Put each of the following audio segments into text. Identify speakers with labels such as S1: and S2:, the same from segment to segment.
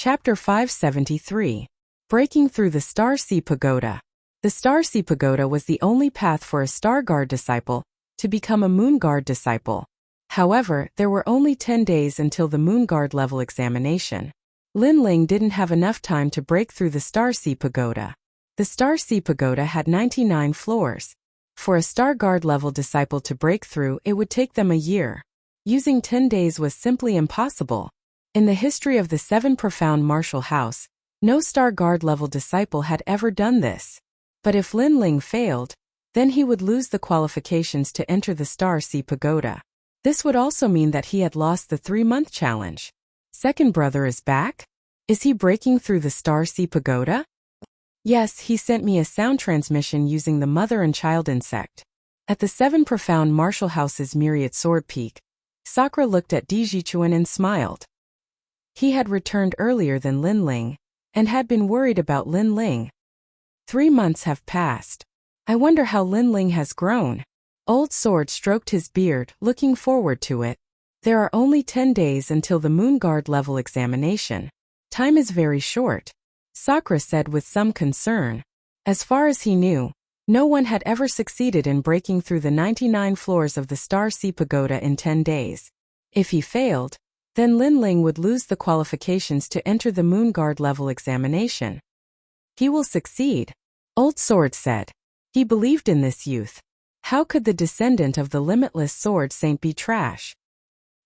S1: Chapter 573. Breaking Through the Star Sea Pagoda. The Star Sea Pagoda was the only path for a Star Guard disciple to become a Moon Guard disciple. However, there were only 10 days until the Moon Guard level examination. Lin Ling didn't have enough time to break through the Star Sea Pagoda. The Star Sea Pagoda had 99 floors. For a Star Guard level disciple to break through, it would take them a year. Using 10 days was simply impossible. In the history of the 7 Profound Martial House, no Star Guard level disciple had ever done this. But if Lin Ling failed, then he would lose the qualifications to enter the Star Sea Pagoda. This would also mean that he had lost the 3-month challenge. Second brother is back? Is he breaking through the Star Sea Pagoda? Yes, he sent me a sound transmission using the mother and child insect. At the 7 Profound Martial House's Myriad Sword Peak, Sakura looked at Di Jichuan and smiled. He had returned earlier than Lin Ling, and had been worried about Lin Ling. 3 months have passed. I wonder how Lin Ling has grown. Old Sword stroked his beard, looking forward to it. There are only 10 days until the Moon Guard level examination. Time is very short, Sakura said with some concern. As far as he knew, no one had ever succeeded in breaking through the 99 floors of the Star Sea Pagoda in 10 days. If he failed, then Lin Ling would lose the qualifications to enter the Moon Guard level examination. He will succeed, Old Sword said. He believed in this youth. How could the descendant of the limitless sword saint be trash?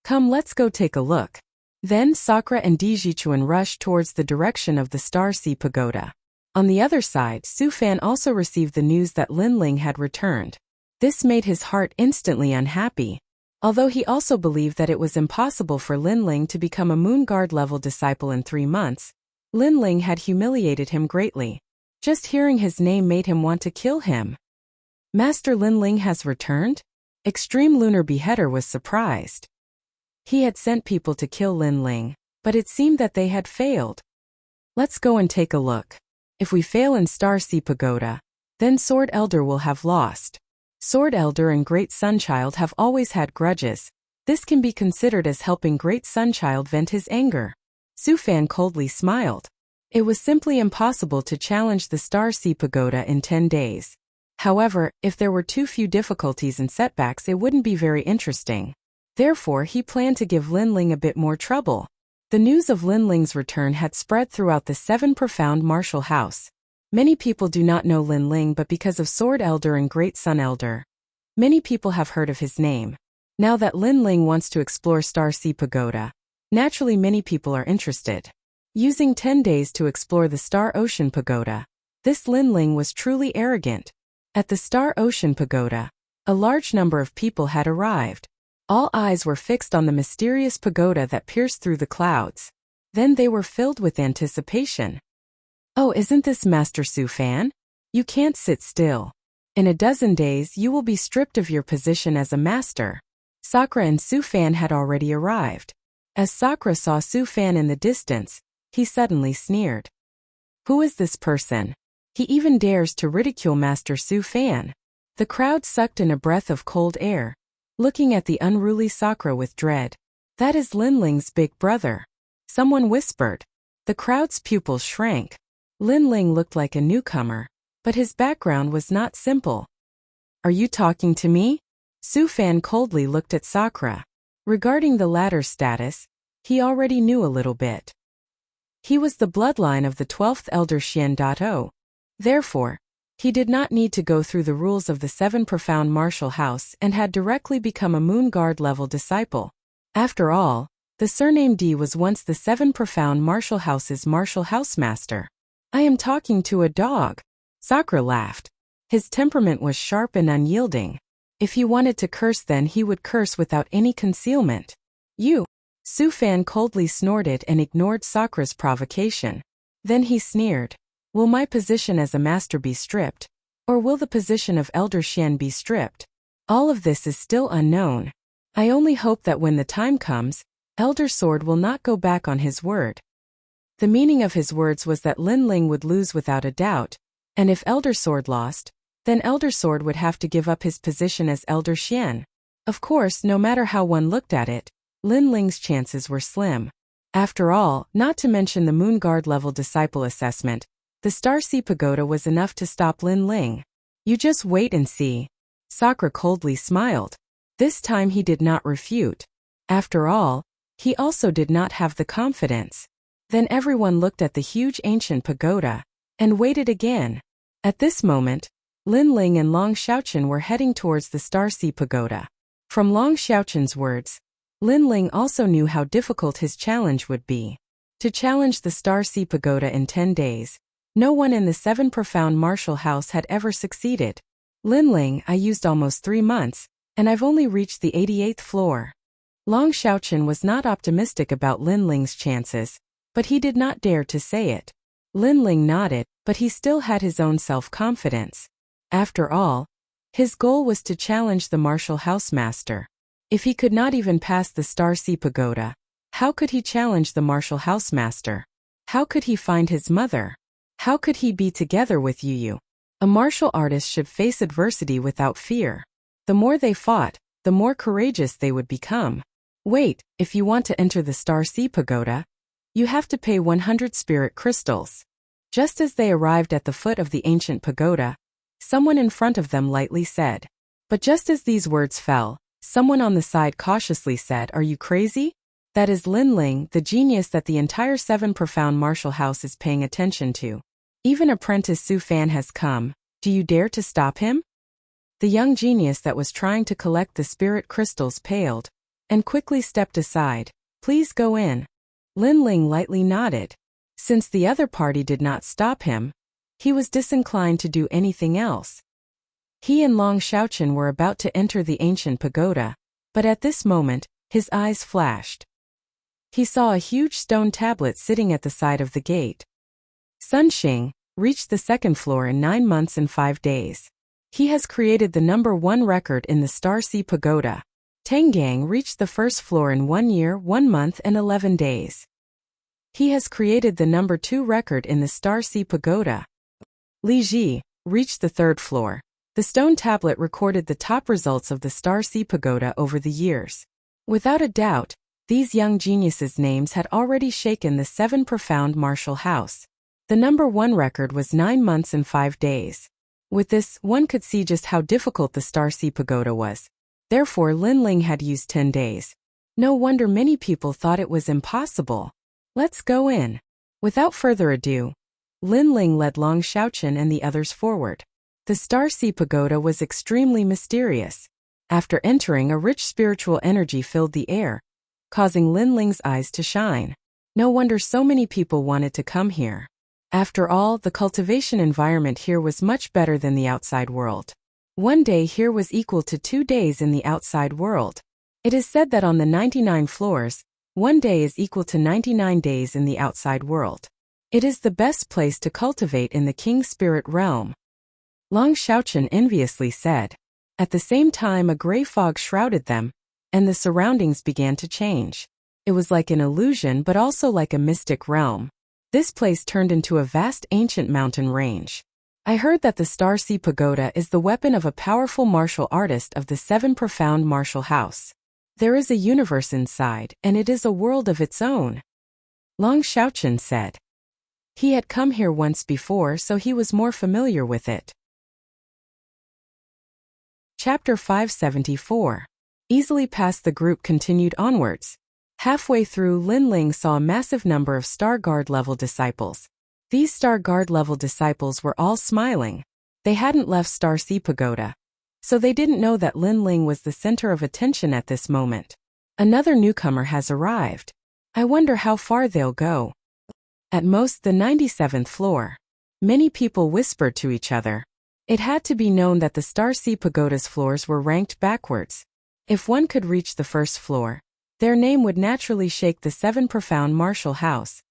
S1: Come, let's go take a look. Then Sakura and Di Jichuan rushed towards the direction of the Star Sea Pagoda. On the other side, Su Fan also received the news that Lin Ling had returned. This made his heart instantly unhappy. Although he also believed that it was impossible for Lin Ling to become a Moon Guard level disciple in 3 months, Lin Ling had humiliated him greatly. Just hearing his name made him want to kill him. Master Lin Ling has returned? Extreme Lunar Beheader was surprised. He had sent people to kill Lin Ling, but it seemed that they had failed. Let's go and take a look. If we fail in Star Sea Pagoda, then Sword Elder will have lost. Sword Elder and Great Sunchild have always had grudges. This can be considered as helping Great Sunchild vent his anger. Su Fan coldly smiled. It was simply impossible to challenge the Star Sea Pagoda in 10 days. However, if there were too few difficulties and setbacks, it wouldn't be very interesting. Therefore, he planned to give Lin Ling a bit more trouble. The news of Lin Ling's return had spread throughout the 7 Profound Martial House. Many people do not know Lin Ling, but because of Sword Elder and Great Sun Elder, many people have heard of his name. Now that Lin Ling wants to explore Star Sea Pagoda, naturally many people are interested. Using 10 days to explore the Star Ocean Pagoda, this Lin Ling was truly arrogant. At the Star Ocean Pagoda, a large number of people had arrived. All eyes were fixed on the mysterious pagoda that pierced through the clouds. Then they were filled with anticipation. Oh, isn't this Master Su Fan? You can't sit still. In a dozen days you will be stripped of your position as a master. Sakura and Su Fan had already arrived. As Sakura saw Su Fan in the distance, he suddenly sneered. Who is this person? He even dares to ridicule Master Su Fan. The crowd sucked in a breath of cold air, looking at the unruly Sakura with dread. That is Lin Ling's big brother. Someone whispered. The crowd's pupils shrank. Lin Ling looked like a newcomer, but his background was not simple. Are you talking to me? Su Fan coldly looked at Sakura. Regarding the latter's status, he already knew a little bit. He was the bloodline of the 12th Elder Xian. Therefore, he did not need to go through the rules of the 7 Profound Martial House and had directly become a Moon Guard level disciple. After all, the surname Di was once the 7 Profound Martial House's Martial House Master. I am talking to a dog. Sakura laughed. His temperament was sharp and unyielding. If he wanted to curse, then he would curse without any concealment. You. Su Fan coldly snorted and ignored Sakura's provocation. Then he sneered. Will my position as a master be stripped? Or will the position of Elder Xian be stripped? All of this is still unknown. I only hope that when the time comes, Elder Sword will not go back on his word. The meaning of his words was that Lin Ling would lose without a doubt, and if Elder Sword lost, then Elder Sword would have to give up his position as Elder Xian. Of course, no matter how one looked at it, Lin Ling's chances were slim. After all, not to mention the Moon Guard level disciple assessment, the Starseed Pagoda was enough to stop Lin Ling. You just wait and see. Sakura coldly smiled. This time he did not refute. After all, he also did not have the confidence. Then everyone looked at the huge ancient pagoda and waited again. At this moment, Lin Ling and Long Xiaochen were heading towards the Starseed Pagoda. From Long Xiaochen's words, Lin Ling also knew how difficult his challenge would be. To challenge the Starseed Pagoda in 10 days, no one in the 7 Profound Martial House had ever succeeded. Lin Ling, I used almost 3 months, and I've only reached the 88th floor. Long Xiaochen was not optimistic about Lin Ling's chances, but he did not dare to say it. Lin Ling nodded, but he still had his own self-confidence. After all, his goal was to challenge the Martial House Master. If he could not even pass the Starseed Pagoda, how could he challenge the Martial House Master? How could he find his mother? How could he be together with Yu? A martial artist should face adversity without fear. The more they fought, the more courageous they would become. Wait, if you want to enter the Starseed Pagoda, you have to pay 100 spirit crystals. Just as they arrived at the foot of the ancient pagoda, someone in front of them lightly said. But just as these words fell, someone on the side cautiously said, "Are you crazy?" That is Lin Ling, the genius that the entire 7 Profound Martial House is paying attention to. Even apprentice Su Fan has come. Do you dare to stop him? The young genius that was trying to collect the spirit crystals paled and quickly stepped aside. Please go in. Lin Ling lightly nodded. Since the other party did not stop him, he was disinclined to do anything else. He and Long Xiaochen were about to enter the ancient pagoda, but at this moment, his eyes flashed. He saw a huge stone tablet sitting at the side of the gate. Sun Xing reached the 2nd floor in 9 months and 5 days. He has created the number 1 record in the Starseed Pagoda. Tang Gang reached the 1st floor in 1 year, 1 month and 11 days. He has created the number 2 record in the Starseed Pagoda. Li Ji reached the 3rd floor. The stone tablet recorded the top results of the Starseed Pagoda over the years. Without a doubt, these young geniuses' names had already shaken the 7 Profound Martial House. The number 1 record was 9 months and 5 days. With this, one could see just how difficult the Starseed Pagoda was. Therefore, Lin Ling had used 10 days. No wonder many people thought it was impossible. Let's go in. Without further ado, Lin Ling led Long Xiaochen and the others forward. The Starseed Pagoda was extremely mysterious. After entering, a rich spiritual energy filled the air, causing Lin Ling's eyes to shine. No wonder so many people wanted to come here. After all, the cultivation environment here was much better than the outside world. 1 day here was equal to 2 days in the outside world. It is said that on the 99 floors, 1 day is equal to 99 days in the outside world. It is the best place to cultivate in the King Spirit realm. Long Xiaochen enviously said. At the same time, a gray fog shrouded them, and the surroundings began to change. It was like an illusion but also like a mystic realm. This place turned into a vast ancient mountain range. I heard that the Starseed Pagoda is the weapon of a powerful martial artist of the 7 Profound Martial House. There is a universe inside, and it is a world of its own. Long Xiaochen said. He had come here once before, so he was more familiar with it. Chapter 574. Easily past the group continued onwards. Halfway through, Lin Ling saw a massive number of Star Guard level disciples. These Star Guard level disciples were all smiling. They hadn't left Starseed Pagoda, so they didn't know that Lin Ling was the center of attention at this moment. Another newcomer has arrived. I wonder how far they'll go. At most the 97th floor. Many people whispered to each other. It had to be known that the Starseed Pagoda's floors were ranked backwards. If one could reach the 1st floor, their name would naturally shake the 7 Profound Martial House.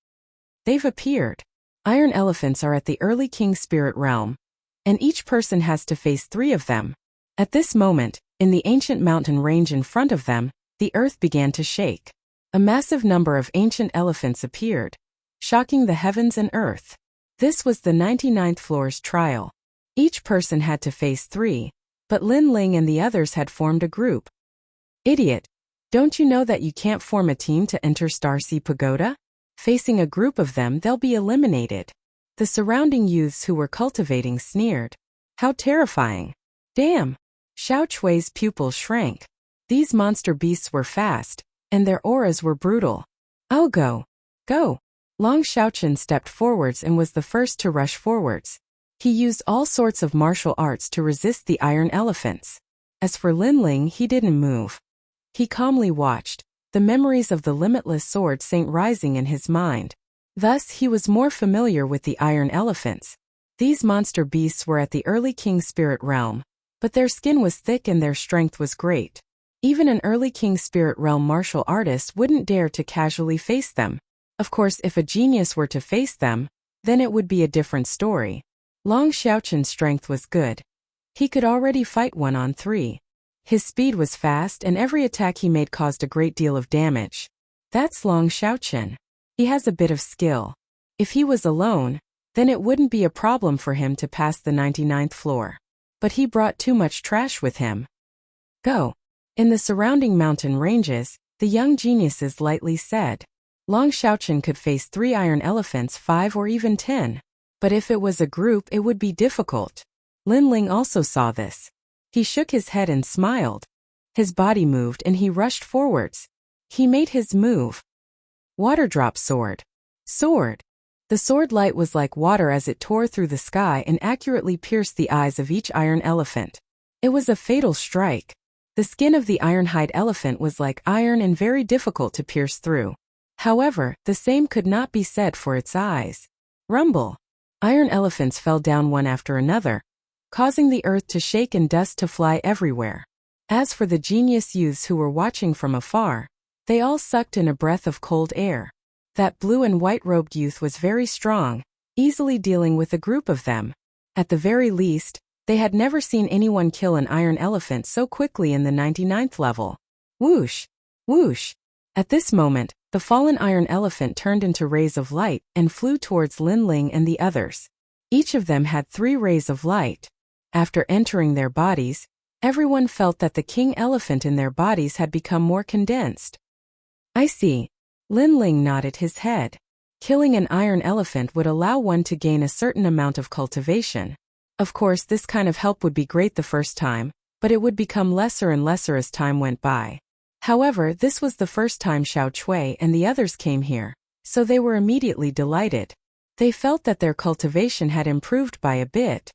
S1: They've appeared. Iron elephants are at the early King Spirit realm, and each person has to face 3 of them. At this moment, in the ancient mountain range in front of them, the earth began to shake. A massive number of ancient elephants appeared, shocking the heavens and earth. This was the 99th floor's trial. Each person had to face 3, but Lin Ling and the others had formed a group. Idiot! Don't you know that you can't form a team to enter Starsea Pagoda? Facing a group of them, they'll be eliminated. The surrounding youths who were cultivating sneered. How terrifying. Damn. Xiao Chui's pupils shrank. These monster beasts were fast, and their auras were brutal. I'll go. Go. Long Xiaochen stepped forwards and was the first to rush forwards. He used all sorts of martial arts to resist the iron elephants. As for Linling, he didn't move. He calmly watched, the memories of the limitless sword sank rising in his mind. Thus he was more familiar with the iron elephants. These monster beasts were at the early King Spirit realm, but their skin was thick and their strength was great. Even an early King Spirit realm martial artist wouldn't dare to casually face them. Of course, if a genius were to face them, then it would be a different story. Long Xiaochen's strength was good. He could already fight 1-on-3. His speed was fast and every attack he made caused a great deal of damage. That's Long Xiaochen. He has a bit of skill. If he was alone, then it wouldn't be a problem for him to pass the 99th floor. But he brought too much trash with him. Go. In the surrounding mountain ranges, the young geniuses lightly said. Long Xiaochen could face 3 iron elephants, 5 or even 10. But if it was a group, it would be difficult. Linling also saw this. He shook his head and smiled. His body moved and he rushed forwards. He made his move. Water drop sword. Sword. The sword light was like water as it tore through the sky and accurately pierced the eyes of each iron elephant. It was a fatal strike. The skin of the iron-hide elephant was like iron and very difficult to pierce through. However, the same could not be said for its eyes. Rumble. Iron elephants fell down one after another, causing the earth to shake and dust to fly everywhere. As for the genius youths who were watching from afar, they all sucked in a breath of cold air. That blue and white-robed youth was very strong, easily dealing with a group of them. At the very least, they had never seen anyone kill an iron elephant so quickly in the 99th level. Whoosh! Whoosh! At this moment, the fallen iron elephant turned into rays of light and flew towards Linling and the others. Each of them had 3 rays of light. After entering their bodies, everyone felt that the king elephant in their bodies had become more condensed. I see. Linling nodded his head. Killing an iron elephant would allow one to gain a certain amount of cultivation. Of course, this kind of help would be great the first time, but it would become lesser and lesser as time went by. However, this was the first time Xiao Chui and the others came here, so they were immediately delighted. They felt that their cultivation had improved by a bit.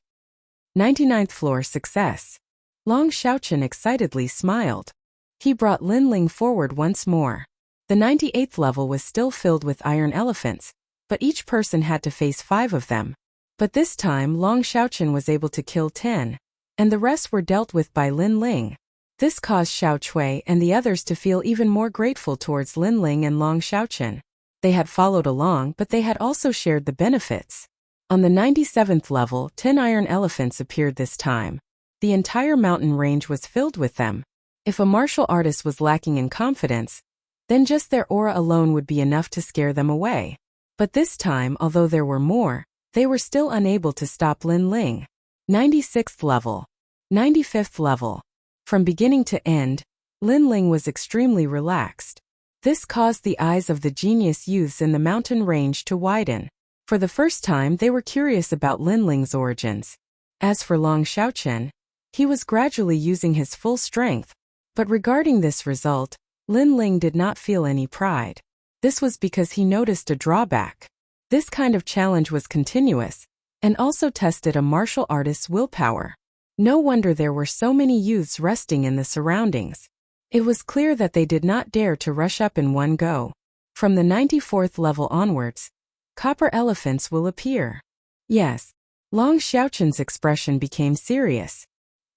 S1: 99th floor success. Long Xiaochen excitedly smiled. He brought Linling forward once more. The 98th level was still filled with iron elephants, but each person had to face 5 of them. But this time Long Xiaochen was able to kill 10, and the rest were dealt with by Linling. This caused Xiao Chui and the others to feel even more grateful towards Linling and Long Xiaochen. They had followed along, but they had also shared the benefits. On the 97th level, 10 iron elephants appeared this time. The entire mountain range was filled with them. If a martial artist was lacking in confidence, then just their aura alone would be enough to scare them away. But this time, although there were more, they were still unable to stop Linling. 96th level. 95th level. From beginning to end, Linling was extremely relaxed. This caused the eyes of the genius youths in the mountain range to widen. For the first time, they were curious about Linling's origins. As for Long Xiaochen, he was gradually using his full strength. But regarding this result, Linling did not feel any pride. This was because he noticed a drawback. This kind of challenge was continuous, and also tested a martial artist's willpower. No wonder there were so many youths resting in the surroundings. It was clear that they did not dare to rush up in one go. From the 94th level onwards, copper elephants will appear. Yes. Long Xiaochen's expression became serious.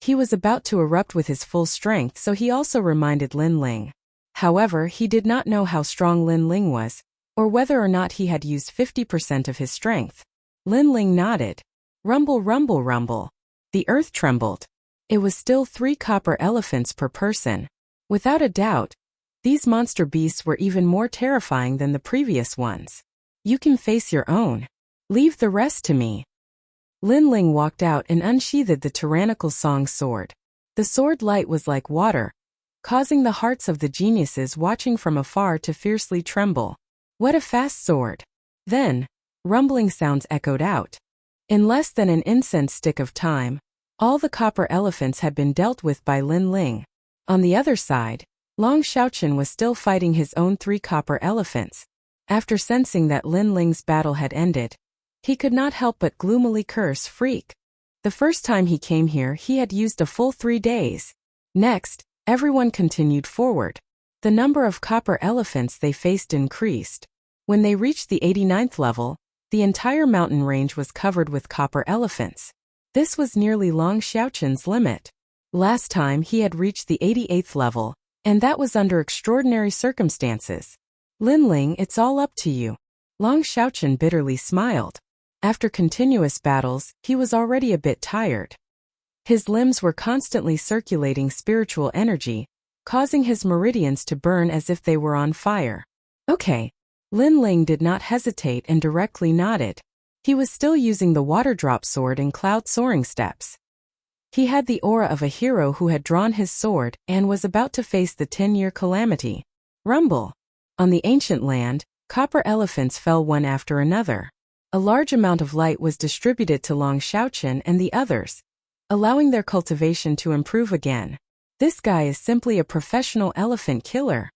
S1: He was about to erupt with his full strength, so he also reminded Linling. However, he did not know how strong Linling was, or whether or not he had used 50% of his strength. Linling nodded. Rumble, rumble, rumble. The earth trembled. It was still 3 copper elephants per person. Without a doubt, these monster beasts were even more terrifying than the previous ones. You can face your own. Leave the rest to me. Linling walked out and unsheathed the tyrannical song sword. The sword light was like water, causing the hearts of the geniuses watching from afar to fiercely tremble. What a fast sword! Then, rumbling sounds echoed out. In less than an incense stick of time, all the copper elephants had been dealt with by Lin Ling. On the other side, Long Xiaochen was still fighting his own 3 copper elephants. After sensing that Lin Ling's battle had ended, he could not help but gloomily curse Freak. The first time he came here he had used a full 3 days. Next, everyone continued forward. The number of copper elephants they faced increased. When they reached the 89th level, the entire mountain range was covered with copper elephants. This was nearly Long Xiaochen's limit. Last time he had reached the 88th level, and that was under extraordinary circumstances. Lin Ling, it's all up to you. Long Xiaochen bitterly smiled. After continuous battles, he was already a bit tired. His limbs were constantly circulating spiritual energy, causing his meridians to burn as if they were on fire. Okay. Lin Ling did not hesitate and directly nodded. He was still using the water drop sword and cloud soaring steps. He had the aura of a hero who had drawn his sword and was about to face the 10-year calamity. Rumble. On the ancient land, copper elephants fell one after another. A large amount of light was distributed to Long Xiaochen and the others, allowing their cultivation to improve again. This guy is simply a professional elephant killer.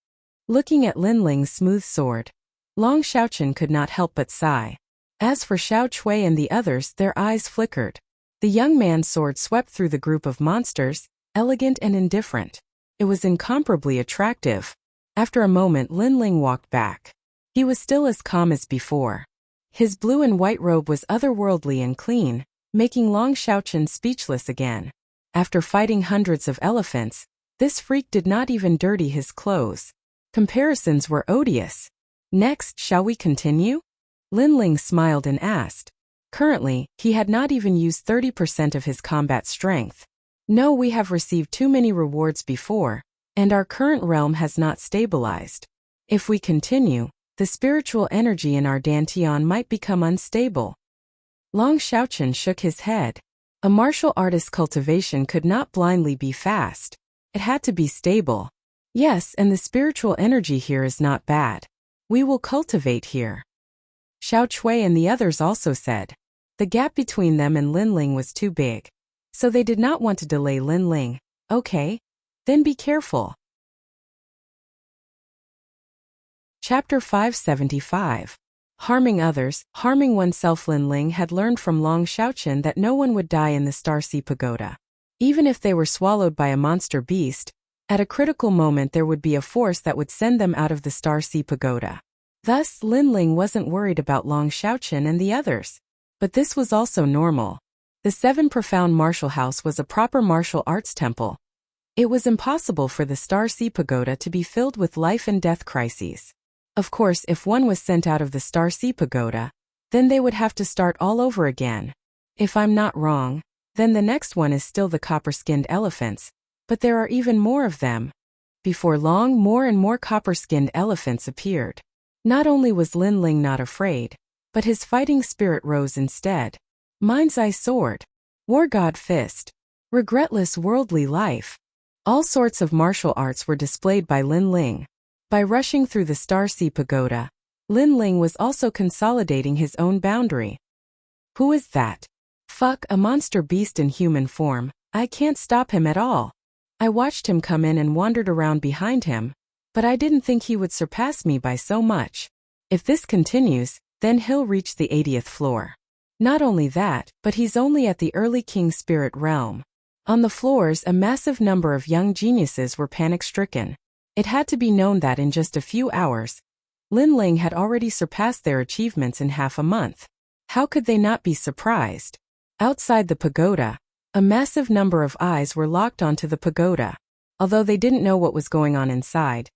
S1: Looking at Lin Ling's smooth sword, Long Xiaochen could not help but sigh. As for Xiao Chui and the others, their eyes flickered. The young man's sword swept through the group of monsters, elegant and indifferent. It was incomparably attractive. After a moment, Lin Ling walked back. He was still as calm as before. His blue and white robe was otherworldly and clean, making Long Xiaochen speechless again. After fighting hundreds of elephants, this freak did not even dirty his clothes. Comparisons were odious. Next, shall we continue? Lin Ling smiled and asked. Currently, he had not even used 30% of his combat strength. No, we have received too many rewards before, and our current realm has not stabilized. If we continue, the spiritual energy in our Dantian might become unstable. Long Xiaochen shook his head. A martial artist's cultivation could not blindly be fast. It had to be stable. Yes, and the spiritual energy here is not bad. We will cultivate here. Xiao Chui and the others also said. The gap between them and Lin Ling was too big, so they did not want to delay Lin Ling. Okay, then be careful. Chapter 575. Harming others, harming oneself. Lin Ling had learned from Long Xiaochen that no one would die in the Starsea Pagoda. Even if they were swallowed by a monster beast, at a critical moment there would be a force that would send them out of the Starsea Pagoda. Thus, Lin Ling wasn't worried about Long Xiaochen and the others. But this was also normal. The 7 Profound Martial House was a proper martial arts temple. It was impossible for the Starsea Pagoda to be filled with life and death crises. Of course, if one was sent out of the Starsea Pagoda, then they would have to start all over again. If I'm not wrong, then the next one is still the copper-skinned elephants, but there are even more of them. Before long, more and more copper-skinned elephants appeared. Not only was Lin Ling not afraid, but his fighting spirit rose instead. Mind's Eye Sword, War God Fist, regretless worldly life. All sorts of martial arts were displayed by Lin Ling. By rushing through the Starsea Pagoda, Lin Ling was also consolidating his own boundary. Who is that? Fuck, a monster beast in human form. I can't stop him at all. I watched him come in and wandered around behind him, but I didn't think he would surpass me by so much. If this continues, then he'll reach the 80th floor. Not only that, but he's only at the early King Spirit realm. On the floors, a massive number of young geniuses were panic-stricken. It had to be known that in just a few hours, Lin Ling had already surpassed their achievements in half a month. How could they not be surprised? Outside the pagoda, a massive number of eyes were locked onto the pagoda. Although they didn't know what was going on inside,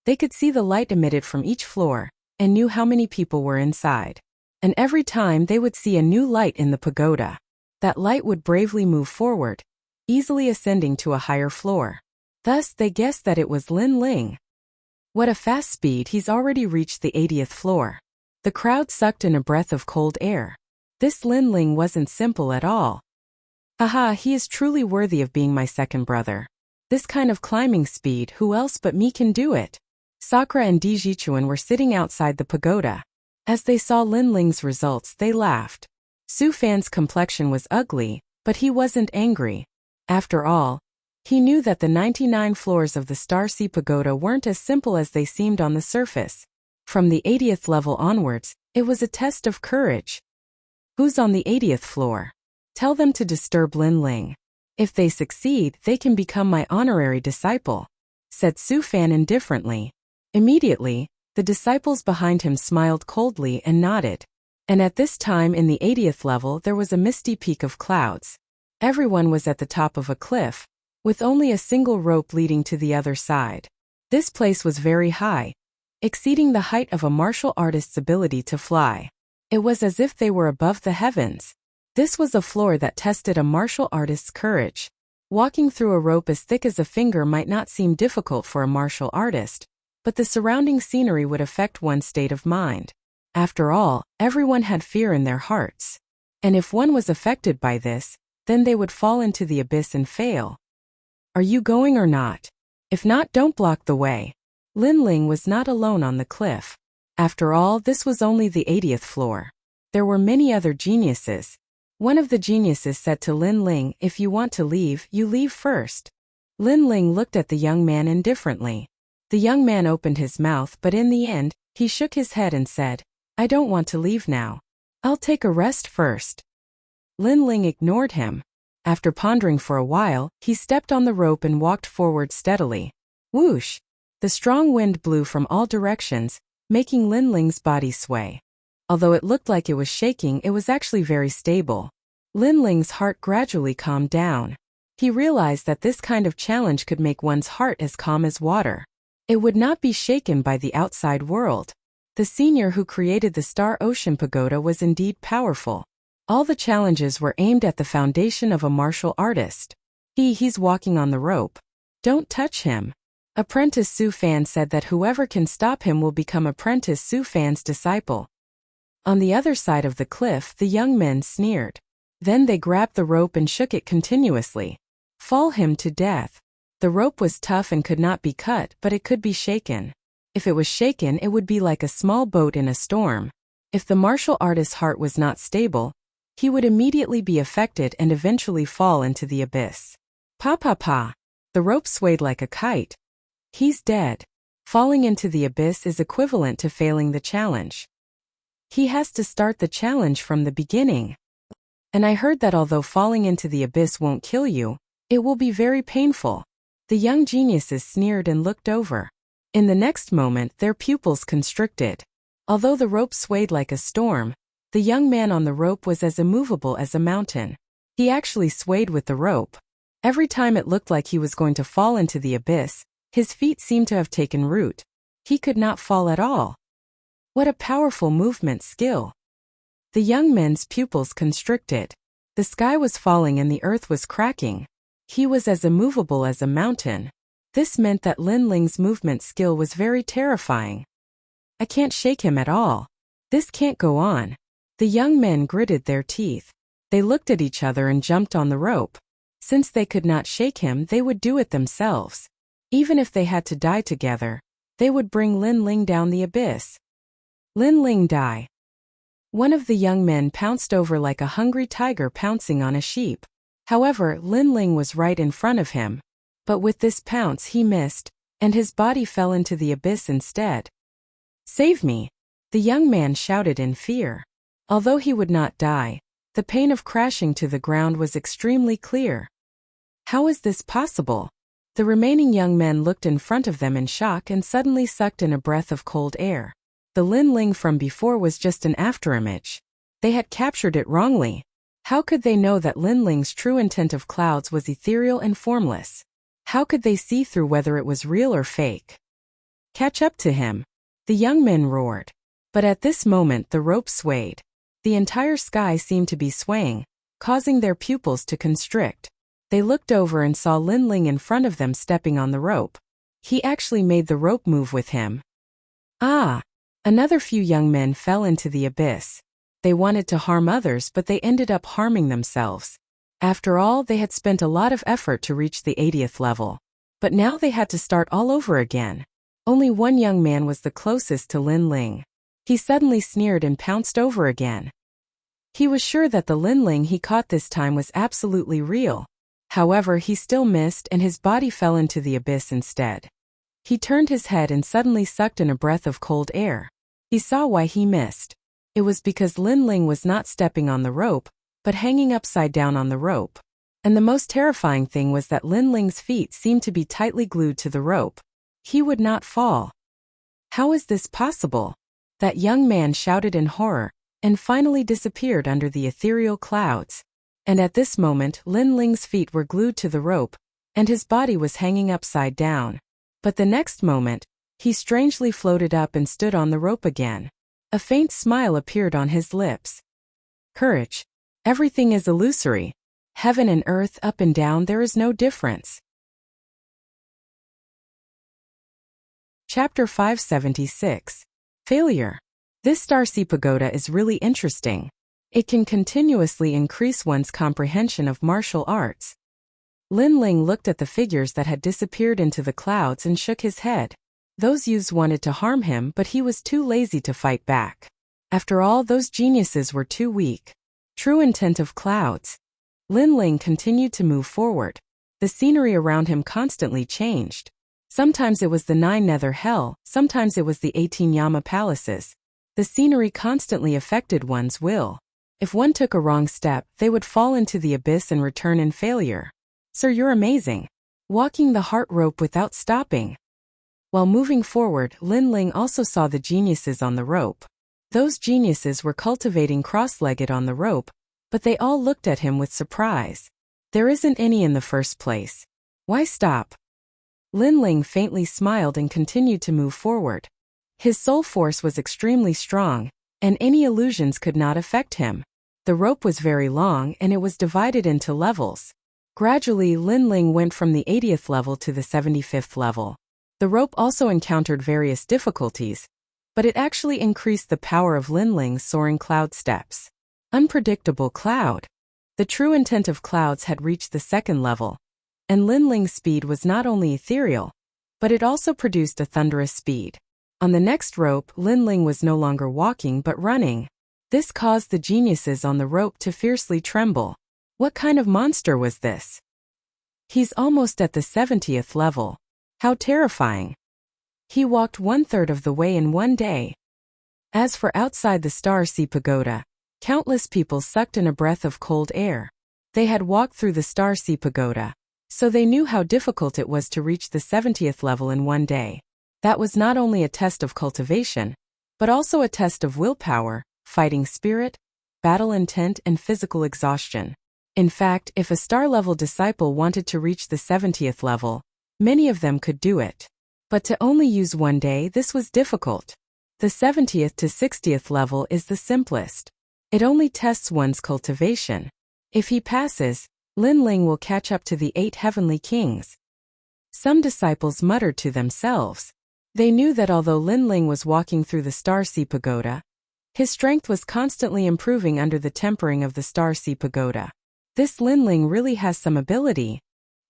S1: they could see the light emitted from each floor, and knew how many people were inside. And every time they would see a new light in the pagoda, that light would bravely move forward, easily ascending to a higher floor. Thus, they guessed that it was Lin Ling. What a fast speed, he's already reached the 80th floor. The crowd sucked in a breath of cold air. This Lin Ling wasn't simple at all. Haha, he is truly worthy of being my second brother. This kind of climbing speed, who else but me can do it? Sakura and Dijichuan were sitting outside the pagoda. As they saw Lin Ling's results, they laughed. Su Fan's complexion was ugly, but he wasn't angry. After all, he knew that the 99 floors of the Star Sea Pagoda weren't as simple as they seemed on the surface. From the 80th level onwards, it was a test of courage. Who's on the 80th floor? Tell them to disturb Lin Ling. If they succeed, they can become my honorary disciple, said Su Fan indifferently. Immediately, the disciples behind him smiled coldly and nodded. And at this time in the 80th level there was a misty peak of clouds. Everyone was at the top of a cliff, with only a single rope leading to the other side. This place was very high, exceeding the height of a martial artist's ability to fly. It was as if they were above the heavens. This was a floor that tested a martial artist's courage. Walking through a rope as thick as a finger might not seem difficult for a martial artist, but the surrounding scenery would affect one's state of mind. After all, everyone had fear in their hearts. And if one was affected by this, then they would fall into the abyss and fail. Are you going or not? If not, don't block the way. Lin Ling was not alone on the cliff. After all, this was only the 80th floor. There were many other geniuses. One of the geniuses said to Lin Ling, if you want to leave, you leave first. Lin Ling looked at the young man indifferently. The young man opened his mouth, but in the end, he shook his head and said, I don't want to leave now. I'll take a rest first. Lin Ling ignored him. After pondering for a while, he stepped on the rope and walked forward steadily. Whoosh! The strong wind blew from all directions, making Lin Ling's body sway. Although it looked like it was shaking, it was actually very stable. Lin Ling's heart gradually calmed down. He realized that this kind of challenge could make one's heart as calm as water. It would not be shaken by the outside world. The senior who created the Star Ocean Pagoda was indeed powerful. All the challenges were aimed at the foundation of a martial artist. He's walking on the rope. Don't touch him. Apprentice Su Fan said that whoever can stop him will become Apprentice Su Fan's disciple. On the other side of the cliff, the young men sneered. Then they grabbed the rope and shook it continuously. Fall him to death. The rope was tough and could not be cut, but it could be shaken. If it was shaken, it would be like a small boat in a storm. If the martial artist's heart was not stable, he would immediately be affected and eventually fall into the abyss. Pa pa pa. The rope swayed like a kite. He's dead. Falling into the abyss is equivalent to failing the challenge. He has to start the challenge from the beginning. And I heard that although falling into the abyss won't kill you, it will be very painful. The young geniuses sneered and looked over. In the next moment, their pupils constricted. Although the rope swayed like a storm, the young man on the rope was as immovable as a mountain. He actually swayed with the rope. Every time it looked like he was going to fall into the abyss, his feet seemed to have taken root. He could not fall at all. What a powerful movement skill. The young man's pupils constricted. The sky was falling and the earth was cracking. He was as immovable as a mountain. This meant that Lin Ling's movement skill was very terrifying. I can't shake him at all. This can't go on. The young men gritted their teeth. They looked at each other and jumped on the rope. Since they could not shake him, they would do it themselves. Even if they had to die together, they would bring Lin Ling down the abyss. Lin Ling die. One of the young men pounced over like a hungry tiger pouncing on a sheep. However, Lin Ling was right in front of him. But with this pounce he missed, and his body fell into the abyss instead. Save me! The young man shouted in fear. Although he would not die, the pain of crashing to the ground was extremely clear. How is this possible? The remaining young men looked in front of them in shock and suddenly sucked in a breath of cold air. The Lin Ling from before was just an afterimage. They had captured it wrongly. How could they know that Lin Ling's true intent of clouds was ethereal and formless? How could they see through whether it was real or fake? Catch up to him! The young men roared. But at this moment the rope swayed. The entire sky seemed to be swaying, causing their pupils to constrict. They looked over and saw Lin Ling in front of them stepping on the rope. He actually made the rope move with him. Ah! Another few young men fell into the abyss. They wanted to harm others, but they ended up harming themselves. After all, they had spent a lot of effort to reach the 80th level. But now they had to start all over again. Only one young man was the closest to Lin Ling. He suddenly sneered and pounced over again. He was sure that the Lin Ling he caught this time was absolutely real. However, he still missed and his body fell into the abyss instead. He turned his head and suddenly sucked in a breath of cold air. He saw why he missed. It was because Lin Ling was not stepping on the rope, but hanging upside down on the rope. And the most terrifying thing was that Lin Ling's feet seemed to be tightly glued to the rope. He would not fall. How is this possible? That young man shouted in horror, and finally disappeared under the ethereal clouds. And at this moment, Lin Ling's feet were glued to the rope, and his body was hanging upside down. But the next moment, he strangely floated up and stood on the rope again. A faint smile appeared on his lips. Courage. Everything is illusory. Heaven and earth, up and down, there is no difference. Chapter 576. Failure. This Starseed Pagoda is really interesting. It can continuously increase one's comprehension of martial arts. Lin Ling looked at the figures that had disappeared into the clouds and shook his head. Those youths wanted to harm him, but he was too lazy to fight back. After all, those geniuses were too weak. True intent of clouds. Lin Ling continued to move forward. The scenery around him constantly changed. Sometimes it was the 9 Nether Hell, sometimes it was the 18 Yama palaces. The scenery constantly affected one's will. If one took a wrong step, they would fall into the abyss and return in failure. Sir, you're amazing. Walking the heart rope without stopping. While moving forward, Lin Ling also saw the geniuses on the rope. Those geniuses were cultivating cross-legged on the rope, but they all looked at him with surprise. There isn't any in the first place. Why stop? Lin Ling faintly smiled and continued to move forward. His soul force was extremely strong, and any illusions could not affect him. The rope was very long and it was divided into levels. Gradually, Lin Ling went from the 80th level to the 75th level. The rope also encountered various difficulties, but it actually increased the power of Lin Ling's soaring cloud steps. Unpredictable cloud. The true intent of clouds had reached the 2nd level, and Lin Ling's speed was not only ethereal, but it also produced a thunderous speed. On the next rope, Lin Ling was no longer walking but running. This caused the geniuses on the rope to fiercely tremble. What kind of monster was this? He's almost at the 70th level. How terrifying. He walked 1/3 of the way in one day. As for outside the Starseed Pagoda, countless people sucked in a breath of cold air. They had walked through the Starseed Pagoda, so they knew how difficult it was to reach the 70th level in one day. That was not only a test of cultivation, but also a test of willpower, fighting spirit, battle intent, and physical exhaustion. In fact, if a star-level disciple wanted to reach the 70th level, many of them could do it. But to only use one day, this was difficult. The 70th to 60th level is the simplest. It only tests one's cultivation. If he passes, Lin Ling will catch up to the 8 heavenly kings. Some disciples muttered to themselves. They knew that although Lin Ling was walking through the Starseed Pagoda, his strength was constantly improving under the tempering of the Starseed Pagoda. This Lin Ling really has some ability.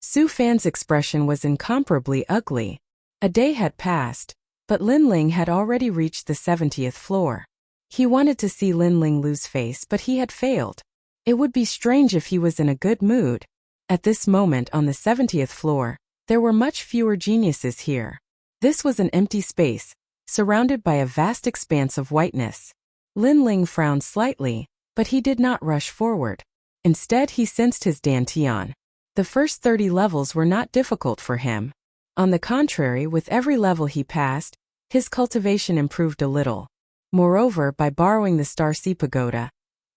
S1: Su Fan's expression was incomparably ugly. A day had passed, but Lin Ling had already reached the 70th floor. He wanted to see Lin Ling lose face, but he had failed. It would be strange if he was in a good mood. At this moment on the 70th floor, there were much fewer geniuses here. This was an empty space, surrounded by a vast expanse of whiteness. Lin Ling frowned slightly, but he did not rush forward. Instead, he sensed his dantian. The first 30 levels were not difficult for him. On the contrary, with every level he passed, his cultivation improved a little. Moreover, by borrowing the Starseed Pagoda,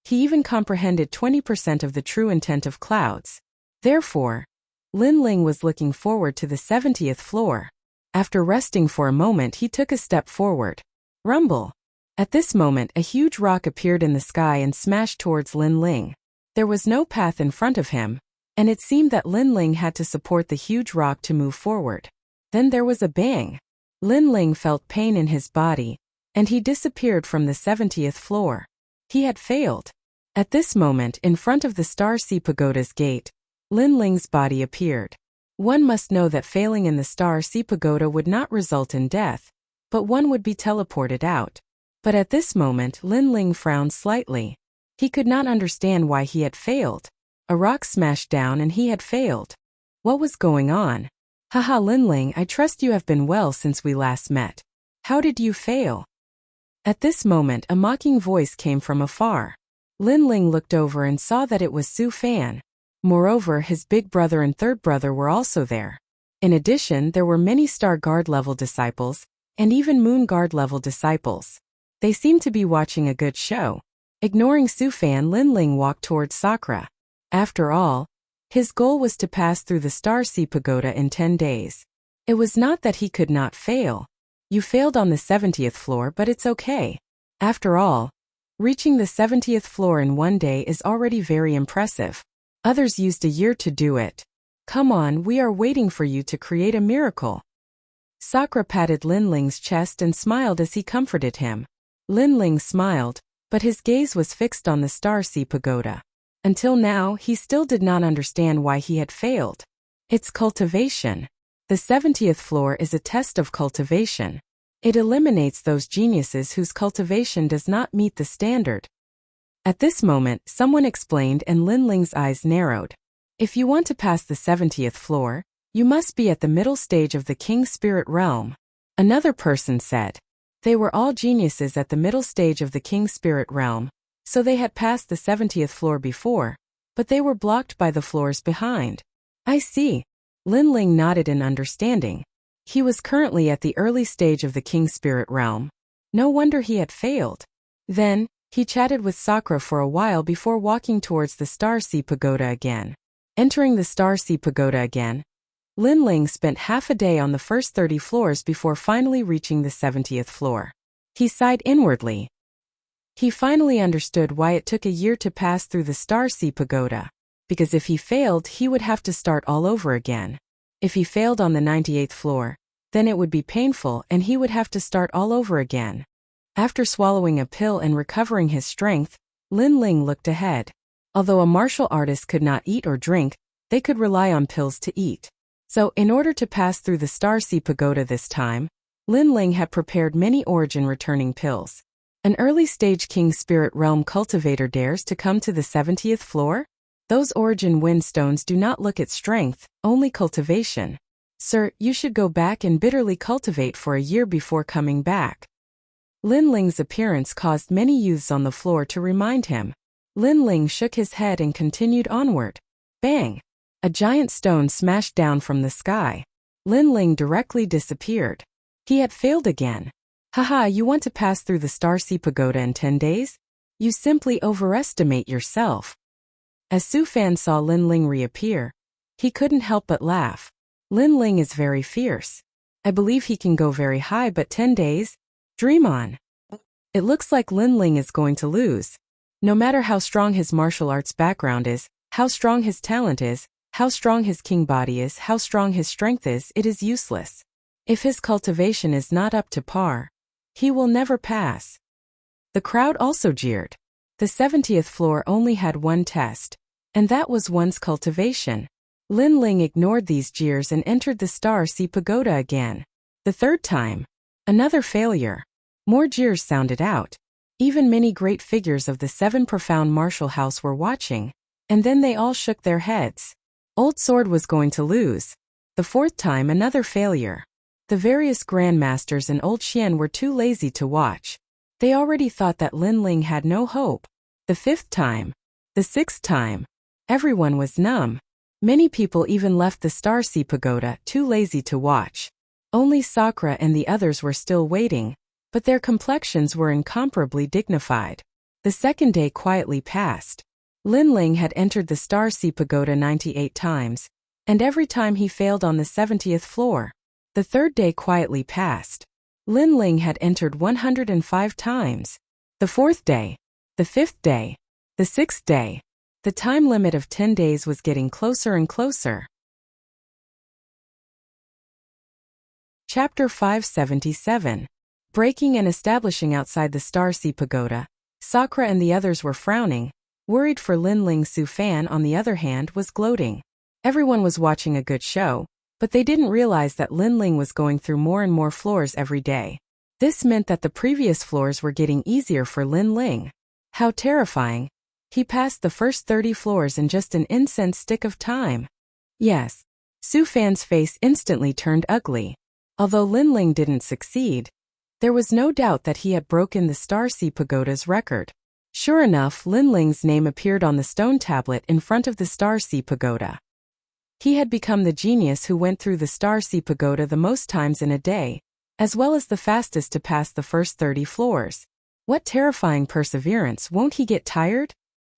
S1: he even comprehended 20% of the true intent of clouds. Therefore, Lin Ling was looking forward to the 70th floor. After resting for a moment, he took a step forward. Rumble! At this moment, a huge rock appeared in the sky and smashed towards Lin Ling. There was no path in front of him, and it seemed that Lin Ling had to support the huge rock to move forward. Then there was a bang. Lin Ling felt pain in his body, and he disappeared from the 70th floor. He had failed. At this moment, in front of the Starseed Pagoda's gate, Lin Ling's body appeared. One must know that failing in the Star Sea Pagoda would not result in death, but one would be teleported out. But at this moment Linling frowned slightly. He could not understand why he had failed. A rock smashed down and he had failed. What was going on? Haha, Linling, I trust you have been well since we last met. How did you fail? At this moment a mocking voice came from afar. Linling looked over and saw that it was Su Fan. Moreover, his big brother and third brother were also there. In addition, there were many Star Guard level disciples, and even Moon Guard level disciples. They seemed to be watching a good show. Ignoring Su Fan, Linling walked towards Sakura. After all, his goal was to pass through the Star Sea Pagoda in 10 days. It was not that he could not fail. You failed on the 70th floor, but it's okay. After all, reaching the 70th floor in 1 day is already very impressive. Others used a year to do it. Come on, we are waiting for you to create a miracle. Sakura patted Linling's chest and smiled as he comforted him. Linling smiled, but his gaze was fixed on the Star Sea Pagoda. Until now, he still did not understand why he had failed. It's cultivation. The 70th floor is a test of cultivation. It eliminates those geniuses whose cultivation does not meet the standard. At this moment, someone explained and Linling's eyes narrowed. If you want to pass the 70th floor, you must be at the middle stage of the King Spirit Realm. Another person said. They were all geniuses at the middle stage of the King Spirit Realm, so they had passed the 70th floor before, but they were blocked by the floors behind. I see. Linling nodded in understanding. He was currently at the early stage of the King Spirit Realm. No wonder he had failed. Then, he chatted with Sakura for a while before walking towards the Star Sea Pagoda again. Entering the Star Sea Pagoda again, Linling spent half a day on the first 30 floors before finally reaching the 70th floor. He sighed inwardly. He finally understood why it took a year to pass through the Star Sea Pagoda, because if he failed, he would have to start all over again. If he failed on the 98th floor, then it would be painful and he would have to start all over again. After swallowing a pill and recovering his strength, Linling looked ahead. Although a martial artist could not eat or drink, they could rely on pills to eat. So, in order to pass through the Star Sea Pagoda this time, Linling had prepared many origin-returning pills. An early-stage King Spirit Realm cultivator dares to come to the 70th floor? Those origin wind stones do not look at strength, only cultivation. Sir, you should go back and bitterly cultivate for a year before coming back. Linling's appearance caused many youths on the floor to remind him. Linling shook his head and continued onward. Bang! A giant stone smashed down from the sky. Linling directly disappeared. He had failed again. Haha, you want to pass through the Star Sea Pagoda in 10 days? You simply overestimate yourself. As Su Fan saw Linling reappear, he couldn't help but laugh. Linling is very fierce. I believe he can go very high, but 10 days? Dream on. It looks like Linling is going to lose. No matter how strong his martial arts background is, how strong his talent is, how strong his king body is, how strong his strength is, it is useless. If his cultivation is not up to par, he will never pass. The crowd also jeered. The 70th floor only had one test, and that was one's cultivation. Linling ignored these jeers and entered the Star Sea Pagoda again. The third time. Another failure. More jeers sounded out. Even many great figures of the 7 profound martial house were watching, and then they all shook their heads. Old Sword was going to lose. The fourth time, another failure. The various grandmasters and Old Xian were too lazy to watch. They already thought that Linling had no hope. The fifth time. The sixth time. Everyone was numb. Many people even left the Star Sea Pagoda, too lazy to watch. Only Sakura and the others were still waiting, but their complexions were incomparably dignified. The second day quietly passed. Linling had entered the Star Sea Pagoda 98 times, and every time he failed on the 70th floor. The third day quietly passed. Linling had entered 105 times. The fourth day. The fifth day. The sixth day. The time limit of 10 days was getting closer and closer. Chapter 577. Breaking and establishing outside the Star Sea Pagoda. Sakura and the others were frowning. Worried for Linling. Su Fan, on the other hand, was gloating. Everyone was watching a good show, but they didn't realize that Linling was going through more and more floors every day. This meant that the previous floors were getting easier for Linling. How terrifying! He passed the first 30 floors in just an incense stick of time. Yes. Su Fan's face instantly turned ugly. Although Linling didn't succeed, there was no doubt that he had broken the Starsea Pagoda's record. Sure enough, Linling's name appeared on the stone tablet in front of the Starsea Pagoda. He had become the genius who went through the Starsea Pagoda the most times in a day, as well as the fastest to pass the first 30 floors. What terrifying perseverance! Won't he get tired?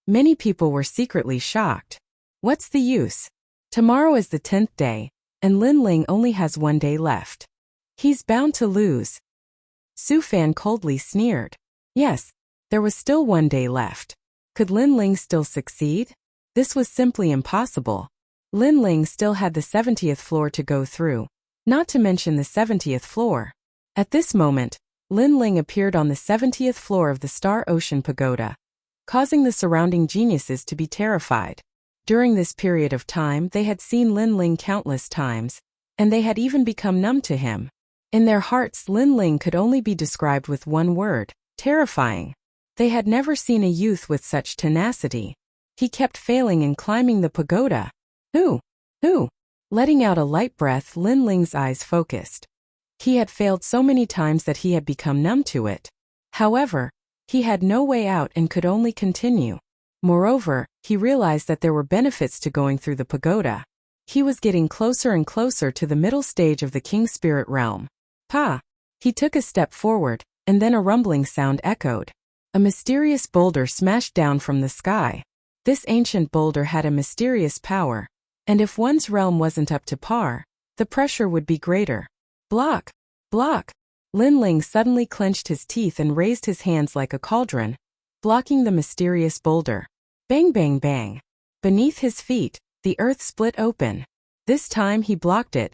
S1: Many people were secretly shocked. What's the use? Tomorrow is the 10th day, and Linling only has 1 day left. He's bound to lose. Su Fan coldly sneered. Yes, there was still 1 day left. Could Linling still succeed? This was simply impossible. Linling still had the 70th floor to go through, not to mention the 70th floor. At this moment, Linling appeared on the 70th floor of the Star Ocean Pagoda, causing the surrounding geniuses to be terrified. During this period of time, they had seen Linling countless times, and they had even become numb to him. In their hearts, Linling could only be described with one word: terrifying. They had never seen a youth with such tenacity. He kept failing in climbing the pagoda. Who? Letting out a light breath, Linling's eyes focused. He had failed so many times that he had become numb to it. However, he had no way out and could only continue. Moreover, he realized that there were benefits to going through the pagoda. He was getting closer and closer to the middle stage of the King Spirit Realm. Pa! He took a step forward, and then a rumbling sound echoed. A mysterious boulder smashed down from the sky. This ancient boulder had a mysterious power, and if one's realm wasn't up to par, the pressure would be greater. Block! Block! Linling suddenly clenched his teeth and raised his hands like a cauldron, blocking the mysterious boulder. Bang bang bang! Beneath his feet, the earth split open. This time he blocked it,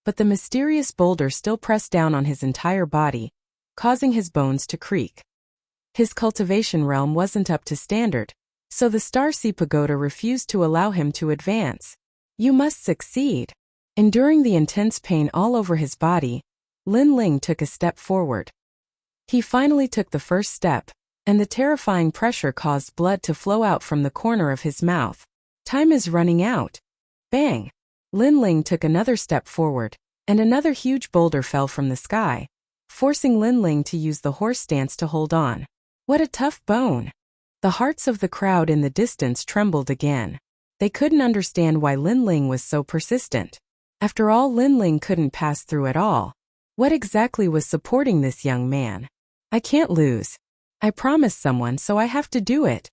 S1: but the mysterious boulder still pressed down on his entire body, causing his bones to creak. His cultivation realm wasn't up to standard, so the Starsea Pagoda refused to allow him to advance. You must succeed. Enduring the intense pain all over his body, Linling took a step forward. He finally took the first step, and the terrifying pressure caused blood to flow out from the corner of his mouth. Time is running out. Bang! Linling took another step forward, and another huge boulder fell from the sky, forcing Linling to use the horse stance to hold on. What a tough bone! The hearts of the crowd in the distance trembled again. They couldn't understand why Linling was so persistent. After all, Linling couldn't pass through at all. What exactly was supporting this young man? I can't lose. I promised someone, so I have to do it.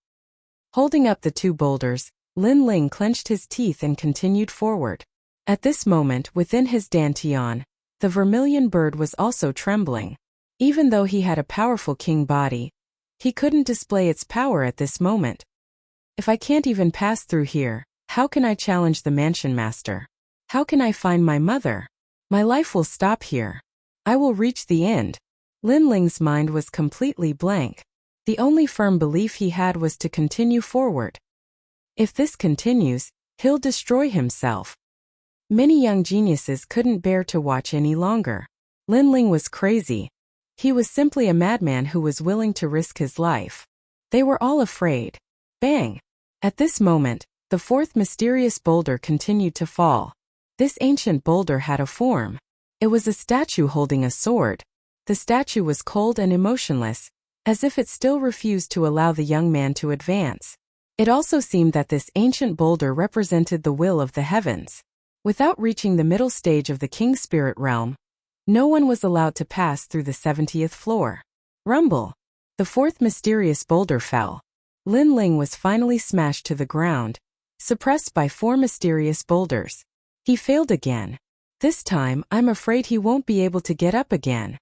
S1: Holding up the 2 boulders, Linling clenched his teeth and continued forward. At this moment, within his dantian, the vermilion bird was also trembling. Even though he had a powerful king body, he couldn't display its power at this moment. If I can't even pass through here, how can I challenge the mansion master? How can I find my mother? My life will stop here. I will reach the end. Linling's mind was completely blank. The only firm belief he had was to continue forward. If this continues, he'll destroy himself. Many young geniuses couldn't bear to watch any longer. Linling was crazy. He was simply a madman who was willing to risk his life. They were all afraid. Bang! At this moment, the 4th mysterious boulder continued to fall. This ancient boulder had a form. It was a statue holding a sword. The statue was cold and emotionless, as if it still refused to allow the young man to advance. It also seemed that this ancient boulder represented the will of the heavens. Without reaching the middle stage of the King Spirit Realm, no one was allowed to pass through the 70th floor. Rumble! The 4th mysterious boulder fell. Linling was finally smashed to the ground, suppressed by 4 mysterious boulders. He failed again. This time, I'm afraid he won't be able to get up again.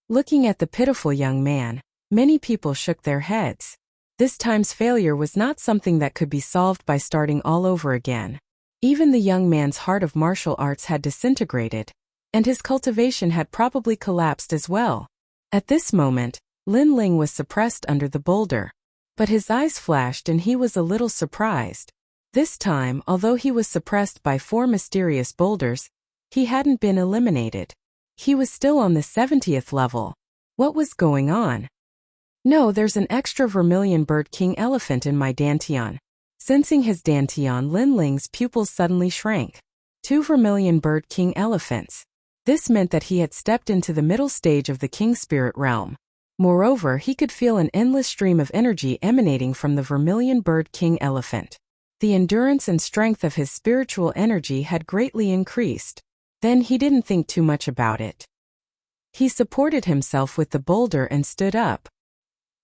S1: Looking at the pitiful young man, many people shook their heads. This time's failure was not something that could be solved by starting all over again. Even the young man's heart of martial arts had disintegrated, and his cultivation had probably collapsed as well. At this moment, Linling was suppressed under the boulder. But his eyes flashed and he was a little surprised. This time, although he was suppressed by 4 mysterious boulders, he hadn't been eliminated. He was still on the 70th level. What was going on? No, there's an extra vermilion bird king elephant in my dantian. Sensing his dantian, Lin Ling's pupils suddenly shrank. 2 vermilion bird king elephants. This meant that he had stepped into the middle stage of the king spirit realm. Moreover, he could feel an endless stream of energy emanating from the vermilion bird king elephant. The endurance and strength of his spiritual energy had greatly increased. Then he didn't think too much about it. He supported himself with the boulder and stood up.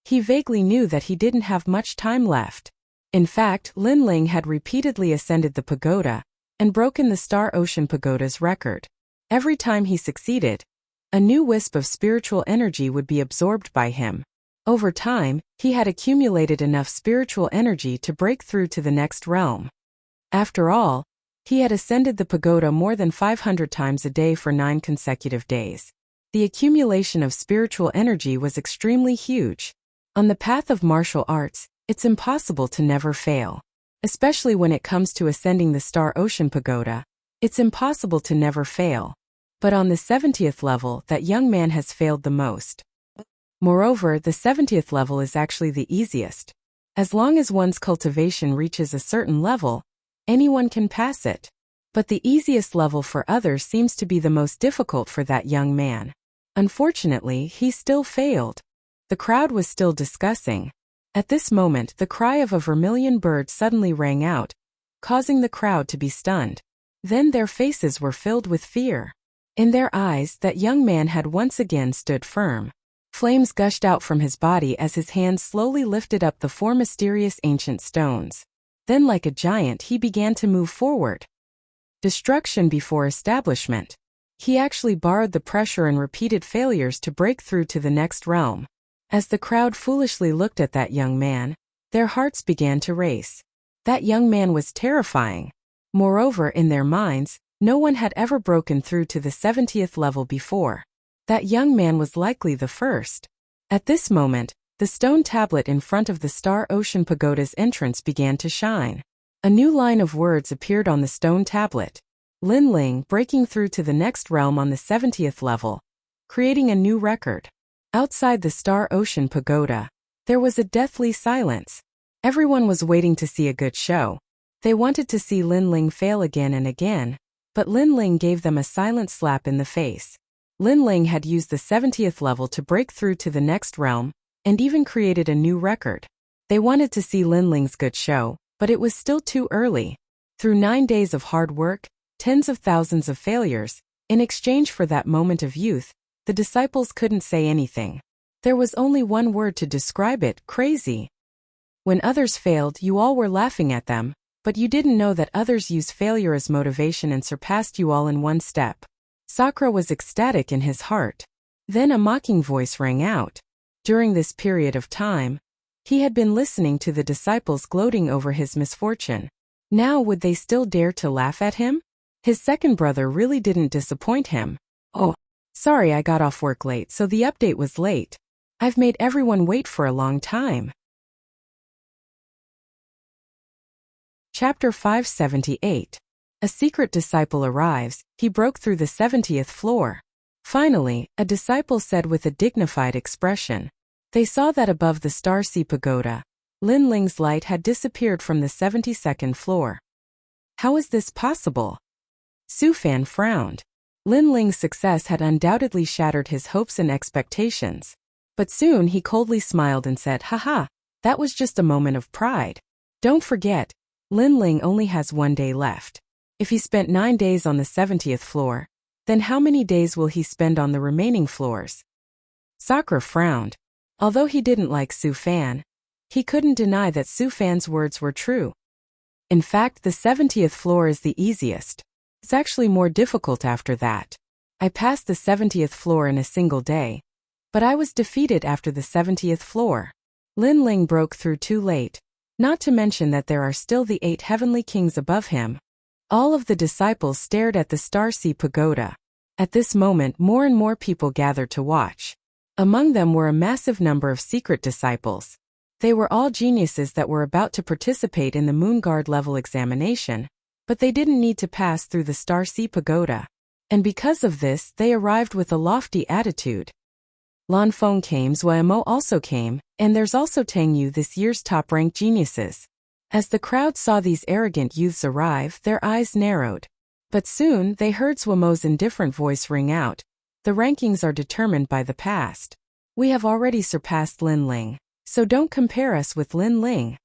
S1: He vaguely knew that he didn't have much time left. In fact, Lin Ling had repeatedly ascended the pagoda and broken the Star Ocean Pagoda's record. Every time he succeeded, a new wisp of spiritual energy would be absorbed by him. Over time, he had accumulated enough spiritual energy to break through to the next realm. After all, he had ascended the pagoda more than 500 times a day for 9 consecutive days. The accumulation of spiritual energy was extremely huge. On the path of martial arts, it's impossible to never fail. Especially when it comes to ascending the Star Ocean Pagoda, it's impossible to never fail. But on the 70th level, that young man has failed the most. Moreover, the 70th level is actually the easiest. As long as one's cultivation reaches a certain level, anyone can pass it. But the easiest level for others seems to be the most difficult for that young man. Unfortunately, he still failed. The crowd was still discussing. At this moment, the cry of a vermilion bird suddenly rang out, causing the crowd to be stunned. Then their faces were filled with fear. In their eyes, that young man had once again stood firm. Flames gushed out from his body as his hands slowly lifted up the 4 mysterious ancient stones. Then like a giant, he began to move forward. Destruction before establishment. He actually borrowed the pressure and repeated failures to break through to the next realm. As the crowd foolishly looked at that young man, their hearts began to race. That young man was terrifying. Moreover, in their minds, no one had ever broken through to the 70th level before. That young man was likely the first. At this moment, the stone tablet in front of the Star Ocean Pagoda's entrance began to shine. A new line of words appeared on the stone tablet. Lin Ling breaking through to the next realm on the 70th level, creating a new record. Outside the Star Ocean Pagoda, there was a deathly silence. Everyone was waiting to see a good show. They wanted to see Lin Ling fail again and again, but Lin Ling gave them a silent slap in the face. Lin Ling had used the 70th level to break through to the next realm, and even created a new record. They wanted to see Lin Ling's good show, but it was still too early. Through 9 days of hard work, tens of thousands of failures, in exchange for that moment of youth, the disciples couldn't say anything. There was only one word to describe it: crazy. When others failed, you all were laughing at them, but you didn't know that others used failure as motivation and surpassed you all in one step. Sakura was ecstatic in his heart. Then a mocking voice rang out. During this period of time, he had been listening to the disciples gloating over his misfortune. Now would they still dare to laugh at him? His second brother really didn't disappoint him. Oh, sorry, I got off work late, so the update was late. I've made everyone wait for a long time. Chapter 578. A secret disciple arrives. He broke through the 70th floor. Finally, a disciple said with a dignified expression. They saw that above the Star Sea Pagoda, Lin Ling's light had disappeared from the 72nd floor. How is this possible? Su Fan frowned. Lin Ling's success had undoubtedly shattered his hopes and expectations. But soon he coldly smiled and said, "Haha, that was just a moment of pride. Don't forget, Lin Ling only has 1 day left. If he spent 9 days on the 70th floor, then how many days will he spend on the remaining floors?" Sakura frowned. Although he didn't like Su Fan, he couldn't deny that Su Fan's words were true. In fact, the 70th floor is the easiest. It's actually more difficult after that. I passed the 70th floor in a single day, but I was defeated after the 70th floor. Lin Ling broke through too late. Not to mention that there are still the 8 heavenly kings above him. All of the disciples stared at the Star Sea Pagoda. At this moment, more and more people gathered to watch. Among them were a massive number of secret disciples. They were all geniuses that were about to participate in the Moon Guard level examination, but they didn't need to pass through the Star Sea Pagoda. And because of this, they arrived with a lofty attitude. Lan Feng came, Zhuo Mo also came, and there's also Tang Yu, this year's top-ranked geniuses. As the crowd saw these arrogant youths arrive, their eyes narrowed. But soon, they heard Zhuo Mo's indifferent voice ring out. The rankings are determined by the past. We have already surpassed Lin Ling, so don't compare us with Lin Ling.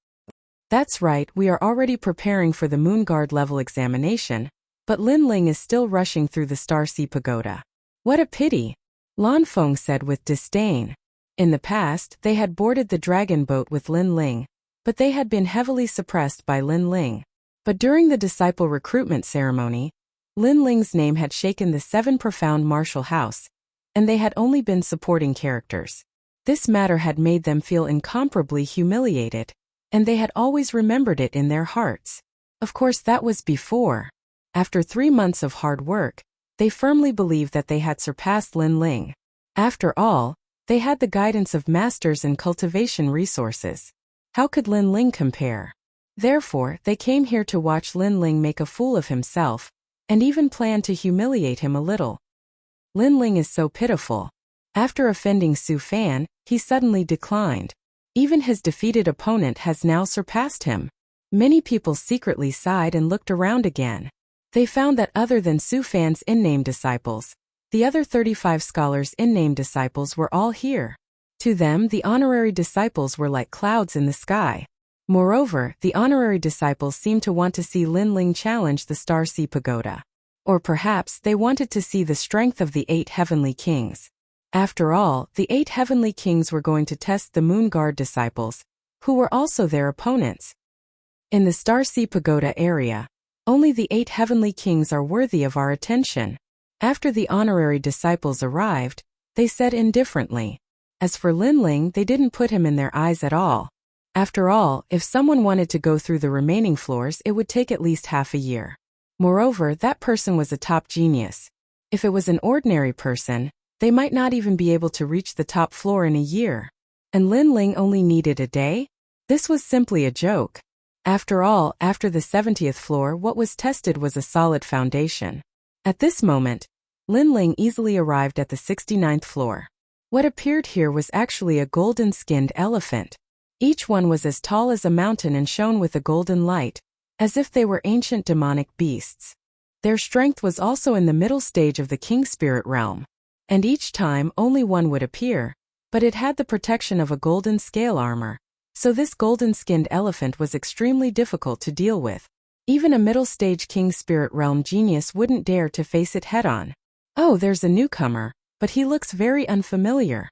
S1: That's right, we are already preparing for the Moon Guard level examination, but Lin Ling is still rushing through the Star Sea Pagoda. What a pity, Lan Feng said with disdain. In the past, they had boarded the dragon boat with Lin Ling, but they had been heavily suppressed by Lin Ling. But during the disciple recruitment ceremony, Lin Ling's name had shaken the 7 profound martial house, and they had only been supporting characters. This matter had made them feel incomparably humiliated, and they had always remembered it in their hearts. Of course, that was before. After 3 months of hard work, they firmly believed that they had surpassed Lin Ling. After all, they had the guidance of masters and cultivation resources. How could Lin Ling compare? Therefore, they came here to watch Lin Ling make a fool of himself, and even planned to humiliate him a little. Lin Ling is so pitiful. After offending Su Fan, he suddenly declined. Even his defeated opponent has now surpassed him. Many people secretly sighed and looked around again. They found that other than Su Fan's in-name disciples, the other 35 scholars' in-name disciples were all here. To them, the honorary disciples were like clouds in the sky. Moreover, the honorary disciples seemed to want to see Lin Ling challenge the Star Sea Pagoda. Or perhaps they wanted to see the strength of the 8 heavenly kings. After all, the 8 heavenly kings were going to test the Moon Guard disciples, who were also their opponents. In the Star Sea Pagoda area, only the 8 heavenly kings are worthy of our attention. After the honorary disciples arrived, they said indifferently. As for Lin Ling, they didn't put him in their eyes at all. After all, if someone wanted to go through the remaining floors, it would take at least half a year. Moreover, that person was a top genius. If it was an ordinary person, they might not even be able to reach the top floor in a year. And Lin Ling only needed a day? This was simply a joke. After all, after the 70th floor, what was tested was a solid foundation. At this moment, Lin Ling easily arrived at the 69th floor. What appeared here was actually a golden-skinned elephant. Each one was as tall as a mountain and shone with a golden light, as if they were ancient demonic beasts. Their strength was also in the middle stage of the king spirit realm. And each time only one would appear, but it had the protection of a golden scale armor. So this golden-skinned elephant was extremely difficult to deal with. Even a middle-stage king spirit realm genius wouldn't dare to face it head-on. Oh, there's a newcomer, but he looks very unfamiliar.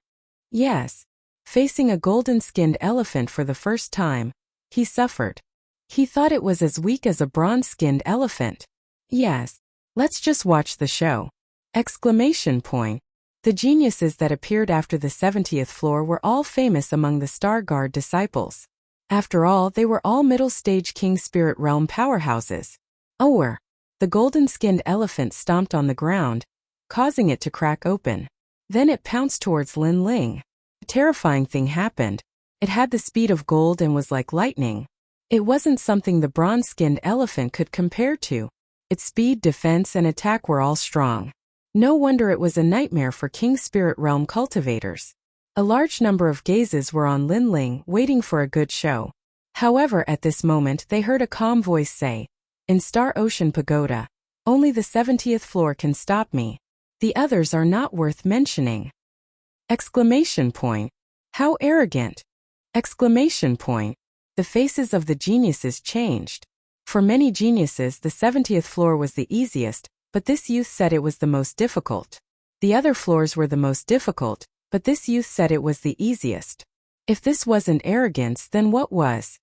S1: Yes. Facing a golden-skinned elephant for the first time, he suffered. He thought it was as weak as a bronze-skinned elephant. Yes. Let's just watch the show. Exclamation point. The geniuses that appeared after the 70th floor were all famous among the Star Guard disciples. After all, they were all middle-stage king spirit realm powerhouses. Oh, the golden-skinned elephant stomped on the ground, causing it to crack open. Then it pounced towards Lin Ling. A terrifying thing happened. It had the speed of gold and was like lightning. It wasn't something the bronze-skinned elephant could compare to. Its speed, defense, and attack were all strong. No wonder it was a nightmare for King Spirit Realm cultivators. A large number of gazes were on Lin Ling, waiting for a good show. However, at this moment they heard a calm voice say, "In Star Ocean Pagoda, only the 70th floor can stop me. The others are not worth mentioning." Exclamation point. How arrogant! Exclamation point. The faces of the geniuses changed. For many geniuses, the 70th floor was the easiest, but this youth said it was the most difficult. The other floors were the most difficult, but this youth said it was the easiest. If this wasn't arrogance, then what was?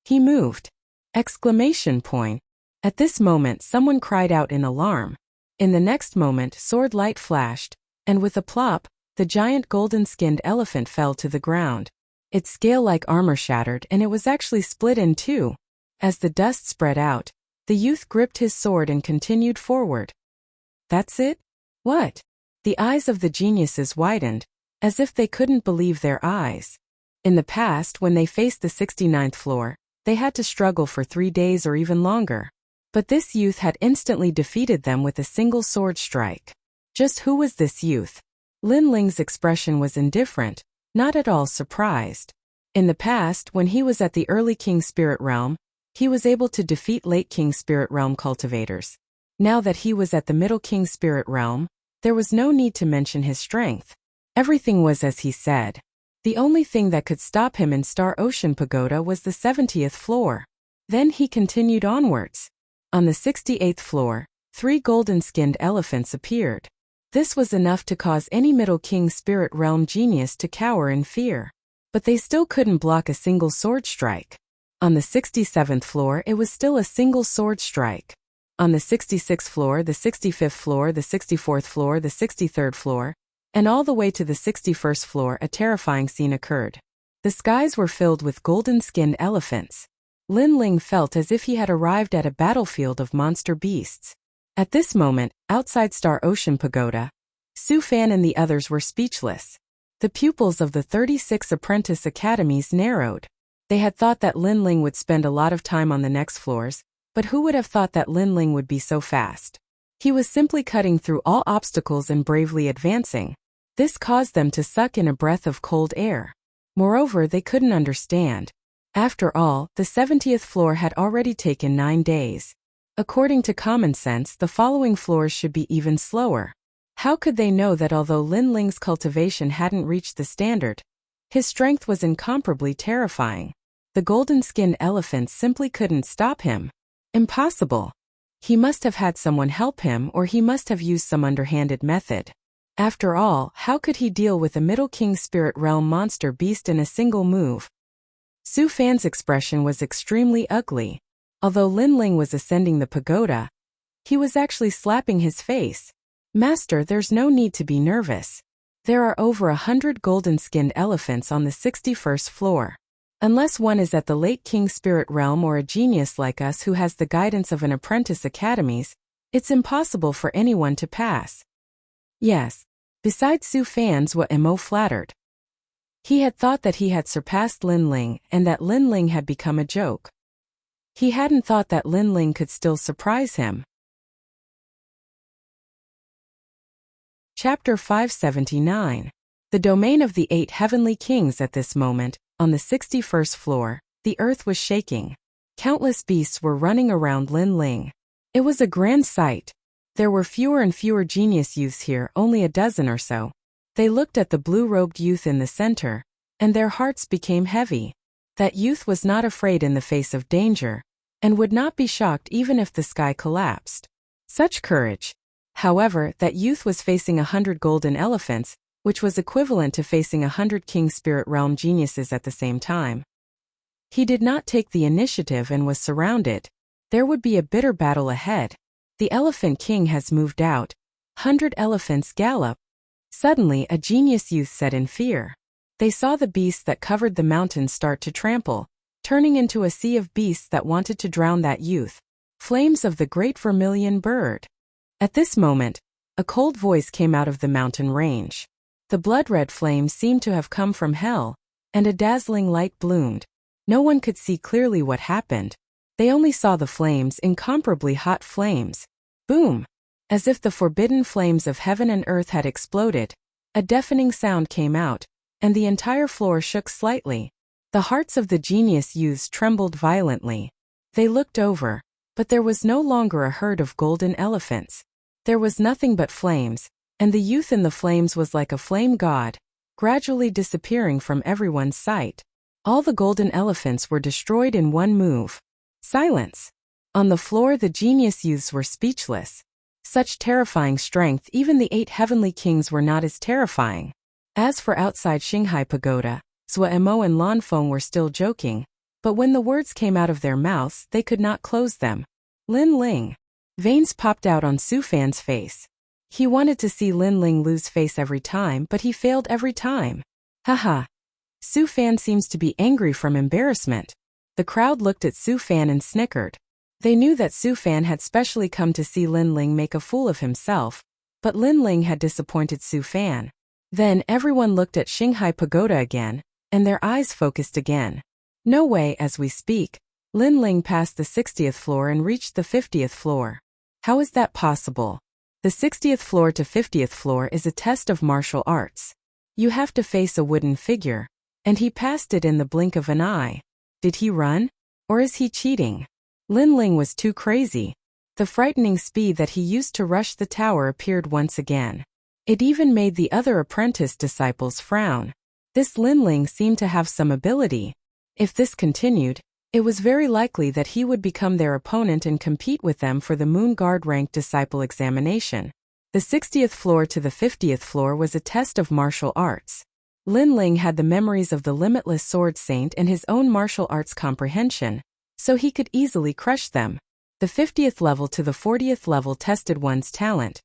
S1: He moved. Exclamation point. At this moment, someone cried out in alarm. In the next moment, sword light flashed, and with a plop, the giant golden-skinned elephant fell to the ground. Its scale-like armor shattered, and it was actually split in two. As the dust spread out, the youth gripped his sword and continued forward. That's it? What? The eyes of the geniuses widened, as if they couldn't believe their eyes. In the past, when they faced the 69th floor, they had to struggle for 3 days or even longer. But this youth had instantly defeated them with a single sword strike. Just who was this youth? Lin Ling's expression was indifferent, not at all surprised. In the past, when he was at the early King Spirit Realm, he was able to defeat late King Spirit Realm cultivators. Now that he was at the middle King Spirit Realm, there was no need to mention his strength. Everything was as he said. The only thing that could stop him in Star Ocean Pagoda was the 70th floor. Then he continued onwards. On the 68th floor, 3 golden-skinned elephants appeared. This was enough to cause any Middle King Spirit Realm genius to cower in fear. But they still couldn't block a single sword strike. On the 67th floor, it was still a single sword strike. On the 66th floor, the 65th floor, the 64th floor, the 63rd floor, and all the way to the 61st floor, a terrifying scene occurred. The skies were filled with golden-skinned elephants. Lin Ling felt as if he had arrived at a battlefield of monster beasts. At this moment, outside Star Ocean Pagoda, Su Fan and the others were speechless. The pupils of the 36 apprentice academies narrowed. They had thought that Lin Ling would spend a lot of time on the next floors, but who would have thought that Lin Ling would be so fast? He was simply cutting through all obstacles and bravely advancing. This caused them to suck in a breath of cold air. Moreover, they couldn't understand. After all, the 70th floor had already taken 9 days. According to common sense, the following floors should be even slower. How could they know that although Lin Ling's cultivation hadn't reached the standard, his strength was incomparably terrifying? The golden-skinned elephants simply couldn't stop him. Impossible. He must have had someone help him, or he must have used some underhanded method. After all, how could he deal with a Middle King Spirit Realm monster beast in a single move? Su Fan's expression was extremely ugly. Although Lin Ling was ascending the pagoda, he was actually slapping his face. Master, there's no need to be nervous. There are over 100 golden-skinned elephants on the 61st floor. Unless one is at the late King Spirit Realm or a genius like us who has the guidance of an apprentice academies, it's impossible for anyone to pass. Yes. Besides Su Fan's what Emo flattered. He had thought that he had surpassed Lin Ling and that Lin Ling had become a joke. He hadn't thought that Lin Ling could still surprise him. Chapter 579. The domain of the 8 heavenly kings. At this moment, on the 61st floor, the earth was shaking. Countless beasts were running around Lin Ling. It was a grand sight. There were fewer and fewer genius youths here, only a dozen or so. They looked at the blue-robed youth in the center, and their hearts became heavy. That youth was not afraid in the face of danger, and would not be shocked even if the sky collapsed. Such courage. However, that youth was facing 100 golden elephants, which was equivalent to facing 100 King Spirit Realm geniuses at the same time. He did not take the initiative and was surrounded. There would be a bitter battle ahead. The Elephant King has moved out. 100 elephants gallop. Suddenly, a genius youth said in fear. They saw the beasts that covered the mountains start to trample, turning into a sea of beasts that wanted to drown that youth. Flames of the great vermilion bird. At this moment, a cold voice came out of the mountain range. The blood-red flames seemed to have come from hell, and a dazzling light bloomed. No one could see clearly what happened. They only saw the flames, incomparably hot flames. Boom! As if the forbidden flames of heaven and earth had exploded, a deafening sound came out, and the entire floor shook slightly. The hearts of the genius youths trembled violently. They looked over, but there was no longer a herd of golden elephants. There was nothing but flames, and the youth in the flames was like a flame god, gradually disappearing from everyone's sight. All the golden elephants were destroyed in one move. Silence. On the floor, the genius youths were speechless. Such terrifying strength, even the 8 heavenly kings were not as terrifying. As for outside Xinghai Pagoda, Zhou Emo and Lan Feng were still joking, but when the words came out of their mouths, they could not close them. Lin Ling. Veins popped out on Su Fan's face. He wanted to see Lin Ling lose face every time, but he failed every time. Haha. Su Fan seems to be angry from embarrassment. The crowd looked at Su Fan and snickered. They knew that Su Fan had specially come to see Lin Ling make a fool of himself, but Lin Ling had disappointed Su Fan. Then everyone looked at Xinghai Pagoda again, and their eyes focused again. No way, as we speak. Lin Ling passed the 60th floor and reached the 50th floor. How is that possible? The 60th floor to 50th floor is a test of martial arts. You have to face a wooden figure, and he passed it in the blink of an eye. Did he run? Or is he cheating? Lin Ling was too crazy. The frightening speed that he used to rush the tower appeared once again. It even made the other apprentice disciples frown. This Lin Ling seemed to have some ability. If this continued, it was very likely that he would become their opponent and compete with them for the Moon Guard rank disciple examination. The 60th floor to the 50th floor was a test of martial arts. Lin Ling had the memories of the limitless sword saint and his own martial arts comprehension, so he could easily crush them. The 50th level to the 40th level tested one's talent,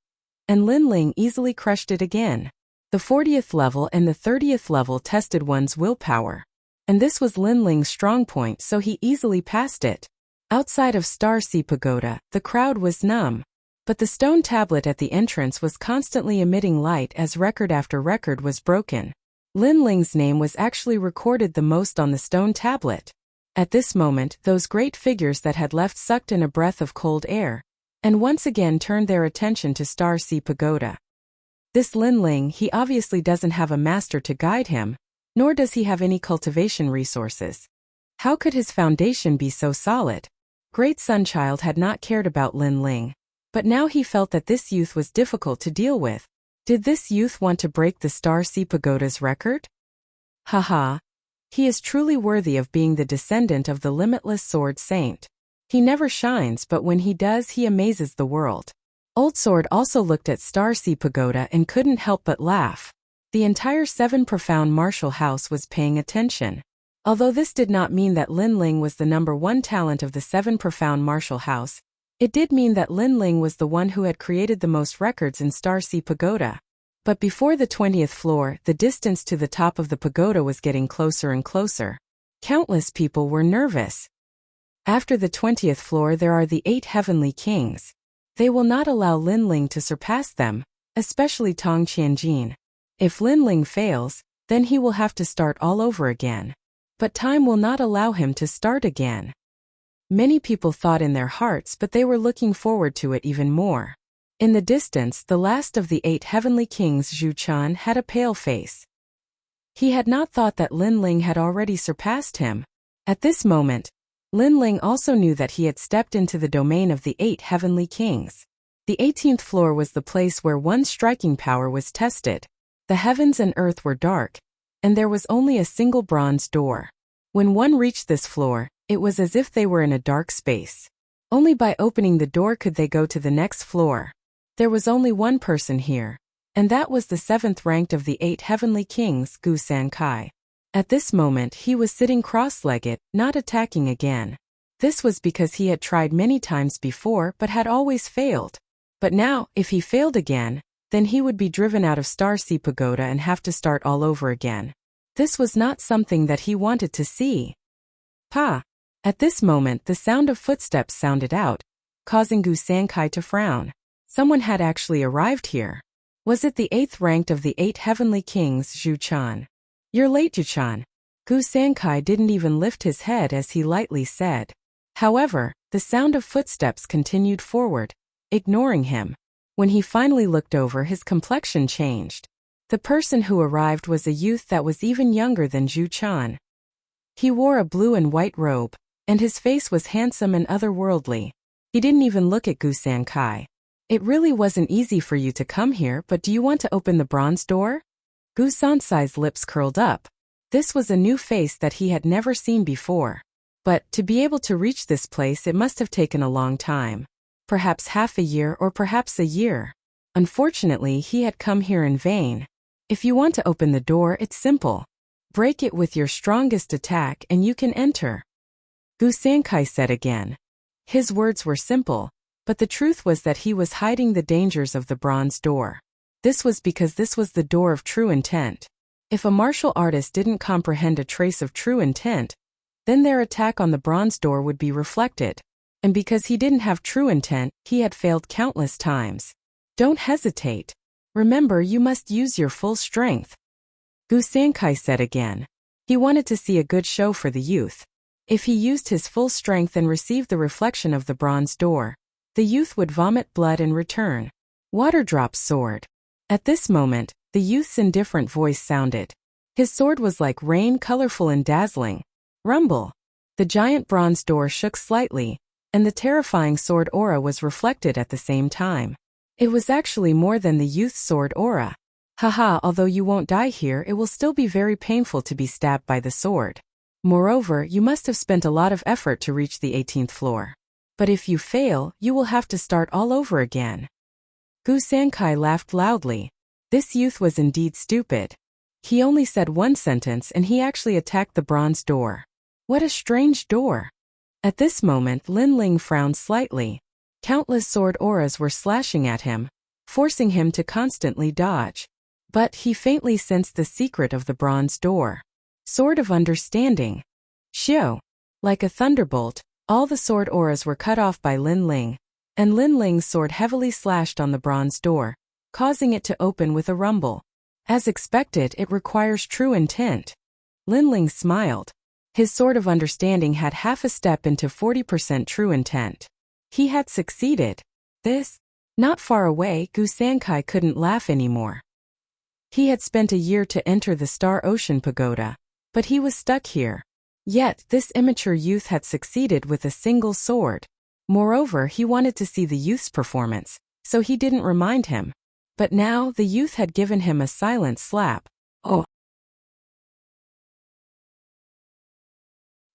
S1: and Lin Ling easily crushed it again. The 40th level and the 30th level tested one's willpower, and this was Lin Ling's strong point, so he easily passed it. Outside of Star Sea Pagoda, the crowd was numb, but the stone tablet at the entrance was constantly emitting light as record after record was broken. Lin Ling's name was actually recorded the most on the stone tablet. At this moment, those great figures that had left sucked in a breath of cold air, and once again turned their attention to Star Sea Pagoda. This Lin Ling, he obviously doesn't have a master to guide him, nor does he have any cultivation resources. How could his foundation be so solid? Great Sunchild had not cared about Lin Ling, but now he felt that this youth was difficult to deal with. Did this youth want to break the Star Sea Pagoda's record? Haha. He is truly worthy of being the descendant of the limitless sword saint. He never shines, but when he does, he amazes the world. Old Sword also looked at Star Sea Pagoda and couldn't help but laugh. The entire 7 profound martial house was paying attention. Although this did not mean that Lin Ling was the #1 talent of the 7 profound martial house, it did mean that Lin Ling was the one who had created the most records in Star Sea Pagoda. But before the 20th floor, the distance to the top of the pagoda was getting closer and closer. Countless people were nervous. After the 20th floor there are the 8 heavenly kings. They will not allow Lin Ling to surpass them, especially Tong Qianjin. If Lin Ling fails, then he will have to start all over again. But time will not allow him to start again. Many people thought in their hearts, but they were looking forward to it even more. In the distance, the last of the 8 heavenly kings, Zhu Chan, had a pale face. He had not thought that Lin Ling had already surpassed him. At this moment, Lin Ling also knew that he had stepped into the domain of the 8 heavenly kings. The 18th floor was the place where one's striking power was tested. The heavens and earth were dark, and there was only a single bronze door. When one reached this floor, it was as if they were in a dark space. Only by opening the door could they go to the next floor. There was only one person here, and that was the 7th ranked of the 8 heavenly kings, Gu Sankai. At this moment he was sitting cross-legged, not attacking again. This was because he had tried many times before but had always failed. But now, if he failed again, then he would be driven out of Star Sea Pagoda and have to start all over again. This was not something that he wanted to see. Pa! At this moment the sound of footsteps sounded out, causing Gu Sankai to frown. Someone had actually arrived here. Was it the 8th ranked of the 8 heavenly kings, Zhu Chan? You're late, Zhu Chan. Gu Sankai didn't even lift his head as he lightly said. However, the sound of footsteps continued forward, ignoring him. When he finally looked over, his complexion changed. The person who arrived was a youth that was even younger than Zhu Chan. He wore a blue and white robe, and his face was handsome and otherworldly. He didn't even look at Gu Sankai. It really wasn't easy for you to come here, but do you want to open the bronze door? Gu Sansai's lips curled up. This was a new face that he had never seen before. But, to be able to reach this place, it must have taken a long time. Perhaps half a year or perhaps a year. Unfortunately, he had come here in vain. If you want to open the door, it's simple. Break it with your strongest attack and you can enter. Gu Sankai said again. His words were simple, but the truth was that he was hiding the dangers of the bronze door. This was because this was the door of true intent. If a martial artist didn't comprehend a trace of true intent, then their attack on the bronze door would be reflected. And because he didn't have true intent, he had failed countless times. Don't hesitate. Remember, you must use your full strength. Gu Sankai said again. He wanted to see a good show for the youth. If he used his full strength and received the reflection of the bronze door, the youth would vomit blood in return. Water drops sword. At this moment, the youth's indifferent voice sounded. His sword was like rain, colorful and dazzling. Rumble. The giant bronze door shook slightly, and the terrifying sword aura was reflected at the same time. It was actually more than the youth's sword aura. Haha, although you won't die here, it will still be very painful to be stabbed by the sword. Moreover, you must have spent a lot of effort to reach the 18th floor. But if you fail, you will have to start all over again. Gu Sankai laughed loudly. This youth was indeed stupid. He only said one sentence and he actually attacked the bronze door. What a strange door. At this moment, Lin Ling frowned slightly. Countless sword auras were slashing at him, forcing him to constantly dodge. But he faintly sensed the secret of the bronze door. Sword of Understanding. Xiao. Like a thunderbolt, all the sword auras were cut off by Lin Ling, and Lin Ling's sword heavily slashed on the bronze door, causing it to open with a rumble. As expected, it requires true intent. Lin Ling smiled. His sword of understanding had half a step into 40% true intent. He had succeeded. Not far away, Gu Sankai couldn't laugh anymore. He had spent a year to enter the Star Ocean Pagoda, but he was stuck here. Yet, this immature youth had succeeded with a single sword. Moreover, he wanted to see the youth's performance, so he didn't remind him. But now, the youth had given him a silent slap. Oh.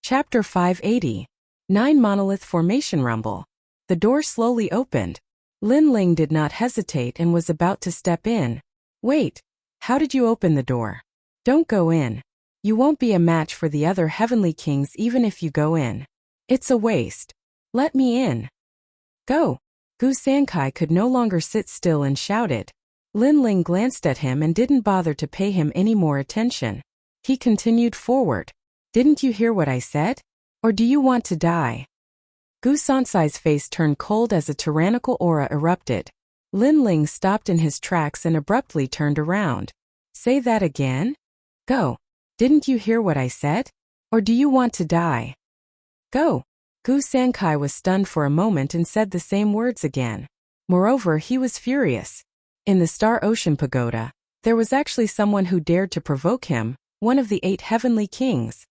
S1: Chapter 580. 9 Monolith Formation Rumble. The door slowly opened. Lin Ling did not hesitate and was about to step in. Wait. How did you open the door? Don't go in. You won't be a match for the other heavenly kings even if you go in. It's a waste. Let me in. Go. Gu Sankai could no longer sit still and shouted. Lin Ling glanced at him and didn't bother to pay him any more attention. He continued forward. Didn't you hear what I said? Or do you want to die? Gu Sansai's face turned cold as a tyrannical aura erupted. Lin Ling stopped in his tracks and abruptly turned around. Say that again? Go. Didn't you hear what I said? Or do you want to die? Go. Gu Sankai was stunned for a moment and said the same words again. Moreover, he was furious. In the Star Ocean Pagoda, there was actually someone who dared to provoke him, one of the 8 heavenly kings.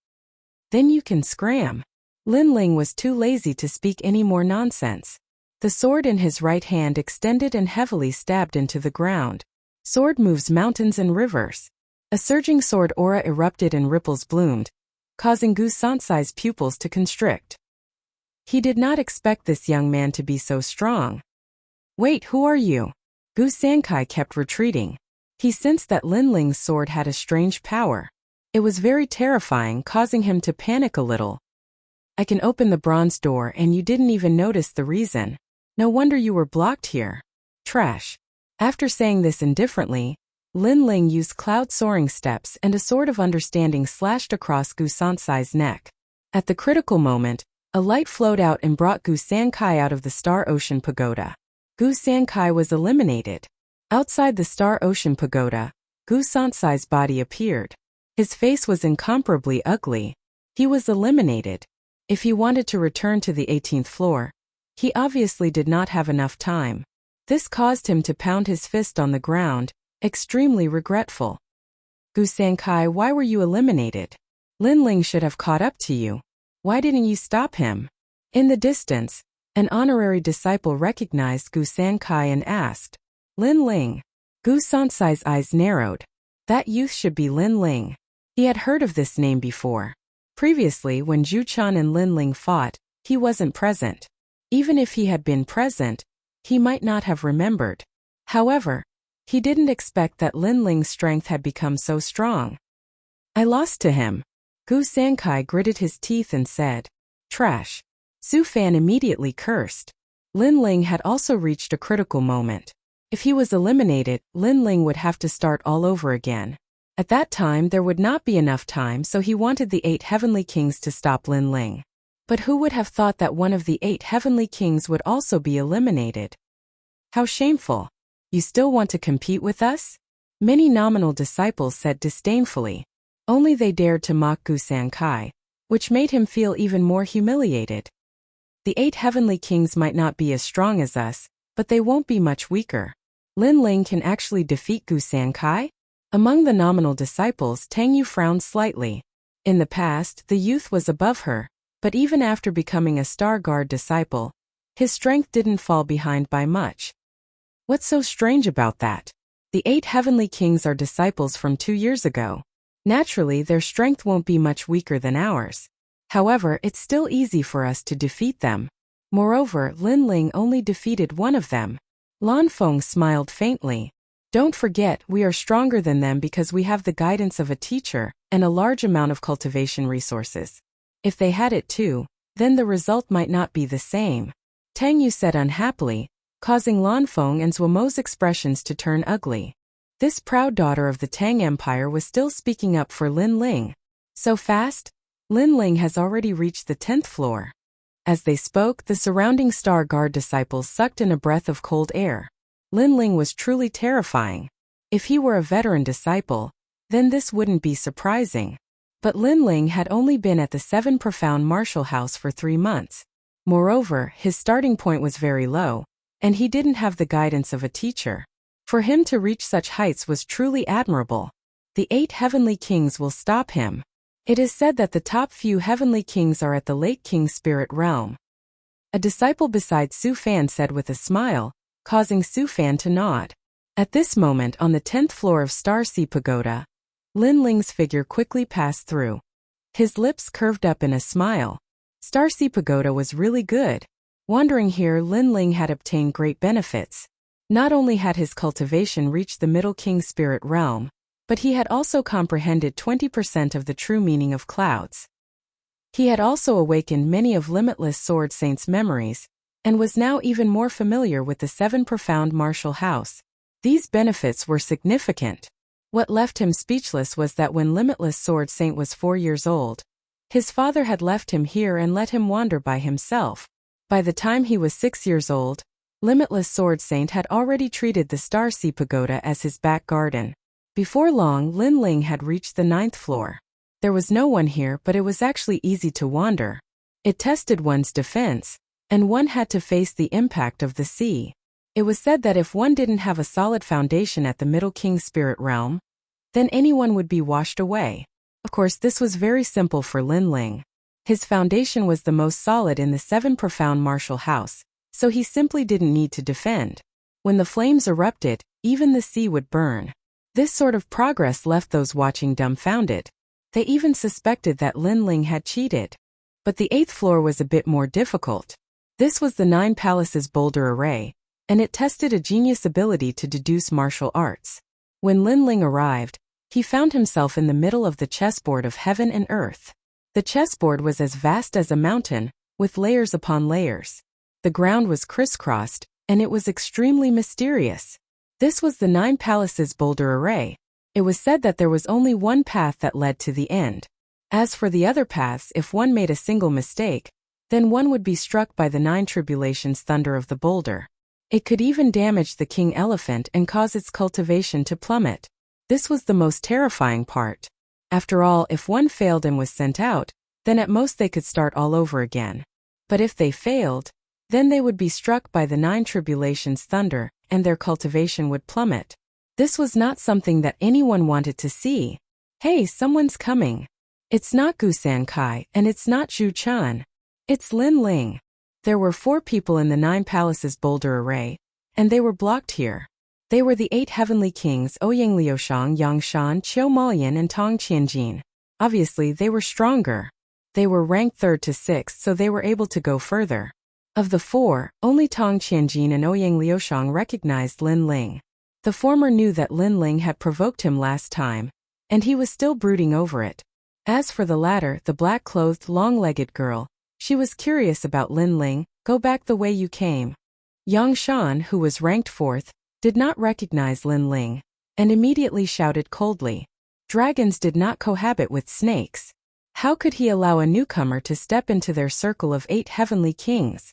S1: Then you can scram. Lin Ling was too lazy to speak any more nonsense. The sword in his right hand extended and heavily stabbed into the ground. Sword moves mountains and rivers. A surging sword aura erupted and ripples bloomed, causing Gu Sansai's pupils to constrict. He did not expect this young man to be so strong. Wait, who are you? Gu Sankai kept retreating. He sensed that Lin Ling's sword had a strange power. It was very terrifying, causing him to panic a little. I can open the bronze door and you didn't even notice the reason. No wonder you were blocked here. Trash. After saying this indifferently, Lin Ling used cloud soaring steps and a sword of understanding slashed across Gu Sansai's neck. At the critical moment, a light flowed out and brought Gu Sankai out of the Star Ocean Pagoda. Gu Sankai was eliminated. Outside the Star Ocean Pagoda, Gu Sansai's body appeared. His face was incomparably ugly. He was eliminated. If he wanted to return to the 18th floor, he obviously did not have enough time. This caused him to pound his fist on the ground, extremely regretful. Gu Sankai, why were you eliminated? Lin Ling should have caught up to you. Why didn't you stop him? In the distance, an honorary disciple recognized Gu Sankai and asked, Lin Ling. Gu Sansai's eyes narrowed. That youth should be Lin Ling. He had heard of this name before. Previously, when Zhu Chan and Lin Ling fought, he wasn't present. Even if he had been present, he might not have remembered. However, he didn't expect that Lin Ling's strength had become so strong. I lost to him. Gu Sankai gritted his teeth and said, Trash. Su Fan immediately cursed. Lin Ling had also reached a critical moment. If he was eliminated, Lin Ling would have to start all over again. At that time, there would not be enough time, so he wanted the 8 heavenly kings to stop Lin Ling. But who would have thought that one of the 8 heavenly kings would also be eliminated? How shameful. You still want to compete with us? Many nominal disciples said disdainfully. Only they dared to mock Gusan Kai, which made him feel even more humiliated. The 8 heavenly kings might not be as strong as us, but they won't be much weaker. Lin Ling can actually defeat Gusan Kai? Among the nominal disciples, Tang Yu frowned slightly. In the past, the youth was above her, but even after becoming a Star Guard disciple, his strength didn't fall behind by much. What's so strange about that? The 8 heavenly kings are disciples from 2 years ago. Naturally, their strength won't be much weaker than ours. However, it's still easy for us to defeat them. Moreover, Lin Ling only defeated one of them. Lan Feng smiled faintly. Don't forget, we are stronger than them because we have the guidance of a teacher and a large amount of cultivation resources. If they had it too, then the result might not be the same. Tang Yu said unhappily, causing Lan Feng and Zuomo's expressions to turn ugly. This proud daughter of the Tang Empire was still speaking up for Lin Ling. So fast? Lin Ling has already reached the 10th floor. As they spoke, the surrounding Star Guard disciples sucked in a breath of cold air. Lin Ling was truly terrifying. If he were a veteran disciple, then this wouldn't be surprising. But Lin Ling had only been at the 7 Profound Martial House for 3 months. Moreover, his starting point was very low, and he didn't have the guidance of a teacher. For him to reach such heights was truly admirable. The 8 heavenly kings will stop him. It is said that the top few heavenly kings are at the Lake King Spirit Realm. A disciple beside Su Fan said with a smile, causing Su Fan to nod. At this moment on the 10th floor of Star Sea Pagoda, Lin Ling's figure quickly passed through. His lips curved up in a smile. Star Sea Pagoda was really good. Wandering here, Lin Ling had obtained great benefits. Not only had his cultivation reached the Middle King Spirit Realm, but he had also comprehended 20% of the true meaning of clouds. He had also awakened many of Limitless Sword Saint's memories, and was now even more familiar with the 7 Profound Martial House. These benefits were significant. What left him speechless was that when Limitless Sword Saint was 4 years old, his father had left him here and let him wander by himself. By the time he was 6 years old, Limitless Sword Saint had already treated the Star Sea Pagoda as his back garden. Before long, Lin Ling had reached the 9th floor. There was no one here, but it was actually easy to wander. It tested one's defense, and one had to face the impact of the sea. It was said that if one didn't have a solid foundation at the Middle King Spirit Realm, then anyone would be washed away. Of course, this was very simple for Lin Ling. His foundation was the most solid in the 7 Profound Martial House, so he simply didn't need to defend. When the flames erupted, even the sea would burn. This sort of progress left those watching dumbfounded. They even suspected that Lin Ling had cheated. But the 8th floor was a bit more difficult. This was the 9 Palaces Boulder Array, and it tested a genius ability to deduce martial arts. When Lin Ling arrived, he found himself in the middle of the chessboard of heaven and earth. The chessboard was as vast as a mountain, with layers upon layers. The ground was crisscrossed, and it was extremely mysterious. This was the 9 Palaces Boulder Array. It was said that there was only one path that led to the end. As for the other paths, if one made a single mistake, then one would be struck by the 9 tribulations thunder of the boulder. It could even damage the king elephant and cause its cultivation to plummet. This was the most terrifying part. After all, if one failed and was sent out, then at most they could start all over again. But if they failed, then they would be struck by the 9 tribulations thunder, and their cultivation would plummet. This was not something that anyone wanted to see. Hey, someone's coming. It's not Gusan Kai, and it's not Zhu Chan. It's Lin Ling. There were 4 people in the 9 Palaces Boulder Array, and they were blocked here. They were the 8 heavenly kings Ouyang Liushang, Yang Shan, Qiu Maoyan, and Tong Qianjin. Obviously, they were stronger. They were ranked 3rd to 6th, so they were able to go further. Of the 4, only Tong Qianjin and Ouyang Liushang recognized Lin Ling. The former knew that Lin Ling had provoked him last time, and he was still brooding over it. As for the latter, the black-clothed, long-legged girl, she was curious about Lin Ling. Go back the way you came. Yang Shan, who was ranked 4th, did not recognize Lin Ling, and immediately shouted coldly. Dragons did not cohabit with snakes. How could he allow a newcomer to step into their circle of 8 heavenly kings?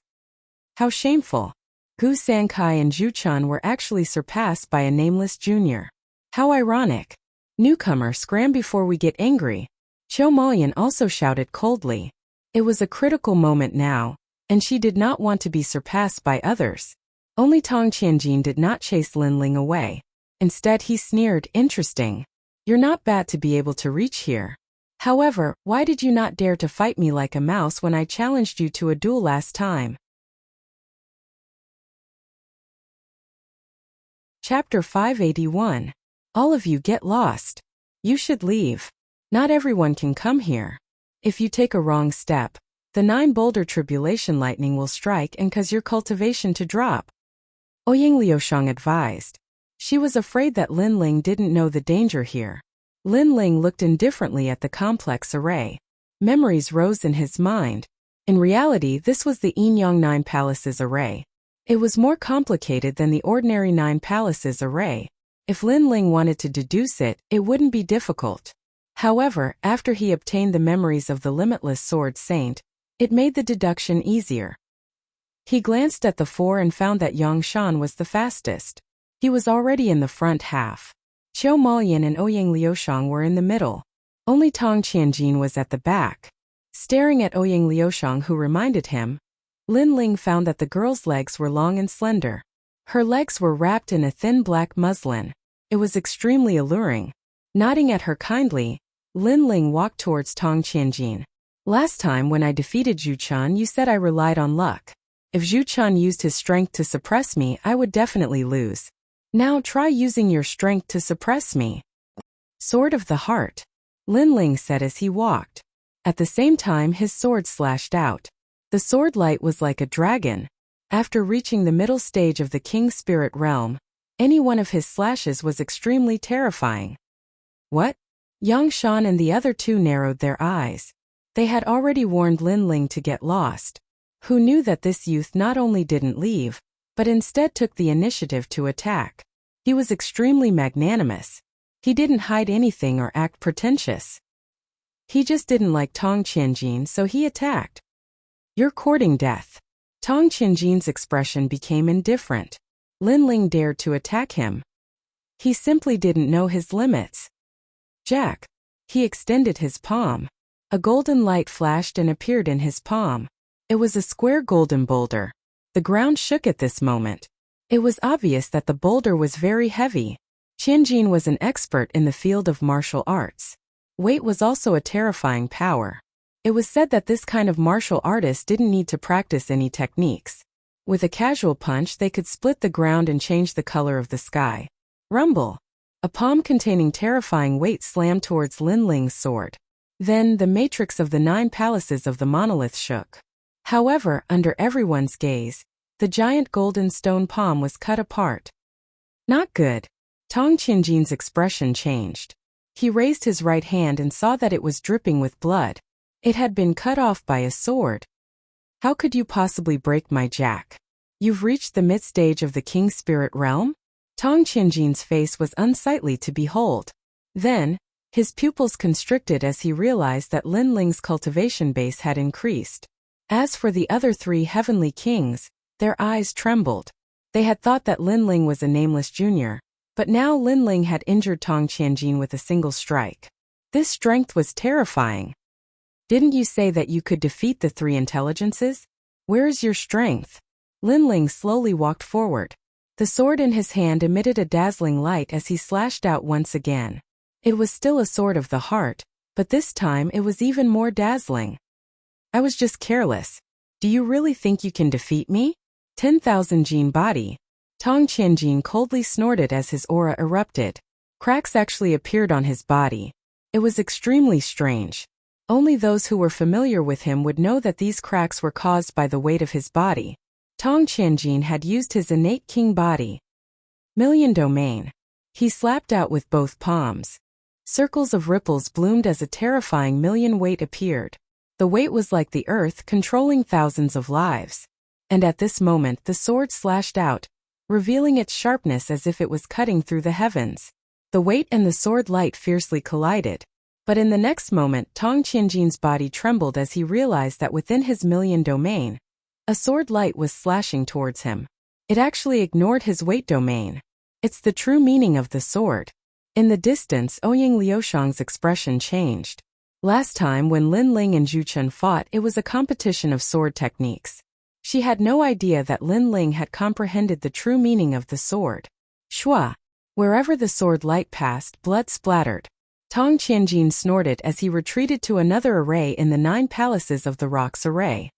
S1: How shameful. Gusan Kai and Zhu Chan were actually surpassed by a nameless junior. How ironic. Newcomer, scram before we get angry. Cho Malyan also shouted coldly. It was a critical moment now, and she did not want to be surpassed by others. Only Tong Qianjin did not chase Lin Ling away. Instead he sneered, interesting. You're not bad to be able to reach here. However, why did you not dare to fight me like a mouse when I challenged you to a duel last time? Chapter 581. All of you get lost. You should leave. Not everyone can come here. If you take a wrong step, the 9 boulder tribulation lightning will strike and cause your cultivation to drop. Ouyang Liushang advised. She was afraid that Lin Ling didn't know the danger here. Lin Ling looked indifferently at the complex array. Memories rose in his mind. In reality, this was the Yin-Yang 9 Palaces array. It was more complicated than the ordinary 9 Palaces array. If Lin Ling wanted to deduce it, it wouldn't be difficult. However, after he obtained the memories of the limitless sword saint, it made the deduction easier. He glanced at the 4 and found that Yang Shan was the fastest. He was already in the front half. Cho Malyan and Ouyang Liushang were in the middle. Only Tong Qianjin was at the back. Staring at Ouyang Liushang, who reminded him, Lin Ling found that the girl's legs were long and slender. Her legs were wrapped in a thin black muslin. It was extremely alluring. Nodding at her kindly, Lin Ling walked towards Tong Qianjin. Last time when I defeated Zhu Chen, you said I relied on luck. If Zhu Chen used his strength to suppress me, I would definitely lose. Now try using your strength to suppress me. Sword of the Heart, Lin Ling said as he walked. At the same time his sword slashed out. The sword light was like a dragon. After reaching the middle stage of the King's Spirit Realm, any one of his slashes was extremely terrifying. What? Yang Shan and the other 2 narrowed their eyes. They had already warned Lin Ling to get lost. Who knew that this youth not only didn't leave, but instead took the initiative to attack. He was extremely magnanimous. He didn't hide anything or act pretentious. He just didn't like Tong Qianjin, so he attacked. You're courting death. Tong Qianjin's expression became indifferent. Lin Ling dared to attack him. He simply didn't know his limits. Jack. He extended his palm. A golden light flashed and appeared in his palm. It was a square golden boulder. The ground shook at this moment. It was obvious that the boulder was very heavy. Qianjin was an expert in the field of martial arts. Weight was also a terrifying power. It was said that this kind of martial artist didn't need to practice any techniques. With a casual punch they could split the ground and change the color of the sky. Rumble. A palm containing terrifying weight slammed towards Lin Ling's sword. Then the matrix of the 9 palaces of the monolith shook. However, under everyone's gaze, the giant golden stone palm was cut apart. Not good. Tong Qianjin's expression changed. He raised his right hand and saw that it was dripping with blood. It had been cut off by a sword. How could you possibly break my jack? You've reached the mid-stage of the King's Spirit Realm? Tong Qianjin's face was unsightly to behold. Then, his pupils constricted as he realized that Lin Ling's cultivation base had increased. As for the other 3 heavenly kings, their eyes trembled. They had thought that Lin Ling was a nameless junior, but now Lin Ling had injured Tong Qianjin with a single strike. This strength was terrifying. Didn't you say that you could defeat the 3 intelligences? Where is your strength? Lin Ling slowly walked forward. The sword in his hand emitted a dazzling light as he slashed out once again. It was still a sword of the heart, but this time it was even more dazzling. I was just careless. Do you really think you can defeat me? 10,000 Jin body. Tong Qianjin coldly snorted as his aura erupted. Cracks actually appeared on his body. It was extremely strange. Only those who were familiar with him would know that these cracks were caused by the weight of his body. Tong Qianjin had used his innate king body. Million domain. He slapped out with both palms. Circles of ripples bloomed as a terrifying million weight appeared. The weight was like the earth, controlling thousands of lives. And at this moment the sword slashed out, revealing its sharpness as if it was cutting through the heavens. The weight and the sword light fiercely collided. But in the next moment Tong Qianjin's body trembled as he realized that within his million domain, a sword light was slashing towards him. It actually ignored his weight domain. It's the true meaning of the sword. In the distance, Ouyang Liushang's expression changed. Last time when Lin Ling and Zhu Chen fought, it was a competition of sword techniques. She had no idea that Lin Ling had comprehended the true meaning of the sword. Shua! Wherever the sword light passed, blood splattered. Tong Qianjin snorted as he retreated to another array in the 9 palaces of the rocks array.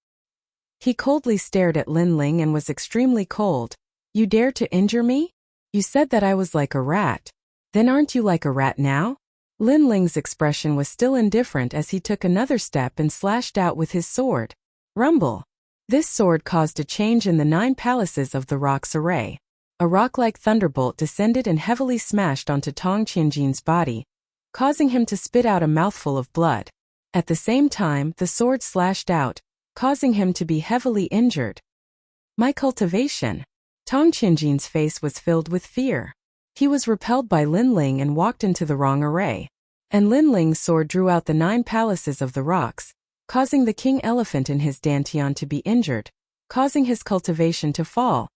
S1: He coldly stared at Lin Ling and was extremely cold. You dare to injure me? You said that I was like a rat. Then aren't you like a rat now? Lin Ling's expression was still indifferent as he took another step and slashed out with his sword. Rumble! This sword caused a change in the 9 palaces of the rocks array. A rock-like thunderbolt descended and heavily smashed onto Tong Qianjin's body, causing him to spit out a mouthful of blood. At the same time, the sword slashed out, causing him to be heavily injured. My cultivation! Tong Qianjin's face was filled with fear. He was repelled by Lin Ling and walked into the wrong array. And Lin Ling's sword drew out the 9 palaces of the rocks, causing the king elephant in his dantian to be injured, causing his cultivation to fall.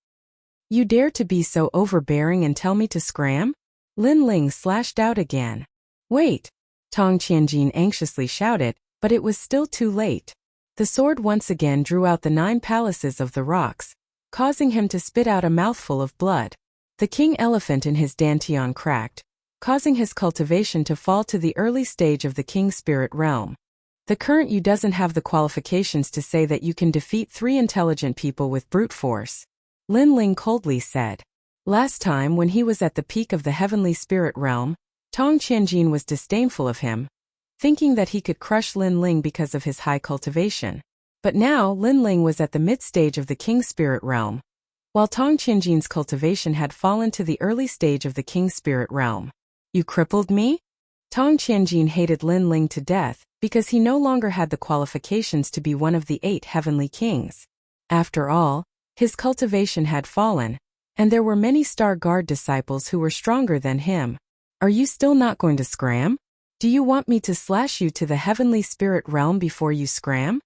S1: You dare to be so overbearing and tell me to scram? Lin Ling slashed out again. Wait! Tong Qianjin anxiously shouted, but it was still too late. The sword once again drew out the 9 palaces of the rocks, causing him to spit out a mouthful of blood. The king elephant in his dantian cracked, causing his cultivation to fall to the early stage of the king spirit realm. The current you doesn't have the qualifications to say that you can defeat 3 intelligent people with brute force. Lin Ling coldly said. Last time when he was at the peak of the heavenly spirit realm, Tong Qianjin was disdainful of him, thinking that he could crush Lin Ling because of his high cultivation. But now Lin Ling was at the mid-stage of the king spirit realm, while Tong Qianjin's cultivation had fallen to the early stage of the king spirit realm. You crippled me? Tong Qianjin hated Lin Ling to death because he no longer had the qualifications to be one of the 8 heavenly kings. After all, his cultivation had fallen, and there were many Star Guard disciples who were stronger than him. Are you still not going to scram? Do you want me to slash you to the heavenly spirit realm before you scram?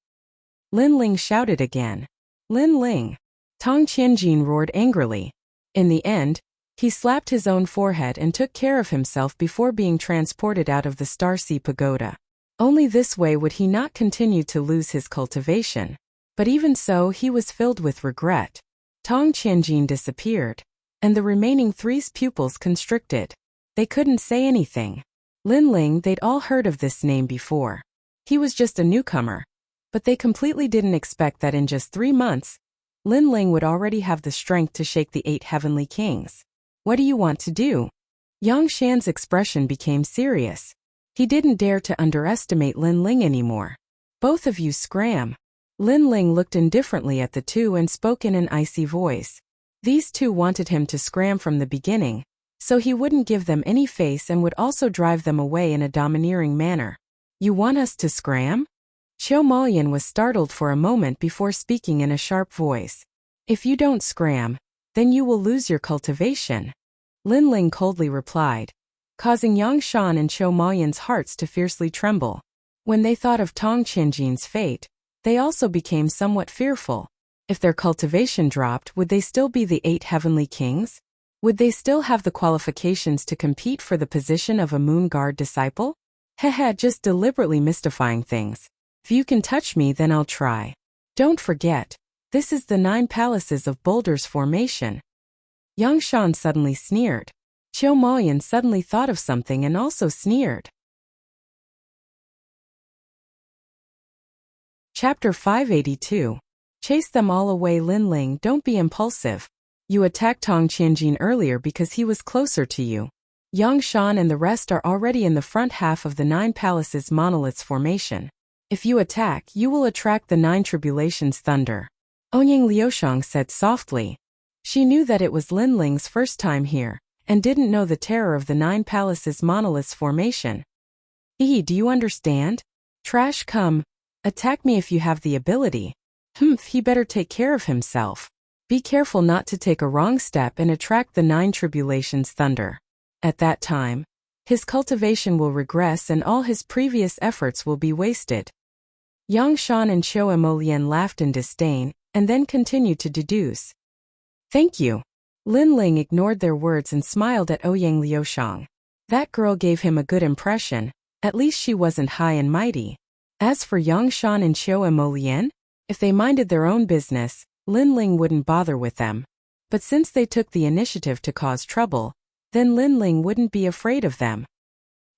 S1: Lin Ling shouted again. Lin Ling! Tong Qianjin roared angrily. In the end, he slapped his own forehead and took care of himself before being transported out of the Starsea Pagoda. Only this way would he not continue to lose his cultivation. But even so, he was filled with regret. Tong Qianjin disappeared, and the remaining 3's pupils constricted. They couldn't say anything. Lin Ling, they'd all heard of this name before. He was just a newcomer. But they completely didn't expect that in just 3 months, Lin Ling would already have the strength to shake the 8 heavenly kings. What do you want to do? Yang Shan's expression became serious. He didn't dare to underestimate Lin Ling anymore. Both of you scram. Lin Ling looked indifferently at the 2 and spoke in an icy voice. These 2 wanted him to scram from the beginning, so he wouldn't give them any face and would also drive them away in a domineering manner. You want us to scram? Qiu Molian was startled for a moment before speaking in a sharp voice. If you don't scram, then you will lose your cultivation. Lin Ling coldly replied, causing Yang Shan and Qiu Molian's hearts to fiercely tremble. When they thought of Tong Qianjin's fate, they also became somewhat fearful. If their cultivation dropped, would they still be the 8 heavenly kings? Would they still have the qualifications to compete for the position of a Moon Guard disciple? Hehe, just deliberately mystifying things. If you can touch me, then I'll try. Don't forget, this is the 9 palaces of Boulder's formation. Yang Shan suddenly sneered. Qiu Molian suddenly thought of something and also sneered. Chapter 582. Chase them all away. Lin Ling, don't be impulsive. You attacked Tong Qianjin earlier because he was closer to you. Yang Shan and the rest are already in the front half of the 9 palaces monolith's formation. If you attack, you will attract the 9 tribulations thunder. Ouyang Liushang said softly. She knew that it was Lin Ling's first time here, and didn't know the terror of the 9 palaces monolith's formation. Do you understand? Trash, come. Attack me if you have the ability. He better take care of himself. Be careful not to take a wrong step and attract the 9 tribulations thunder. At that time, his cultivation will regress and all his previous efforts will be wasted. Yang Shan and Qiu Molian laughed in disdain, and then continued to deduce. Thank you. Lin Ling ignored their words and smiled at Ouyang Liushang. That girl gave him a good impression, at least she wasn't high and mighty. As for Yang Shan and Qiu Emolian, if they minded their own business, Lin Ling wouldn't bother with them. But since they took the initiative to cause trouble, then Lin Ling wouldn't be afraid of them.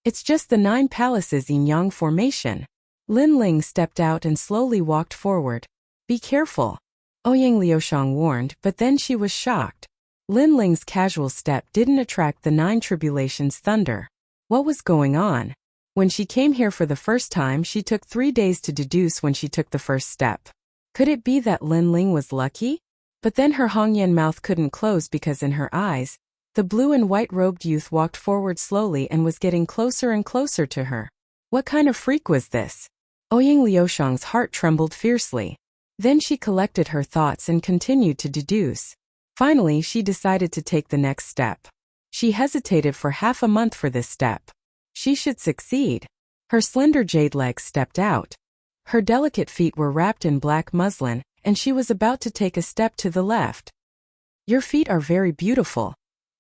S1: It's just the 9 palaces in Yang formation. Lin Ling stepped out and slowly walked forward. Be careful, Ouyang Liushang warned, but then she was shocked. Lin Ling's casual step didn't attract the 9 tribulations' thunder. What was going on? When she came here for the first time, she took 3 days to deduce when she took the first step. Could it be that Lin Ling was lucky? But then her Hongyan mouth couldn't close because in her eyes, the blue and white-robed youth walked forward slowly and was getting closer and closer to her. What kind of freak was this? Ouyang Liushang's heart trembled fiercely. Then she collected her thoughts and continued to deduce. Finally, she decided to take the next step. She hesitated for half a month for this step. She should succeed. Her slender jade legs stepped out. Her delicate feet were wrapped in black muslin, and she was about to take a step to the left. Your feet are very beautiful,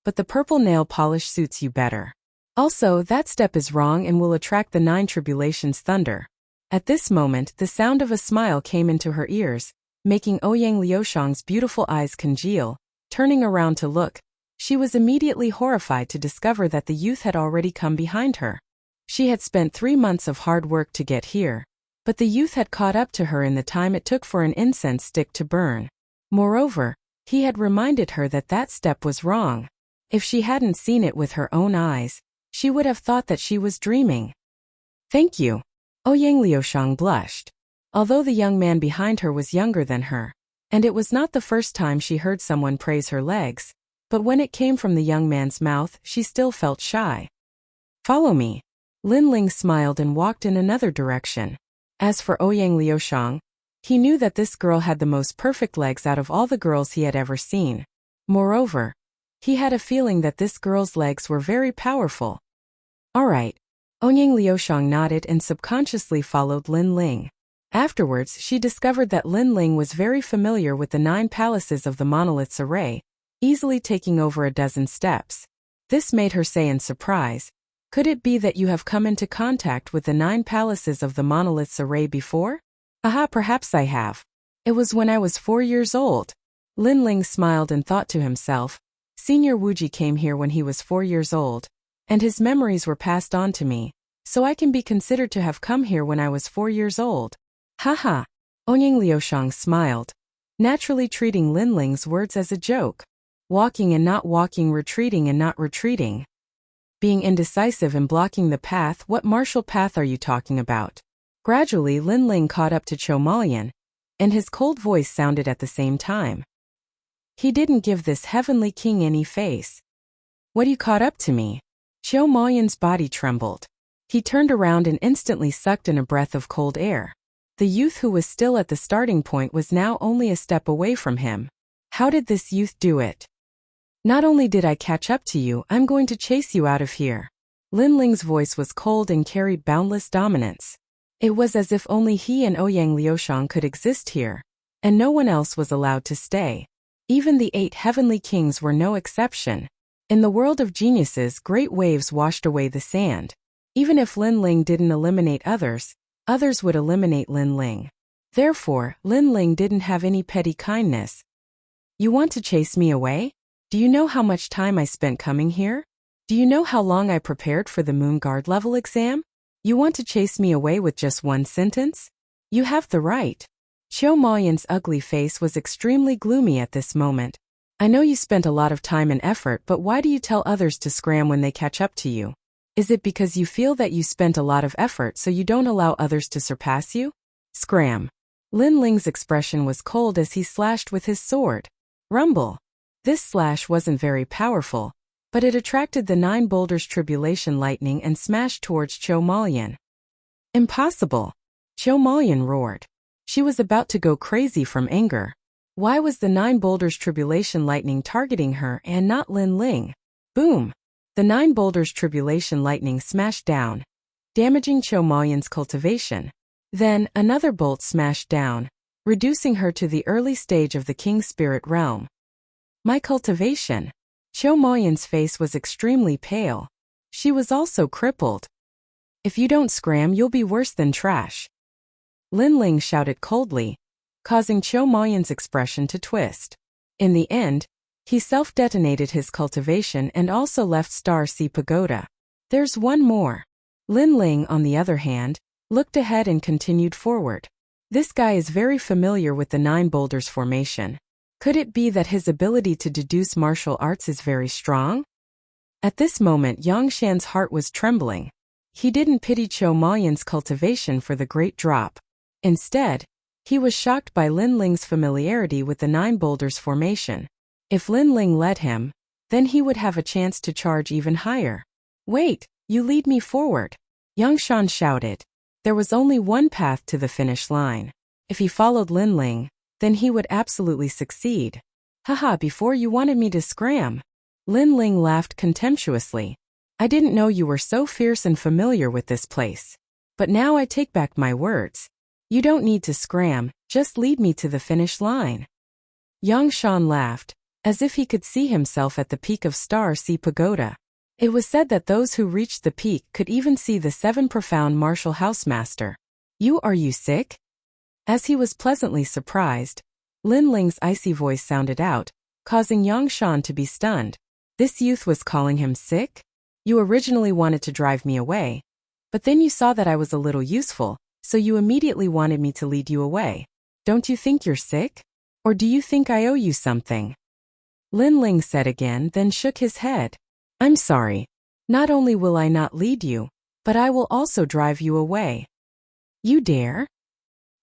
S1: but the purple nail polish suits you better. Also, that step is wrong and will attract the 9 tribulations' thunder. At this moment, the sound of a smile came into her ears, making Ouyang Liushang's beautiful eyes congeal. Turning around to look, she was immediately horrified to discover that the youth had already come behind her. She had spent 3 months of hard work to get here, but the youth had caught up to her in the time it took for an incense stick to burn. Moreover, he had reminded her that that step was wrong. If she hadn't seen it with her own eyes, she would have thought that she was dreaming. Thank you. Ouyang Liushang blushed. Although the young man behind her was younger than her, and it was not the first time she heard someone praise her legs, but when it came from the young man's mouth, she still felt shy. Follow me. Lin Ling smiled and walked in another direction. As for Ouyang Liushang, he knew that this girl had the most perfect legs out of all the girls he had ever seen. Moreover, he had a feeling that this girl's legs were very powerful. All right. Ouyang Liushang nodded and subconsciously followed Lin Ling. Afterwards, she discovered that Lin Ling was very familiar with the 9 palaces of the monolith's array, easily taking over a dozen steps. This made her say in surprise, could it be that you have come into contact with the 9 palaces of the monolith's array before? Aha, perhaps I have. It was when I was 4 years old. Lin Ling smiled and thought to himself, Senior Wuji came here when he was 4 years old, and his memories were passed on to me, so I can be considered to have come here when I was 4 years old. Haha. Ouyang Liushang smiled, naturally treating Lin Ling's words as a joke. Walking and not walking, retreating and not retreating. Being indecisive and blocking the path, what martial path are you talking about? Gradually Lin Ling caught up to Qiu Molian, and his cold voice sounded at the same time. He didn't give this heavenly king any face. What you caught up to me? Qiu Molian's body trembled. He turned around and instantly sucked in a breath of cold air. The youth who was still at the starting point was now only a step away from him. How did this youth do it? Not only did I catch up to you, I'm going to chase you out of here. Lin Ling's voice was cold and carried boundless dominance. It was as if only he and Ouyang Liushang could exist here, and no one else was allowed to stay. Even the 8 heavenly kings were no exception. In the world of geniuses, great waves washed away the sand. Even if Lin Ling didn't eliminate others, others would eliminate Lin Ling. Therefore, Lin Ling didn't have any petty kindness. You want to chase me away? Do you know how much time I spent coming here? Do you know how long I prepared for the Moon Guard level exam? You want to chase me away with just one sentence? You have the right. Qiu Molian's ugly face was extremely gloomy at this moment. I know you spent a lot of time and effort, but why do you tell others to scram when they catch up to you? Is it because you feel that you spent a lot of effort so you don't allow others to surpass you? Scram. Lin Ling's expression was cold as he slashed with his sword. Rumble. This slash wasn't very powerful, but it attracted the 9 boulders tribulation lightning and smashed towards Qiu Molian. Impossible. Qiu Molian roared. She was about to go crazy from anger. Why was the 9 boulders tribulation lightning targeting her and not Lin Ling? Boom! The 9 boulders tribulation lightning smashed down, damaging Qiu Molian's cultivation. Then, another bolt smashed down, reducing her to the early stage of the King's Spirit realm. My cultivation. Qiu Molian's face was extremely pale. She was also crippled. If you don't scram, you'll be worse than trash. Lin Ling shouted coldly, causing Cho Maoyan's expression to twist. In the end, he self-detonated his cultivation and also left Star Sea Pagoda. There's one more. Lin Ling, on the other hand, looked ahead and continued forward. This guy is very familiar with the Nine Boulders formation. Could it be that his ability to deduce martial arts is very strong? At this moment, Yang Shan's heart was trembling. He didn't pity Cho Maoyan's cultivation for the great drop. Instead, he was shocked by Lin Ling's familiarity with the Nine Boulders formation. If Lin Ling led him, then he would have a chance to charge even higher. Wait, you lead me forward. Yang Shan shouted. There was only one path to the finish line. If he followed Lin Ling, then he would absolutely succeed. Haha, before you wanted me to scram. Lin Ling laughed contemptuously. I didn't know you were so fierce and familiar with this place. But now I take back my words. You don't need to scram, just lead me to the finish line. Yang Shan laughed, as if he could see himself at the peak of Star Sea Pagoda. It was said that those who reached the peak could even see the 7 profound martial housemaster. Are you sick? As he was pleasantly surprised, Lin Ling's icy voice sounded out, causing Yang Shan to be stunned. This youth was calling him sick? You originally wanted to drive me away, but then you saw that I was a little useful, so you immediately wanted me to lead you away. Don't you think you're sick? Or do you think I owe you something? Lin Ling said again, then shook his head. I'm sorry. Not only will I not lead you, but I will also drive you away. You dare?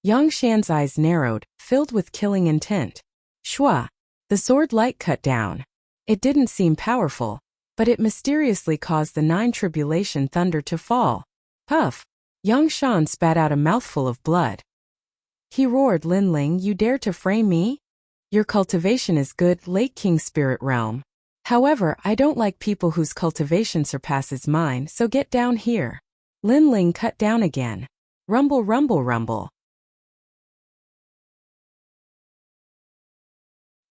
S1: Yang Shan's eyes narrowed, filled with killing intent. Shua. The sword light cut down. It didn't seem powerful, but it mysteriously caused the 9 tribulation thunder to fall. Puff. Yang Shan spat out a mouthful of blood. He roared, Lin Ling, you dare to frame me? Your cultivation is good, Lake King Spirit Realm. However, I don't like people whose cultivation surpasses mine, so get down here. Lin Ling cut down again. Rumble, rumble, rumble.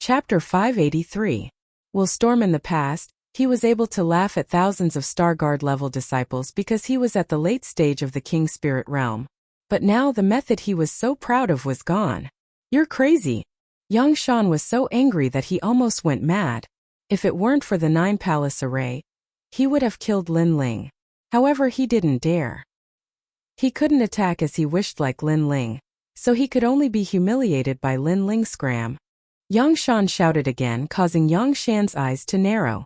S1: Chapter 583. While Storm in the past, he was able to laugh at thousands of Star Guard level disciples because he was at the late stage of the King Spirit Realm. But now the method he was so proud of was gone. You're crazy. Yang Shan was so angry that he almost went mad. If it weren't for the 9 palace array, he would have killed Lin Ling. However, he didn't dare. He couldn't attack as he wished like Lin Ling, so he could only be humiliated by Lin Ling's scram. Yang Shan shouted again, causing Yang Shan's eyes to narrow.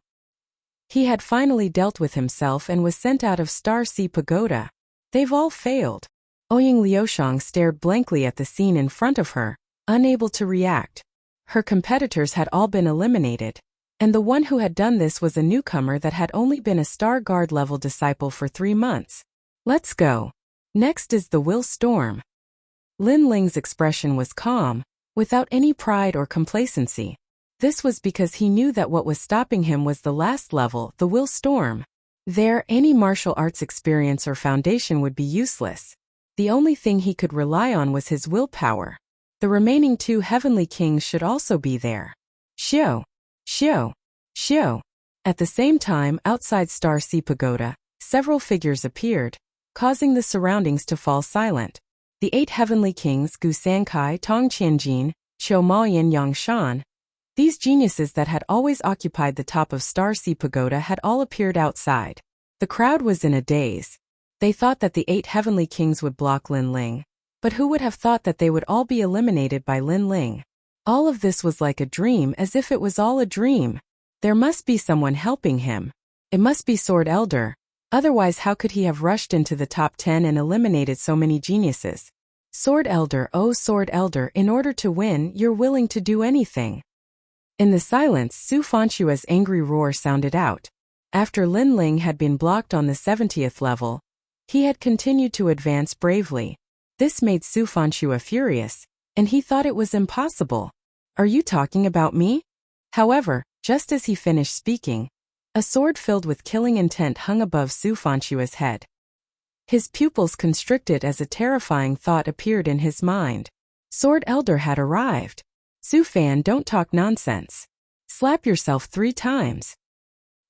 S1: He had finally dealt with himself and was sent out of Star Sea Pagoda. They've all failed. Ouyang Liushang stared blankly at the scene in front of her, unable to react. Her competitors had all been eliminated, and the one who had done this was a newcomer that had only been a Star Guard level disciple for 3 months. Let's go. Next is the Will Storm. Lin Ling's expression was calm, without any pride or complacency. This was because he knew that what was stopping him was the last level, the Will Storm. There, any martial arts experience or foundation would be useless. The only thing he could rely on was his willpower. The remaining 2 heavenly kings should also be there. Xiao, Xiao, Xiao. At the same time, outside Star Sea Pagoda, several figures appeared, causing the surroundings to fall silent. The 8 heavenly kings, Gu Sankai, Tong Qianjin, Cho Maoyan, Yang Shan. These geniuses that had always occupied the top of Star Sea Pagoda had all appeared outside. The crowd was in a daze. They thought that the 8 heavenly kings would block Lin Ling, but who would have thought that they would all be eliminated by Lin Ling? All of this was like a dream, as if it was all a dream. There must be someone helping him. It must be Sword Elder. Otherwise, how could he have rushed into the top 10 and eliminated so many geniuses? Sword Elder, oh Sword Elder, in order to win, you're willing to do anything. In the silence, Su Fanshua's angry roar sounded out. After Lin Ling had been blocked on the 70th level, he had continued to advance bravely. This made Su Fanshua furious, and he thought it was impossible. Are you talking about me? However, just as he finished speaking, a sword filled with killing intent hung above Su Fanshua's head. His pupils constricted as a terrifying thought appeared in his mind. Sword Elder had arrived. Su Fan, don't talk nonsense. Slap yourself 3 times.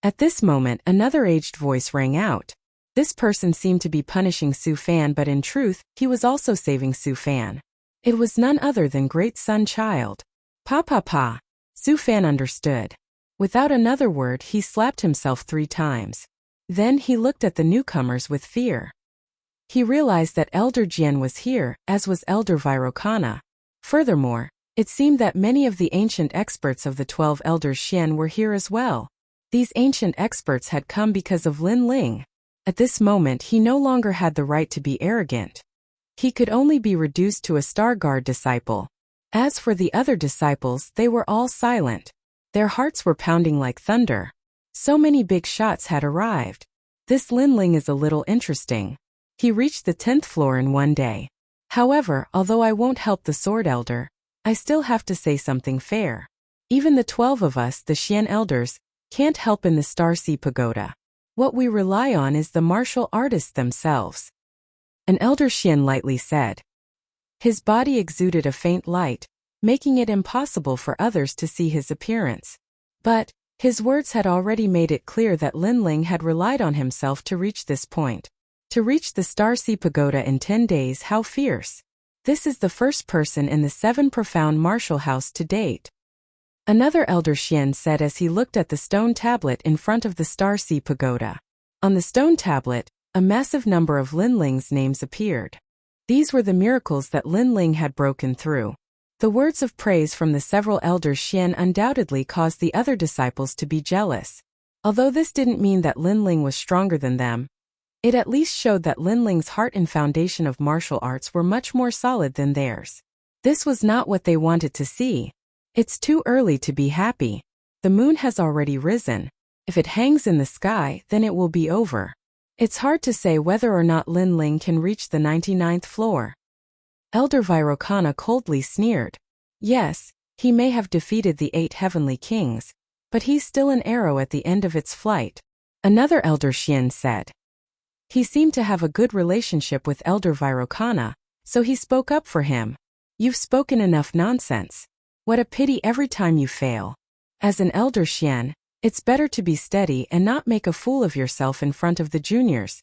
S1: At this moment, another aged voice rang out. This person seemed to be punishing Su Fan, but in truth, he was also saving Su Fan. It was none other than Great Sun Child. Pa pa pa. Su Fan understood. Without another word, he slapped himself 3 times. Then he looked at the newcomers with fear. He realized that Elder Jian was here, as was Elder Vairocana. Furthermore, it seemed that many of the ancient experts of the 12 elders Xian were here as well. These ancient experts had come because of Lin Ling. At this moment, he no longer had the right to be arrogant. He could only be reduced to a Star Guard disciple. As for the other disciples, they were all silent. Their hearts were pounding like thunder. So many big shots had arrived. This Lin Ling is a little interesting. He reached the 10th floor in one day. However, although I won't help the Sword Elder, I still have to say something fair. Even the 12 of us, the Xian elders, can't help in the Starseed Pagoda. What we rely on is the martial artists themselves. An elder Xian lightly said. His body exuded a faint light, making it impossible for others to see his appearance. But his words had already made it clear that Lin Ling had relied on himself to reach this point. To reach the Starseed Pagoda in 10 days, how fierce. This is the first person in the 7 profound martial house to date. Another elder Xian said as he looked at the stone tablet in front of the Starseed Pagoda. On the stone tablet, a massive number of Lin Ling's names appeared. These were the miracles that Lin Ling had broken through. The words of praise from the several elders Xian undoubtedly caused the other disciples to be jealous. Although this didn't mean that Lin Ling was stronger than them, it at least showed that Lin Ling's heart and foundation of martial arts were much more solid than theirs. This was not what they wanted to see. It's too early to be happy. The moon has already risen. If it hangs in the sky, then it will be over. It's hard to say whether or not Lin Ling can reach the 99th floor. Elder Vairocana coldly sneered. Yes, he may have defeated the 8 heavenly kings, but he's still an arrow at the end of its flight. Another elder Xian said. He seemed to have a good relationship with Elder Vairocana, so he spoke up for him. You've spoken enough nonsense. What a pity every time you fail. As an elder Xian, it's better to be steady and not make a fool of yourself in front of the juniors.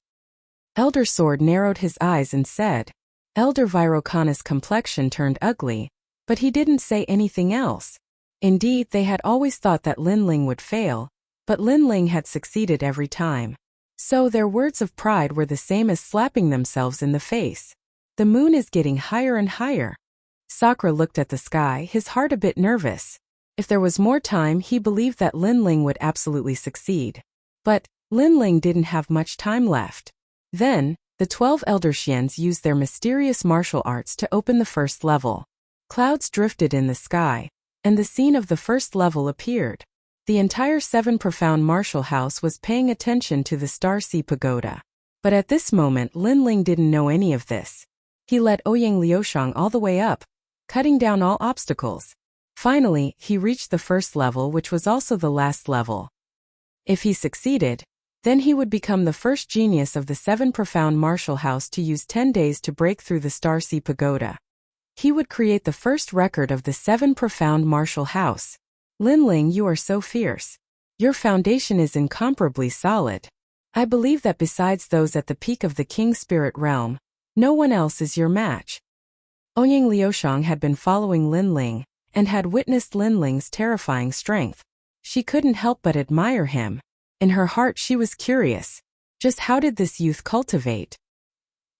S1: Elder Sword narrowed his eyes and said. Elder Vairocana's complexion turned ugly, but he didn't say anything else. Indeed, they had always thought that Lin Ling would fail, but Lin Ling had succeeded every time. So their words of pride were the same as slapping themselves in the face. The moon is getting higher and higher. Sakura looked at the sky, his heart a bit nervous. If there was more time, he believed that Lin Ling would absolutely succeed. But Lin Ling didn't have much time left. Then, the 12 elder Xians used their mysterious martial arts to open the first level. Clouds drifted in the sky, and the scene of the first level appeared. The entire 7 profound martial house was paying attention to the Starseed Pagoda. But at this moment, Lin Ling didn't know any of this. He led Ouyang Liushang all the way up, cutting down all obstacles. Finally, he reached the first level, which was also the last level. If he succeeded, then he would become the first genius of the 7 profound martial house to use 10 days to break through the Starseed Pagoda. He would create the first record of the 7 profound martial house. Lin Ling, you are so fierce. Your foundation is incomparably solid. I believe that besides those at the peak of the King Spirit realm, no one else is your match. Ouyang Liushang had been following Lin Ling, and had witnessed Lin Ling's terrifying strength. She couldn't help but admire him. In her heart she was curious. Just how did this youth cultivate?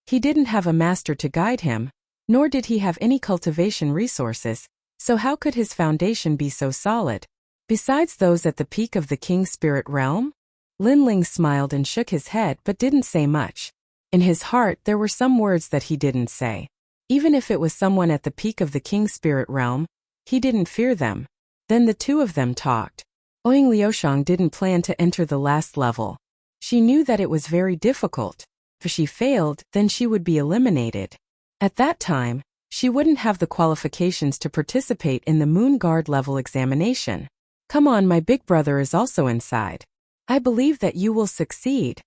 S1: He didn't have a master to guide him, nor did he have any cultivation resources, so how could his foundation be so solid? Besides those at the peak of the King Spirit realm? Lin Ling smiled and shook his head but didn't say much. In his heart there were some words that he didn't say. Even if it was someone at the peak of the King Spirit realm, he didn't fear them. Then the two of them talked. Ouyang Liushang didn't plan to enter the last level. She knew that it was very difficult. If she failed, then she would be eliminated. At that time, she wouldn't have the qualifications to participate in the Moon Guard level examination. Come on, my big brother is also inside. I believe that you will succeed.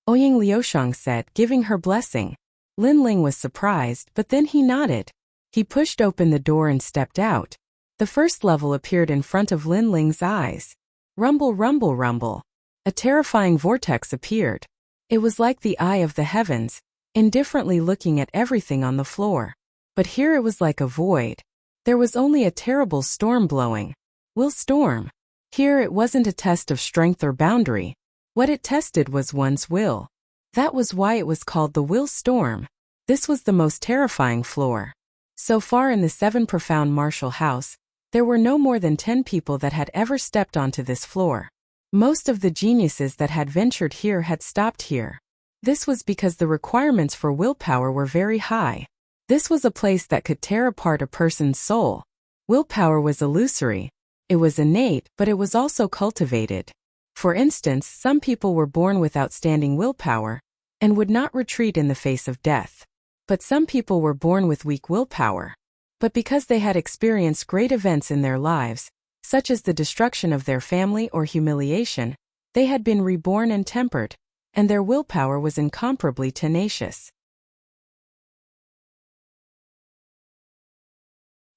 S1: Ouyang Liushang said, giving her blessing. Lin Ling was surprised, but then he nodded. He pushed open the door and stepped out. The first level appeared in front of Lin Ling's eyes. Rumble, rumble, rumble. A terrifying vortex appeared. It was like the eye of the heavens, indifferently looking at everything on the floor. But here it was like a void. There was only a terrible storm blowing. Will storm. Here it wasn't a test of strength or boundary. What it tested was one's will. That was why it was called the will storm. This was the most terrifying floor. So far in the 7 profound Marshall House, there were no more than 10 people that had ever stepped onto this floor. Most of the geniuses that had ventured here had stopped here. This was because the requirements for willpower were very high. This was a place that could tear apart a person's soul. Willpower was illusory. It was innate, but it was also cultivated. For instance, some people were born with outstanding willpower and would not retreat in the face of death. But some people were born with weak willpower. But because they had experienced great events in their lives, such as the destruction of their family or humiliation, they had been reborn and tempered, and their willpower was incomparably tenacious.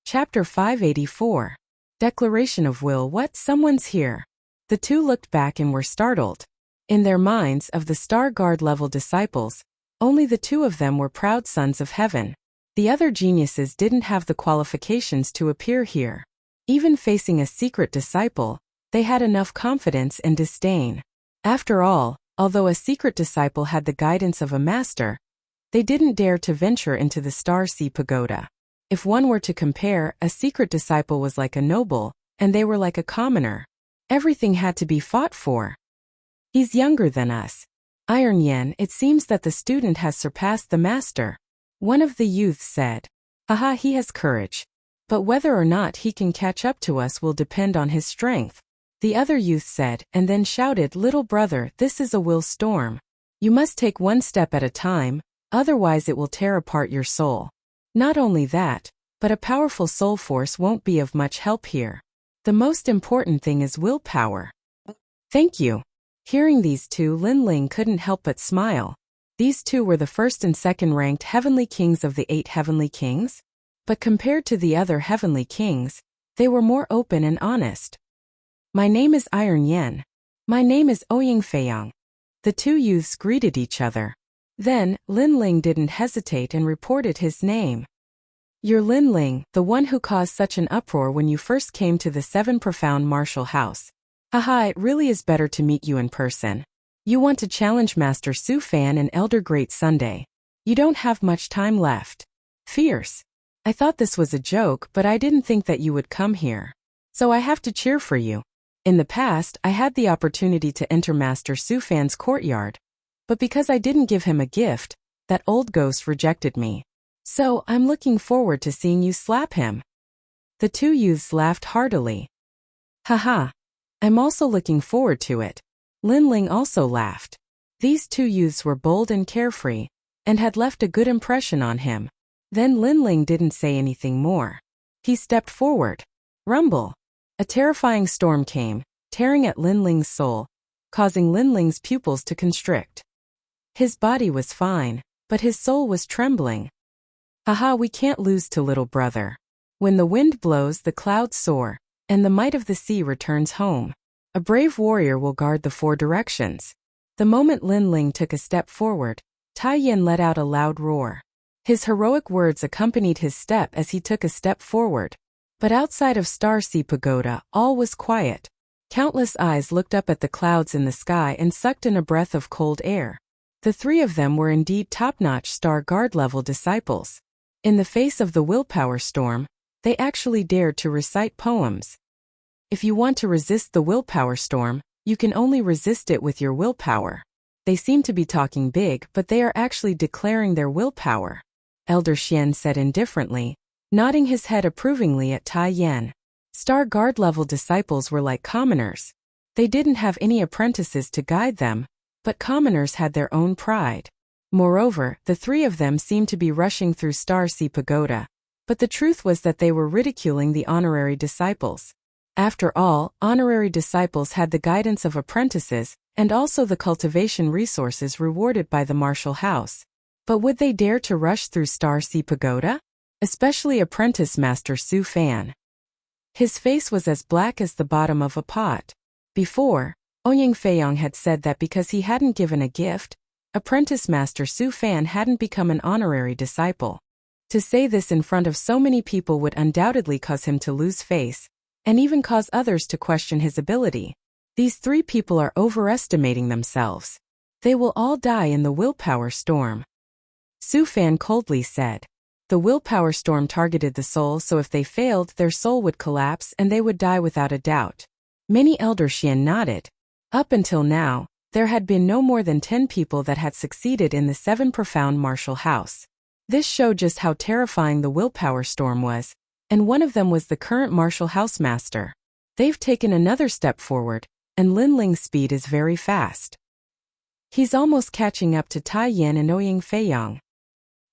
S1: Chapter 584. Declaration of Will. What? Someone's here. The two looked back and were startled. In their minds, of the Star Guard level disciples, only the 2 of them were proud sons of heaven. The other geniuses didn't have the qualifications to appear here. Even facing a secret disciple, they had enough confidence and disdain. After all, although a secret disciple had the guidance of a master, they didn't dare to venture into the Star Sea Pagoda. If one were to compare, a secret disciple was like a noble, and they were like a commoner. Everything had to be fought for. He's younger than us. Iron Yen, it seems that the student has surpassed the master. One of the youths said. Haha, he has courage. But whether or not he can catch up to us will depend on his strength. The other youth said, and then shouted, little brother, this is a will storm. You must take one step at a time, otherwise it will tear apart your soul. Not only that, but a powerful soul force won't be of much help here. The most important thing is willpower. Thank you. Hearing these two, Lin Ling couldn't help but smile. These two were the first and second ranked heavenly kings of the 8 heavenly kings. But compared to the other heavenly kings, they were more open and honest. My name is Iron Yen. My name is Ouying Feiyang. The 2 youths greeted each other. Then, Lin Ling didn't hesitate and reported his name. You're Lin Ling, the one who caused such an uproar when you first came to the 7 profound Marshall House. Haha, it really is better to meet you in person. You want to challenge Master Su Fan and Elder Great Sunday. You don't have much time left. Fierce. I thought this was a joke, but I didn't think that you would come here. So I have to cheer for you. In the past, I had the opportunity to enter Master Su Fan's courtyard. But because I didn't give him a gift, that old ghost rejected me. So, I'm looking forward to seeing you slap him. The 2 youths laughed heartily. Haha. I'm also looking forward to it. Lin Ling also laughed. These 2 youths were bold and carefree, and had left a good impression on him. Then Lin Ling didn't say anything more. He stepped forward. Rumble. A terrifying storm came, tearing at Lin Ling's soul, causing Lin Ling's pupils to constrict. His body was fine, but his soul was trembling. Haha, we can't lose to little brother. When the wind blows, the clouds soar, and the might of the sea returns home. A brave warrior will guard the 4 directions. The moment Lin Ling took a step forward, Tai Yin let out a loud roar. His heroic words accompanied his step as he took a step forward. But outside of Star Sea Pagoda, all was quiet. Countless eyes looked up at the clouds in the sky and sucked in a breath of cold air. The 3 of them were indeed top-notch Star Guard level disciples. In the face of the willpower storm, they actually dared to recite poems. If you want to resist the willpower storm, you can only resist it with your willpower. They seem to be talking big, but they are actually declaring their willpower. Elder Xian said indifferently, nodding his head approvingly at Tai Yan. Star Guard level disciples were like commoners. They didn't have any apprentices to guide them, but commoners had their own pride. Moreover, the 3 of them seemed to be rushing through Star Sea Pagoda, but the truth was that they were ridiculing the honorary disciples. After all, honorary disciples had the guidance of apprentices, and also the cultivation resources rewarded by the Marshall House. But would they dare to rush through Star Sea Pagoda? Especially apprentice Master Su Fan. His face was as black as the bottom of a pot. Before, Ouyang Feiyong had said that because he hadn't given a gift, apprentice master Su Fan hadn't become an honorary disciple. To say this in front of so many people would undoubtedly cause him to lose face, and even cause others to question his ability. These three people are overestimating themselves. They will all die in the willpower storm. Su Fan coldly said. The willpower storm targeted the soul, so if they failed, their soul would collapse and they would die without a doubt. Many elder Xian nodded. Up until now, there had been no more than 10 people that had succeeded in the 7 profound martial house. This showed just how terrifying the willpower storm was, and one of them was the current martial house master. They've taken another step forward, and Lin Ling's speed is very fast. He's almost catching up to Tai Yin and Ouyang Feiyong.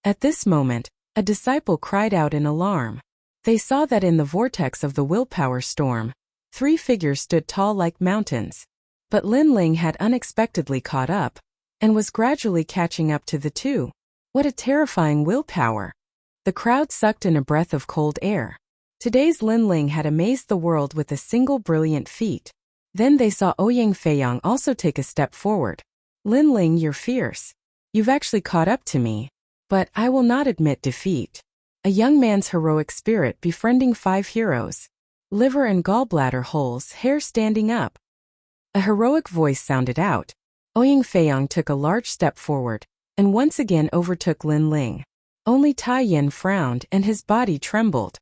S1: At this moment, a disciple cried out in alarm. They saw that in the vortex of the willpower storm, 3 figures stood tall like mountains. But Lin Ling had unexpectedly caught up, and was gradually catching up to the 2. What a terrifying willpower! The crowd sucked in a breath of cold air. Today's Lin Ling had amazed the world with a single brilliant feat. Then they saw Ouyang Feiyong also take a step forward. Lin Ling, you're fierce. You've actually caught up to me. But I will not admit defeat. A young man's heroic spirit befriending 5 heroes. Liver and gallbladder holes, hair standing up. A heroic voice sounded out. Ouyang Feiyong took a large step forward, and once again overtook Lin Ling. Only Tai Yin frowned and his body trembled.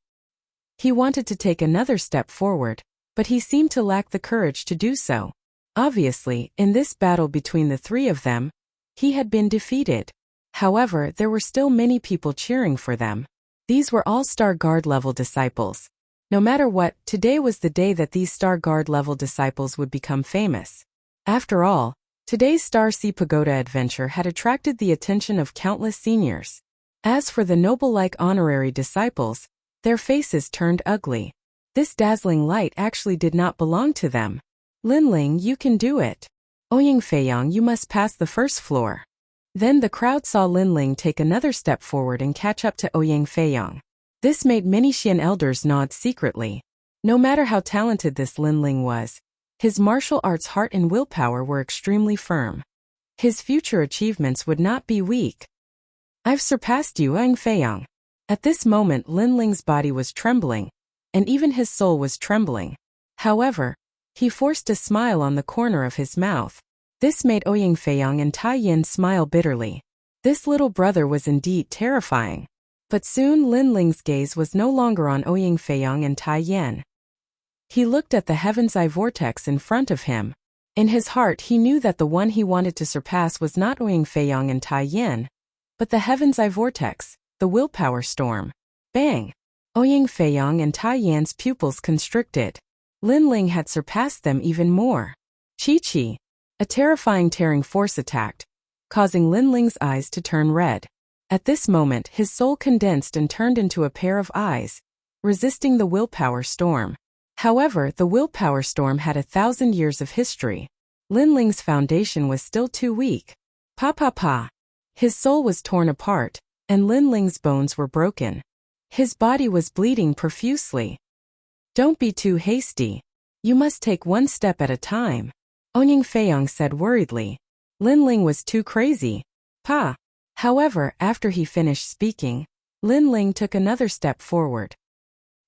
S1: He wanted to take another step forward, but he seemed to lack the courage to do so. Obviously, in this battle between the 3 of them, he had been defeated. However, there were still many people cheering for them. These were all Star Guard level disciples. No matter what, today was the day that these Star Guard level disciples would become famous. After all, today's Star Sea Pagoda adventure had attracted the attention of countless seniors. As for the noble-like honorary disciples, their faces turned ugly. This dazzling light actually did not belong to them. Lin Ling, you can do it. Ouyang Feiyong, you must pass the first floor. Then the crowd saw Lin Ling take another step forward and catch up to Ouyang Feiyong. This made many Xian elders nod secretly. No matter how talented this Lin Ling was, his martial arts heart and willpower were extremely firm. His future achievements would not be weak. I've surpassed you, Ouyang Feiyong. At this moment Lin Ling's body was trembling, and even his soul was trembling. However, he forced a smile on the corner of his mouth. This made Ouyang Feiyong and Tai Yin smile bitterly. This little brother was indeed terrifying. But soon Lin Ling's gaze was no longer on Ouyang Feiyong and Tai Yin. He looked at the Heaven's Eye vortex in front of him. In his heart he knew that the one he wanted to surpass was not Ouyang Feiyong and Tai Yin, but the Heaven's Eye vortex, the willpower storm. Bang! Ouyang Feiyong and Tai Yin's pupils constricted. Lin Ling had surpassed them even more. Chi-chi! A terrifying tearing force attacked, causing Lin Ling's eyes to turn red. At this moment his soul condensed and turned into a pair of eyes, resisting the willpower storm. However, the willpower storm had 1,000 years of history. Lin Ling's foundation was still too weak. Pa. His soul was torn apart, and Lin Ling's bones were broken. His body was bleeding profusely. Don't be too hasty. You must take one step at a time, Ouyang Feiyong said worriedly. Lin Ling was too crazy. Pa. However, after he finished speaking, Lin Ling took another step forward.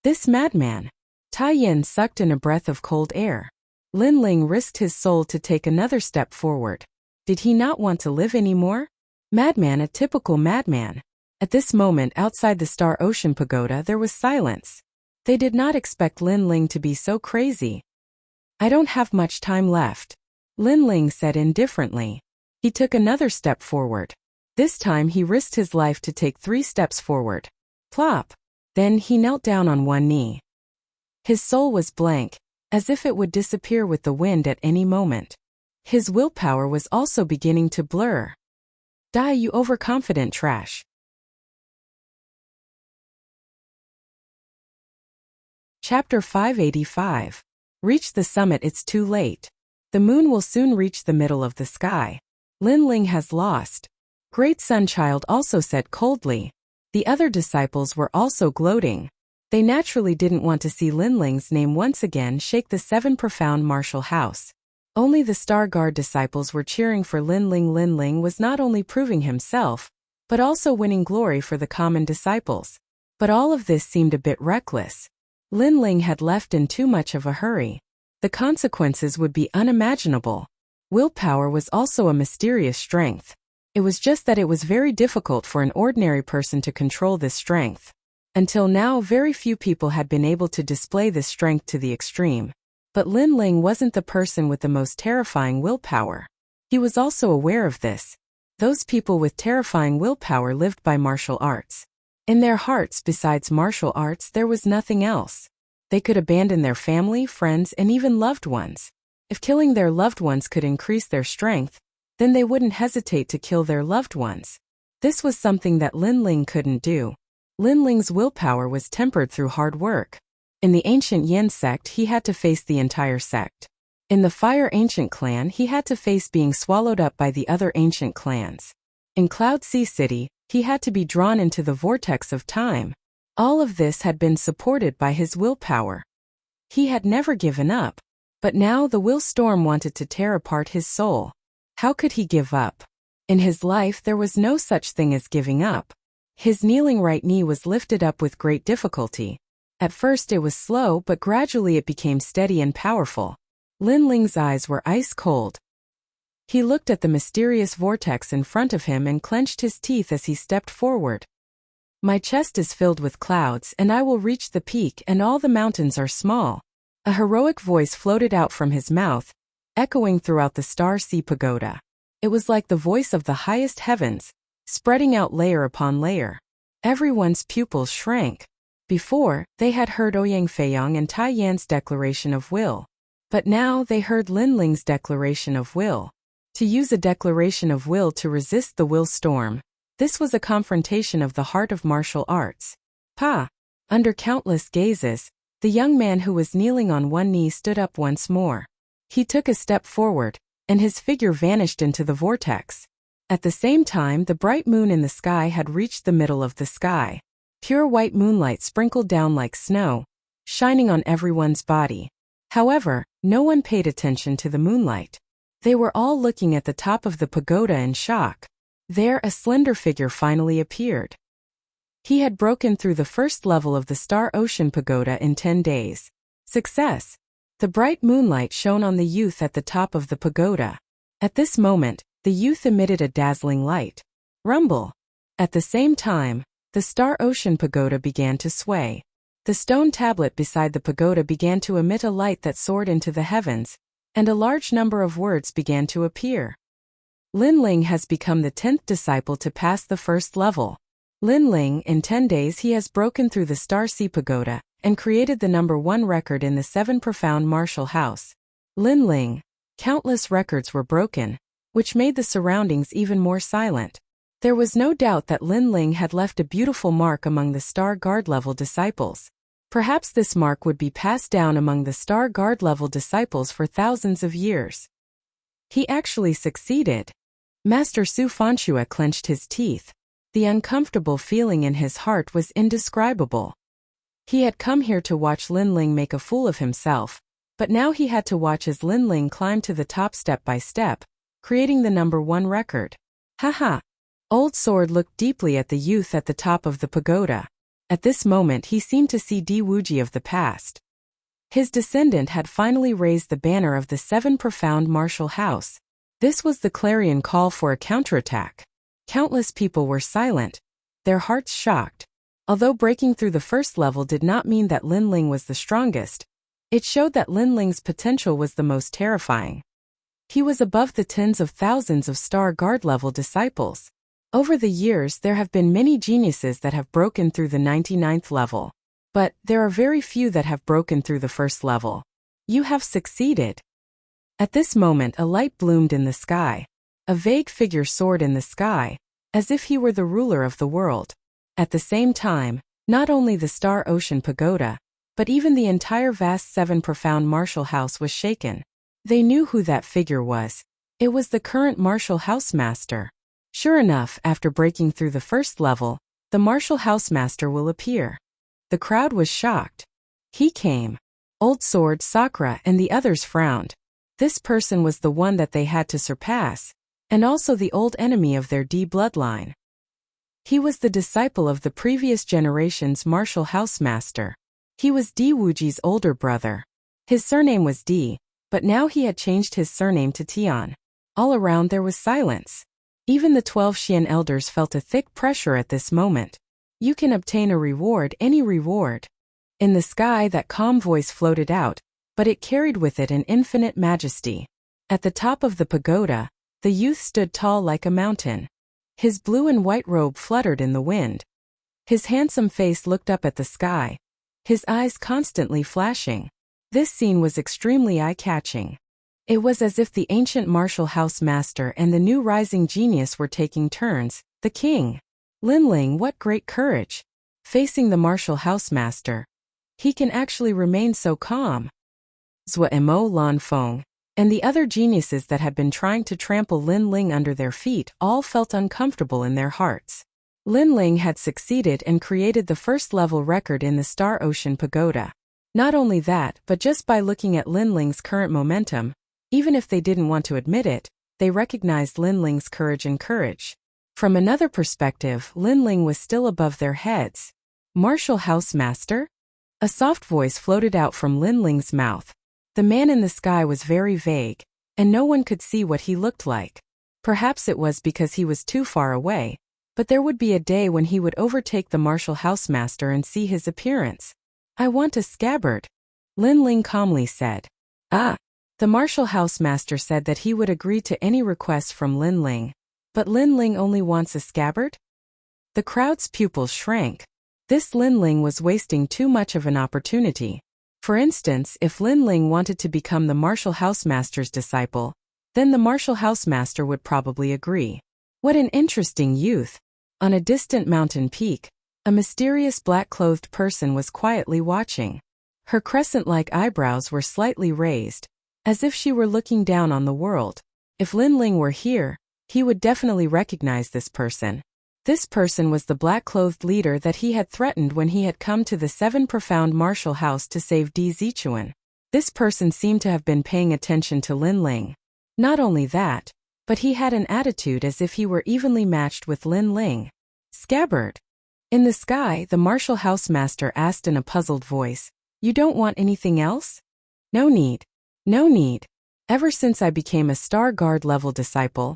S1: This madman! Tai Yin sucked in a breath of cold air. Lin Ling risked his soul to take another step forward. Did he not want to live anymore? Madman, a typical madman. At this moment outside the Star Ocean Pagoda there was silence. They did not expect Lin Ling to be so crazy. I don't have much time left, Lin Ling said indifferently. He took another step forward. This time he risked his life to take 3 steps forward. Plop! Then he knelt down on one knee. His soul was blank, as if it would disappear with the wind at any moment. His willpower was also beginning to blur. Die, you overconfident trash. Chapter 585. Reach the summit, it's too late. The moon will soon reach the middle of the sky. Lin Ling has lost. Great Sunchild also said coldly. The other disciples were also gloating. They naturally didn't want to see Lin Ling's name once again shake the 7 profound martial house. Only the Star Guard disciples were cheering for Lin Ling. Lin Ling was not only proving himself, but also winning glory for the common disciples. But all of this seemed a bit reckless. Lin Ling had left in too much of a hurry. The consequences would be unimaginable. Willpower was also a mysterious strength. It was just that it was very difficult for an ordinary person to control this strength. Until now, very few people had been able to display this strength to the extreme. But Lin Ling wasn't the person with the most terrifying willpower. He was also aware of this. Those people with terrifying willpower lived by martial arts. In their hearts, besides martial arts, there was nothing else. They could abandon their family, friends, and even loved ones. If killing their loved ones could increase their strength, then they wouldn't hesitate to kill their loved ones. This was something that Lin Ling couldn't do. Lin Ling's willpower was tempered through hard work. In the ancient Yin sect, he had to face the entire sect. In the Fire Ancient clan, he had to face being swallowed up by the other ancient clans. In Cloud Sea City, he had to be drawn into the vortex of time. All of this had been supported by his willpower. He had never given up. But now the will storm wanted to tear apart his soul. How could he give up? In his life there was no such thing as giving up. His kneeling right knee was lifted up with great difficulty. At first it was slow, but gradually it became steady and powerful. Lin Ling's eyes were ice cold. He looked at the mysterious vortex in front of him and clenched his teeth as he stepped forward. My chest is filled with clouds, and I will reach the peak, and all the mountains are small. A heroic voice floated out from his mouth, echoing throughout the Star Sea Pagoda. It was like the voice of the highest heavens, spreading out layer upon layer. Everyone's pupils shrank. Before, they had heard Ouyang Feiyang and Tai Yan's declaration of will. But now they heard Lin Ling's declaration of will. To use a declaration of will to resist the will storm, this was a confrontation of the heart of martial arts. Pa! Under countless gazes, the young man who was kneeling on one knee stood up once more. He took a step forward, and his figure vanished into the vortex. At the same time, the bright moon in the sky had reached the middle of the sky. Pure white moonlight sprinkled down like snow, shining on everyone's body. However, no one paid attention to the moonlight. They were all looking at the top of the pagoda in shock. There, a slender figure finally appeared. He had broken through the first level of the Star Ocean Pagoda in 10 days. Success! The bright moonlight shone on the youth at the top of the pagoda. At this moment, the youth emitted a dazzling light. Rumble! At the same time, the Star Ocean Pagoda began to sway. The stone tablet beside the pagoda began to emit a light that soared into the heavens, and a large number of words began to appear. Lin Ling has become the 10th disciple to pass the first level. Lin Ling, in 10 days he has broken through the Star Sea Pagoda and created the #1 record in the 7 Profound Martial House. Lin Ling. Countless records were broken, which made the surroundings even more silent. There was no doubt that Lin Ling had left a beautiful mark among the Star Guard level disciples. Perhaps this mark would be passed down among the Star Guard level disciples for thousands of years. He actually succeeded. Master Su Fanxue clenched his teeth. The uncomfortable feeling in his heart was indescribable. He had come here to watch Lin Ling make a fool of himself, but now he had to watch as Lin Ling climbed to the top step by step, creating the #1 record. Haha! Old Sword looked deeply at the youth at the top of the pagoda. At this moment he seemed to see Di Wuji of the past. His descendant had finally raised the banner of the 7 Profound Martial House. This was the clarion call for a counterattack. Countless people were silent, their hearts shocked. Although breaking through the first level did not mean that Lin Ling was the strongest, it showed that Lin Ling's potential was the most terrifying. He was above the tens of thousands of Star Guard level disciples. Over the years there have been many geniuses that have broken through the 99th level. But there are very few that have broken through the first level. You have succeeded. At this moment a light bloomed in the sky. A vague figure soared in the sky, as if he were the ruler of the world. At the same time, not only the Star Ocean Pagoda, but even the entire vast 7 Profound Martial House was shaken. They knew who that figure was. It was the current Martial House Master. Sure enough, after breaking through the first level, the Martial House Master will appear. The crowd was shocked. He came. Old Sword, Sakura, and the others frowned. This person was the one that they had to surpass, and also the old enemy of their D bloodline. He was the disciple of the previous generation's martial housemaster. He was D Wuji's older brother. His surname was D, but now he had changed his surname to Tian. All around there was silence. Even the 12 Xian elders felt a thick pressure at this moment. You can obtain a reward, any reward. In the sky that calm voice floated out, but it carried with it an infinite majesty. At the top of the pagoda, the youth stood tall like a mountain. His blue and white robe fluttered in the wind. His handsome face looked up at the sky, his eyes constantly flashing. This scene was extremely eye-catching. It was as if the ancient martial house master and the new rising genius were taking turns. The king. Linling, what great courage! Facing the martial house master. He can actually remain so calm. Zhua Mo Lan Feng and the other geniuses that had been trying to trample Linling under their feet all felt uncomfortable in their hearts. Linling had succeeded and created the first-level record in the Star Ocean Pagoda. Not only that, but just by looking at Linling's current momentum, even if they didn't want to admit it, they recognized Linling's courage. From another perspective, Linling was still above their heads. Martial House Master? A soft voice floated out from Linling's mouth. The man in the sky was very vague, and no one could see what he looked like. Perhaps it was because he was too far away, but there would be a day when he would overtake the martial housemaster and see his appearance. I want a scabbard, Linling calmly said. Ah! The martial housemaster said that he would agree to any request from Linling. But Linling only wants a scabbard? The crowd's pupils shrank. This Linling was wasting too much of an opportunity. For instance, if Linling wanted to become the martial housemaster's disciple, then the martial housemaster would probably agree. What an interesting youth! On a distant mountain peak, a mysterious black-clothed person was quietly watching. Her crescent-like eyebrows were slightly raised, as if she were looking down on the world. If Linling were here, he would definitely recognize this person. This person was the black-clothed leader that he had threatened when he had come to the Seven Profound Martial House to save Di Zichuan. This person seemed to have been paying attention to Linling. Not only that, but he had an attitude as if he were evenly matched with Linling. Scabbard. In the sky, the martial housemaster asked in a puzzled voice, "You don't want anything else?" No need. No need. Ever since I became a Star Guard level disciple,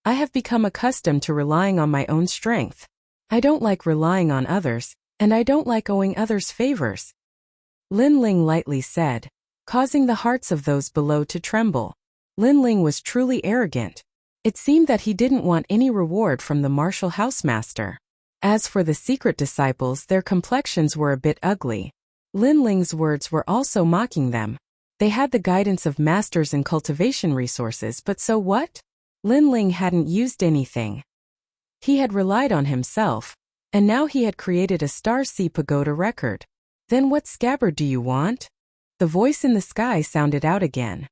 S1: I have become accustomed to relying on my own strength. I don't like relying on others, and I don't like owing others favors. Linling lightly said, causing the hearts of those below to tremble. Linling was truly arrogant. It seemed that he didn't want any reward from the martial housemaster. As for the secret disciples, their complexions were a bit ugly. Linling's words were also mocking them. They had the guidance of masters and cultivation resources, but so what? Linling hadn't used anything. He had relied on himself, and now he had created a Star Sea Pagoda record. Then what scabbard do you want? The voice in the sky sounded out again.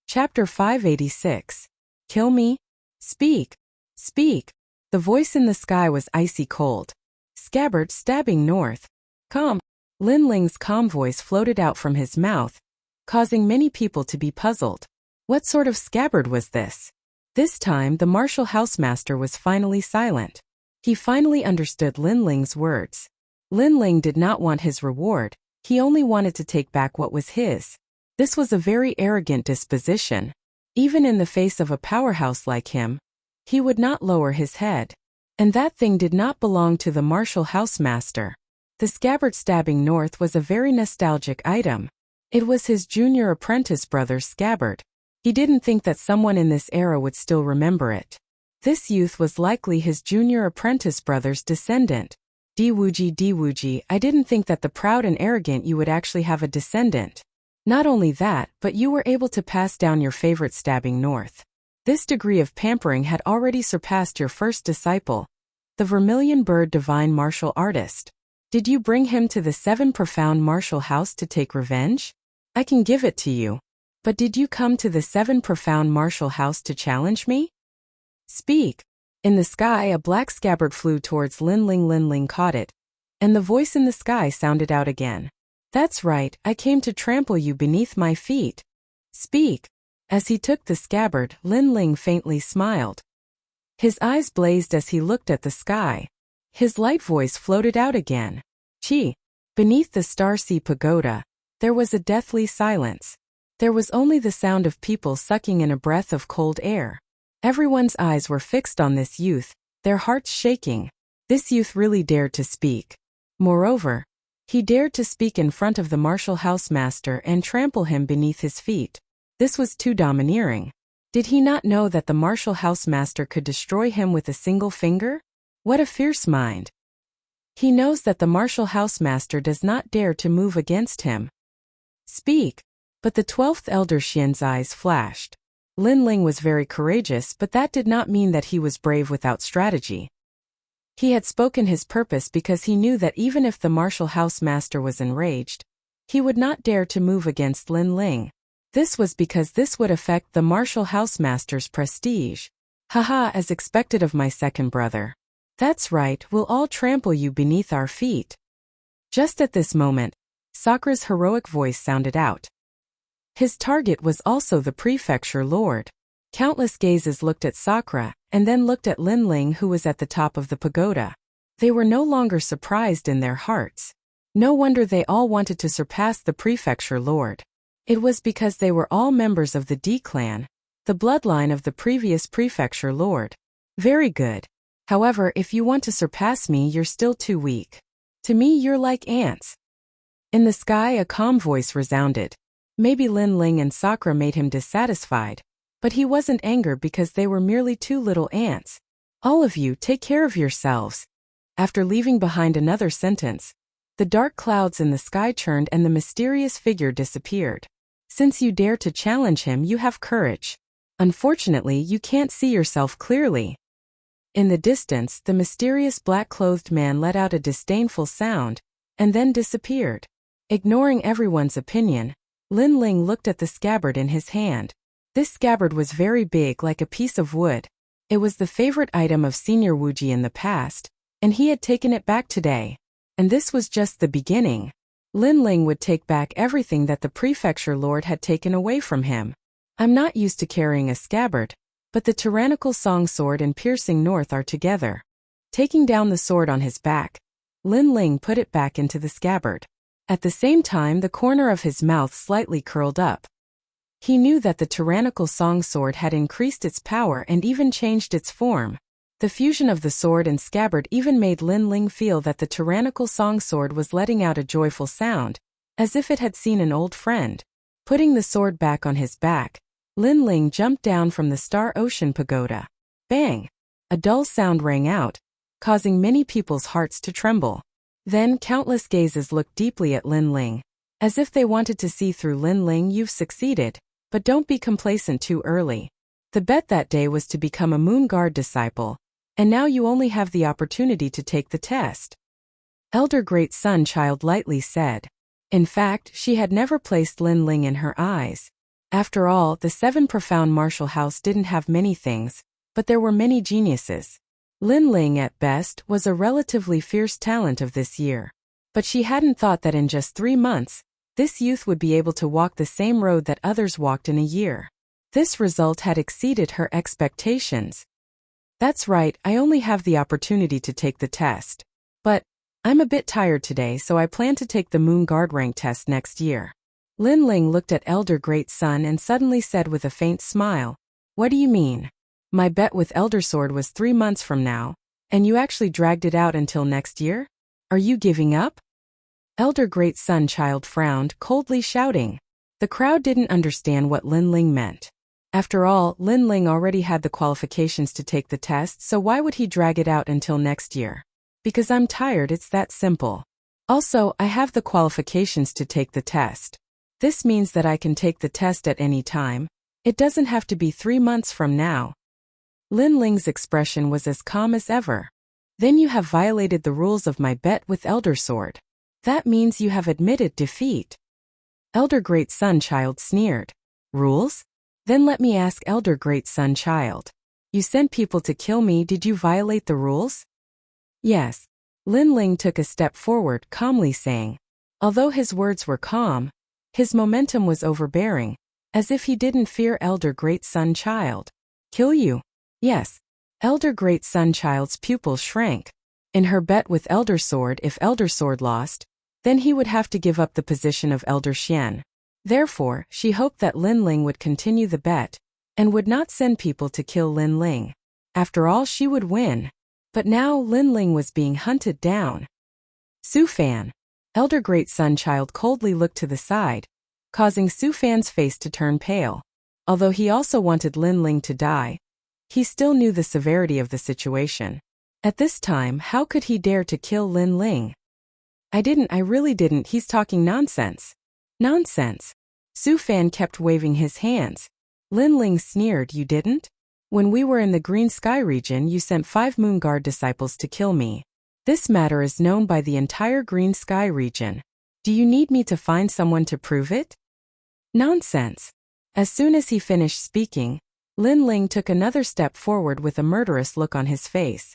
S1: Chapter 586. Kill me? Speak. Speak. The voice in the sky was icy cold. Scabbard stabbing north. Calm. Linling's calm voice floated out from his mouth, causing many people to be puzzled. What sort of scabbard was this? This time the martial housemaster was finally silent. He finally understood Linling's words. Linling did not want his reward, he only wanted to take back what was his. This was a very arrogant disposition. Even in the face of a powerhouse like him, he would not lower his head. And that thing did not belong to the martial housemaster. The scabbard stabbing north was a very nostalgic item. It was his junior apprentice brother's scabbard. He didn't think that someone in this era would still remember it. This youth was likely his junior apprentice brother's descendant. Diwuji, I didn't think that the proud and arrogant you would actually have a descendant. Not only that, but you were able to pass down your favorite stabbing north. This degree of pampering had already surpassed your first disciple, the Vermilion Bird Divine Martial Artist. Did you bring him to the Seven Profound Martial House to take revenge? I can give it to you. But did you come to the Seven Profound Martial House to challenge me? Speak. In the sky, a black scabbard flew towards Linling. Linling caught it, and the voice in the sky sounded out again. That's right, I came to trample you beneath my feet. Speak. As he took the scabbard, Lin Ling faintly smiled. His eyes blazed as he looked at the sky. His light voice floated out again. Chi. Beneath the Starsea Pagoda, there was a deathly silence. There was only the sound of people sucking in a breath of cold air. Everyone's eyes were fixed on this youth, their hearts shaking. This youth really dared to speak. Moreover, he dared to speak in front of the martial housemaster and trample him beneath his feet. This was too domineering. Did he not know that the martial housemaster could destroy him with a single finger? What a fierce mind. He knows that the martial housemaster does not dare to move against him. Speak. But the 12th elder Xian's eyes flashed. Lin Ling was very courageous, but that did not mean that he was brave without strategy. He had spoken his purpose because he knew that even if the martial housemaster was enraged, he would not dare to move against Lin Ling. This was because this would affect the martial housemaster's prestige. Haha, as expected of my second brother. That's right, we'll all trample you beneath our feet. Just at this moment, Sakra's heroic voice sounded out. His target was also the prefecture lord. Countless gazes looked at Sakra, and then looked at Lin Ling, who was at the top of the pagoda. They were no longer surprised in their hearts. No wonder they all wanted to surpass the prefecture lord. It was because they were all members of the D clan, the bloodline of the previous prefecture lord. Very good. However, if you want to surpass me, you're still too weak. To me, you're like ants. In the sky, a calm voice resounded. Maybe Lin Ling and Sakra made him dissatisfied, but he wasn't angered because they were merely two little ants. All of you, take care of yourselves. After leaving behind another sentence, the dark clouds in the sky churned and the mysterious figure disappeared. Since you dare to challenge him, you have courage. Unfortunately, you can't see yourself clearly. In the distance, the mysterious black-clothed man let out a disdainful sound, and then disappeared. Ignoring everyone's opinion, Lin Ling looked at the scabbard in his hand. This scabbard was very big, like a piece of wood. It was the favorite item of Senior Wuji in the past, and he had taken it back today. And this was just the beginning. Lin Ling would take back everything that the prefecture lord had taken away from him. I'm not used to carrying a scabbard, but the tyrannical song sword and piercing north are together. Taking down the sword on his back, Lin Ling put it back into the scabbard. At the same time, the corner of his mouth slightly curled up. He knew that the tyrannical song sword had increased its power and even changed its form. The fusion of the sword and scabbard even made Lin Ling feel that the tyrannical song sword was letting out a joyful sound, as if it had seen an old friend. Putting the sword back on his back, Lin Ling jumped down from the Star Ocean Pagoda. Bang! A dull sound rang out, causing many people's hearts to tremble. Then countless gazes looked deeply at Lin Ling, as if they wanted to see through Lin Ling. You've succeeded, but don't be complacent too early. The bet that day was to become a Moon Guard disciple, and now you only have the opportunity to take the test. Elder Great Sun Child lightly said. In fact, she had never placed Lin Ling in her eyes. After all, the 7 profound martial house didn't have many things, but there were many geniuses. Lin Ling, at best, was a relatively fierce talent of this year. But she hadn't thought that in just 3 months, this youth would be able to walk the same road that others walked in a year. This result had exceeded her expectations. That's right, I only have the opportunity to take the test. But I'm a bit tired today, so I plan to take the Moon Guard rank test next year. Lin Ling looked at Elder Great Sun and suddenly said with a faint smile, What do you mean? My bet with Elder Sword was 3 months from now, and you actually dragged it out until next year? Are you giving up? Elder Great Sun Child frowned, coldly shouting. The crowd didn't understand what Lin Ling meant. After all, Lin Ling already had the qualifications to take the test, so why would he drag it out until next year? Because I'm tired, it's that simple. Also, I have the qualifications to take the test. This means that I can take the test at any time. It doesn't have to be 3 months from now. Lin Ling's expression was as calm as ever. Then you have violated the rules of my bet with Elder Sword. That means you have admitted defeat. Elder Great Sun Child sneered. Rules? Then let me ask Elder Great Sun Child. You sent people to kill me, did you violate the rules? Yes. Lin Ling took a step forward, calmly saying. Although his words were calm, his momentum was overbearing, as if he didn't fear Elder Great Sun Child. Kill you? Yes. Elder Great Sun Child's pupils shrank. In her bet with Elder Sword, if Elder Sword lost, then he would have to give up the position of Elder Xian. Therefore, she hoped that Lin Ling would continue the bet, and would not send people to kill Lin Ling. After all, she would win. But now Lin Ling was being hunted down. Su Fan. Elder Great Sun Child coldly looked to the side, causing Su Fan's face to turn pale. Although he also wanted Lin Ling to die, he still knew the severity of the situation. At this time, how could he dare to kill Lin Ling? I really didn't, he's talking nonsense. Nonsense. Su Fan kept waving his hands. Lin Ling sneered, you didn't? When we were in the Green Sky region, you sent 5 Moon Guard disciples to kill me. This matter is known by the entire Green Sky region. Do you need me to find someone to prove it? Nonsense. As soon as he finished speaking, Lin Ling took another step forward with a murderous look on his face.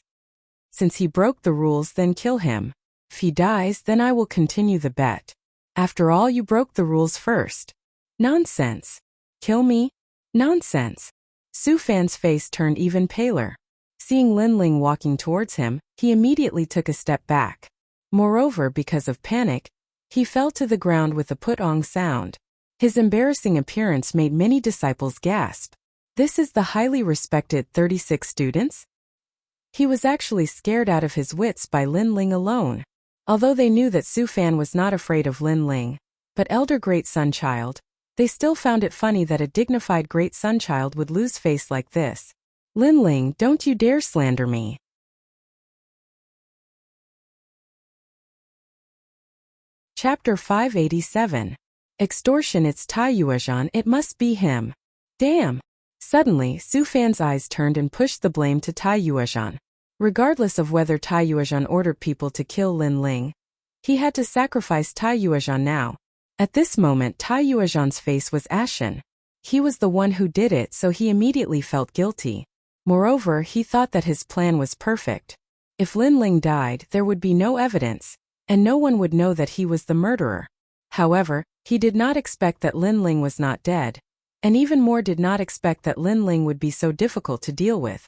S1: Since he broke the rules, then kill him. If he dies, then I will continue the bet. After all, you broke the rules first. Nonsense. Kill me? Nonsense. Su Fan's face turned even paler. Seeing Lin Ling walking towards him, he immediately took a step back. Moreover, because of panic, he fell to the ground with a put-ong sound. His embarrassing appearance made many disciples gasp. This is the highly respected 36 students? He was actually scared out of his wits by Lin Ling alone. Although they knew that Su Fan was not afraid of Lin Ling, but Elder Great Sun Child, they still found it funny that a dignified Great Sun Child would lose face like this. Lin Ling, don't you dare slander me. Chapter 587. Extortion. It's Tai Yuezhan, it must be him. Damn. Suddenly, Su Fan's eyes turned and pushed the blame to Tai Yuezhan. Regardless of whether Tai Yuezhan ordered people to kill Lin Ling, he had to sacrifice Tai Yuezhan now. At this moment, Tai Yuezhan's face was ashen. He was the one who did it, so he immediately felt guilty. Moreover, he thought that his plan was perfect. If Lin Ling died, there would be no evidence, and no one would know that he was the murderer. However, he did not expect that Lin Ling was not dead, and even more did not expect that Lin Ling would be so difficult to deal with.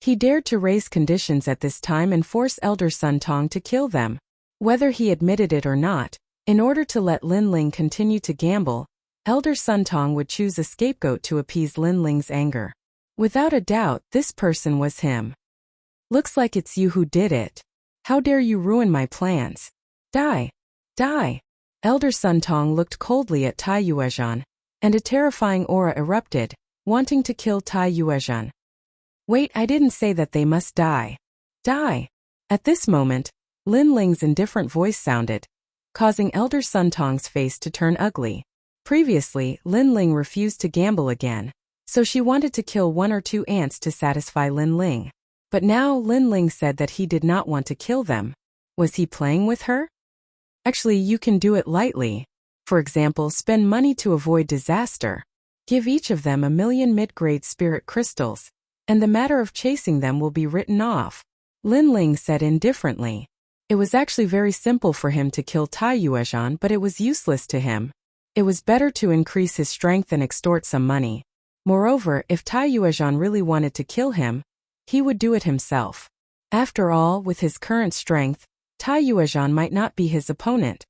S1: He dared to raise conditions at this time and force Elder Sun Tong to kill them. Whether he admitted it or not, in order to let Lin Ling continue to gamble, Elder Sun Tong would choose a scapegoat to appease Lin Ling's anger. Without a doubt, this person was him. Looks like it's you who did it. How dare you ruin my plans? Die! Die! Elder Sun Tong looked coldly at Tai Yuezhan, and a terrifying aura erupted, wanting to kill Tai Yuezhan. Wait, I didn't say that they must die. Die! At this moment, Lin Ling's indifferent voice sounded, causing Elder Sun Tong's face to turn ugly. Previously, Lin Ling refused to gamble again, so she wanted to kill 1 or 2 ants to satisfy Lin Ling. But now Lin Ling said that he did not want to kill them. Was he playing with her? Actually, you can do it lightly. For example, spend money to avoid disaster. Give each of them 1,000,000 mid-grade spirit crystals, and the matter of chasing them will be written off. Lin Ling said indifferently. It was actually very simple for him to kill Tai Yuezhan, but it was useless to him. It was better to increase his strength and extort some money. Moreover, if Tai Yuezhan really wanted to kill him, he would do it himself. After all, with his current strength, Tai Yuezhan might not be his opponent.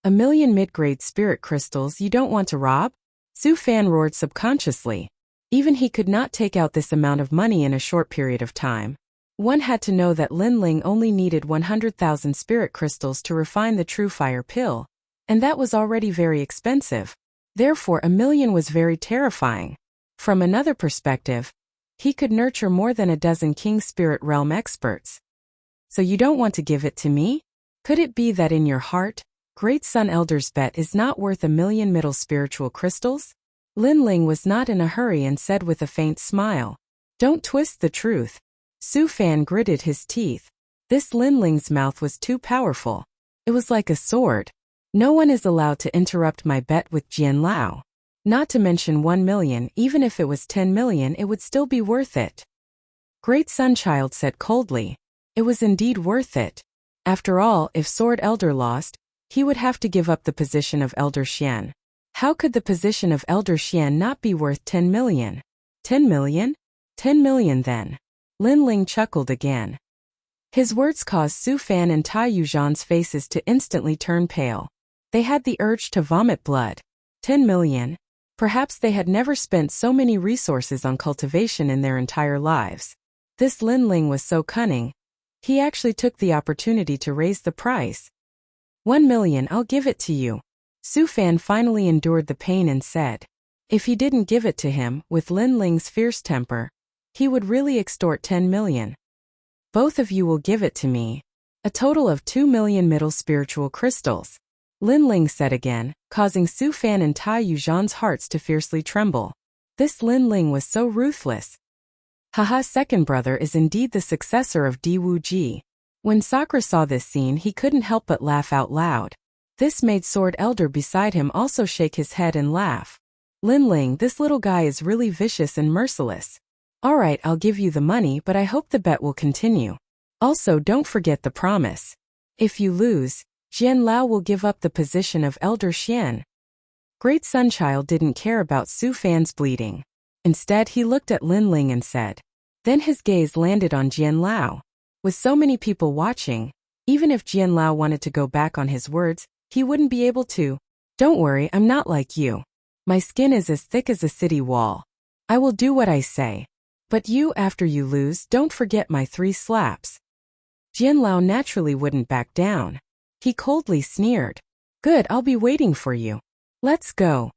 S1: 1,000,000 mid-grade spirit crystals you don't want to rob? Su Fan roared subconsciously. Even he could not take out this amount of money in a short period of time. One had to know that Lin Ling only needed 100,000 spirit crystals to refine the true fire pill, and that was already very expensive. Therefore, 1,000,000 was very terrifying. From another perspective, he could nurture more than a dozen King Spirit Realm experts. So you don't want to give it to me? Could it be that in your heart, Great Sun Elder's bet is not worth 1,000,000 middle spiritual crystals? Lin Ling was not in a hurry and said with a faint smile, "Don't twist the truth." Su Fan gritted his teeth. This Lin Ling's mouth was too powerful. It was like a sword. No one is allowed to interrupt my bet with Jian Lao. Not to mention 1,000,000, even if it was 10,000,000, it would still be worth it. Great Sun Child said coldly. It was indeed worth it. After all, if Sword Elder lost, he would have to give up the position of Elder Xian. How could the position of Elder Xian not be worth 10 million? 10 million? 10 million then. Lin Ling chuckled again. His words caused Su Fan and Tai Yuzhan's faces to instantly turn pale. They had the urge to vomit blood. 10 million? Perhaps they had never spent so many resources on cultivation in their entire lives. This Lin Ling was so cunning. He actually took the opportunity to raise the price. 1 million, I'll give it to you. Su Fan finally endured the pain and said. If he didn't give it to him, with Lin Ling's fierce temper, he would really extort 10 million. Both of you will give it to me. A total of 2 million middle spiritual crystals. Lin Ling said again, causing Su Fan and Tai Yuzhan's hearts to fiercely tremble. This Lin Ling was so ruthless. Haha, second brother is indeed the successor of Di Wu Ji. When Sakura saw this scene, he couldn't help but laugh out loud. This made Sword Elder beside him also shake his head and laugh. Lin Ling, this little guy is really vicious and merciless. Alright, I'll give you the money, but I hope the bet will continue. Also, don't forget the promise. If you lose, Jian Lao will give up the position of Elder Xian. Great Sunchild didn't care about Su Fan's bleeding. Instead, he looked at Lin Ling and said. Then his gaze landed on Jian Lao. With so many people watching, even if Jian Lao wanted to go back on his words, he wouldn't be able to. Don't worry, I'm not like you. My skin is as thick as a city wall. I will do what I say. But you, after you lose, don't forget my 3 slaps. Jian Lao naturally wouldn't back down. He coldly sneered. Good, I'll be waiting for you. Let's go.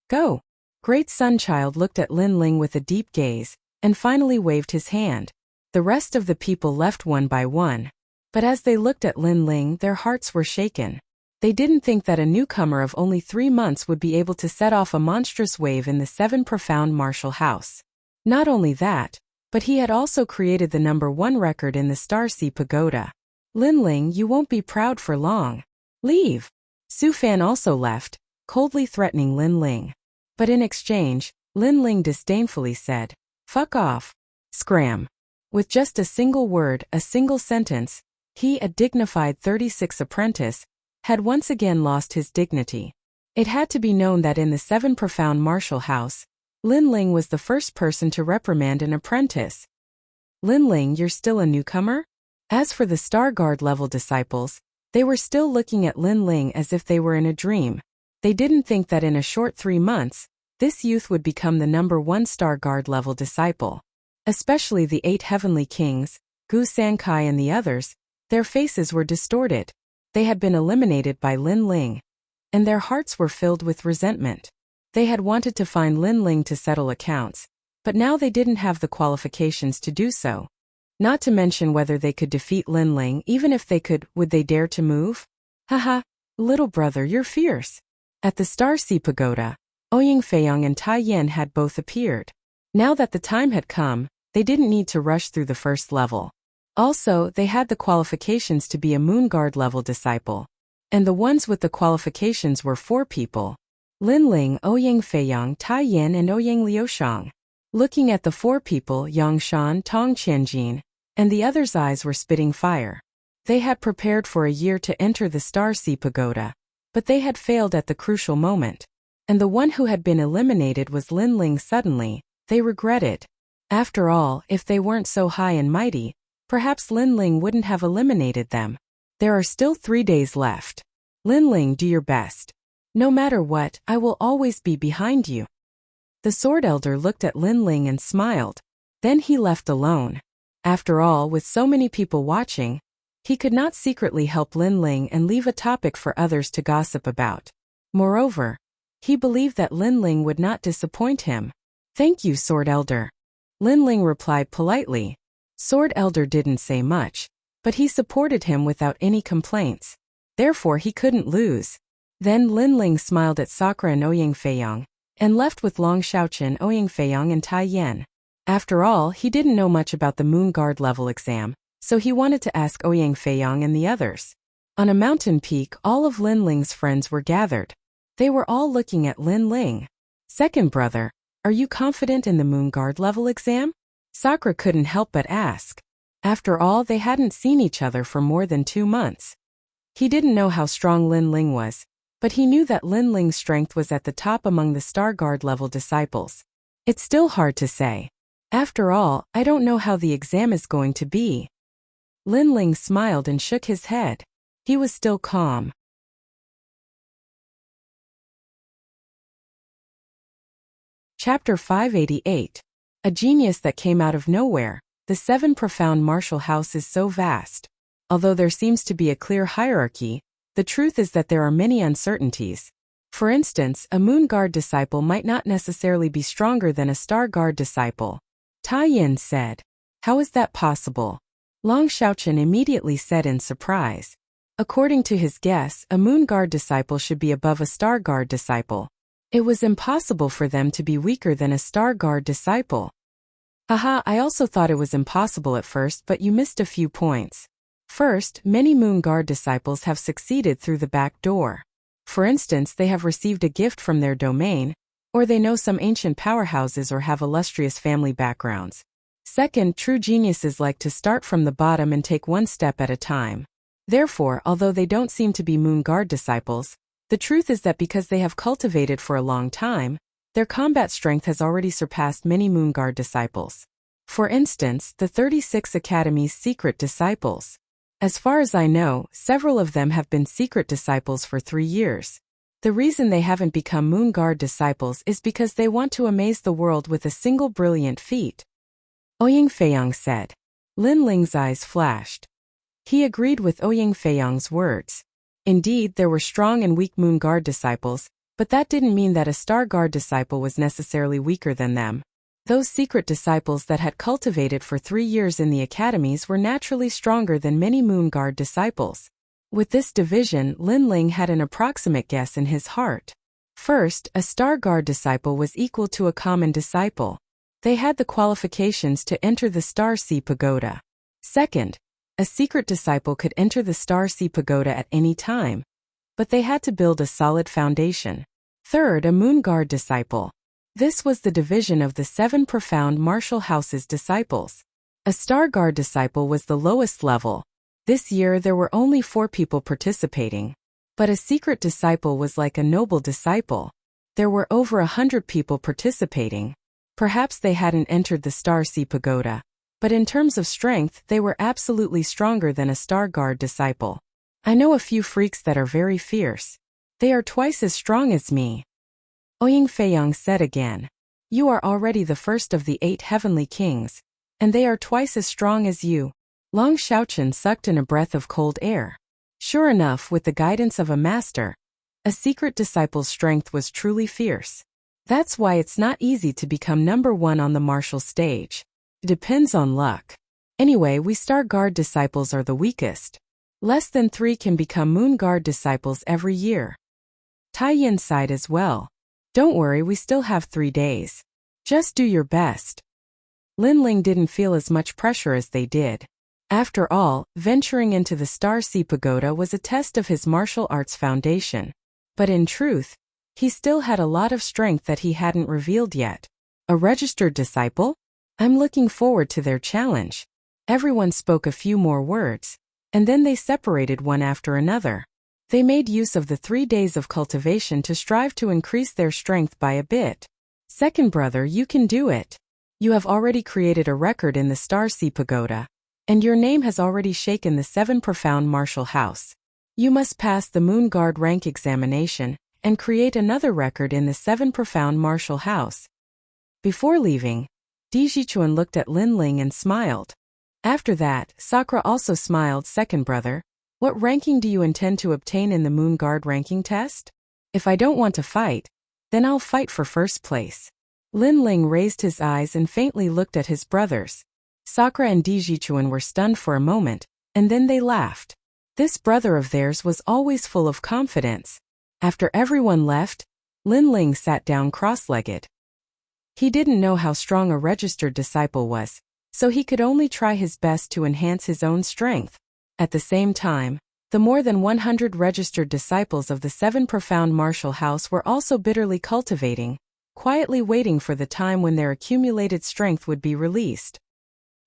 S1: Go. Great Sunchild looked at Lin Ling with a deep gaze, and finally waved his hand. The rest of the people left one by one. But as they looked at Lin Ling, their hearts were shaken. They didn't think that a newcomer of only 3 months would be able to set off a monstrous wave in the 7 profound martial house. Not only that, but he had also created the #1 record in the Star Sea Pagoda. Lin Ling, you won't be proud for long. Leave. Su Fan also left, coldly threatening Lin Ling. But in exchange, Lin Ling disdainfully said, fuck off. Scram. With just a single word, a single sentence, he, a dignified 36 apprentice, had once again lost his dignity. It had to be known that in the 7 profound martial house, Lin Ling was the first person to reprimand an apprentice. Lin Ling, you're still a newcomer? As for the Star Guard level disciples, they were still looking at Lin Ling as if they were in a dream. They didn't think that in a short 3 months, this youth would become the #1 Star Guard level disciple. Especially the 8 heavenly kings, Gu Sankai and the others, their faces were distorted. They had been eliminated by Lin Ling. And their hearts were filled with resentment. They had wanted to find Lin Ling to settle accounts, but now they didn't have the qualifications to do so. Not to mention whether they could defeat Lin Ling. Even if they could, would they dare to move? Haha, little brother, you're fierce. At the Star Sea Pagoda, Ouyang Feiyang and Tai Yan had both appeared. Now that the time had come, they didn't need to rush through the first level. Also, they had the qualifications to be a Moon Guard level disciple. And the ones with the qualifications were 4 people. Lin Ling, Ouyang Feiyang, Tai Yan and Ouyang Liushang. Looking at the 4 people, Yang Shan, Tong Qianjin, and the others' eyes were spitting fire. They had prepared for a year to enter the Star Sea Pagoda, but they had failed at the crucial moment. And the one who had been eliminated was Lin Ling. Suddenly, they regretted. After all, if they weren't so high and mighty, perhaps Lin Ling wouldn't have eliminated them. There are still 3 days left. Lin Ling, do your best. No matter what, I will always be behind you. The Sword Elder looked at Lin Ling and smiled. Then he left alone. After all, with so many people watching, he could not secretly help Lin Ling and leave a topic for others to gossip about. Moreover, he believed that Lin Ling would not disappoint him. Thank you, Sword Elder. Lin Ling replied politely. Sword Elder didn't say much, but he supported him without any complaints. Therefore he couldn't lose. Then Lin Ling smiled at Sakura and Ouyang Feiyang, and left with Long Xiaochen, Ouyang Feiyang and Tai Yan. After all, he didn't know much about the Moon Guard level exam, so he wanted to ask Ouyang Feiyang and the others. On a mountain peak, all of Lin Ling's friends were gathered. They were all looking at Lin Ling. Second brother, are you confident in the Moon Guard level exam? Sakura couldn't help but ask. After all, they hadn't seen each other for more than 2 months. He didn't know how strong Lin Ling was, but he knew that Lin Ling's strength was at the top among the Star Guard level disciples. It's still hard to say. After all, I don't know how the exam is going to be. Lin Ling smiled and shook his head. He was still calm. Chapter 588. A genius that came out of nowhere. The 7 profound martial house is so vast. Although there seems to be a clear hierarchy, the truth is that there are many uncertainties. For instance, a Moon Guard disciple might not necessarily be stronger than a Star Guard disciple. Tai Yin said. How is that possible? Long Xiaochen immediately said in surprise. According to his guess, a Moon Guard disciple should be above a Star Guard disciple. It was impossible for them to be weaker than a Star Guard disciple. Haha, I also thought it was impossible at first, but you missed a few points. First, many Moon Guard disciples have succeeded through the back door. For instance, they have received a gift from their domain, or they know some ancient powerhouses or have illustrious family backgrounds. Second, true geniuses like to start from the bottom and take one step at a time. Therefore, although they don't seem to be Moon Guard disciples, the truth is that because they have cultivated for a long time, their combat strength has already surpassed many Moon Guard disciples. For instance, the 36 Academy's secret disciples. As far as I know, several of them have been secret disciples for 3 years. The reason they haven't become Moon Guard disciples is because they want to amaze the world with a single brilliant feat. Ouying Feiyang said. Lin Ling's eyes flashed. He agreed with Ouying Feiyang's words. Indeed, there were strong and weak Moon Guard disciples, but that didn't mean that a Star Guard disciple was necessarily weaker than them. Those secret disciples that had cultivated for 3 years in the academies were naturally stronger than many Moon Guard disciples. With this division, Lin Ling had an approximate guess in his heart. First, a Star Guard disciple was equal to a common disciple. They had the qualifications to enter the Star Sea Pagoda. Second, a secret disciple could enter the Star Sea Pagoda at any time, but they had to build a solid foundation. Third, a Moon Guard disciple. This was the division of the 7 profound martial house's disciples. A Star Guard disciple was the lowest level. This year there were only 4 people participating. But a secret disciple was like a noble disciple. There were over 100 people participating. Perhaps they hadn't entered the Star Sea Pagoda, but in terms of strength they were absolutely stronger than a Star Guard disciple. I know a few freaks that are very fierce. They are twice as strong as me. Ouying Feiyang said again. You are already the first of the 8 heavenly kings, and they are twice as strong as you. Long Xiaochen sucked in a breath of cold air. Sure enough, with the guidance of a master, a secret disciple's strength was truly fierce. That's why it's not easy to become number 1 on the martial stage. It depends on luck. Anyway, we Star Guard disciples are the weakest. Less than 3 can become Moon Guard disciples every year. Tai Yin sighed as well. Don't worry, we still have 3 days. Just do your best. Lin Ling didn't feel as much pressure as they did. After all, venturing into the Star Sea Pagoda was a test of his martial arts foundation. But in truth, he still had a lot of strength that he hadn't revealed yet. A registered disciple? I'm looking forward to their challenge. Everyone spoke a few more words, and then they separated one after another. They made use of the 3 days of cultivation to strive to increase their strength by a bit. Second brother, you can do it. You have already created a record in the Star Sea Pagoda, and your name has already shaken the 7 profound martial house. You must pass the Moon Guard rank examination and create another record in the 7 profound martial house. Before leaving, Di Jichuan looked at Lin Ling and smiled. After that, Sakura also smiled. Second brother, what ranking do you intend to obtain in the Moon Guard ranking test? If I don't want to fight, then I'll fight for first place. Lin Ling raised his eyes and faintly looked at his brothers. Sakura and Di Jichuan were stunned for a moment, and then they laughed. This brother of theirs was always full of confidence. After everyone left, Lin Ling sat down cross-legged. He didn't know how strong a registered disciple was, so he could only try his best to enhance his own strength. At the same time, the more than 100 registered disciples of the 7 profound martial house were also bitterly cultivating, quietly waiting for the time when their accumulated strength would be released.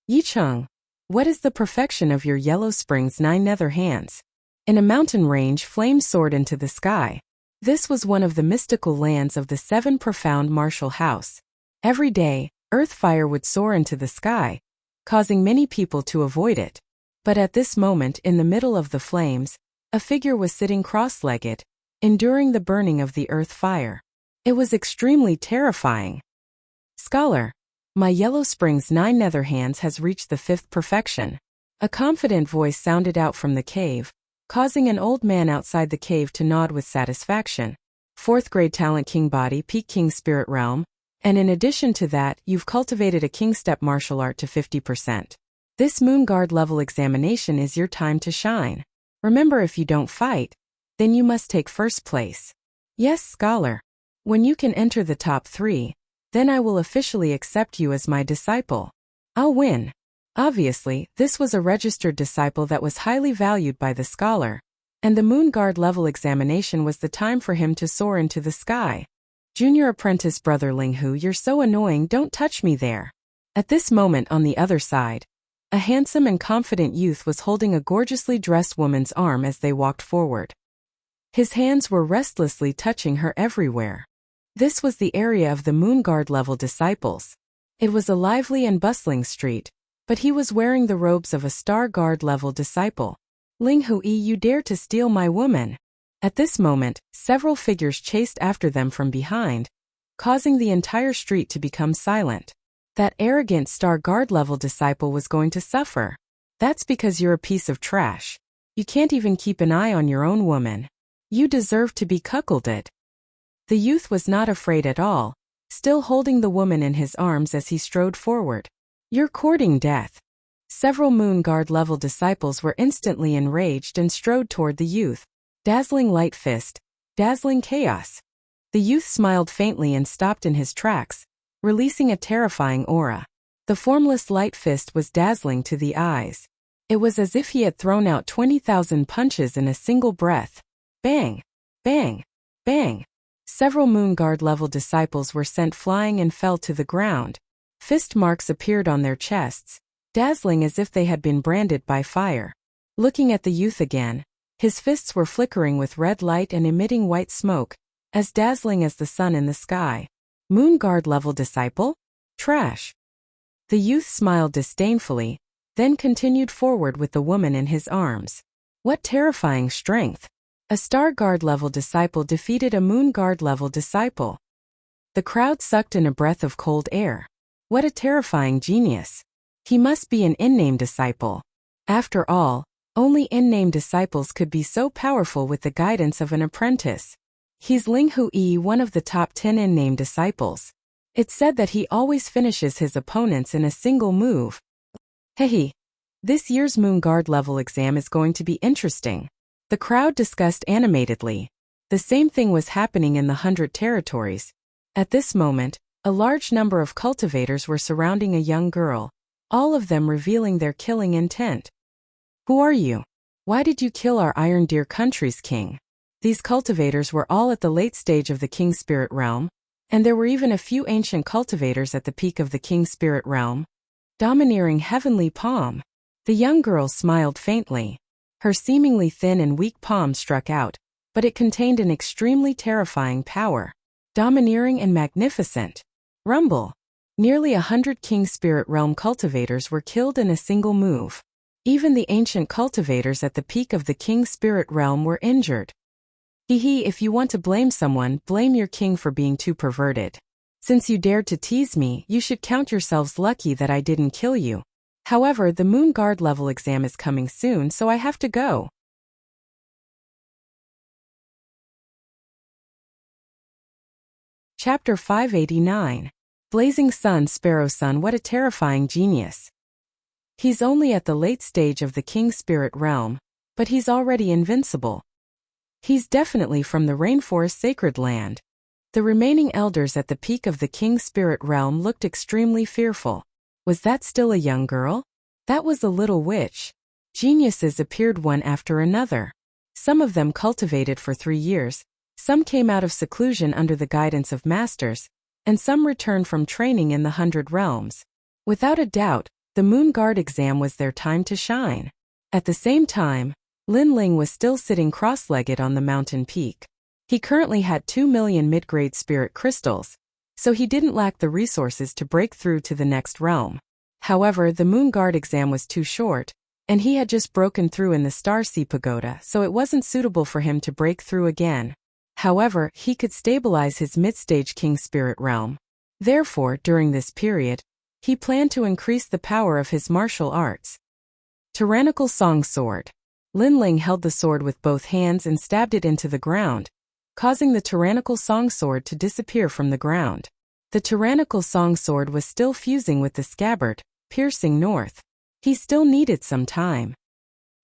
S1: Yicheng, what is the perfection of your Yellow Spring's 9 nether hands? In a mountain range, flames soared into the sky. This was one of the mystical lands of the seven profound martial house. Every day, earth fire would soar into the sky, causing many people to avoid it. But at this moment, in the middle of the flames, a figure was sitting cross-legged, enduring the burning of the earth fire. It was extremely terrifying. Scholar, my Yellow Springs 9 Netherhands has reached the 5th perfection. A confident voice sounded out from the cave, causing an old man outside the cave to nod with satisfaction. 4th grade talent king body peak king spirit realm, and in addition to that, you've cultivated a king step martial art to 50%. This moon guard level examination is your time to shine. Remember, if you don't fight, then you must take first place. Yes, scholar. When you can enter the top 3, then I will officially accept you as my disciple. I'll win. Obviously, this was a registered disciple that was highly valued by the scholar, and the moon guard level examination was the time for him to soar into the sky. Junior apprentice brother Linghu, you're so annoying, don't touch me there. At this moment on the other side, a handsome and confident youth was holding a gorgeously dressed woman's arm as they walked forward. His hands were restlessly touching her everywhere. This was the area of the moon guard level disciples. It was a lively and bustling street, but he was wearing the robes of a star guard level disciple. Linghu, you dare to steal my woman? At this moment, several figures chased after them from behind, causing the entire street to become silent. That arrogant star guard level disciple was going to suffer. That's because you're a piece of trash. You can't even keep an eye on your own woman. You deserve to be cuckolded. The youth was not afraid at all, still holding the woman in his arms as he strode forward. You're courting death. Several moon guard level disciples were instantly enraged and strode toward the youth. Dazzling light fist, dazzling chaos. The youth smiled faintly and stopped in his tracks, releasing a terrifying aura. The formless light fist was dazzling to the eyes. It was as if he had thrown out 20,000 punches in a single breath. Bang! Bang! Bang! Several moon guard level disciples were sent flying and fell to the ground. Fist marks appeared on their chests, dazzling as if they had been branded by fire. Looking at the youth again, his fists were flickering with red light and emitting white smoke, as dazzling as the sun in the sky. Moon guard level disciple? Trash. The youth smiled disdainfully, then continued forward with the woman in his arms. What terrifying strength! A star guard level disciple defeated a moon guard level disciple. The crowd sucked in a breath of cold air. What a terrifying genius. He must be an in-name disciple. After all, only in-name disciples could be so powerful with the guidance of an apprentice. He's Linghu, one of the top 10 in-name disciples. It's said that he always finishes his opponents in a single move. Hehe. This year's moon guard level exam is going to be interesting. The crowd discussed animatedly. The same thing was happening in the 100 territories. At this moment, a large number of cultivators were surrounding a young girl, all of them revealing their killing intent. Who are you? Why did you kill our Iron Deer country's king? These cultivators were all at the late stage of the King Spirit realm, and there were even a few ancient cultivators at the peak of the King Spirit realm, domineering heavenly palm. The young girl smiled faintly. Her seemingly thin and weak palm struck out, but it contained an extremely terrifying power, domineering and magnificent. Rumble. Nearly 100 King Spirit Realm cultivators were killed in a single move. Even the ancient cultivators at the peak of the King Spirit Realm were injured. Hehe, if you want to blame someone, blame your king for being too perverted. Since you dared to tease me, you should count yourselves lucky that I didn't kill you. However, the Moon Guard level exam is coming soon, so I have to go. Chapter 589. Blazing Sun, Sparrow Sun, what a terrifying genius. He's only at the late stage of the King Spirit Realm, but he's already invincible. He's definitely from the Rainforest Sacred Land. The remaining elders at the peak of the King Spirit Realm looked extremely fearful. Was that still a young girl? That was a little witch. Geniuses appeared one after another. Some of them cultivated for 3 years, some came out of seclusion under the guidance of masters, and some returned from training in the 100 realms. Without a doubt, the Moon Guard exam was their time to shine. At the same time, Lin Ling was still sitting cross-legged on the mountain peak. He currently had 2 million mid-grade spirit crystals, so he didn't lack the resources to break through to the next realm. However, the Moon Guard exam was too short, and he had just broken through in the Star Sea Pagoda, so it wasn't suitable for him to break through again. However, he could stabilize his mid-stage King Spirit realm. Therefore, during this period, he planned to increase the power of his martial arts. Tyrannical Song Sword. Lin Ling held the sword with both hands and stabbed it into the ground, causing the tyrannical song sword to disappear from the ground. The tyrannical song sword was still fusing with the scabbard, piercing north. He still needed some time.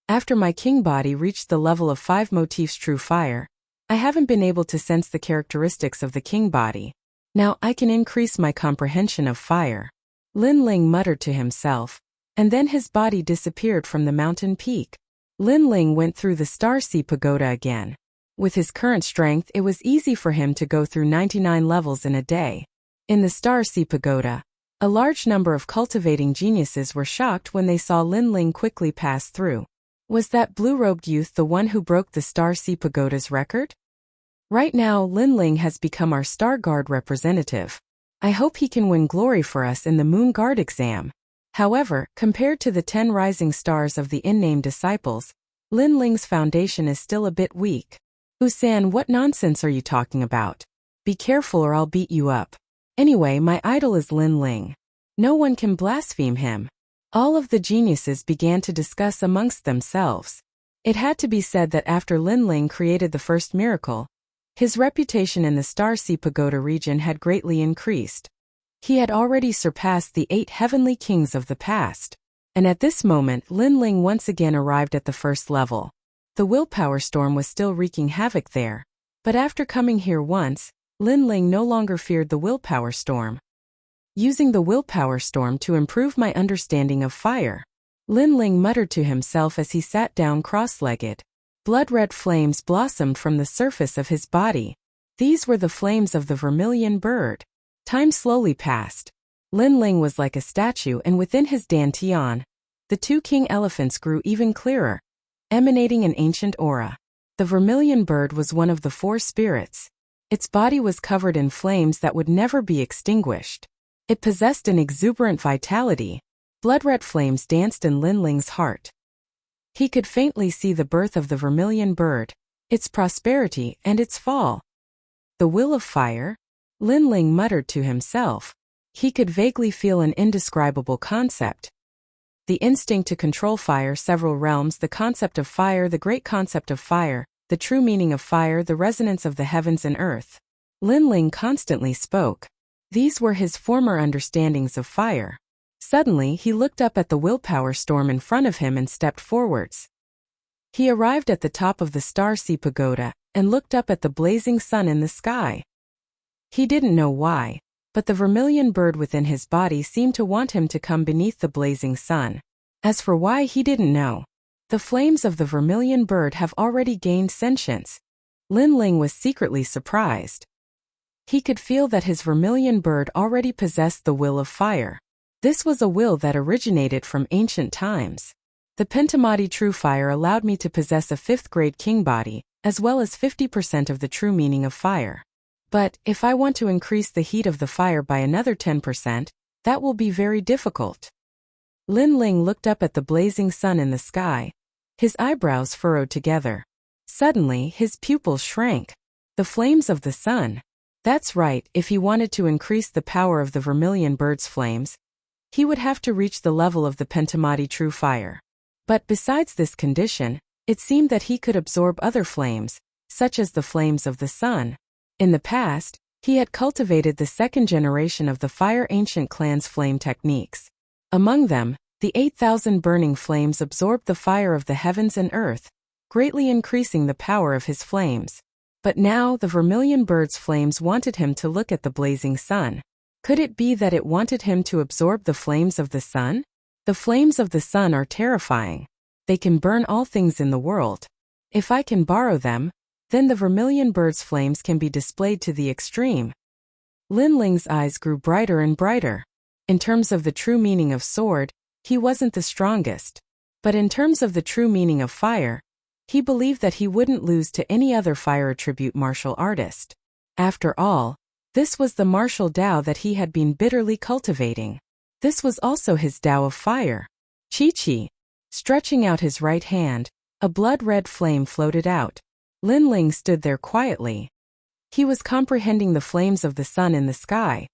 S1: After my king body reached the level of 5 motifs true fire, I haven't been able to sense the characteristics of the king body. Now I can increase my comprehension of fire. Lin Ling muttered to himself, and then his body disappeared from the mountain peak. Lin Ling went through the Star Sea Pagoda again. With his current strength, it was easy for him to go through 99 levels in a day. In the Star Sea Pagoda, a large number of cultivating geniuses were shocked when they saw Lin Ling quickly pass through. Was that blue-robed youth the one who broke the Star Sea Pagoda's record? Right now, Lin Ling has become our Star Guard representative. I hope he can win glory for us in the Moon Guard exam. However, compared to the 10 rising stars of the unnamed disciples, Lin Ling's foundation is still a bit weak. Usan, what nonsense are you talking about? Be careful or I'll beat you up. Anyway, my idol is Lin Ling. No one can blaspheme him. All of the geniuses began to discuss amongst themselves. It had to be said that after Lin Ling created the first miracle, his reputation in the Star Sea Pagoda region had greatly increased. He had already surpassed the 8 heavenly kings of the past. And at this moment, Lin Ling once again arrived at the first level. The willpower storm was still wreaking havoc there. But after coming here once, Lin Ling no longer feared the willpower storm. Using the willpower storm to improve my understanding of fire, Lin Ling muttered to himself as he sat down cross-legged. Blood-red flames blossomed from the surface of his body. These were the flames of the vermilion bird. Time slowly passed. Lin Ling was like a statue, and within his dantian, the 2 king elephants grew even clearer, emanating an ancient aura. The vermilion bird was one of the 4 spirits. Its body was covered in flames that would never be extinguished. It possessed an exuberant vitality. Blood-red flames danced in Lin Ling's heart. He could faintly see the birth of the vermilion bird, its prosperity and its fall. The will of fire? Lin Ling muttered to himself. He could vaguely feel an indescribable concept. The instinct to control fire, several realms, the concept of fire, the great concept of fire, the true meaning of fire, the resonance of the heavens and earth. Lin Ling constantly spoke. These were his former understandings of fire. Suddenly, he looked up at the willpower storm in front of him and stepped forwards. He arrived at the top of the Star Sea Pagoda and looked up at the blazing sun in the sky. He didn't know why, but the vermilion bird within his body seemed to want him to come beneath the blazing sun. As for why, he didn't know. The flames of the vermilion bird have already gained sentience. Lin Ling was secretly surprised. He could feel that his vermilion bird already possessed the will of fire. This was a will that originated from ancient times. The Pentamati true fire allowed me to possess a 5th grade king body, as well as 50% of the true meaning of fire. But, if I want to increase the heat of the fire by another 10%, that will be very difficult. Lin Ling looked up at the blazing sun in the sky. His eyebrows furrowed together. Suddenly, his pupils shrank. The flames of the sun. That's right, if he wanted to increase the power of the vermilion bird's flames, he would have to reach the level of the Pentamati true fire. But besides this condition, it seemed that he could absorb other flames, such as the flames of the sun. In the past, he had cultivated the 2nd generation of the Fire Ancient Clan's flame techniques. Among them, the 8,000 burning flames absorbed the fire of the heavens and earth, greatly increasing the power of his flames. But now the vermilion bird's flames wanted him to look at the blazing sun. Could it be that it wanted him to absorb the flames of the sun? The flames of the sun are terrifying. They can burn all things in the world. If I can borrow them, then the vermilion bird's flames can be displayed to the extreme. Lin Ling's eyes grew brighter and brighter. In terms of the true meaning of sword, he wasn't the strongest. But in terms of the true meaning of fire, He believed that he wouldn't lose to any other fire attribute martial artist. After all, this was the martial Tao that he had been bitterly cultivating. This was also his Tao of fire. Chi-Chi. Stretching out his right hand, a blood-red flame floated out. Lin Ling stood there quietly. He was comprehending the flames of the sun in the sky,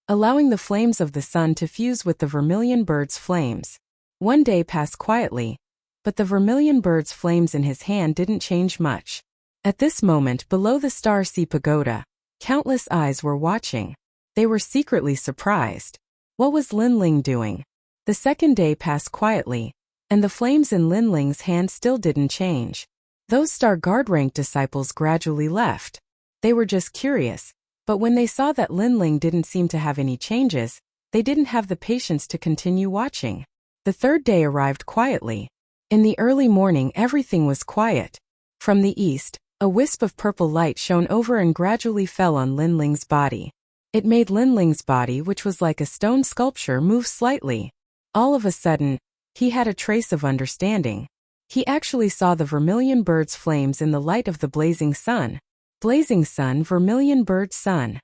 S1: allowing the flames of the sun to fuse with the vermilion bird's flames. One day passed quietly, but the vermilion bird's flames in his hand didn't change much. At this moment, below the Star Sea Pagoda, countless eyes were watching. They were secretly surprised. What was Lin Ling doing? The second day passed quietly, and the flames in Lin Ling's hand still didn't change. Those Star Guard rank disciples gradually left. They were just curious, but when they saw that Lin Ling didn't seem to have any changes, they didn't have the patience to continue watching. The third day arrived quietly. In the early morning, everything was quiet. From the east, a wisp of purple light shone over and gradually fell on Lin Ling's body. It made Lin Ling's body, which was like a stone sculpture, move slightly. All of a sudden, he had a trace of understanding. He actually saw the vermilion bird's flames in the light of the blazing sun. Blazing sun, vermilion bird sun.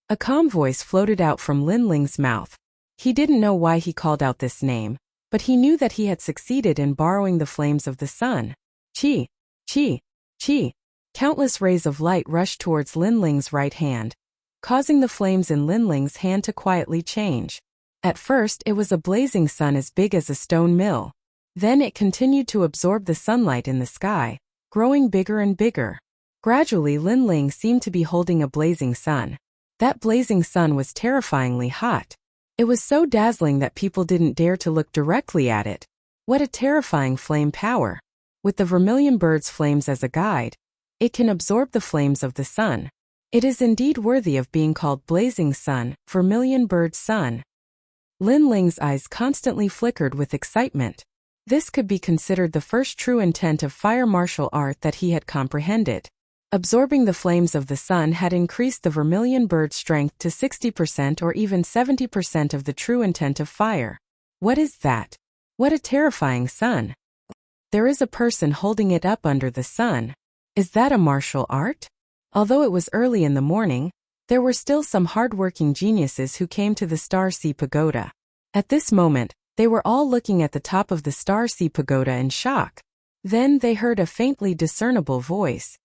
S1: A calm voice floated out from Lin Ling's mouth. He didn't know why he called out this name, but he knew that he had succeeded in borrowing the flames of the sun. Chi, chi, chi. Countless rays of light rushed towards Lin Ling's right hand, causing the flames in Lin Ling's hand to quietly change. At first, it was a blazing sun as big as a stone mill. Then it continued to absorb the sunlight in the sky, growing bigger and bigger. Gradually, Lin Ling seemed to be holding a blazing sun. That blazing sun was terrifyingly hot. It was so dazzling that people didn't dare to look directly at it. What a terrifying flame power! With the vermilion bird's flames as a guide, it can absorb the flames of the sun. It is indeed worthy of being called blazing sun, vermilion bird sun. Lin Ling's eyes constantly flickered with excitement. This could be considered the first true intent of fire martial art that he had comprehended. Absorbing the flames of the sun had increased the vermilion bird's strength to 60% or even 70% of the true intent of fire. What is that? What a terrifying sun! There is a person holding it up under the sun. Is that a martial art? Although it was early in the morning, there were still some hard-working geniuses who came to the Star Sea Pagoda. At this moment, they were all looking at the top of the Star Sea Pagoda in shock. Then they heard a faintly discernible voice.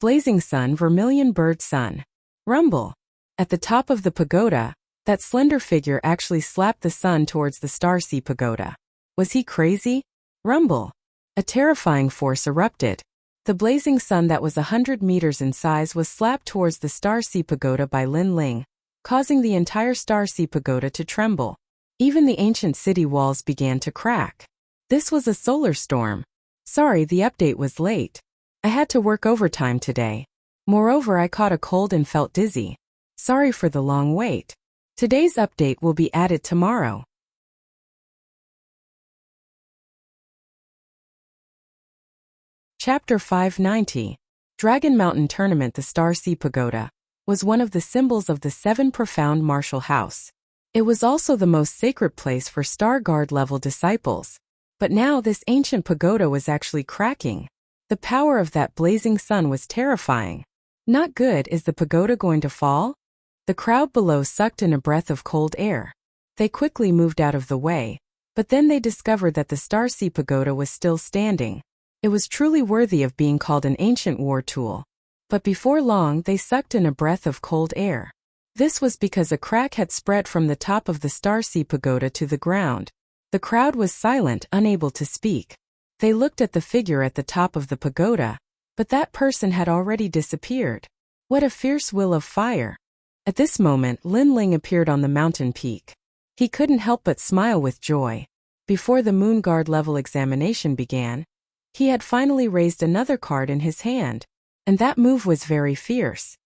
S1: Blazing sun, vermilion bird sun. Rumble. At the top of the pagoda, that slender figure actually slapped the sun towards the Star Sea Pagoda. Was he crazy? Rumble. A terrifying force erupted. The blazing sun that was 100 meters in size was slapped towards the Star Sea Pagoda by Lin Ling, causing the entire Star Sea Pagoda to tremble. Even the ancient city walls began to crack. This was a solar storm. Sorry, the update was late. I had to work overtime today. Moreover, I caught a cold and felt dizzy. Sorry for the long wait. Today's update will be added tomorrow. Chapter 590. Dragon Mountain Tournament. The Star Sea Pagoda was one of the symbols of the Seven Profound Martial House. It was also the most sacred place for Star Guard level disciples. But now this ancient pagoda was actually cracking. The power of that blazing sun was terrifying. Not good. Is the pagoda going to fall? The crowd below sucked in a breath of cold air. They quickly moved out of the way, but then they discovered that the Star Sea Pagoda was still standing. It was truly worthy of being called an ancient war tool. But before long, they sucked in a breath of cold air. This was because a crack had spread from the top of the Star Sea Pagoda to the ground. The crowd was silent, unable to speak. They looked at the figure at the top of the pagoda, but that person had already disappeared. What a fierce will of fire! At this moment, Lin Ling appeared on the mountain peak. He couldn't help but smile with joy. Before the Moon Guard level examination began, he had finally raised another card in his hand, and that move was very fierce.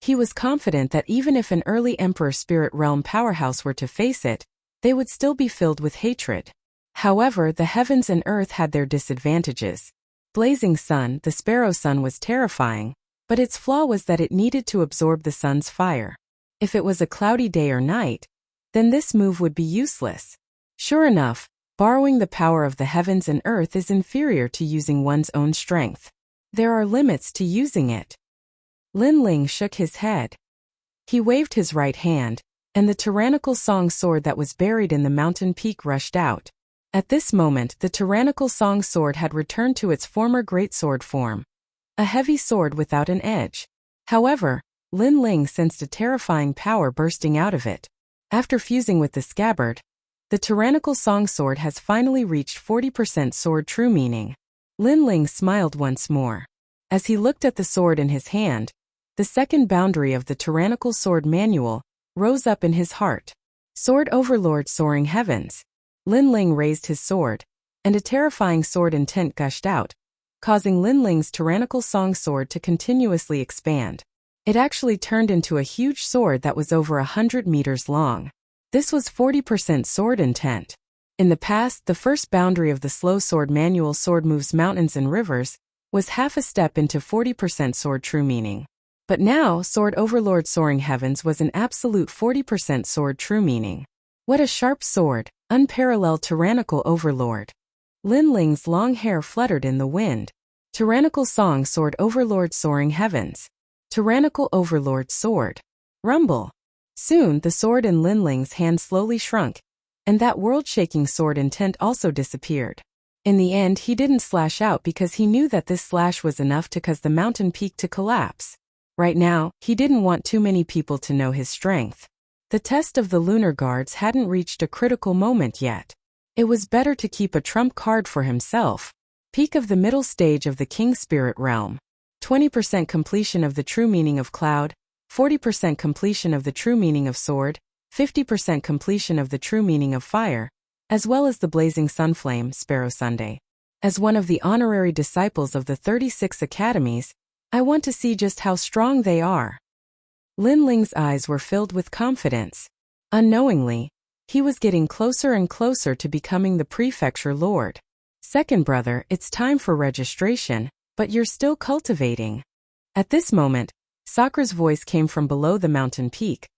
S1: He was confident that even if an early Emperor Spirit Realm powerhouse were to face it, they would still be filled with hatred. However, the heavens and earth had their disadvantages. Blazing sun, the sparrow sun, was terrifying, but its flaw was that it needed to absorb the sun's fire. If it was a cloudy day or night, then this move would be useless. Sure enough, Borrowing the power of the heavens and earth is inferior to using one's own strength. There are limits to using it. Lin Ling shook his head. He waved his right hand, and the tyrannical song sword that was buried in the mountain peak rushed out. At this moment, the tyrannical song sword had returned to its former greatsword form. A heavy sword without an edge. However, Lin Ling sensed a terrifying power bursting out of it. After fusing with the scabbard, the tyrannical song sword has finally reached 40% sword true meaning. Lin Ling smiled once more. As he looked at the sword in his hand, the second boundary of the tyrannical sword manual rose up in his heart. Sword Overlord soaring heavens. Lin Ling raised his sword, and a terrifying sword intent gushed out, causing Lin Ling's tyrannical song sword to continuously expand. It actually turned into a huge sword that was over 100 meters long. This was 40% sword intent. In the past, the first boundary of the slow sword manual sword moves mountains and rivers was half a step into 40% sword true meaning. But now, Sword Overlord Soaring Heavens was an absolute 40% sword true meaning. What a sharp sword, unparalleled tyrannical overlord. Lin Ling's long hair fluttered in the wind. Tyrannical song Sword Overlord Soaring Heavens. Tyrannical Overlord Sword. Rumble. Soon, the sword in Lin Ling's hand slowly shrunk, and that world-shaking sword intent also disappeared. In the end, he didn't slash out because he knew that this slash was enough to cause the mountain peak to collapse. Right now, he didn't want too many people to know his strength. The test of the lunar guards hadn't reached a critical moment yet. It was better to keep a trump card for himself. Peak of the middle stage of the King Spirit Realm. 20% completion of the true meaning of Cloud, 40% completion of the true meaning of Sword, 50% completion of the true meaning of Fire, as well as the Blazing Sunflame, Sparrow Sunday. As one of the honorary disciples of the 36 academies, I want to see just how strong they are. Lin Ling's eyes were filled with confidence. Unknowingly, he was getting closer and closer to becoming the prefecture lord. Second brother, it's time for registration, but you're still cultivating. At this moment, Sakra's voice came from below the mountain peak,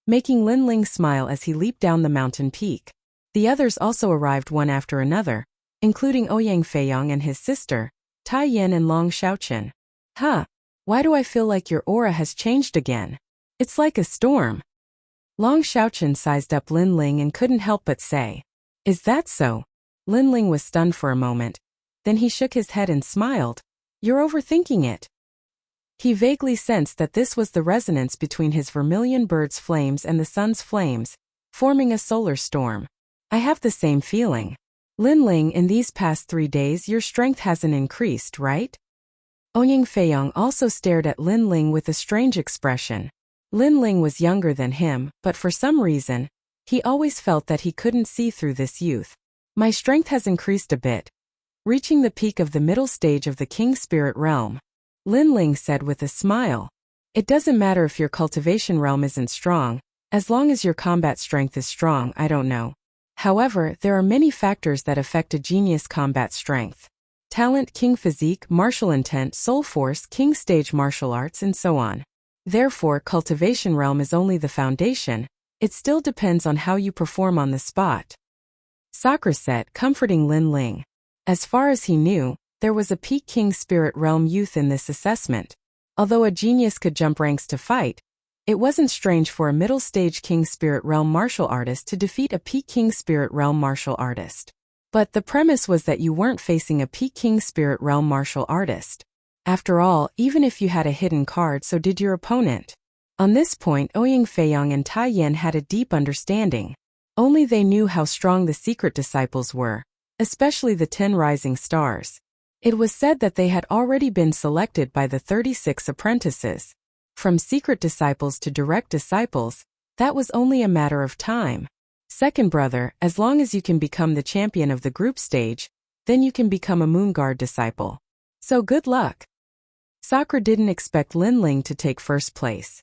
S1: making Lin Ling smile as he leaped down the mountain peak. The others also arrived one after another, including Ouyang Feiyong and his sister, Tai Yin and Long Xiaochen. Why do I feel like your aura has changed again? It's like a storm. Long Xiaochen sized up Lin Ling and couldn't help but say, "Is that so?" Lin Ling was stunned for a moment. Then he shook his head and smiled. "You're overthinking it." He vaguely sensed that this was the resonance between his vermilion bird's flames and the sun's flames, forming a solar storm. "I have the same feeling. Lin Ling, in these past 3 days your strength hasn't increased, right?" Ouyang Feiyong also stared at Lin Ling with a strange expression. Lin Ling was younger than him, but for some reason, he always felt that he couldn't see through this youth. "My strength has increased a bit." Reaching the peak of the middle stage of the King Spirit Realm, Lin Ling said with a smile, "It doesn't matter if your cultivation realm isn't strong, as long as your combat strength is strong, I don't know. However, there are many factors that affect a genius combat strength. Talent, king physique, martial intent, soul force, king stage martial arts, and so on. Therefore, cultivation realm is only the foundation. It still depends on how you perform on the spot." Sakura said, comforting Lin Ling. As far as he knew, there was a peak King Spirit Realm youth in this assessment. Although a genius could jump ranks to fight, it wasn't strange for a middle-stage King Spirit Realm martial artist to defeat a peak King Spirit Realm martial artist. But the premise was that you weren't facing a peak King Spirit Realm martial artist. After all, even if you had a hidden card, so did your opponent. On this point, Ouyang Feiyong and Tai Yin had a deep understanding. Only they knew how strong the secret disciples were, especially the 10 rising stars. It was said that they had already been selected by the 36 apprentices. From secret disciples to direct disciples, that was only a matter of time. Second brother, as long as you can become the champion of the group stage, then you can become a Moon Guard disciple. So good luck. Sakura didn't expect Lin Ling to take first place.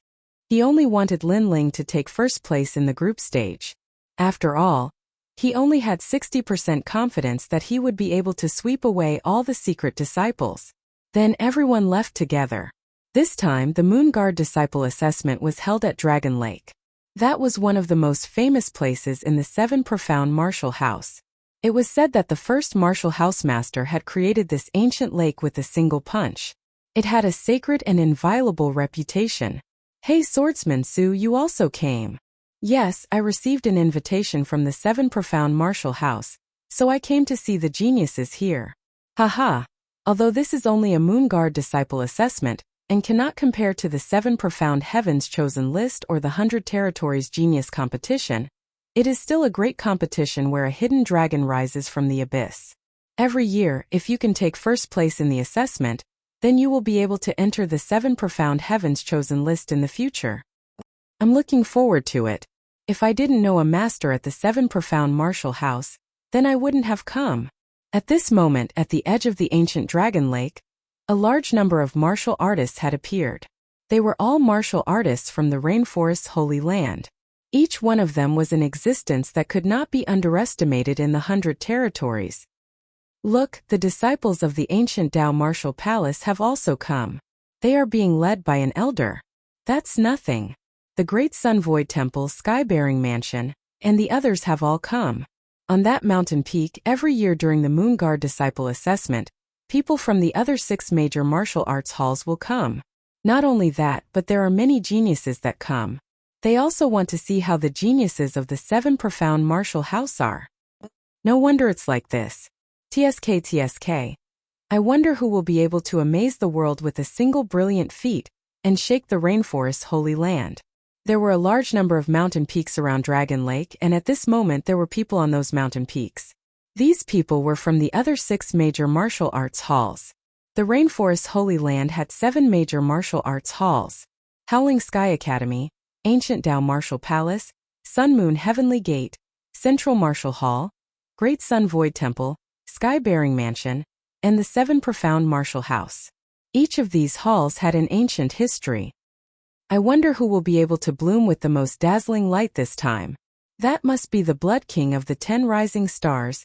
S1: He only wanted Lin Ling to take first place in the group stage. After all, he only had 60% confidence that he would be able to sweep away all the secret disciples. Then everyone left together. This time, the Moon Guard disciple assessment was held at Dragon Lake. That was one of the most famous places in the 7 Profound Martial House. It was said that the first martial housemaster had created this ancient lake with a single punch. It had a sacred and inviolable reputation. Hey Swordsman Sue, you also came. Yes, I received an invitation from the 7 Profound Martial House, so I came to see the geniuses here. Haha. Although this is only a Moon Guard disciple assessment, and cannot compare to the 7 Profound Heavens chosen list or the 100 Territories Genius competition, it is still a great competition where a hidden dragon rises from the abyss. Every year, if you can take first place in the assessment, then you will be able to enter the 7 Profound Heavens chosen list in the future. I'm looking forward to it. If I didn't know a master at the 7 Profound Martial House, then I wouldn't have come. At this moment, at the edge of the ancient dragon lake, a large number of martial artists had appeared. They were all martial artists from the rainforest's holy land. Each one of them was an existence that could not be underestimated in the 100 territories. Look, the disciples of the ancient Tao Martial Palace have also come. They are being led by an elder. That's nothing. The Great Sun Void Temple, Sky-bearing Mansion, and the others have all come. On that mountain peak, every year during the Moon Guard Disciple Assessment, people from the other 6 major martial arts halls will come. Not only that, but there are many geniuses that come. They also want to see how the geniuses of the 7 Profound Martial House are. No wonder it's like this. TSK. I wonder who will be able to amaze the world with a single brilliant feat and shake the rainforest's holy land. There were a large number of mountain peaks around Dragon Lake, and at this moment there were people on those mountain peaks. These people were from the other 6 major martial arts halls. The rainforest's holy land had 7 major martial arts halls: Howling Sky Academy, Ancient Tao Martial Palace, Sun Moon Heavenly Gate, Central Martial Hall, Great Sun Void Temple, Sky-bearing Mansion, and the 7 Profound Martial House. Each of these halls had an ancient history. I wonder who will be able to bloom with the most dazzling light this time. That must be the Blood King of the 10 Rising Stars,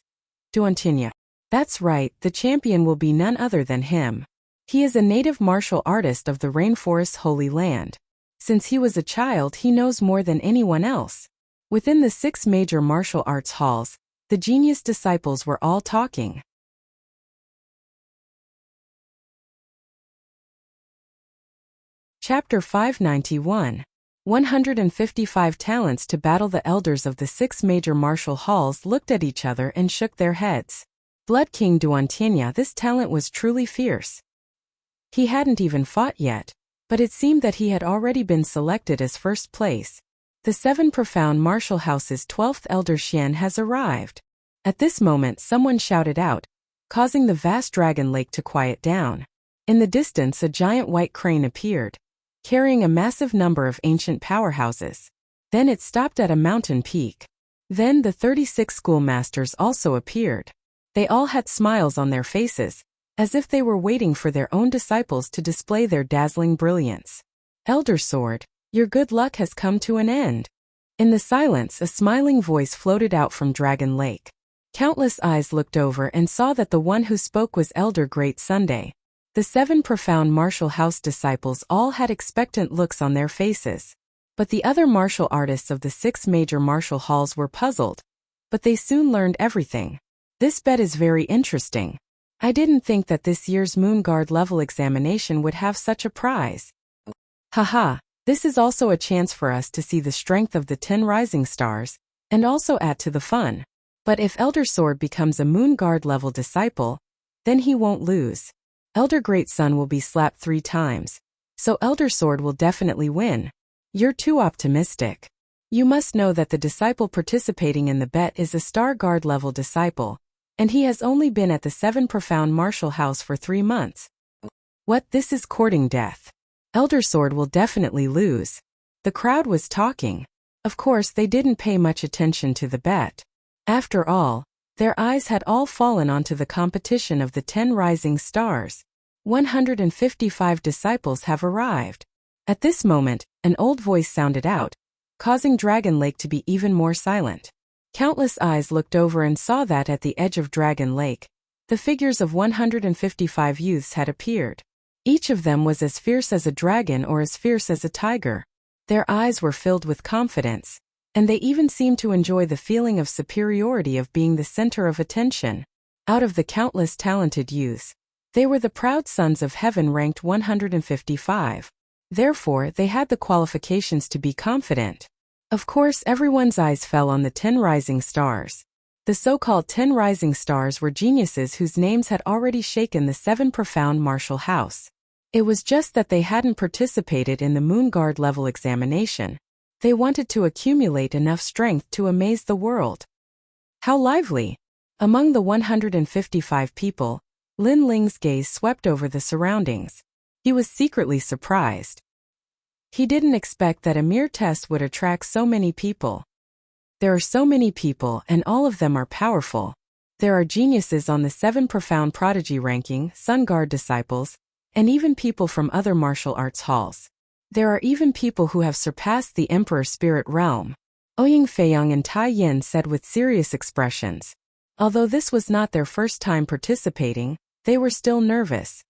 S1: Duantinya. That's right, the champion will be none other than him. He is a native martial artist of the rainforest's holy land. Since he was a child, he knows more than anyone else. Within the 6 major martial arts halls, the genius disciples were all talking. Chapter 591. 155 Talents to Battle. The elders of the 6 major martial halls looked at each other and shook their heads. Blood King Duantinya, this talent was truly fierce. He hadn't even fought yet, but it seemed that he had already been selected as first place. The 7 Profound Martial House's 12th Elder Xian has arrived. At this moment someone shouted out, causing the vast dragon lake to quiet down. In the distance a giant white crane appeared, carrying a massive number of ancient powerhouses. Then it stopped at a mountain peak. Then the 36 schoolmasters also appeared. They all had smiles on their faces, as if they were waiting for their own disciples to display their dazzling brilliance. Elder Sword, your good luck has come to an end. In the silence, a smiling voice floated out from Dragon Lake. Countless eyes looked over and saw that the one who spoke was Elder Great Sunday. The 7 Profound Martial House disciples all had expectant looks on their faces. But the other martial artists of the 6 major martial halls were puzzled. But they soon learned everything. This bet is very interesting. I didn't think that this year's Moon Guard level examination would have such a prize. Haha, this is also a chance for us to see the strength of the 10 rising stars, and also add to the fun. But if Elder Sword becomes a Moon Guard level disciple, then he won't lose. Elder Great Sun will be slapped 3 times, so Elder Sword will definitely win. You're too optimistic. You must know that the disciple participating in the bet is a Star Guard level disciple, and he has only been at the 7 Profound Martial House for 3 months. What? This is courting death. Elder Sword will definitely lose. The crowd was talking. Of course, they didn't pay much attention to the bet. After all, their eyes had all fallen onto the competition of the 10 rising stars. 155 disciples have arrived. At this moment, an old voice sounded out, causing Dragon Lake to be even more silent. Countless eyes looked over and saw that at the edge of Dragon Lake, the figures of 155 youths had appeared. Each of them was as fierce as a dragon or as fierce as a tiger. Their eyes were filled with confidence. And they even seemed to enjoy the feeling of superiority of being the center of attention. Out of the countless talented youths, they were the proud sons of heaven, ranked 155. Therefore, they had the qualifications to be confident. Of course, everyone's eyes fell on the 10 rising stars. The so-called 10 rising stars were geniuses whose names had already shaken the 7 profound martial house. It was just that they hadn't participated in the Moon Guard level examination. They wanted to accumulate enough strength to amaze the world. How lively! Among the 155 people, Lin Ling's gaze swept over the surroundings. He was secretly surprised. He didn't expect that a mere test would attract so many people. There are so many people, and all of them are powerful. There are geniuses on the 7 profound prodigy ranking, Sun Guard disciples, and even people from other martial arts halls. There are even people who have surpassed the Emperor Spirit Realm. Ouyang Feiyang and Tai Yin said with serious expressions. Although this was not their first time participating, they were still nervous.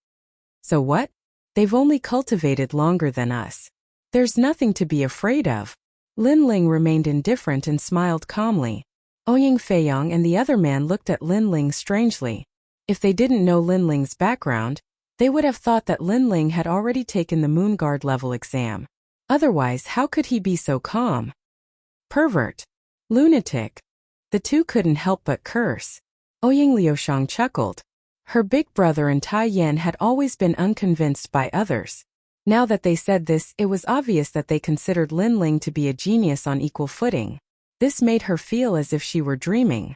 S1: So what? They've only cultivated longer than us. There's nothing to be afraid of. Lin Ling remained indifferent and smiled calmly. Ouyang Feiyang and the other man looked at Lin Ling strangely. If they didn't know Lin Ling's background, they would have thought that Lin Ling had already taken the Moon Guard level exam. Otherwise, how could he be so calm? Pervert. Lunatic. The two couldn't help but curse. Ouyang Liushang chuckled. Her big brother and Tai Yan had always been unconvinced by others. Now that they said this, it was obvious that they considered Lin Ling to be a genius on equal footing. This made her feel as if she were dreaming.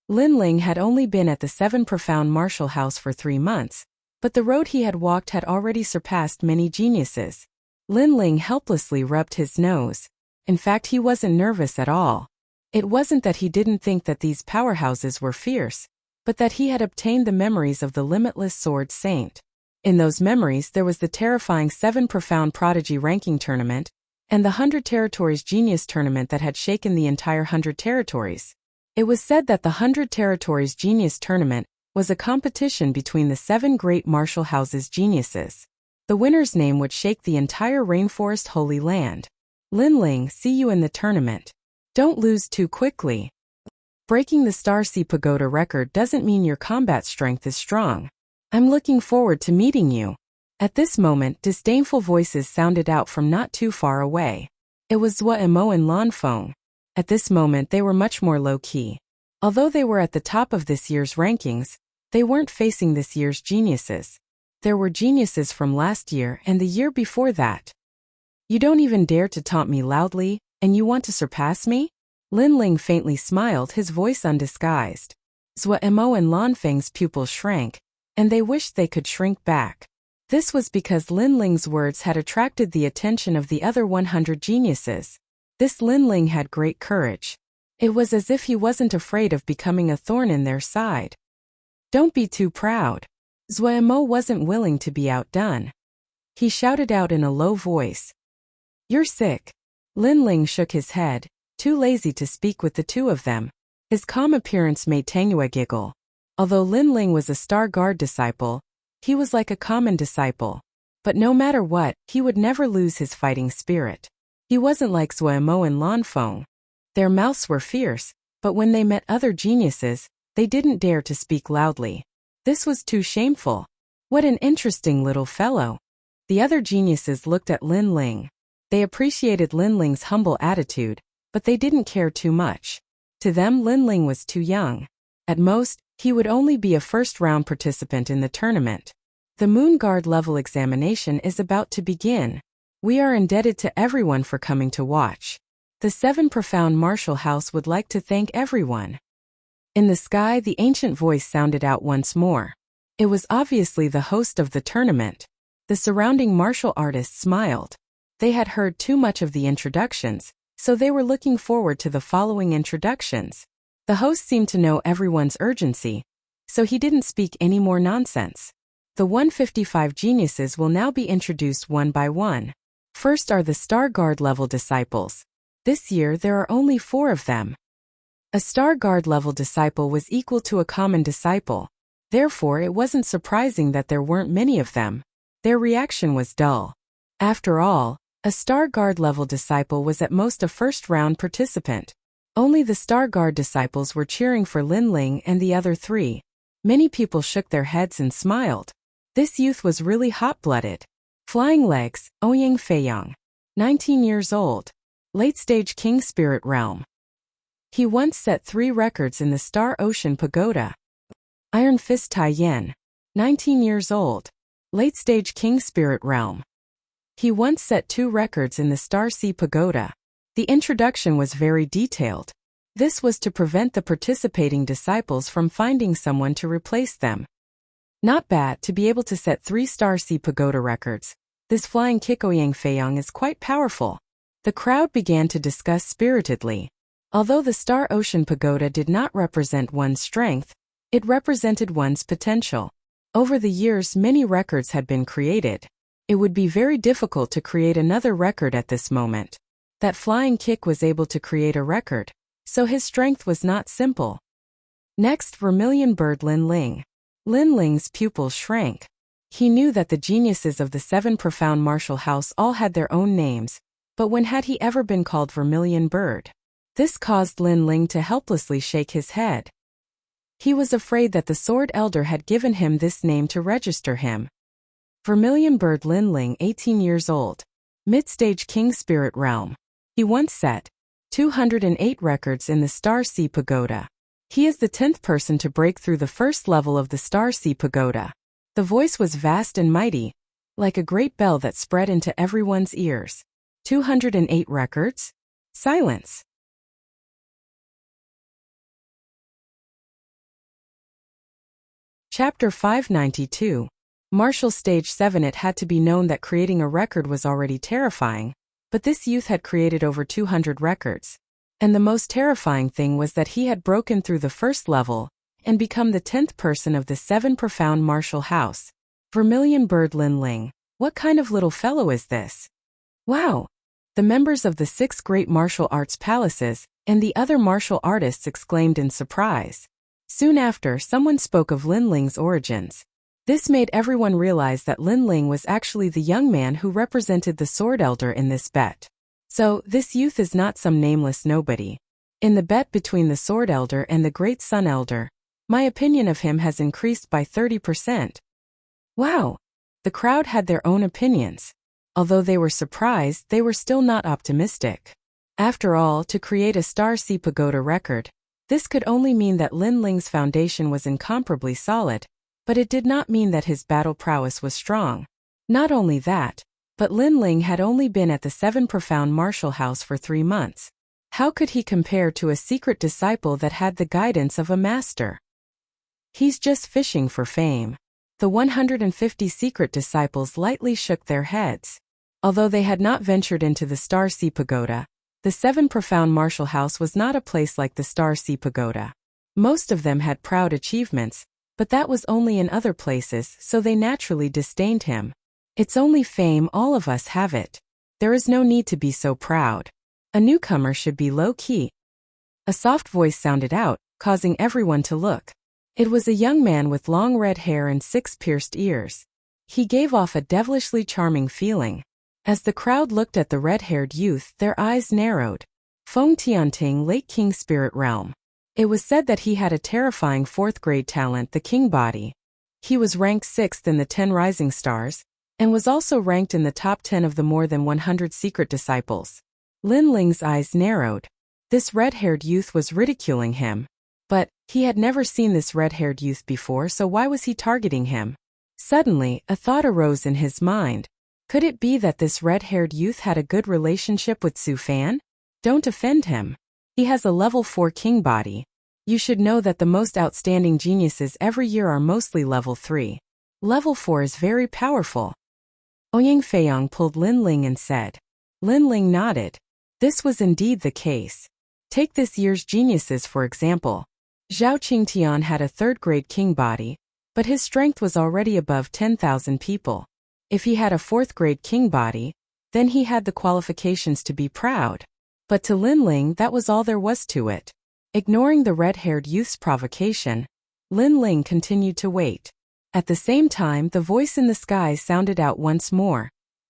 S1: Lin Ling had only been at the 7 profound martial house for 3 months, but the road he had walked had already surpassed many geniuses. Lin Ling helplessly rubbed his nose. In fact, he wasn't nervous at all. It wasn't that he didn't think that these powerhouses were fierce, but that he had obtained the memories of the limitless sword saint. In those memories there was the terrifying 7 profound prodigy ranking tournament, and the 100 territories genius tournament that had shaken the entire 100 territories. It was said that the 100 territories genius tournament was a competition between the 7 great martial houses geniuses. The winner's name would shake the entire rainforest holy land. Lin Ling, see you in the tournament. Don't lose too quickly. Breaking the Star Sea Pagoda record doesn't mean your combat strength is strong. I'm looking forward to meeting you. At this moment, disdainful voices sounded out from not too far away. It was Zhua Emo and Lan Feng. At this moment they were much more low-key. Although they were at the top of this year's rankings, they weren't facing this year's geniuses. There were geniuses from last year and the year before that. You don't even dare to taunt me loudly, and you want to surpass me? Lin Ling faintly smiled, his voice undisguised. Zhua Emo and Lan Feng's pupils shrank, and they wished they could shrink back. This was because Lin Ling's words had attracted the attention of the other 100 geniuses. This Lin Ling had great courage. It was as if he wasn't afraid of becoming a thorn in their side. Don't be too proud. Zhua Emo wasn't willing to be outdone. He shouted out in a low voice. You're sick. Lin Ling shook his head, too lazy to speak with the two of them. His calm appearance made Tangyue giggle. Although Lin Ling was a Star Guard disciple, he was like a common disciple. But no matter what, he would never lose his fighting spirit. He wasn't like Zhua Emo and Lan Feng. Their mouths were fierce, but when they met other geniuses, they didn't dare to speak loudly. This was too shameful. What an interesting little fellow. The other geniuses looked at Lin Ling. They appreciated Lin Ling's humble attitude, but they didn't care too much. To them, Lin Ling was too young. At most, he would only be a first-round participant in the tournament. The Moon Guard level examination is about to begin. We are indebted to everyone for coming to watch. The 7 profound martial house would like to thank everyone. In the sky, the ancient voice sounded out once more. It was obviously the host of the tournament. The surrounding martial artists smiled. They had heard too much of the introductions, so they were looking forward to the following introductions. The host seemed to know everyone's urgency, so he didn't speak any more nonsense. The 155 geniuses will now be introduced one by one. First are the Star Guard level disciples. This year there are only 4 of them. A Star Guard level disciple was equal to a common disciple. Therefore, it wasn't surprising that there weren't many of them. Their reaction was dull. After all, A Star Guard level disciple was at most a first-round participant. Only the Star Guard disciples were cheering for Lin Ling and the other three. Many people shook their heads and smiled. This youth was really hot-blooded. Flying Legs, Ouyang Feiyang. 19 years old. Late-stage King Spirit Realm. He once set 3 records in the Star Ocean Pagoda. Iron Fist Tai Yen. 19 years old. Late-stage King Spirit Realm. He once set 2 records in the Star Sea Pagoda. The introduction was very detailed. This was to prevent the participating disciples from finding someone to replace them. Not bad to be able to set 3 Star Sea Pagoda records. This flying kick Ouyang Feiyang is quite powerful. The crowd began to discuss spiritedly. Although the Star Ocean Pagoda did not represent one's strength, it represented one's potential. Over the years, many records had been created. It would be very difficult to create another record at this moment. That flying kick was able to create a record, so his strength was not simple. Next, Vermilion Bird Lin Ling. Lin Ling's pupils shrank. He knew that the geniuses of the 7 Profound Martial House all had their own names, but when had he ever been called Vermilion Bird? This caused Lin Ling to helplessly shake his head. He was afraid that the Sword Elder had given him this name to register him. Vermilion Bird Lin Ling, 18 years old. Mid-stage King Spirit Realm. He once set 208 records in the Star Sea Pagoda. He is the 10th person to break through the first level of the Star Sea Pagoda. The voice was vast and mighty, like a great bell that spread into everyone's ears. 208 records? Silence. Chapter 592. Martial Stage 7. It had to be known that creating a record was already terrifying, but this youth had created over 200 records. And the most terrifying thing was that he had broken through the first level and become the 10th person of the 7 Profound Martial House. Vermilion Bird Lin Ling. What kind of little fellow is this? Wow! The members of the 6 great martial arts palaces and the other martial artists exclaimed in surprise. Soon after, someone spoke of Lin Ling's origins. This made everyone realize that Lin Ling was actually the young man who represented the Sword Elder in this bet. So, this youth is not some nameless nobody. In the bet between the Sword Elder and the Great Sun Elder, my opinion of him has increased by 30%. Wow! The crowd had their own opinions. Although they were surprised, they were still not optimistic. After all, to create a Star Sea Pagoda record, this could only mean that Lin Ling's foundation was incomparably solid, but it did not mean that his battle prowess was strong. Not only that, but Lin Ling had only been at the 7 Profound Martial House for 3 months. How could he compare to a secret disciple that had the guidance of a master? He's just fishing for fame. The 150 secret disciples lightly shook their heads. Although they had not ventured into the Star Sea Pagoda, the 7 Profound Martial House was not a place like the Star Sea Pagoda. Most of them had proud achievements, but that was only in other places, so they naturally disdained him. It's only fame, all of us have it. There is no need to be so proud. A newcomer should be low-key. A soft voice sounded out, causing everyone to look. It was a young man with long red hair and 6 pierced ears. He gave off a devilishly charming feeling. As the crowd looked at the red-haired youth, their eyes narrowed. Feng Tianting, late King Spirit Realm. It was said that he had a terrifying 4th-grade talent, the King Body. He was ranked 6th in the 10 Rising Stars, and was also ranked in the top 10 of the more than 100 secret disciples. Lin Ling's eyes narrowed. This red-haired youth was ridiculing him. But he had never seen this red-haired youth before, so why was he targeting him? Suddenly, a thought arose in his mind. Could it be that this red-haired youth had a good relationship with Su Fan? Don't offend him. He has a level 4 king body. You should know that the most outstanding geniuses every year are mostly level 3. Level 4 is very powerful. Ouyang Feiyang pulled Lin Ling and said. Lin Ling nodded. This was indeed the case. Take this year's geniuses for example. Zhao Qingtian had a 3rd-grade king body, but his strength was already above 10,000 people. If he had a 4th-grade king body, then he had the qualifications to be proud. But to Lin Ling, that was all there was to it. Ignoring the red-haired youth's provocation, Lin Ling continued to wait. At the same time, the voice in the sky sounded out once more.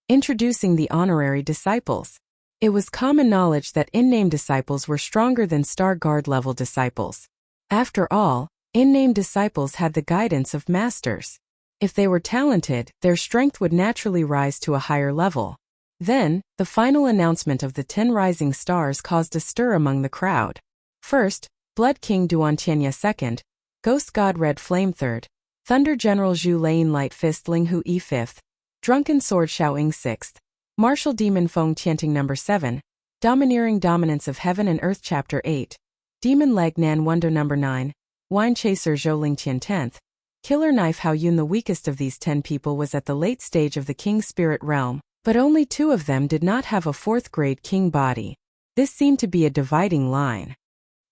S1: Introducing the honorary disciples. It was common knowledge that in-name disciples were stronger than Star Guard level disciples. After all, in-name disciples had the guidance of masters. If they were talented, their strength would naturally rise to a higher level. Then, the final announcement of the 10 rising stars caused a stir among the crowd. First, Blood King Duantianya second, Ghost God Red Flame third, Thunder General Zhu Lane Light Fist Ling Hu E fifth, Drunken Sword Xiaoying sixth, Martial Demon Feng Tianting number 7, Domineering Dominance of Heaven and Earth chapter 8, Demon Leg Nan Wonder number 9, Wine Chaser Zhou Lingtian 10th, Killer Knife Hao Yun. The weakest of these 10 people was at the late stage of the King Spirit realm, but only 2 of them did not have a 4th grade king body. This seemed to be a dividing line.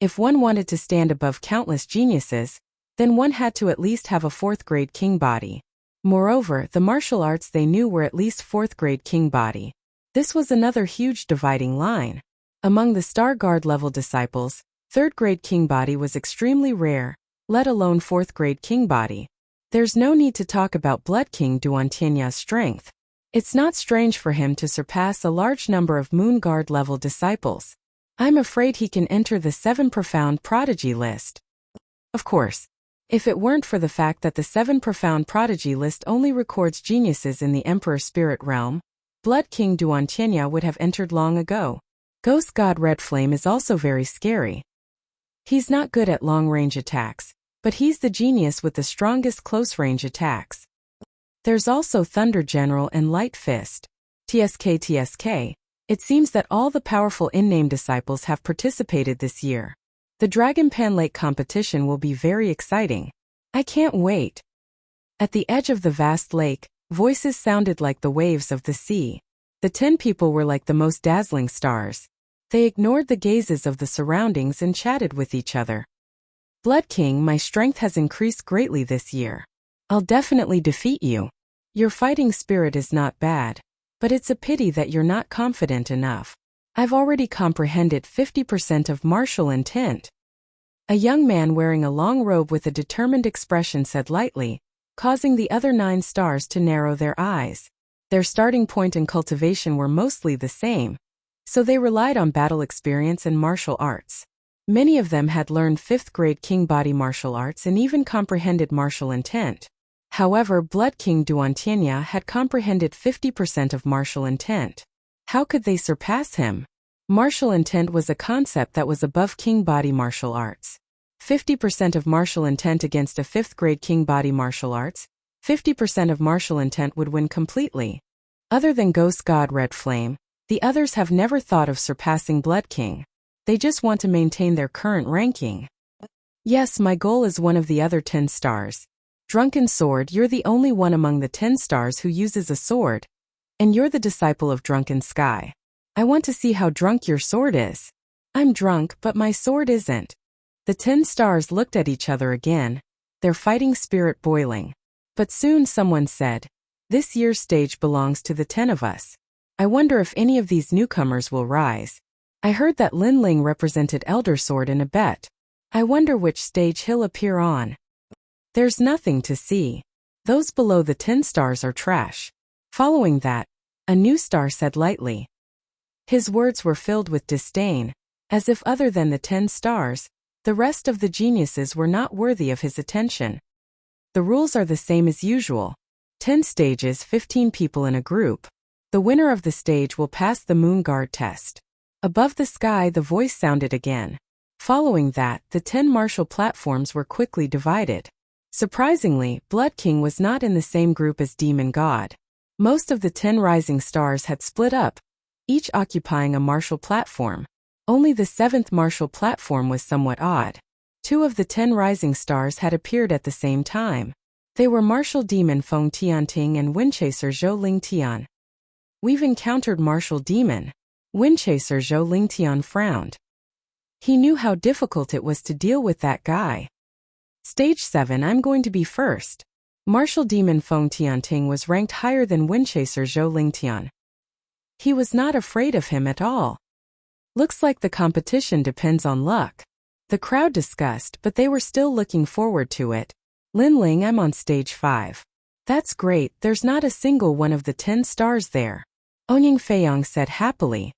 S1: If one wanted to stand above countless geniuses, then one had to at least have a 4th grade king body. Moreover, the martial arts they knew were at least 4th grade king body. This was another huge dividing line. Among the Star Guard level disciples, 3rd grade king body was extremely rare, let alone 4th grade king body. There's no need to talk about Blood King Duantianya's strength. It's not strange for him to surpass a large number of Moon Guard level disciples. I'm afraid he can enter the 7 profound prodigy list. Of course, if it weren't for the fact that the 7 profound prodigy list only records geniuses in the Emperor Spirit realm, Blood King Duantianya would have entered long ago. Ghost God Red Flame is also very scary. He's not good at long-range attacks, but he's the genius with the strongest close-range attacks. There's also Thunder General and Light Fist. TSK. It seems that all the powerful in-name disciples have participated this year. The Dragon Pan Lake competition will be very exciting. I can't wait. At the edge of the vast lake, voices sounded like the waves of the sea. The 10 people were like the most dazzling stars. They ignored the gazes of the surroundings and chatted with each other. Blood King, my strength has increased greatly this year. I'll definitely defeat you. Your fighting spirit is not bad, but it's a pity that you're not confident enough. I've already comprehended 50% of martial intent. A young man wearing a long robe with a determined expression said lightly, causing the other 9 stars to narrow their eyes. Their starting point and cultivation were mostly the same, so they relied on battle experience and martial arts. Many of them had learned 5th grade king body martial arts and even comprehended martial intent. However, Blood King Duantianya had comprehended 50% of martial intent. How could they surpass him? Martial intent was a concept that was above king body martial arts. 50% of martial intent against a 5th grade king body martial arts, 50% of martial intent would win completely. Other than Ghost God Red Flame, the others have never thought of surpassing Blood King. They just want to maintain their current ranking. Yes, my goal is one of the other 10 stars. Drunken Sword, you're the only one among the 10 stars who uses a sword, and you're the disciple of Drunken Sky. I want to see how drunk your sword is. I'm drunk, but my sword isn't. The 10 stars looked at each other again, their fighting spirit boiling. But soon someone said, this year's stage belongs to the 10 of us. I wonder if any of these newcomers will rise. I heard that Lin Ling represented Elder Sword in a bet. I wonder which stage he'll appear on. There's nothing to see. Those below the 10 stars are trash. Following that, a new star said lightly. His words were filled with disdain, as if other than the 10 stars, the rest of the geniuses were not worthy of his attention. The rules are the same as usual. 10 stages, 15 people in a group. The winner of the stage will pass the Moon Guard test. Above the sky, the voice sounded again. Following that, the 10 martial platforms were quickly divided. Surprisingly, Blood King was not in the same group as Demon God. Most of the 10 rising stars had split up, each occupying a martial platform. Only the 7th martial platform was somewhat odd. 2 of the 10 rising stars had appeared at the same time. They were Martial Demon Feng Tianting and Windchaser Zhou Lingtian. We've encountered Martial Demon. Windchaser Zhou Lingtian frowned. He knew how difficult it was to deal with that guy. Stage 7, I'm going to be first. Martial Demon Feng Tianting was ranked higher than Windchaser Zhou Lingtian. He was not afraid of him at all. Looks like the competition depends on luck. The crowd discussed, but they were still looking forward to it. Lin Ling, I'm on stage 5. That's great, there's not a single one of the 10 stars there. Onying Feiyong said happily.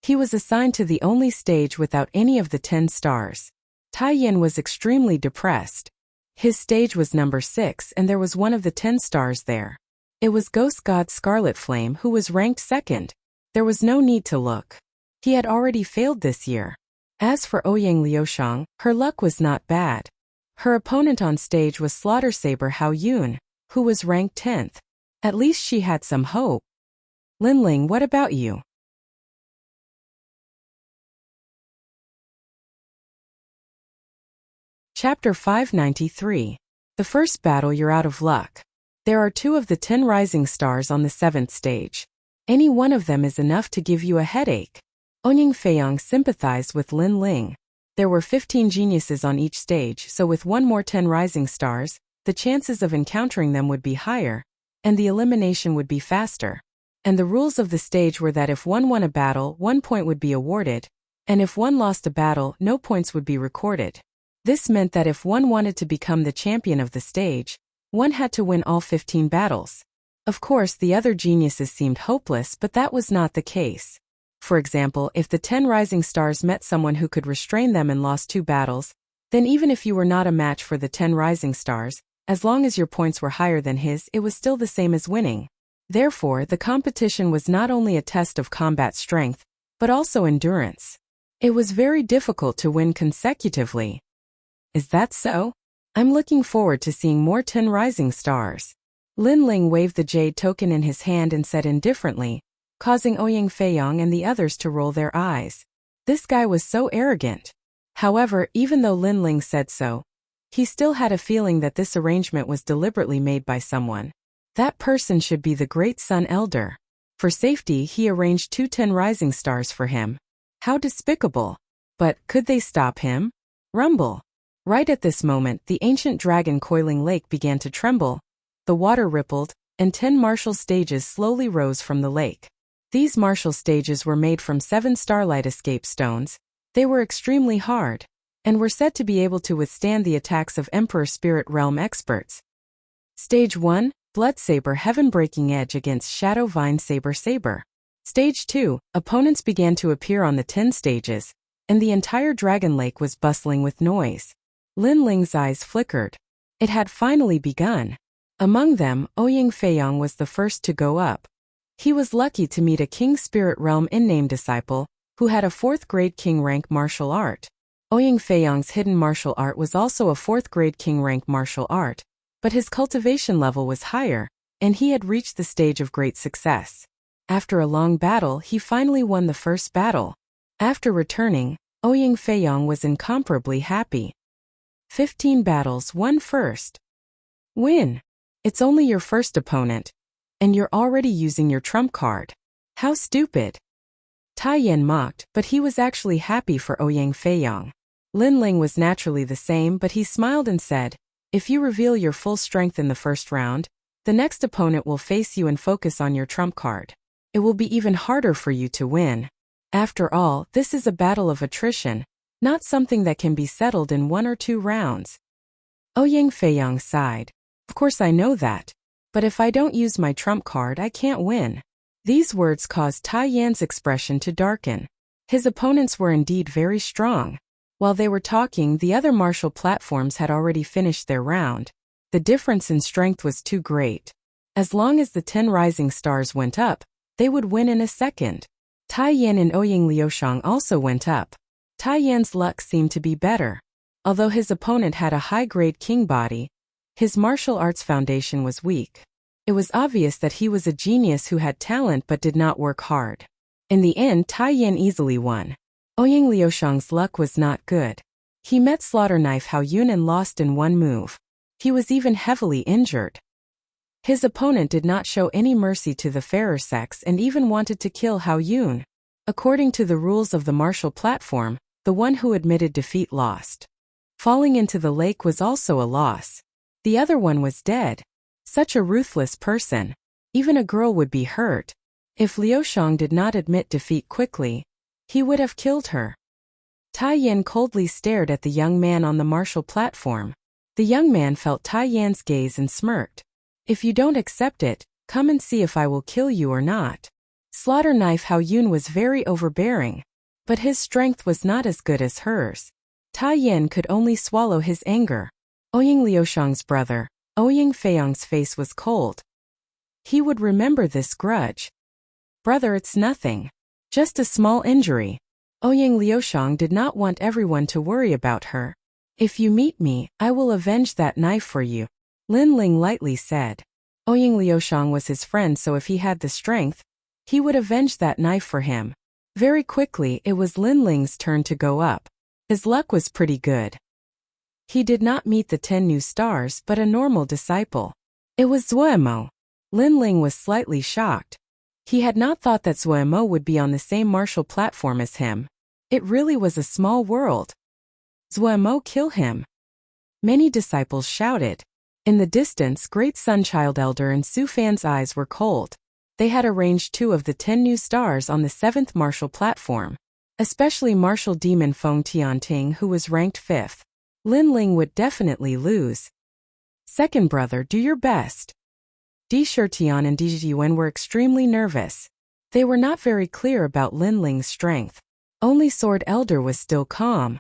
S1: He was assigned to the only stage without any of the 10 stars. Tai Yin was extremely depressed. His stage was number 6 and there was one of the 10 stars there. It was Ghost God Scarlet Flame who was ranked second. There was no need to look. He had already failed this year. As for Ouyang Liushang, her luck was not bad. Her opponent on stage was Slaughter Saber Hao Yun, who was ranked 10th. At least she had some hope. Linling, what about you? Chapter 593. The first battle, you're out of luck. There are 2 of the 10 rising stars on the 7th stage. Any one of them is enough to give you a headache. Onying Feiyong sympathized with Lin Ling. There were 15 geniuses on each stage, so with one more 10 rising stars, the chances of encountering them would be higher, and the elimination would be faster. And the rules of the stage were that if one won a battle, 1 point would be awarded, and if one lost a battle, no points would be recorded. This meant that if one wanted to become the champion of the stage, one had to win all 15 battles. Of course, the other geniuses seemed hopeless, but that was not the case. For example, if the 10 rising stars met someone who could restrain them and lost 2 battles, then even if you were not a match for the 10 rising stars, as long as your points were higher than his, it was still the same as winning. Therefore, the competition was not only a test of combat strength, but also endurance. It was very difficult to win consecutively. Is that so? I'm looking forward to seeing more 10 rising stars. Lin Ling waved the jade token in his hand and said indifferently, causing Ouyang Feiyong and the others to roll their eyes. This guy was so arrogant. However, even though Lin Ling said so, he still had a feeling that this arrangement was deliberately made by someone. That person should be the Great Sun Elder. For safety, he arranged 2 10 rising stars for him. How despicable. But could they stop him? Rumble. Right at this moment, the ancient dragon coiling lake began to tremble. The water rippled, and 10 martial stages slowly rose from the lake. These martial stages were made from 7 starlight escape stones. They were extremely hard, and were said to be able to withstand the attacks of Emperor Spirit Realm experts. Stage 1, Blood Saber Heaven Breaking Edge against Shadow Vine Saber Saber. Stage 2, opponents began to appear on the 10 stages, and the entire dragon lake was bustling with noise. Lin Ling's eyes flickered. It had finally begun. Among them, Ouyang Feiyong was the first to go up. He was lucky to meet a King Spirit Realm in-name disciple, who had a 4th grade king rank martial art. Ouyang Feiyong's hidden martial art was also a 4th grade king rank martial art, but his cultivation level was higher, and he had reached the stage of great success. After a long battle, he finally won the first battle. After returning, Ouyang Feiyong was incomparably happy. 15 battles, won first. Win. It's only your first opponent, and you're already using your trump card. How stupid. Tai Yin mocked, but he was actually happy for Ouyang Feiyong. Lin Ling was naturally the same, but he smiled and said, if you reveal your full strength in the first round, the next opponent will face you and focus on your trump card. It will be even harder for you to win. After all, this is a battle of attrition, not something that can be settled in 1 or 2 rounds. Ouyang Feiyong sighed. Of course I know that. But if I don't use my trump card, I can't win. These words caused Tai Yan's expression to darken. His opponents were indeed very strong. While they were talking, the other martial platforms had already finished their round. The difference in strength was too great. As long as the 10 rising stars went up, they would win in a second. Tai Yan and Ouyang Liushang also went up. Tai Yan's luck seemed to be better. Although his opponent had a high-grade king body, his martial arts foundation was weak. It was obvious that he was a genius who had talent but did not work hard. In the end, Tai Yan easily won. Ouyang Liushang's luck was not good. He met Slaughter Knife Hao Yun and lost in 1 move. He was even heavily injured. His opponent did not show any mercy to the fairer sex and even wanted to kill Hao Yun. According to the rules of the martial platform, the one who admitted defeat lost. Falling into the lake was also a loss. The other one was dead. Such a ruthless person. Even a girl would be hurt. If Liushang did not admit defeat quickly, he would have killed her. Tai Yan coldly stared at the young man on the martial platform. The young man felt Tai Yan's gaze and smirked. If you don't accept it, come and see if I will kill you or not. Slaughter Knife Hao Yun was very overbearing, but his strength was not as good as hers. Tai Yin could only swallow his anger. Ouyang Liushang's brother, Ouyang Feiyang's face was cold. He would remember this grudge. Brother, it's nothing. Just a small injury. Ouyang Liushang did not want everyone to worry about her. If you meet me, I will avenge that knife for you, Lin Ling lightly said. Ouyang Liushang was his friend, so if he had the strength, he would avenge that knife for him. Very quickly it was Lin Ling's turn to go up. His luck was pretty good. He did not meet the 10 new stars but a normal disciple. It was Zuemo. Lin Ling was slightly shocked. He had not thought that Zuemo would be on the same martial platform as him. It really was a small world. Zuemo, kill him. Many disciples shouted. In the distance, Great Sunchild Elder and Su Fan's eyes were cold. They had arranged 2 of the 10 new stars on the 7th martial platform. Especially Martial Demon Feng Tianting, who was ranked 5th. Lin Ling would definitely lose. Second brother, do your best. Di Shitian and Di Yuan were extremely nervous. They were not very clear about Lin Ling's strength. Only Sword Elder was still calm.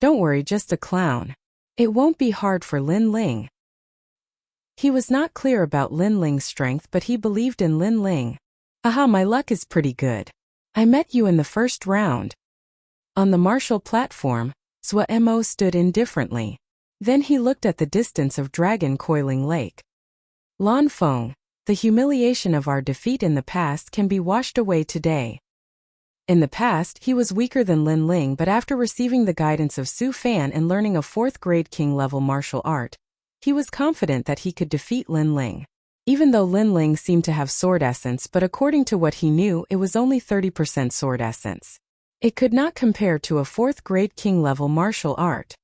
S1: Don't worry, just a clown. It won't be hard for Lin Ling. He was not clear about Lin Ling's strength, but he believed in Lin Ling. Aha, my luck is pretty good. I met you in the first round. On the martial platform, Zuemo stood indifferently. Then he looked at the distance of Dragon Coiling Lake. Lan Feng, the humiliation of our defeat in the past can be washed away today. In the past, he was weaker than Lin Ling, but after receiving the guidance of Su Fan and learning a 4th grade king-level martial art, he was confident that he could defeat Lin Ling. Even though Lin Ling seemed to have sword essence, but according to what he knew, it was only 30% sword essence. It could not compare to a 4th grade king-level martial art.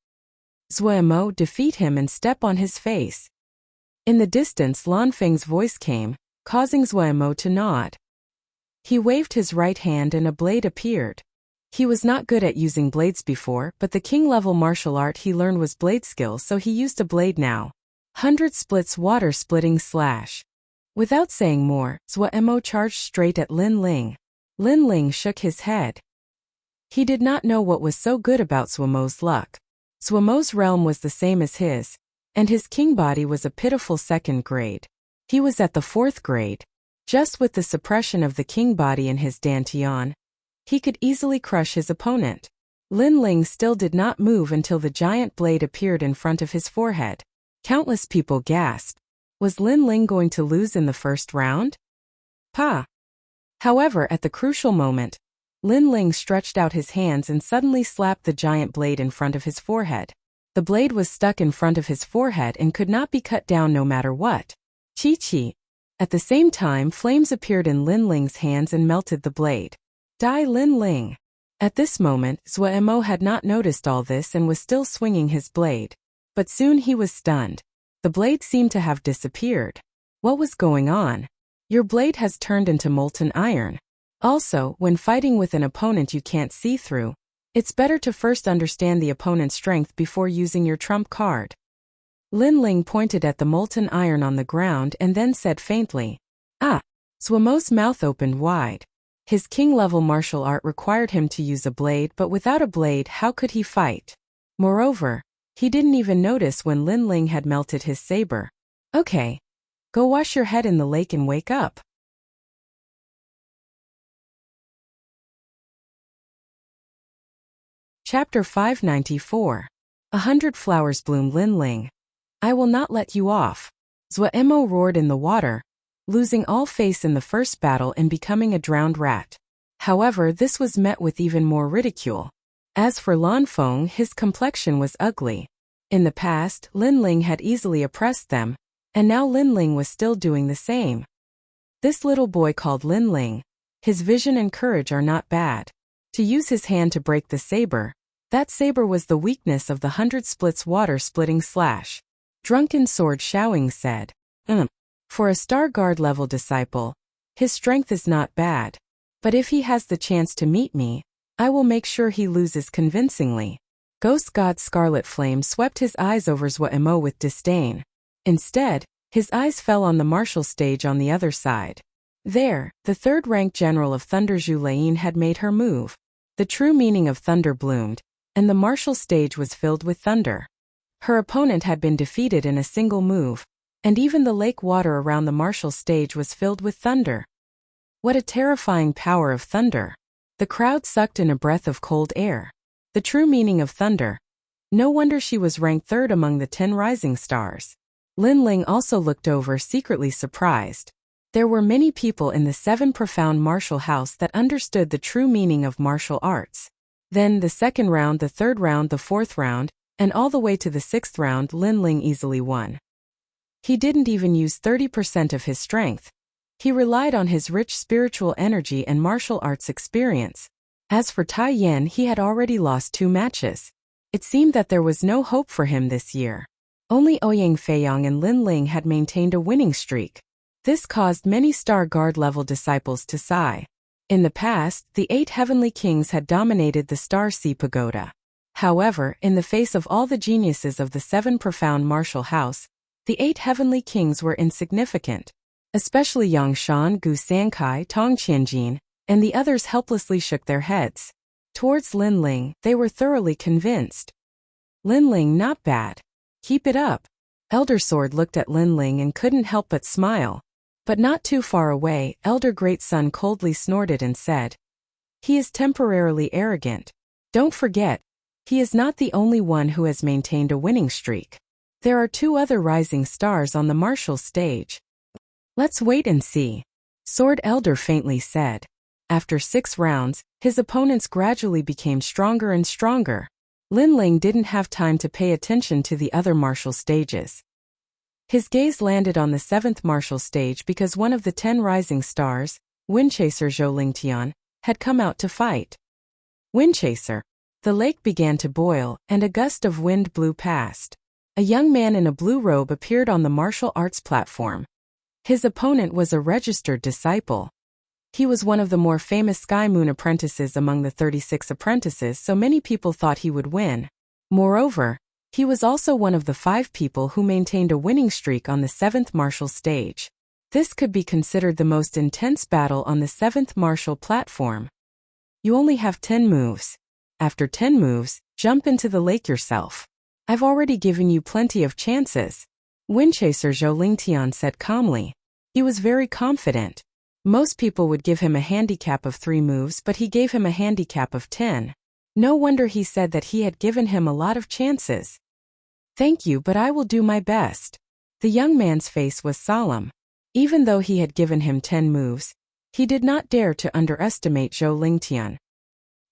S1: Zuemo, defeat him and step on his face. In the distance, Lan Feng's voice came, causing Zuemo to nod. He waved his right hand and a blade appeared. He was not good at using blades before, but the king-level martial art he learned was blade skill, so he used a blade now. 100 splits water-splitting slash. Without saying more, Zuemo charged straight at Lin Ling. Lin Ling shook his head. He did not know what was so good about Zuemo's luck. Zuemo's realm was the same as his, and his king body was a pitiful 2nd grade. He was at the 4th grade. Just with the suppression of the king body in his dantian, he could easily crush his opponent. Lin Ling still did not move until the giant blade appeared in front of his forehead. Countless people gasped. Was Lin Ling going to lose in the first round? Pa! However, at the crucial moment, Lin Ling stretched out his hands and suddenly slapped the giant blade in front of his forehead. The blade was stuck in front of his forehead and could not be cut down no matter what. Chi-chi. At the same time, flames appeared in Lin Ling's hands and melted the blade. Die Lin Ling. At this moment, Zuemo had not noticed all this and was still swinging his blade. But soon he was stunned. The blade seemed to have disappeared. What was going on? Your blade has turned into molten iron. Also, when fighting with an opponent you can't see through, it's better to first understand the opponent's strength before using your trump card. Lin Ling pointed at the molten iron on the ground and then said faintly, "Ah!" Zuemo's mouth opened wide. His king-level martial art required him to use a blade, but without a blade how could he fight? Moreover, he didn't even notice when Lin Ling had melted his saber. Okay. Go wash your head in the lake and wake up. Chapter 594. 100 flowers bloom. Lin Ling. I will not let you off. Zuemo roared in the water, losing all face in the first battle and becoming a drowned rat. However, this was met with even more ridicule. As for Lan Feng, his complexion was ugly. In the past, Lin Ling had easily oppressed them, and now Lin Ling was still doing the same. This little boy called Lin Ling, his vision and courage are not bad. To use his hand to break the saber, that saber was the weakness of the 100 splits water-splitting slash. Drunken Sword Xiaoying said, For a Star Guard level disciple, his strength is not bad. But if he has the chance to meet me, I will make sure he loses convincingly. Ghost God Scarlet Flame swept his eyes over Zuemo with disdain. Instead, His eyes fell on the martial stage on the other side. There, the third-ranked general of Thunder Zhu Lane had made her move. The true meaning of thunder bloomed, and the martial stage was filled with thunder. Her opponent had been defeated in a single move, and even the lake water around the martial stage was filled with thunder. What a terrifying power of thunder! The crowd sucked in a breath of cold air. The true meaning of thunder. No wonder she was ranked third among the 10 rising stars. Lin Ling also looked over, secretly surprised. There were many people in the 7 profound martial house that understood the true meaning of martial arts. Then the second round, the third round, the fourth round, and all the way to the 6th round, Lin Ling easily won. He didn't even use 30% of his strength. He relied on his rich spiritual energy and martial arts experience. As for Tai Yan, he had already lost 2 matches. It seemed that there was no hope for him this year. Only Ouyang Feiyang and Lin Ling had maintained a winning streak. This caused many Star Guard level disciples to sigh. In the past, the 8 heavenly kings had dominated the Star Sea Pagoda. However, in the face of all the geniuses of the 7 profound martial house, the 8 heavenly kings were insignificant. Especially Yang Shan, Gu Sankai, Tong Qianjin, and the others helplessly shook their heads. Towards Lin Ling, they were thoroughly convinced. Lin Ling, not bad. Keep it up. Elder Sword looked at Lin Ling and couldn't help but smile. But not too far away, Elder Great Sun coldly snorted and said, "He is temporarily arrogant. Don't forget, he is not the only one who has maintained a winning streak. There are 2 other rising stars on the martial stage. Let's wait and see," Sword Elder faintly said. After 6 rounds, his opponents gradually became stronger and stronger. Lin Ling didn't have time to pay attention to the other martial stages. His gaze landed on the 7th martial stage because one of the 10 rising stars, Windchaser Zhou Lingtian, had come out to fight. Windchaser. The lake began to boil, and a gust of wind blew past. A young man in a blue robe appeared on the martial arts platform. His opponent was a registered disciple. He was one of the more famous Sky Moon apprentices among the 36 apprentices, so many people thought he would win. Moreover, he was also one of the 5 people who maintained a winning streak on the 7th martial stage. This could be considered the most intense battle on the 7th martial platform. You only have 10 moves. After 10 moves, jump into the lake yourself. I've already given you plenty of chances, Windchaser Zhou Lingtian said calmly. He was very confident. Most people would give him a handicap of 3 moves, but he gave him a handicap of 10. No wonder he said that he had given him a lot of chances. Thank you, but I will do my best. The young man's face was solemn. Even though he had given him 10 moves, he did not dare to underestimate Zhou Lingtian.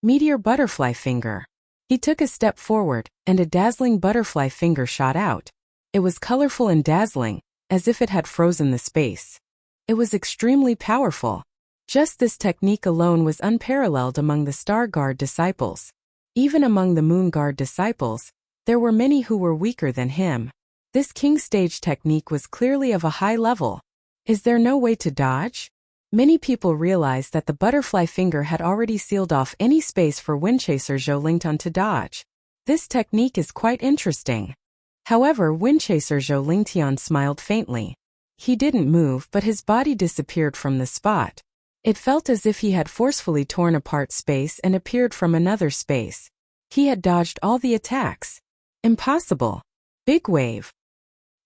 S1: Meteor Butterfly Finger. He took a step forward, and a dazzling butterfly finger shot out. It was colorful and dazzling, as if it had frozen the space. It was extremely powerful. Just this technique alone was unparalleled among the Star Guard disciples. Even among the Moon Guard disciples, there were many who were weaker than him. This King Stage technique was clearly of a high level. Is there no way to dodge? Many people realized that the butterfly finger had already sealed off any space for Windchaser Zhou Lingtian to dodge. This technique is quite interesting. However, Windchaser Zhou Lingtian smiled faintly. He didn't move, but his body disappeared from the spot. It felt as if he had forcefully torn apart space and appeared from another space. He had dodged all the attacks. Impossible. Big wave.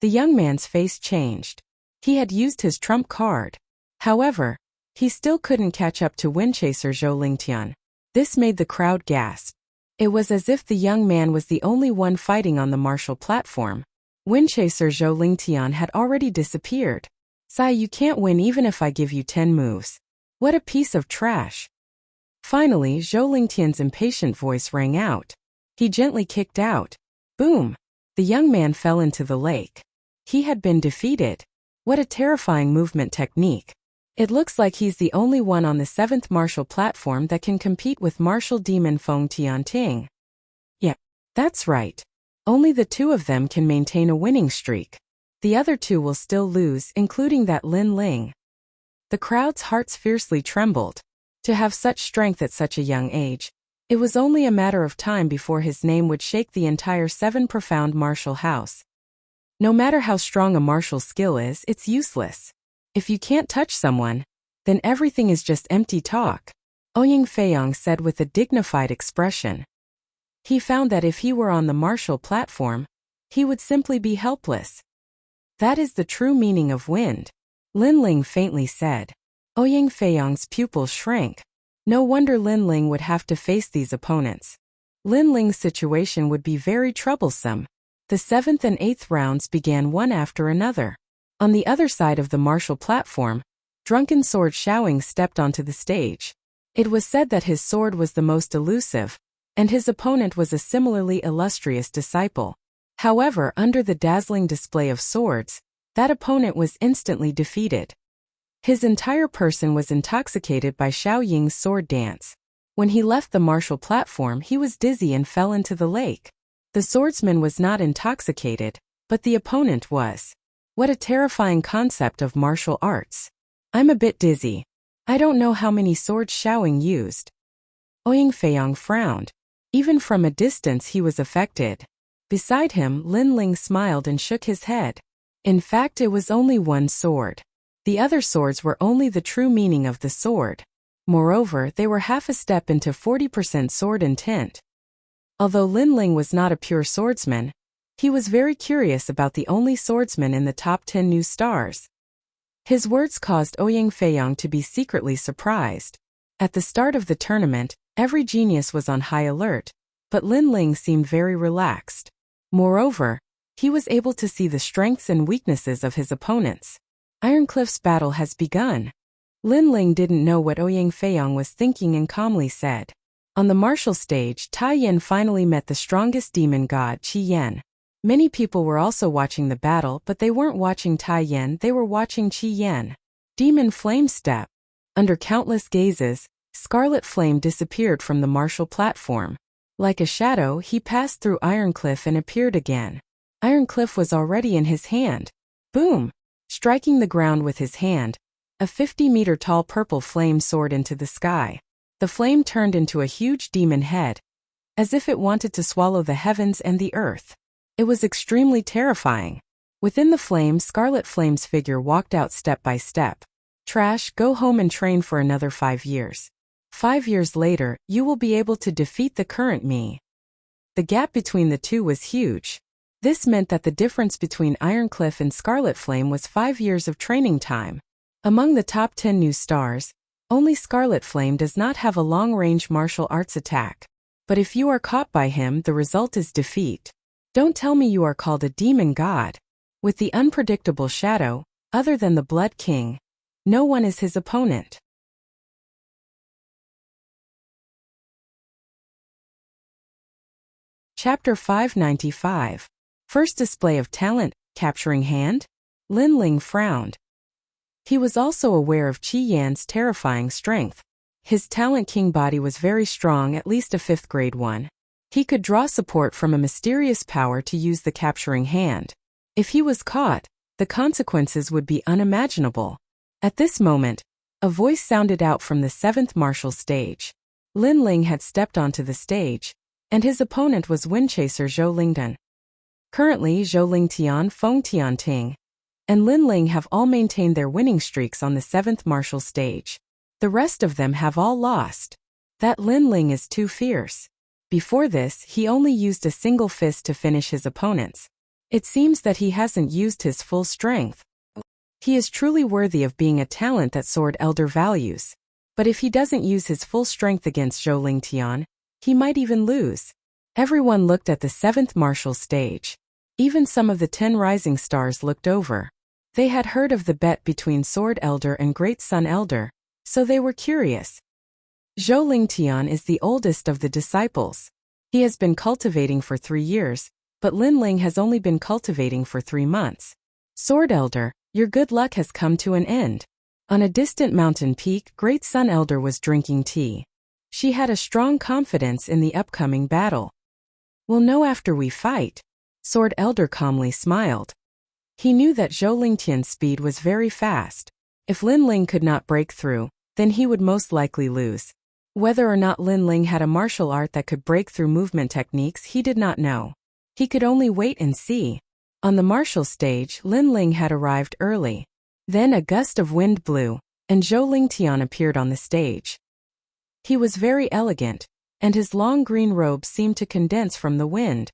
S1: The young man's face changed. He had used his trump card. However, he still couldn't catch up to Windchaser Zhou Lingtian. This made the crowd gasp. It was as if the young man was the only one fighting on the martial platform. Windchaser Zhou Lingtian had already disappeared. Sai, you can't win even if I give you 10 moves. What a piece of trash. Finally, Zhou Lingtian's impatient voice rang out. He gently kicked out. Boom! The young man fell into the lake. He had been defeated. What a terrifying movement technique. It looks like he's the only one on the 7th martial platform that can compete with martial demon Feng Tianting. Yeah, that's right. Only the 2 of them can maintain a winning streak. The other 2 will still lose, including that Lin Ling. The crowd's hearts fiercely trembled. To have such strength at such a young age, it was only a matter of time before his name would shake the entire 7 profound martial house. No matter how strong a martial skill is, it's useless. If you can't touch someone, then everything is just empty talk, Ouyang Feiyong said with a dignified expression. He found that if he were on the martial platform, he would simply be helpless. That is the true meaning of wind, Lin Ling faintly said. Ouyang Feiyong's pupils shrank. No wonder Lin Ling would have to face these opponents. Lin Ling's situation would be very troublesome. The 7th and 8th rounds began one after another. On the other side of the martial platform, drunken sword Xiaoying stepped onto the stage. It was said that his sword was the most elusive, and his opponent was a similarly illustrious disciple. However, under the dazzling display of swords, that opponent was instantly defeated. His entire person was intoxicated by Xiaoying's sword dance. When he left the martial platform, he was dizzy and fell into the lake. The swordsman was not intoxicated, but the opponent was. What a terrifying concept of martial arts. I'm a bit dizzy. I don't know how many swords Xiaoying used. Ouyang Feiyong frowned. Even from a distance he was affected. Beside him, Lin Ling smiled and shook his head. In fact, it was only one sword. The other swords were only the true meaning of the sword. Moreover, they were half a step into 40% sword intent. Although Lin Ling was not a pure swordsman, he was very curious about the only swordsman in the top 10 new stars. His words caused Ouyang Feiyong to be secretly surprised. At the start of the tournament, every genius was on high alert, but Lin Ling seemed very relaxed. Moreover, he was able to see the strengths and weaknesses of his opponents. Ironcliff's battle has begun. Lin Ling didn't know what Ouyang Feiyong was thinking and calmly said. On the martial stage, Tai Yan finally met the strongest demon god, Qi Yan. Many people were also watching the battle, but they weren't watching Tai Yan, they were watching Qi Yan. Demon Flame Step. Under countless gazes, Scarlet Flame disappeared from the martial platform. Like a shadow, he passed through Ironcliff and appeared again. Ironcliff was already in his hand. Boom! Striking the ground with his hand, a 50-meter-tall purple flame soared into the sky. The flame turned into a huge demon head, as if it wanted to swallow the heavens and the earth. It was extremely terrifying. Within the flame, Scarlet Flame's figure walked out step by step. Trash, go home and train for another 5 years. 5 years later, you will be able to defeat the current me. The gap between the two was huge. This meant that the difference between Ironcliff and Scarlet Flame was 5 years of training time. Among the top 10 new stars, only Scarlet Flame does not have a long-range martial arts attack. But if you are caught by him, the result is defeat. Don't tell me you are called a demon god. With the unpredictable shadow, other than the Blood King, no one is his opponent. Chapter 595. First display of talent, capturing hand? Lin Ling frowned. He was also aware of Qi Yan's terrifying strength. His Talent King body was very strong, at least a 5th grade one. He could draw support from a mysterious power to use the capturing hand. If he was caught, the consequences would be unimaginable. At this moment, a voice sounded out from the 7th martial stage. Lin Ling had stepped onto the stage, and his opponent was Windchaser Zhou Lingdan. Currently, Zhou Lingtian, Feng Tianting, and Lin Ling have all maintained their winning streaks on the 7th martial stage. The rest of them have all lost. That Lin Ling is too fierce. Before this, he only used a single fist to finish his opponents. It seems that he hasn't used his full strength. He is truly worthy of being a talent that Sword Elder values. But if he doesn't use his full strength against Zhou Lingtian, he might even lose. Everyone looked at the 7th martial stage. Even some of the 10 rising stars looked over. They had heard of the bet between Sword Elder and Great Sun Elder, so they were curious. Zhou Lingtian is the oldest of the disciples. He has been cultivating for 3 years, but Lin Ling has only been cultivating for 3 months. Sword Elder, your good luck has come to an end. On a distant mountain peak, Great Sun Elder was drinking tea. She had a strong confidence in the upcoming battle. We'll know after we fight. Sword Elder calmly smiled. He knew that Zhou Lingtian's speed was very fast. If Lin Ling could not break through, then he would most likely lose. Whether or not Lin Ling had a martial art that could break through movement techniques, he did not know. He could only wait and see. On the martial stage, Lin Ling had arrived early. Then a gust of wind blew, and Zhou Lingtian appeared on the stage. He was very elegant, and his long green robe seemed to condense from the wind.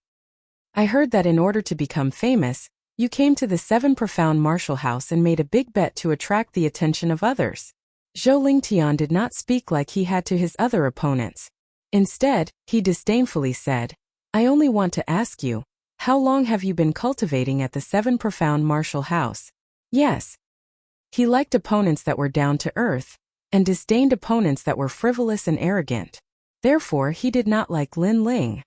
S1: I heard that in order to become famous, you came to the 7 Profound Martial House and made a big bet to attract the attention of others. Zhou Lingtian did not speak like he had to his other opponents. Instead, he disdainfully said, I only want to ask you, how long have you been cultivating at the 7 Profound Martial House? Yes. He liked opponents that were down to earth, and disdained opponents that were frivolous and arrogant. Therefore, he did not like Lin Ling.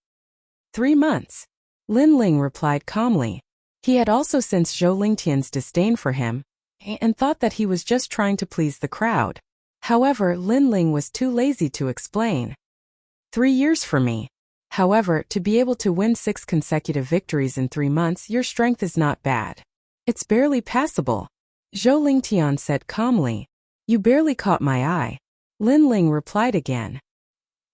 S1: 3 months. Lin Ling replied calmly. He had also sensed Zhou Lingtian's disdain for him, and thought that he was just trying to please the crowd. However, Lin Ling was too lazy to explain. 3 years for me. However, to be able to win 6 consecutive victories in 3 months, your strength is not bad. It's barely passable. Zhou Lingtian said calmly. You barely caught my eye. Lin Ling replied again.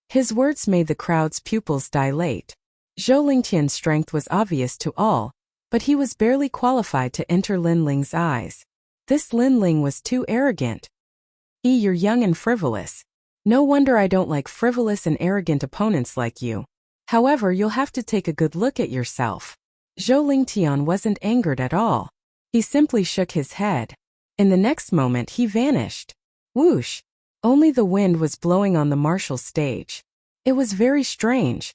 S1: His words made the crowd's pupils dilate. Zhou Lingtian's strength was obvious to all, but he was barely qualified to enter Lin Ling's eyes. This Lin Ling was too arrogant. You're young and frivolous. No wonder I don't like frivolous and arrogant opponents like you. However, you'll have to take a good look at yourself. Zhou Lingtian wasn't angered at all. He simply shook his head. In the next moment he vanished. Whoosh! Only the wind was blowing on the martial stage. It was very strange.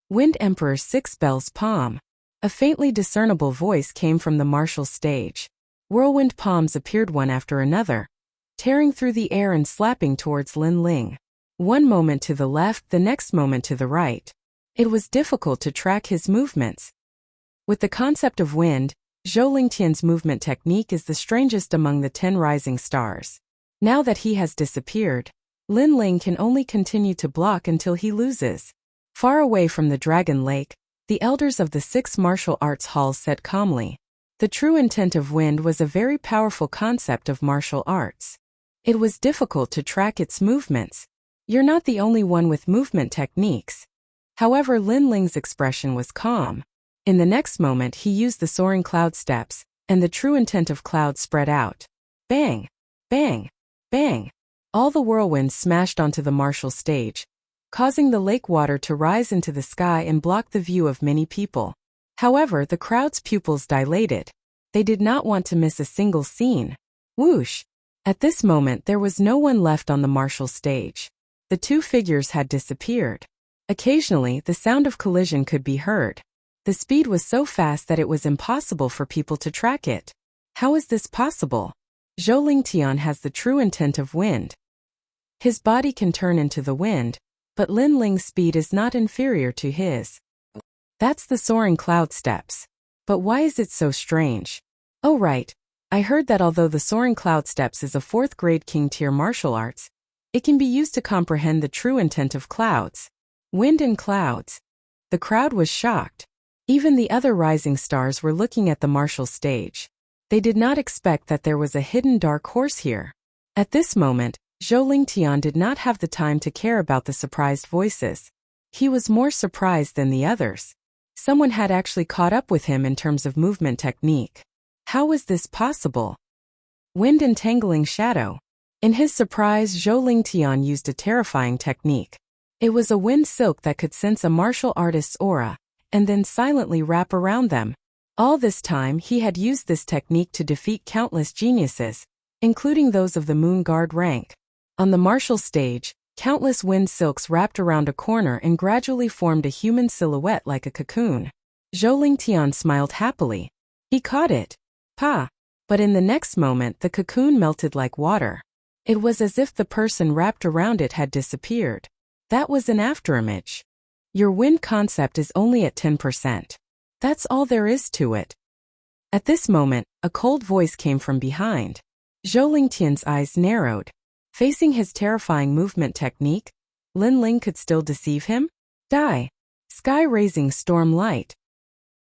S1: Wind Emperor 6 Bells Palm. A faintly discernible voice came from the martial stage. Whirlwind palms appeared one after another, tearing through the air and slapping towards Lin Ling. One moment to the left, the next moment to the right. It was difficult to track his movements. With the concept of wind, Zhou Lingtian's movement technique is the strangest among the 10 rising stars. Now that he has disappeared, Lin Ling can only continue to block until he loses. Far away from the Dragon Lake, the elders of the 6 martial arts halls said calmly. The true intent of wind was a very powerful concept of martial arts. It was difficult to track its movements. You're not the only one with movement techniques. However, Lin Ling's expression was calm. In the next moment he used the soaring cloud steps, and the true intent of clouds spread out. Bang! Bang! Bang! All the whirlwinds smashed onto the martial stage, causing the lake water to rise into the sky and block the view of many people. However, the crowd's pupils dilated. They did not want to miss a single scene. Whoosh! At this moment there was no one left on the martial stage. The 2 figures had disappeared. Occasionally, the sound of collision could be heard. The speed was so fast that it was impossible for people to track it. How is this possible? Zhou Lingtian has the true intent of wind. His body can turn into the wind, but Lin Ling's speed is not inferior to his. That's the soaring cloud steps. But why is it so strange? Oh right, I heard that although the soaring cloud steps is a 4th grade king tier martial arts, it can be used to comprehend the true intent of clouds. Wind and clouds. The crowd was shocked. Even the other rising stars were looking at the martial stage. They did not expect that there was a hidden dark horse here. At this moment, Zhou Lingtian did not have the time to care about the surprised voices. He was more surprised than the others. Someone had actually caught up with him in terms of movement technique. How was this possible? Wind entangling shadow. In his surprise, Zhou Lingtian used a terrifying technique. It was a wind silk that could sense a martial artist's aura, and then silently wrap around them. All this time he had used this technique to defeat countless geniuses, including those of the Moon Guard rank. On the martial stage, countless wind silks wrapped around a corner and gradually formed a human silhouette like a cocoon. Zhou Lingtian smiled happily. He caught it. Pa! But in the next moment the cocoon melted like water. It was as if the person wrapped around it had disappeared. That was an afterimage. Your wind concept is only at 10%. That's all there is to it. At this moment, a cold voice came from behind. Zhou Lingtian's eyes narrowed. Facing his terrifying movement technique, Lin Ling could still deceive him? Die! Sky-raising storm light.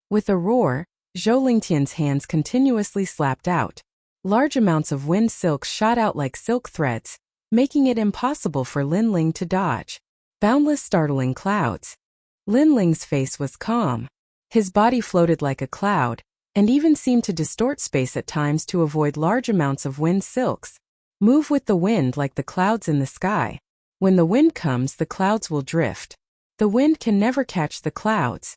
S1: With a roar, Zhou Lingtian's hands continuously slapped out. Large amounts of wind silk shot out like silk threads, making it impossible for Lin Ling to dodge. Boundless startling clouds. Lin Ling's face was calm. His body floated like a cloud, and even seemed to distort space at times to avoid large amounts of wind silks. Move with the wind like the clouds in the sky. When the wind comes, the clouds will drift. The wind can never catch the clouds.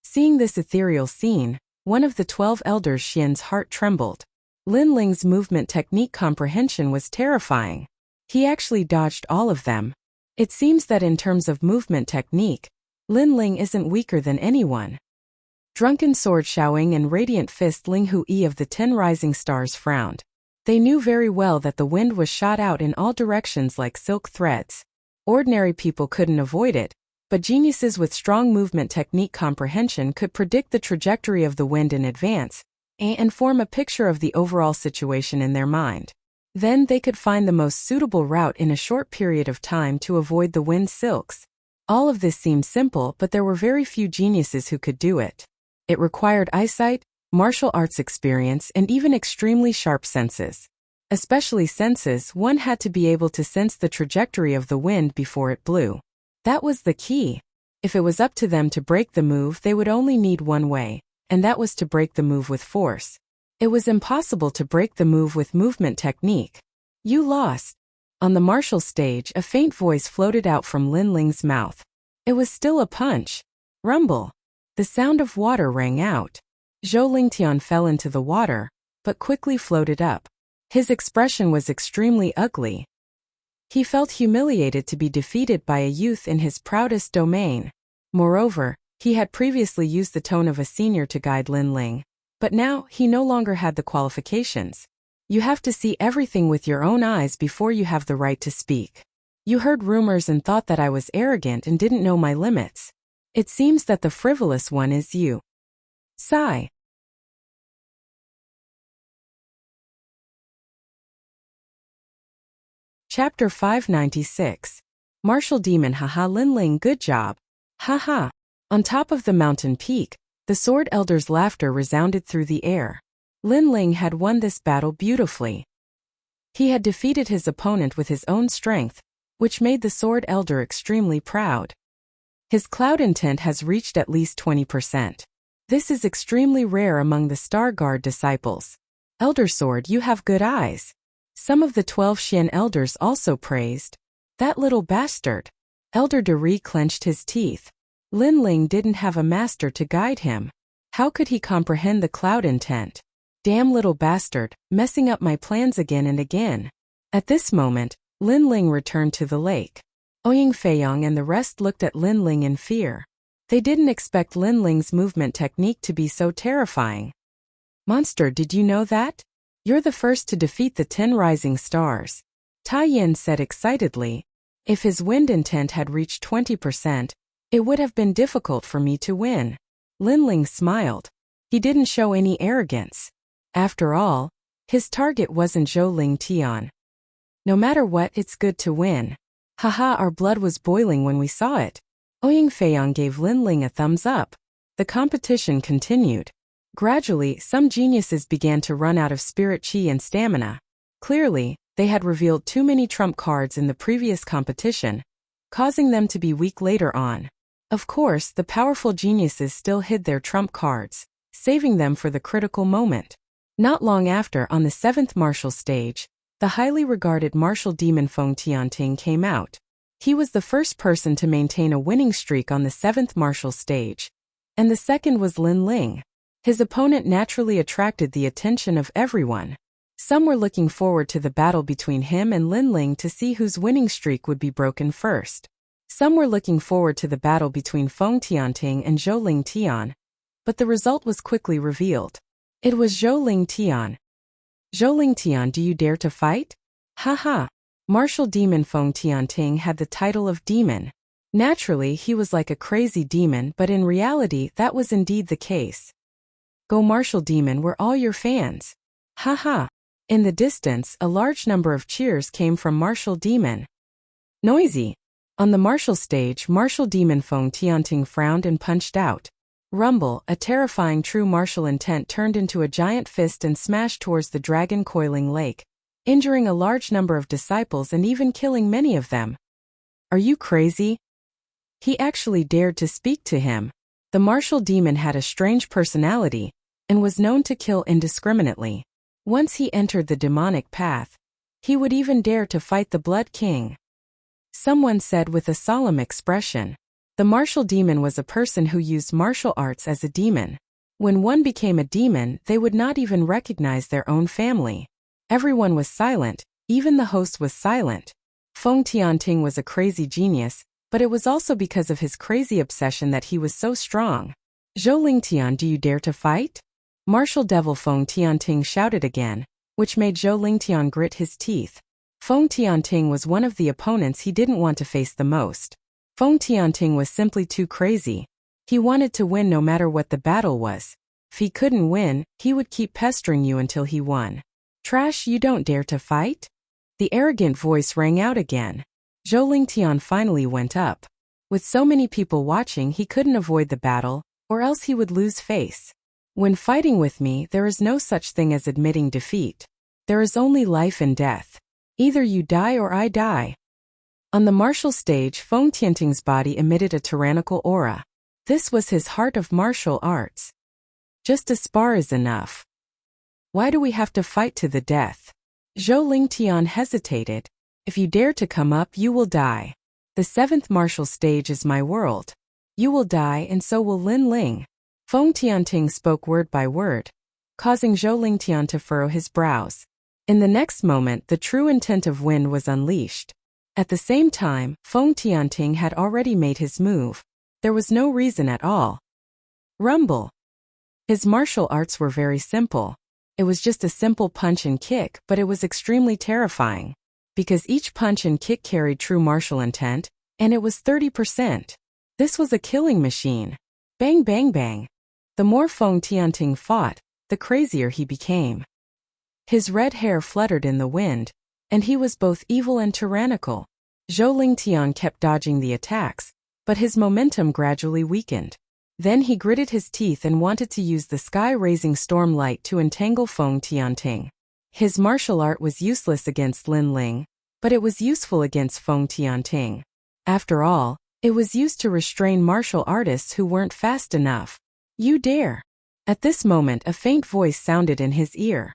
S1: Seeing this ethereal scene, one of the 12 elders Xian's heart trembled. Lin Ling's movement technique comprehension was terrifying. He actually dodged all of them. It seems that in terms of movement technique, Lin Ling isn't weaker than anyone. Drunken Sword Xiaoying and Radiant Fist Ling Hui of the 10 Rising Stars frowned. They knew very well that the wind was shot out in all directions like silk threads. Ordinary people couldn't avoid it, but geniuses with strong movement technique comprehension could predict the trajectory of the wind in advance and form a picture of the overall situation in their mind. Then they could find the most suitable route in a short period of time to avoid the wind silks. All of this seemed simple, but there were very few geniuses who could do it. It required eyesight, martial arts experience, and even extremely sharp senses. Especially senses, one had to be able to sense the trajectory of the wind before it blew. That was the key. If it was up to them to break the move, they would only need one way, and that was to break the move with force. It was impossible to break the move with movement technique. You lost. On the martial stage, a faint voice floated out from Lin Ling's mouth. It was still a punch. Rumble. The sound of water rang out. Zhou Lingtian fell into the water, but quickly floated up. His expression was extremely ugly. He felt humiliated to be defeated by a youth in his proudest domain. Moreover, he had previously used the tone of a senior to guide Lin Ling, but now he no longer had the qualifications. You have to see everything with your own eyes before you have the right to speak. You heard rumors and thought that I was arrogant and didn't know my limits. It seems that the frivolous one is you. Sigh. Chapter 596. Martial Demon. Haha. Lin Ling, good job. Haha. On top of the mountain peak, the Sword Elder's laughter resounded through the air. Lin Ling had won this battle beautifully. He had defeated his opponent with his own strength, which made the Sword Elder extremely proud. His cloud intent has reached at least 20%. This is extremely rare among the Star Guard disciples. Elder Sword, you have good eyes. Some of the 12 Xian elders also praised. That little bastard. Elder Deri clenched his teeth. Lin Ling didn't have a master to guide him. How could he comprehend the cloud intent? Damn little bastard, messing up my plans again and again. At this moment, Lin Ling returned to the lake. Ouyang Feiyang and the rest looked at Lin Ling in fear. They didn't expect Lin Ling's movement technique to be so terrifying. Monster, did you know that? You're the first to defeat the 10 Rising Stars. Tai Yin said excitedly. If his wind intent had reached 20%, it would have been difficult for me to win. Lin Ling smiled. He didn't show any arrogance. After all, his target wasn't Zhou Lingtian. No matter what, it's good to win. Haha, our blood was boiling when we saw it. Ouyang Feiyang gave Lin Ling a thumbs up. The competition continued. Gradually, some geniuses began to run out of spirit chi and stamina. Clearly, they had revealed too many trump cards in the previous competition, causing them to be weak later on. Of course, the powerful geniuses still hid their trump cards, saving them for the critical moment. Not long after, on the 7th martial stage, the highly regarded martial demon Feng Tianting came out. He was the first person to maintain a winning streak on the 7th martial stage, and the second was Lin Ling. His opponent naturally attracted the attention of everyone. Some were looking forward to the battle between him and Lin Ling to see whose winning streak would be broken first. Some were looking forward to the battle between Feng Tianting and Zhou Lingtian, but the result was quickly revealed. It was Zhou Lingtian. Zhou Lingtian, do you dare to fight? Haha. Martial demon Feng Tianting had the title of demon. Naturally, he was like a crazy demon, but in reality, that was indeed the case. Go martial demon, we're all your fans. Haha. In the distance, a large number of cheers came from martial demon. Noisy. On the martial stage, martial demon Feng Tianting frowned and punched out. Rumble, a terrifying true martial intent turned into a giant fist and smashed towards the dragon coiling lake, injuring a large number of disciples and even killing many of them. Are you crazy? He actually dared to speak to him. The martial demon had a strange personality. and was known to kill indiscriminately. Once he entered the demonic path, he would even dare to fight the Blood King. Someone said with a solemn expression, the martial demon was a person who used martial arts as a demon. When one became a demon, they would not even recognize their own family. Everyone was silent, even the host was silent. Feng Tianting was a crazy genius, but it was also because of his crazy obsession that he was so strong. Zhou Lingtian, do you dare to fight? Martial devil Feng Tianting shouted again, which made Zhou Lingtian grit his teeth. Feng Tianting was one of the opponents he didn't want to face the most. Feng Tianting was simply too crazy. He wanted to win no matter what the battle was. If he couldn't win, he would keep pestering you until he won. Trash, you don't dare to fight? The arrogant voice rang out again. Zhou Lingtian finally went up. With so many people watching, he couldn't avoid the battle, or else he would lose face. When fighting with me, there is no such thing as admitting defeat. There is only life and death. Either you die or I die. On the martial stage, Feng Tianting's body emitted a tyrannical aura. This was his heart of martial arts. Just a spar is enough. Why do we have to fight to the death? Zhou Lingtian hesitated. If you dare to come up, you will die. The 7th martial stage is my world. You will die and so will Lin Ling. Feng Tianting spoke word by word, causing Zhou Lingtian to furrow his brows. In the next moment, the true intent of wind was unleashed. At the same time, Feng Tianting had already made his move. There was no reason at all. Rumble. His martial arts were very simple. It was just a simple punch and kick, but it was extremely terrifying. Because each punch and kick carried true martial intent, and it was 30%. This was a killing machine. Bang bang bang. The more Feng Tianting fought, the crazier he became. His red hair fluttered in the wind, and he was both evil and tyrannical. Zhou Lingtian kept dodging the attacks, but his momentum gradually weakened. Then he gritted his teeth and wanted to use the sky-raising storm light to entangle Feng Tianting. His martial art was useless against Lin Ling, but it was useful against Feng Tianting. After all, it was used to restrain martial artists who weren't fast enough. You dare. At this moment, a faint voice sounded in his ear.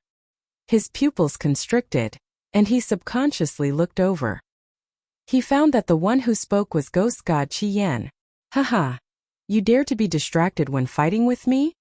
S1: His pupils constricted, and he subconsciously looked over. He found that the one who spoke was ghost god Qi Yan. Haha. You dare to be distracted when fighting with me?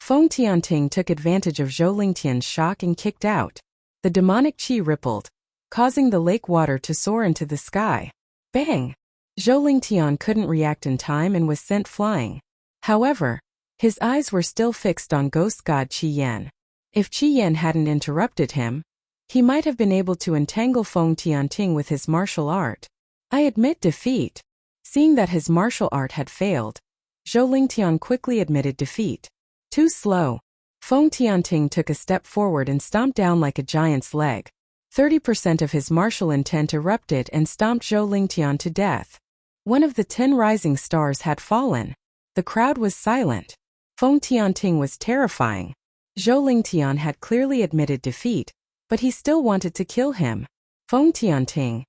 S1: Feng Tianting took advantage of Zhou Lingtian's shock and kicked out. The demonic qi rippled, causing the lake water to soar into the sky. Bang! Zhou Lingtian couldn't react in time and was sent flying. However, his eyes were still fixed on ghost god Qi Yan. If Qi Yan hadn't interrupted him, he might have been able to entangle Feng Tianting with his martial art. I admit defeat. Seeing that his martial art had failed, Zhou Lingtian quickly admitted defeat. Too slow. Feng Tianting took a step forward and stomped down like a giant's leg. 30% of his martial intent erupted and stomped Zhou Lingtian to death. One of the 10 rising stars had fallen. The crowd was silent. Feng Tianting was terrifying. Zhou Lingtian had clearly admitted defeat, but he still wanted to kill him. Feng Tianting,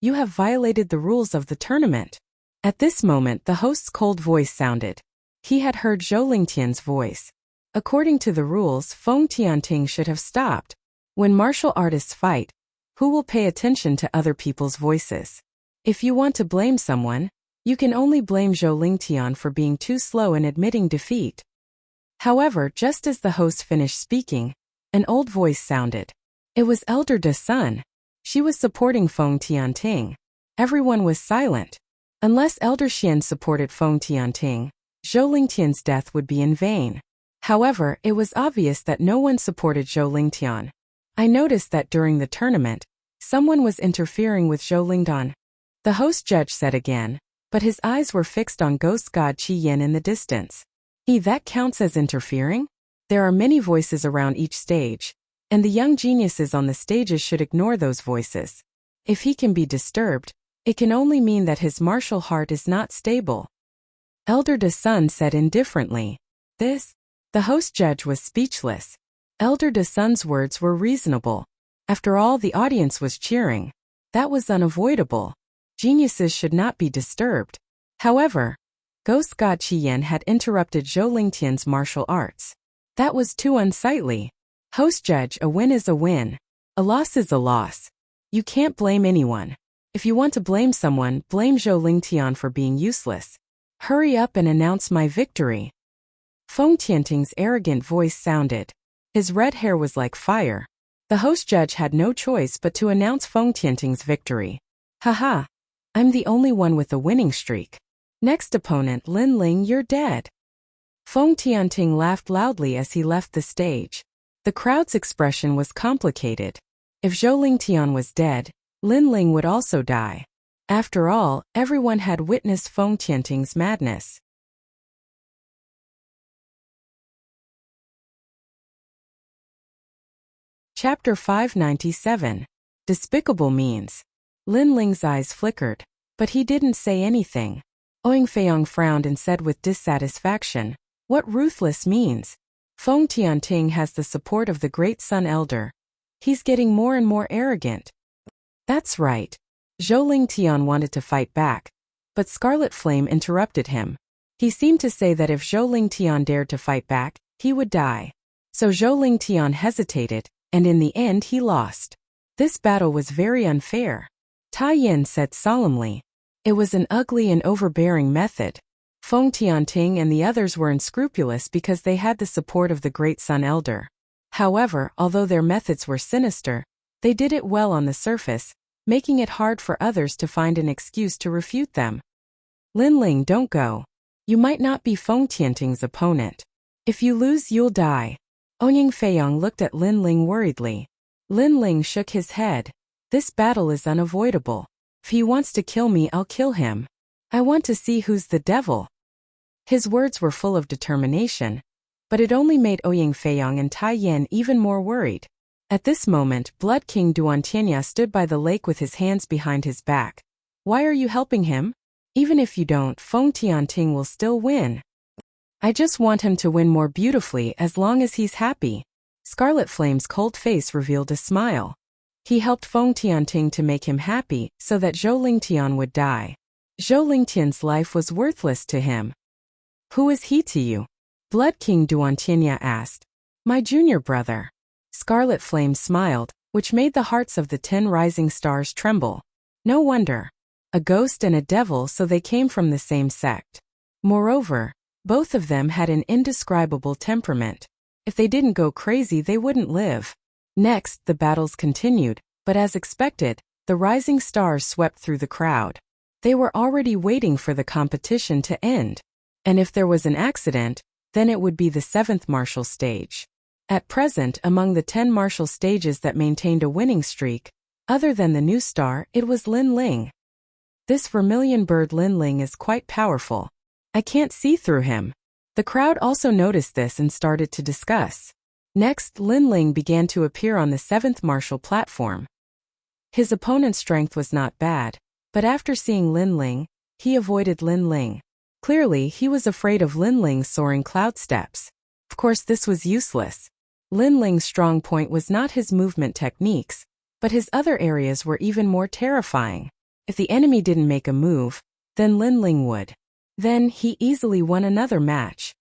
S1: you have violated the rules of the tournament. At this moment, the host's cold voice sounded. He had heard Zhou Lingtian's voice. According to the rules, Feng Tianting should have stopped. When martial artists fight, who will pay attention to other people's voices? If you want to blame someone, you can only blame Zhou Lingtian for being too slow in admitting defeat. However, just as the host finished speaking, an old voice sounded. It was Elder De Sun. She was supporting Feng Tianting. Everyone was silent. Unless Elder Xian supported Feng Tianting, Zhou Lingtian's death would be in vain. However, it was obvious that no one supported Zhou Lingtian. I noticed that during the tournament, someone was interfering with Zhou Lingtian. The host judge said again, but his eyes were fixed on ghost god Qi Yan in the distance. That counts as interfering? There are many voices around each stage, and the young geniuses on the stages should ignore those voices. If he can be disturbed, it can only mean that his martial heart is not stable. Elder De Sun said indifferently. The host judge was speechless. Elder De Sun's words were reasonable. After all, the audience was cheering. That was unavoidable. Geniuses should not be disturbed. However, ghost god Qi Yan had interrupted Zhou Lingtian's martial arts. That was too unsightly. Host judge, a win is a win. A loss is a loss. You can't blame anyone. If you want to blame someone, blame Zhou Lingtian for being useless. Hurry up and announce my victory. Feng Tianting's arrogant voice sounded. His red hair was like fire. The host judge had no choice but to announce Feng Tianting's victory. Haha. I'm the only one with a winning streak. Next opponent, Lin Ling, you're dead. Feng Tianting laughed loudly as he left the stage. The crowd's expression was complicated. If Zhou Lingtian was dead, Lin Ling would also die. After all, everyone had witnessed Feng Tianting's madness. Chapter 597. Despicable Means. Lin Ling's eyes flickered, but he didn't say anything. Ouyang Feiyong frowned and said with dissatisfaction, "What ruthless means? Feng Tianting has the support of the Great Sun Elder. He's getting more and more arrogant." That's right. Zhou Lingtian wanted to fight back, but Scarlet Flame interrupted him. He seemed to say that if Zhou Lingtian dared to fight back, he would die. So Zhou Lingtian hesitated, and in the end he lost. This battle was very unfair. Tai Yin said solemnly. It was an ugly and overbearing method. Feng Tianting and the others were unscrupulous because they had the support of the Great Sun Elder. However, although their methods were sinister, they did it well on the surface, making it hard for others to find an excuse to refute them. Lin Ling, don't go. You might not be Feng Tianting's opponent. If you lose, you'll die. Ouyang Feiyong looked at Lin Ling worriedly. Lin Ling shook his head. This battle is unavoidable. If he wants to kill me, I'll kill him. I want to see who's the devil. His words were full of determination, but it only made Ouyang Feiyong and Tai Yin even more worried. At this moment, Blood King Duantianya stood by the lake with his hands behind his back. Why are you helping him? Even if you don't, Feng Tianting will still win. I just want him to win more beautifully as long as he's happy. Scarlet Flame's cold face revealed a smile. He helped Feng Tianting to make him happy so that Zhou Lingtian would die. Zhou Lingtian's life was worthless to him. Who is he to you? Blood King Duantianya asked. My junior brother. Scarlet Flame smiled, which made the hearts of the 10 rising stars tremble. No wonder. A ghost and a devil, so they came from the same sect. Moreover, both of them had an indescribable temperament. If they didn't go crazy, they wouldn't live. Next, the battles continued, but as expected, the rising stars swept through the crowd. They were already waiting for the competition to end. And if there was an accident, then it would be the 7th martial stage. At present, among the 10 martial stages that maintained a winning streak, other than the new star, it was Lin Ling. This vermilion bird Lin Ling is quite powerful. I can't see through him. The crowd also noticed this and started to discuss. Next, Lin Ling began to appear on the 7th martial platform. His opponent's strength was not bad, but after seeing Lin Ling, he avoided Lin Ling. Clearly, he was afraid of Lin Ling's soaring cloud steps. Of course, this was useless. Lin Ling's strong point was not his movement techniques, but his other areas were even more terrifying. If the enemy didn't make a move, then Lin Ling would. Then, he easily won another match.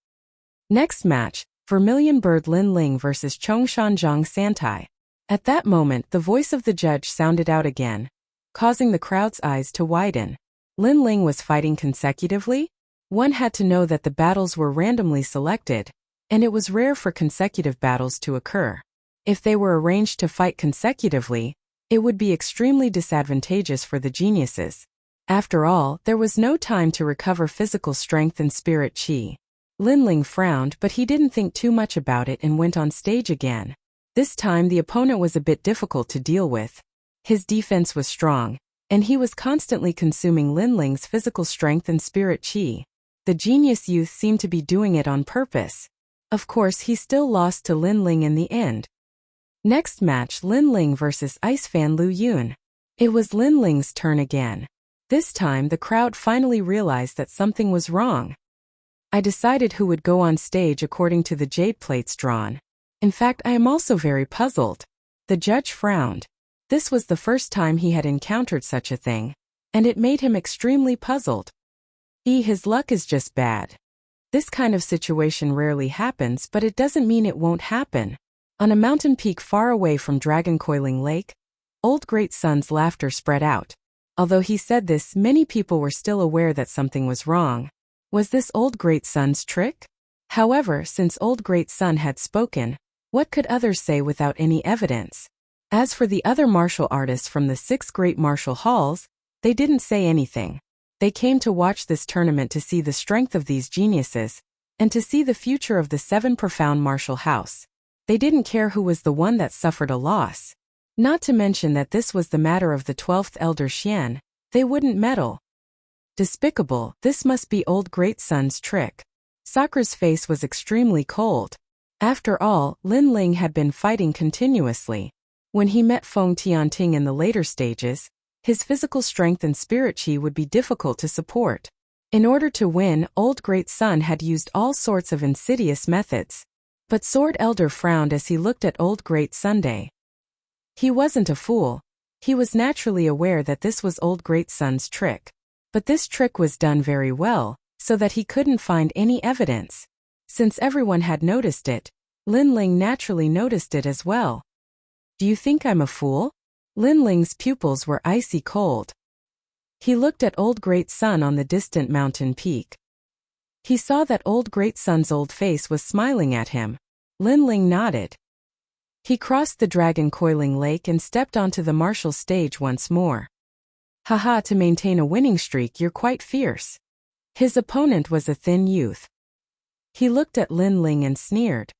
S1: Next match, Vermilion Bird Lin Ling vs Chongshanjiang Santai. At that moment, the voice of the judge sounded out again, causing the crowd's eyes to widen. Lin Ling was fighting consecutively? One had to know that the battles were randomly selected, and it was rare for consecutive battles to occur. If they were arranged to fight consecutively, it would be extremely disadvantageous for the geniuses. After all, there was no time to recover physical strength and spirit chi. Lin Ling frowned, but he didn't think too much about it and went on stage again. This time the opponent was a bit difficult to deal with. His defense was strong, and he was constantly consuming Lin Ling's physical strength and spirit chi. The genius youth seemed to be doing it on purpose. Of course, he still lost to Lin Ling in the end. Next match, Lin Ling vs Ice Fan Lu Yun. It was Lin Ling's turn again. This time, the crowd finally realized that something was wrong. I decided who would go on stage according to the jade plates drawn. In fact, I am also very puzzled. The judge frowned. This was the first time he had encountered such a thing, and it made him extremely puzzled. His luck is just bad. This kind of situation rarely happens, but it doesn't mean it won't happen. On a mountain peak far away from Dragon Coiling Lake, Old Great Sun's laughter spread out. Although he said this, many people were still aware that something was wrong. Was this Old Great Sun's trick? However, since Old Great Sun had spoken, what could others say without any evidence? As for the other martial artists from the 6 great martial halls, they didn't say anything. They came to watch this tournament to see the strength of these geniuses, and to see the future of the 7 profound martial house. They didn't care who was the one that suffered a loss. Not to mention that this was the matter of the 12th Elder Xian, they wouldn't meddle. Despicable, this must be Old Great Sun's trick. Sakura's face was extremely cold. After all, Lin Ling had been fighting continuously. When he met Feng Tianting in the later stages, his physical strength and spirit chi would be difficult to support. In order to win, Old Great Sun had used all sorts of insidious methods. But Sword Elder frowned as he looked at Old Great Sunday. He wasn't a fool. He was naturally aware that this was Old Great Sun's trick. But this trick was done very well, so that he couldn't find any evidence. Since everyone had noticed it, Lin Ling naturally noticed it as well. Do you think I'm a fool? Lin Ling's pupils were icy cold. He looked at Old Great Sun on the distant mountain peak. He saw that Old Great Sun's old face was smiling at him. Lin Ling nodded. He crossed the Dragon Coiling Lake and stepped onto the martial stage once more. Haha, to maintain a winning streak you're quite fierce. His opponent was a thin youth. He looked at Lin Ling and sneered.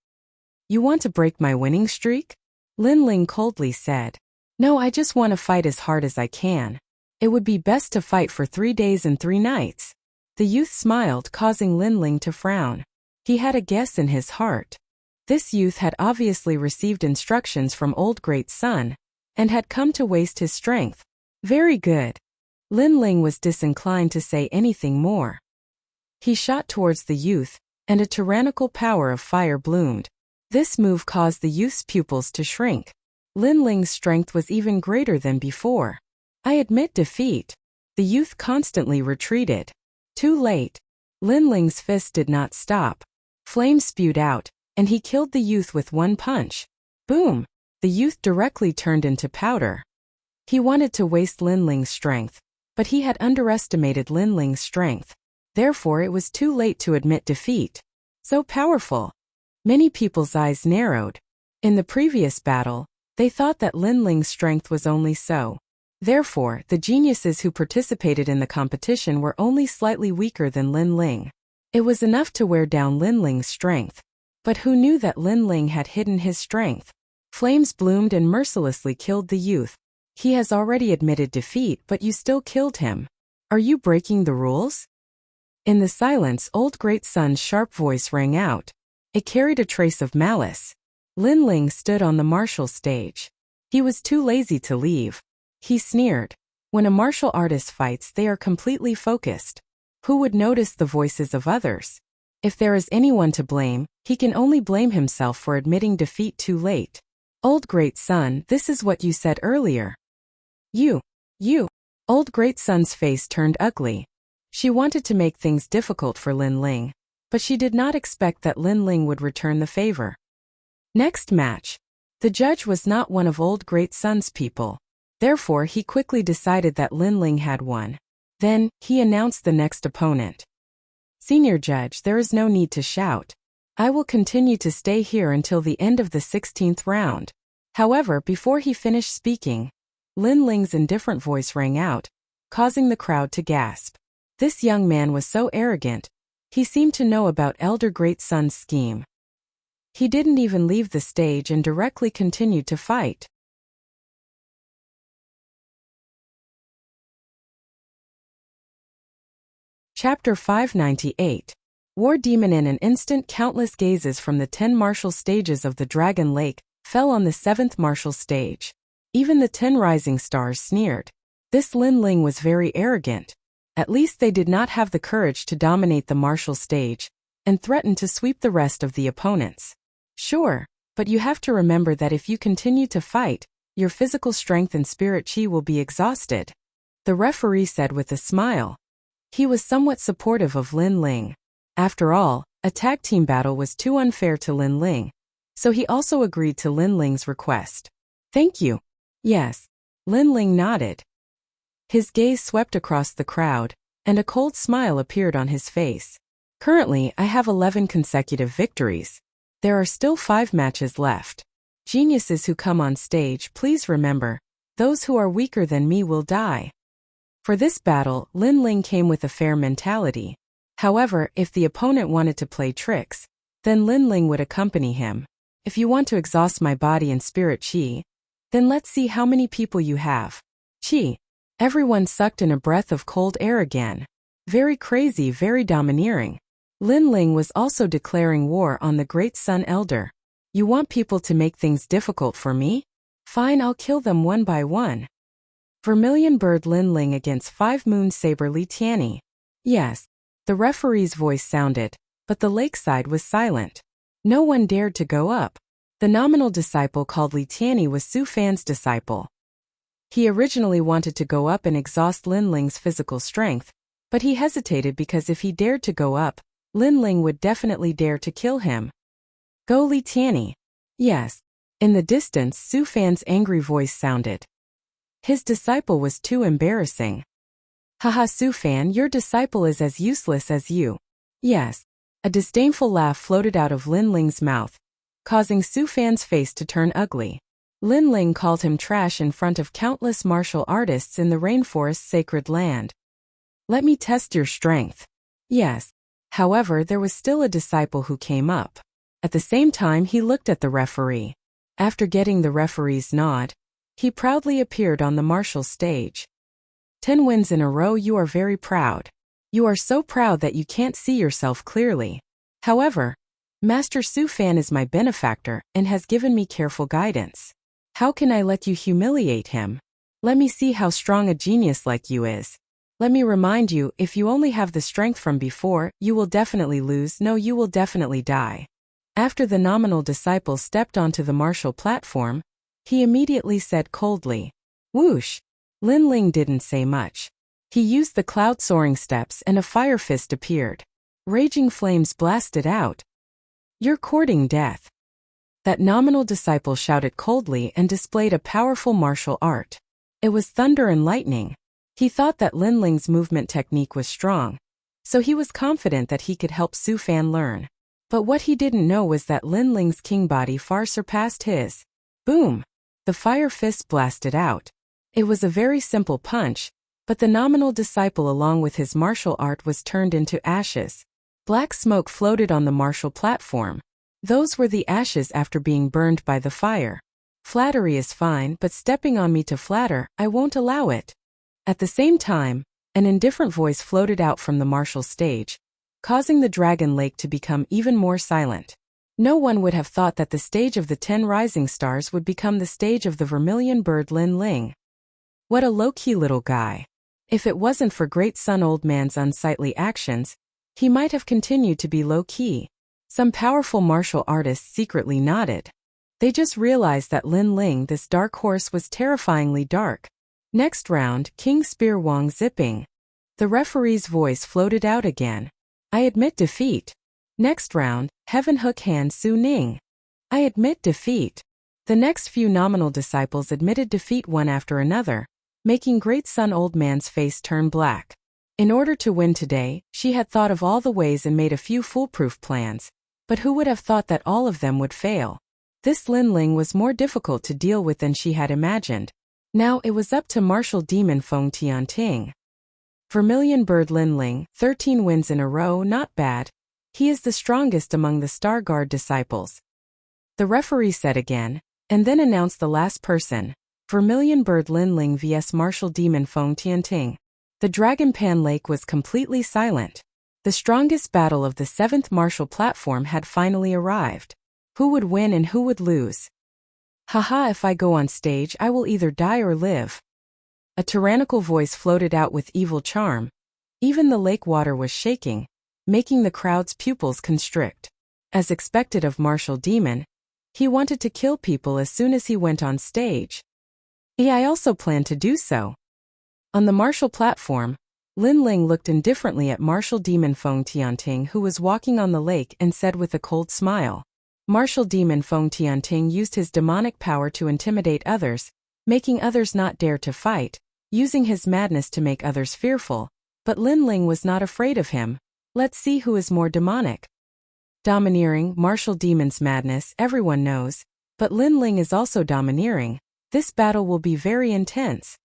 S1: You want to break my winning streak? Lin Ling coldly said. No, I just want to fight as hard as I can. It would be best to fight for 3 days and 3 nights. The youth smiled, causing Lin Ling to frown. He had a guess in his heart. This youth had obviously received instructions from Old Great Sun, and had come to waste his strength. Very good. Lin Ling was disinclined to say anything more. He shot towards the youth, and a tyrannical power of fire bloomed. This move caused the youth's pupils to shrink. Lin Ling's strength was even greater than before. I admit defeat. The youth constantly retreated. Too late. Lin Ling's fist did not stop. Flames spewed out, and he killed the youth with one punch. Boom! The youth directly turned into powder. He wanted to waste Lin Ling's strength, but he had underestimated Lin Ling's strength. Therefore it was too late to admit defeat. So powerful. Many people's eyes narrowed. In the previous battle, they thought that Lin Ling's strength was only so. Therefore, the geniuses who participated in the competition were only slightly weaker than Lin Ling. It was enough to wear down Lin Ling's strength. But who knew that Lin Ling had hidden his strength? Flames bloomed and mercilessly killed the youth. He has already admitted defeat, but you still killed him. Are you breaking the rules? In the silence, Old Great Sun's sharp voice rang out. It carried a trace of malice. Lin Ling stood on the martial stage. He was too lazy to leave. He sneered. When a martial artist fights, they are completely focused. Who would notice the voices of others? If there is anyone to blame, he can only blame himself for admitting defeat too late. Old Great Sun, this is what you said earlier. You. Old Great Sun's face turned ugly. She wanted to make things difficult for Lin Ling, but she did not expect that Lin Ling would return the favor. Next match. The judge was not one of Old Great Sun's people. Therefore, he quickly decided that Lin Ling had won. Then, he announced the next opponent. Senior Judge, there is no need to shout. I will continue to stay here until the end of the 16th round. However, before he finished speaking, Lin Ling's indifferent voice rang out, causing the crowd to gasp. This young man was so arrogant. He seemed to know about Elder Great Sun's scheme. He didn't even leave the stage and directly continued to fight. Chapter 598. War Demon. In an instant, countless gazes from the 10 martial stages of the Dragon Lake fell on the 7th martial stage. Even the 10 rising stars sneered. This Lin Ling was very arrogant. At least they did not have the courage to dominate the martial stage and threaten to sweep the rest of the opponents. Sure, but you have to remember that if you continue to fight, your physical strength and spirit chi will be exhausted. The referee said with a smile. He was somewhat supportive of Lin Ling. After all, a tag team battle was too unfair to Lin Ling, so he also agreed to Lin Ling's request. Thank you. Yes. Lin Ling nodded. His gaze swept across the crowd, and a cold smile appeared on his face. Currently, I have 11 consecutive victories. There are still 5 matches left. Geniuses who come on stage, please remember, those who are weaker than me will die. For this battle, Lin Ling came with a fair mentality. However, if the opponent wanted to play tricks, then Lin Ling would accompany him. If you want to exhaust my body and spirit chi, then let's see how many people you have. Chi. Everyone sucked in a breath of cold air again. Very crazy, very domineering. Lin Ling was also declaring war on the Great Sun Elder. You want people to make things difficult for me? Fine, I'll kill them one by one. Vermilion Bird Lin Ling against 5 Moon Saber Li Tianyi. Yes. The referee's voice sounded, but the lakeside was silent. No one dared to go up. The nominal disciple called Li Tianyi was Su Fan's disciple. He originally wanted to go up and exhaust Lin Ling's physical strength, but he hesitated because if he dared to go up, Lin Ling would definitely dare to kill him. Go Li Tianyi. Yes. In the distance, Su Fan's angry voice sounded. His disciple was too embarrassing. Haha, Su Fan, your disciple is as useless as you. Yes. A disdainful laugh floated out of Lin Ling's mouth, causing Su Fan's face to turn ugly. Lin Ling called him trash in front of countless martial artists in the rainforest's sacred land. Let me test your strength. Yes. However, there was still a disciple who came up. At the same time, he looked at the referee. After getting the referee's nod, he proudly appeared on the martial stage. 10 wins in a row. You are very proud. You are so proud that you can't see yourself clearly. However, Master Su Fan is my benefactor and has given me careful guidance. How can I let you humiliate him? Let me see how strong a genius like you is. Let me remind you, if you only have the strength from before, you will definitely lose. No, you will definitely die. After the nominal disciple stepped onto the martial platform, he immediately said coldly, "Whoosh." Lin Ling didn't say much. He used the cloud-soaring steps and a fire fist appeared. Raging flames blasted out. You're courting death. That nominal disciple shouted coldly and displayed a powerful martial art. It was thunder and lightning. He thought that Lin Ling's movement technique was strong, so he was confident that he could help Su Fan learn. But what he didn't know was that Lin Ling's king body far surpassed his. Boom! The fire fist blasted out. It was a very simple punch, but the nominal disciple along with his martial art was turned into ashes. Black smoke floated on the martial platform. Those were the ashes after being burned by the fire. Flattery is fine, but stepping on me to flatter, I won't allow it. At the same time, an indifferent voice floated out from the martial stage, causing the Dragon Lake to become even more silent. No one would have thought that the stage of the 10 rising stars would become the stage of the Vermilion Bird Lin Ling. What a low-key little guy. If it wasn't for Great Sun Old Man's unsightly actions, he might have continued to be low-key. Some powerful martial artists secretly nodded. They just realized that Lin Ling, this dark horse, was terrifyingly dark. Next round, King Spear Wang zipping. The referee's voice floated out again. I admit defeat. Next round, Heaven Hook Hand Su Ning. I admit defeat. The next few nominal disciples admitted defeat one after another, making Great Sun Old Man's face turn black. In order to win today, she had thought of all the ways and made a few foolproof plans, but who would have thought that all of them would fail? This Lin Ling was more difficult to deal with than she had imagined. Now it was up to martial demon Feng Tianting. Vermilion Bird Lin Ling, 13 wins in a row, not bad. He is the strongest among the Star Guard disciples. The referee said again, and then announced the last person. Vermilion Bird Lin Ling vs Martial Demon Feng Tianting. The Dragon Pan Lake was completely silent. The strongest battle of the 7th martial platform had finally arrived. Who would win and who would lose? Haha, if I go on stage I will either die or live. A tyrannical voice floated out with evil charm. Even the lake water was shaking, making the crowd's pupils constrict. As expected of Martial Demon, he wanted to kill people as soon as he went on stage. I also planned to do so. On the martial platform, Lin Ling looked indifferently at martial demon Feng Tianting, who was walking on the lake, and said with a cold smile. Martial demon Feng Tianting used his demonic power to intimidate others, making others not dare to fight, using his madness to make others fearful. But Lin Ling was not afraid of him. Let's see who is more demonic. Domineering, martial demon's madness, everyone knows. But Lin Ling is also domineering. This battle will be very intense.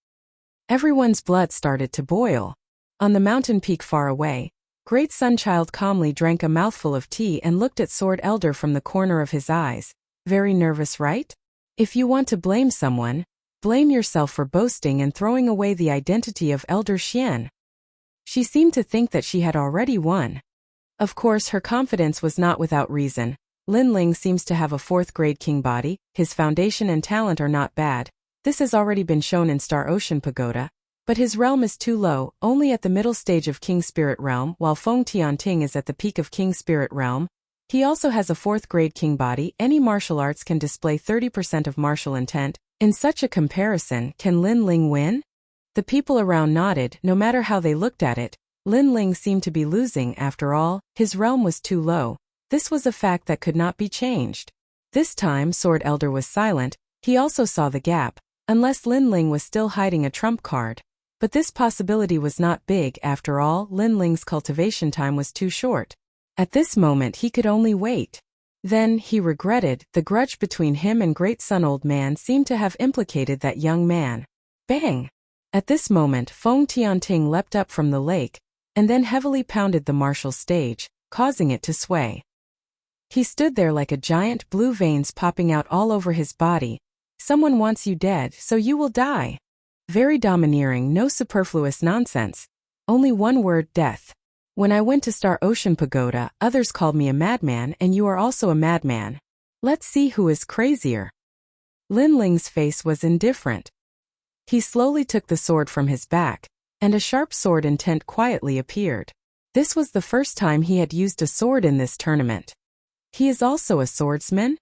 S1: Everyone's blood started to boil. On the mountain peak far away, Great Sunchild calmly drank a mouthful of tea and looked at Sword Elder from the corner of his eyes. Very nervous, right? If you want to blame someone, blame yourself for boasting and throwing away the identity of Elder Xian. She seemed to think that she had already won. Of course, her confidence was not without reason. Lin Ling seems to have a 4th grade king body, his foundation and talent are not bad. This has already been shown in Star Ocean Pagoda. But his realm is too low, only at the middle stage of King Spirit Realm, while Feng Tianting is at the peak of King Spirit Realm. He also has a 4th grade king body. Any martial arts can display 30% of martial intent. In such a comparison, can Lin Ling win? The people around nodded. No matter how they looked at it, Lin Ling seemed to be losing. After all, his realm was too low. This was a fact that could not be changed. This time Sword Elder was silent. He also saw the gap, unless Lin Ling was still hiding a trump card. But this possibility was not big. After all, Lin Ling's cultivation time was too short. At this moment he could only wait. Then, he regretted, the grudge between him and Great Sun Old Man seemed to have implicated that young man. Bang! At this moment Feng Tianting leapt up from the lake, and then heavily pounded the martial stage, causing it to sway. He stood there like a giant, blue veins popping out all over his body. Someone wants you dead, so you will die. Very domineering, no superfluous nonsense. Only one word, death. When I went to Star Ocean Pagoda, others called me a madman, and you are also a madman. Let's see who is crazier. Lin Ling's face was indifferent. He slowly took the sword from his back, and a sharp sword intent quietly appeared. This was the first time he had used a sword in this tournament. He is also a swordsman?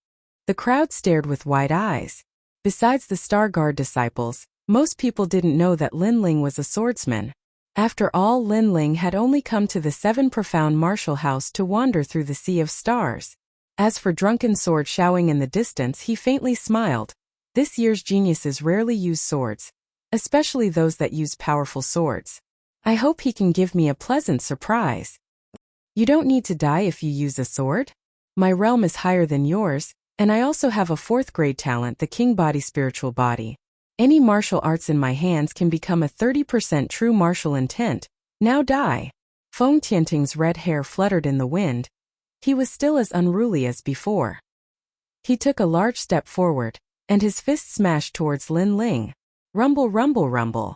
S1: The crowd stared with wide eyes. Besides the Star Guard disciples, most people didn't know that Lin Ling was a swordsman. After all, Lin Ling had only come to the 7 profound martial house to wander through the sea of stars. As for drunken sword shouting in the distance, he faintly smiled. This year's geniuses rarely use swords, especially those that use powerful swords. I hope he can give me a pleasant surprise. You don't need to die if you use a sword. My realm is higher than yours, and I also have a 4th grade talent, the king body, spiritual body. Any martial arts in my hands can become a 30% true martial intent. Now die. Feng Tianting's red hair fluttered in the wind. He was still as unruly as before. He took a large step forward, and his fist smashed towards Lin Ling. Rumble, rumble, rumble.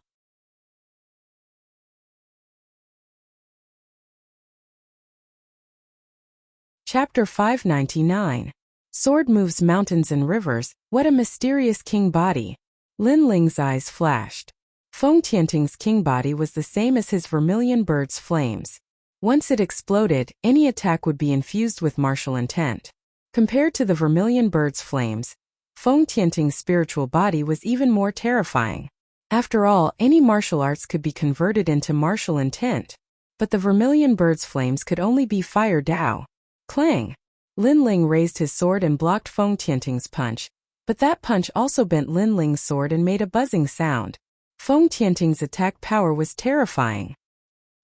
S1: Chapter 599. Sword moves mountains and rivers. What a mysterious king body. Lin Ling's eyes flashed. Feng Tianting's king body was the same as his vermilion bird's flames. Once it exploded, any attack would be infused with martial intent. Compared to the vermilion bird's flames, Feng Tianting's spiritual body was even more terrifying. After all, any martial arts could be converted into martial intent. But the vermilion bird's flames could only be fire Dao. Clang! Lin Ling raised his sword and blocked Feng Tianting's punch. But that punch also bent Lin Ling's sword and made a buzzing sound. Feng Tianting's attack power was terrifying.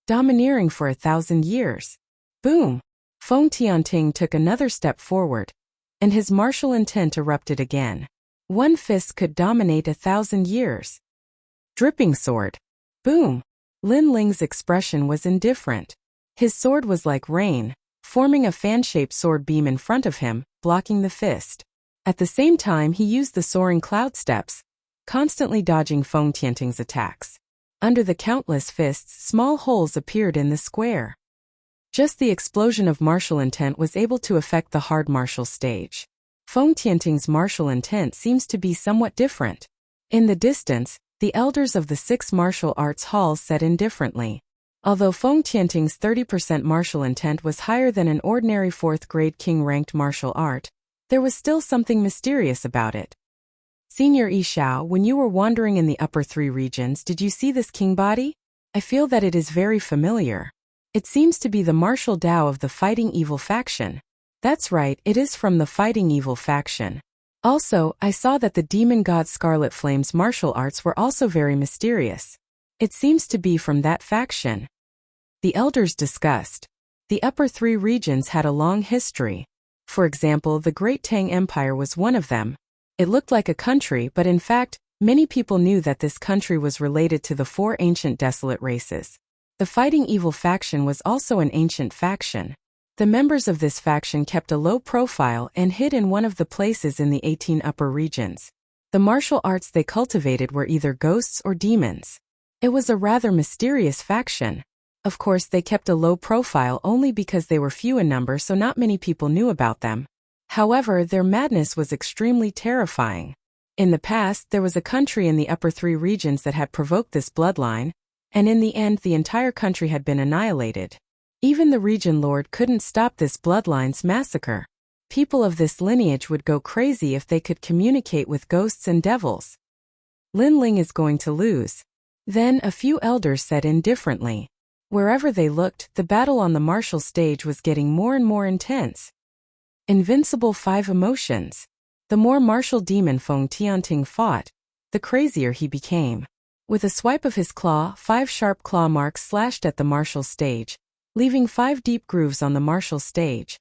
S1: Domineering for 1,000 years. Boom! Feng Tianting took another step forward, and his martial intent erupted again. One fist could dominate 1,000 years. Dripping sword. Boom! Lin Ling's expression was indifferent. His sword was like rain, forming a fan-shaped sword beam in front of him, blocking the fist. At the same time, he used the soaring cloud steps, constantly dodging Feng Tianting's attacks. Under the countless fists, small holes appeared in the square. Just the explosion of martial intent was able to affect the hard martial stage. Feng Tianting's martial intent seems to be somewhat different. In the distance, the elders of the 6 martial arts halls said indifferently. Although Feng Tianting's 30% martial intent was higher than an ordinary 4th grade king-ranked martial art, there was still something mysterious about it. Senior Yi Shao, when you were wandering in the upper 3 regions, did you see this king body? I feel that it is very familiar. It seems to be the martial Tao of the Fighting Evil faction. That's right, it is from the Fighting Evil faction. Also, I saw that the demon god Scarlet Flame's martial arts were also very mysterious. It seems to be from that faction. The elders discussed. The upper three regions had a long history. For example, the Great Tang Empire was one of them. It looked like a country, but in fact, many people knew that this country was related to the four ancient desolate races. The Fighting Evil faction was also an ancient faction. The members of this faction kept a low profile and hid in one of the places in the 18 upper regions. The martial arts they cultivated were either ghosts or demons. It was a rather mysterious faction. Of course, they kept a low profile only because they were few in number, so not many people knew about them. However, their madness was extremely terrifying. In the past, there was a country in the upper three regions that had provoked this bloodline, and in the end the entire country had been annihilated. Even the region lord couldn't stop this bloodline's massacre. People of this lineage would go crazy if they could communicate with ghosts and devils. Lin Ling is going to lose. Then a few elders said indifferently. Wherever they looked, the battle on the martial stage was getting more and more intense. Invincible 5 emotions. The more martial demon Feng Tianting fought, the crazier he became. With a swipe of his claw, 5 sharp claw marks slashed at the martial stage, leaving 5 deep grooves on the martial stage.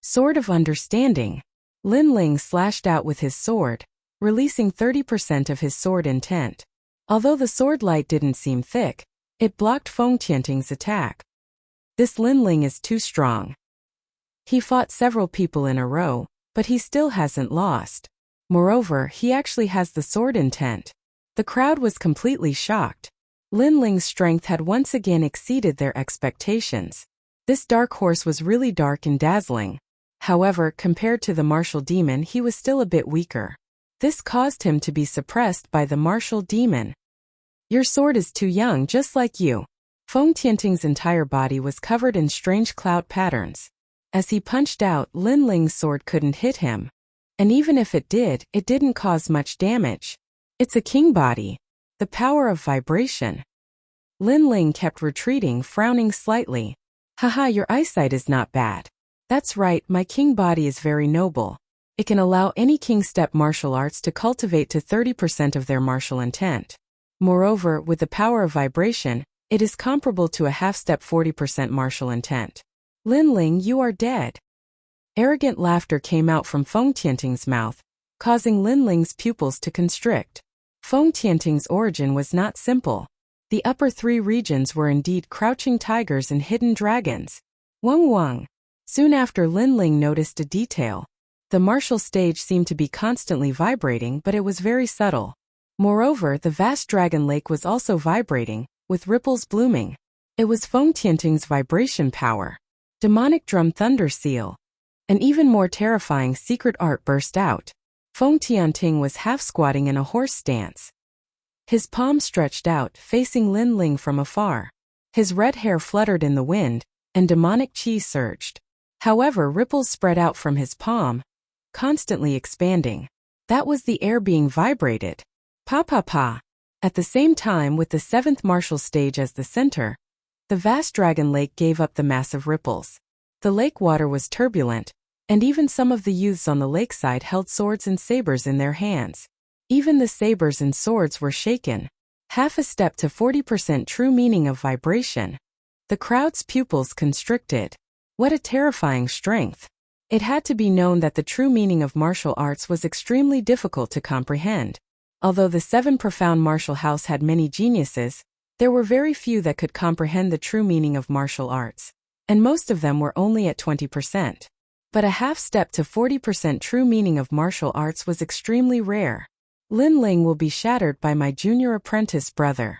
S1: Sword of Understanding. Lin Ling slashed out with his sword, releasing 30% of his sword intent. Although the sword light didn't seem thick, it blocked Feng Tianting's attack. This Lin Ling is too strong. He fought several people in a row, but he still hasn't lost. Moreover, he actually has the sword intent. The crowd was completely shocked. Lin Ling's strength had once again exceeded their expectations. This dark horse was really dark and dazzling. However, compared to the martial demon, he was still a bit weaker. This caused him to be suppressed by the martial demon. Your sword is too young, just like you. Feng Tianting's entire body was covered in strange cloud patterns. As he punched out, Lin Ling's sword couldn't hit him. And even if it did, it didn't cause much damage. It's a king body. The power of vibration. Lin Ling kept retreating, frowning slightly. Haha, your eyesight is not bad. That's right, my king body is very noble. It can allow any king step martial arts to cultivate to 30% of their martial intent. Moreover, with the power of vibration, it is comparable to a half-step 40% martial intent. Lin Ling, you are dead. Arrogant laughter came out from Feng Tianting's mouth, causing Lin Ling's pupils to constrict. Feng Tianting's origin was not simple. The upper three regions were indeed crouching tigers and hidden dragons. Wang Wang. Soon after, Lin Ling noticed a detail. The martial stage seemed to be constantly vibrating, but it was very subtle. Moreover, the vast dragon lake was also vibrating, with ripples blooming. It was Feng Tianting's vibration power. Demonic drum thunder seal. An even more terrifying secret art burst out. Feng Tianting was half-squatting in a horse stance. His palms stretched out, facing Lin Ling from afar. His red hair fluttered in the wind, and demonic chi surged. However, ripples spread out from his palm, constantly expanding. That was the air being vibrated. Pa pa pa. At the same time, with the 7th martial stage as the center, the vast dragon lake gave up the massive ripples. The lake water was turbulent, and even some of the youths on the lakeside held swords and sabers in their hands. Even the sabers and swords were shaken. Half a step to 40% true meaning of vibration. The crowd's pupils constricted. What a terrifying strength. It had to be known that the true meaning of martial arts was extremely difficult to comprehend. Although the 7 profound martial house had many geniuses, there were very few that could comprehend the true meaning of martial arts, and most of them were only at 20%. But a half step to 40% true meaning of martial arts was extremely rare. Lin Ling will be shattered by my junior apprentice brother.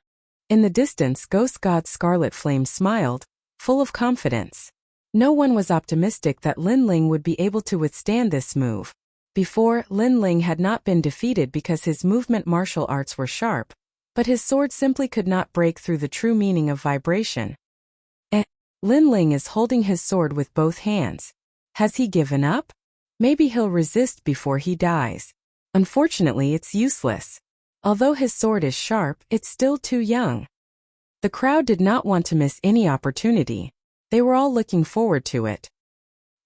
S1: In the distance, Ghost God Scarlet Flame smiled, full of confidence. No one was optimistic that Lin Ling would be able to withstand this move. Before, Lin Ling had not been defeated because his movement martial arts were sharp, but his sword simply could not break through the true meaning of vibration. Lin Ling is holding his sword with both hands. Has he given up? Maybe he'll resist before he dies. Unfortunately, it's useless. Although his sword is sharp, it's still too young. The crowd did not want to miss any opportunity. They were all looking forward to it.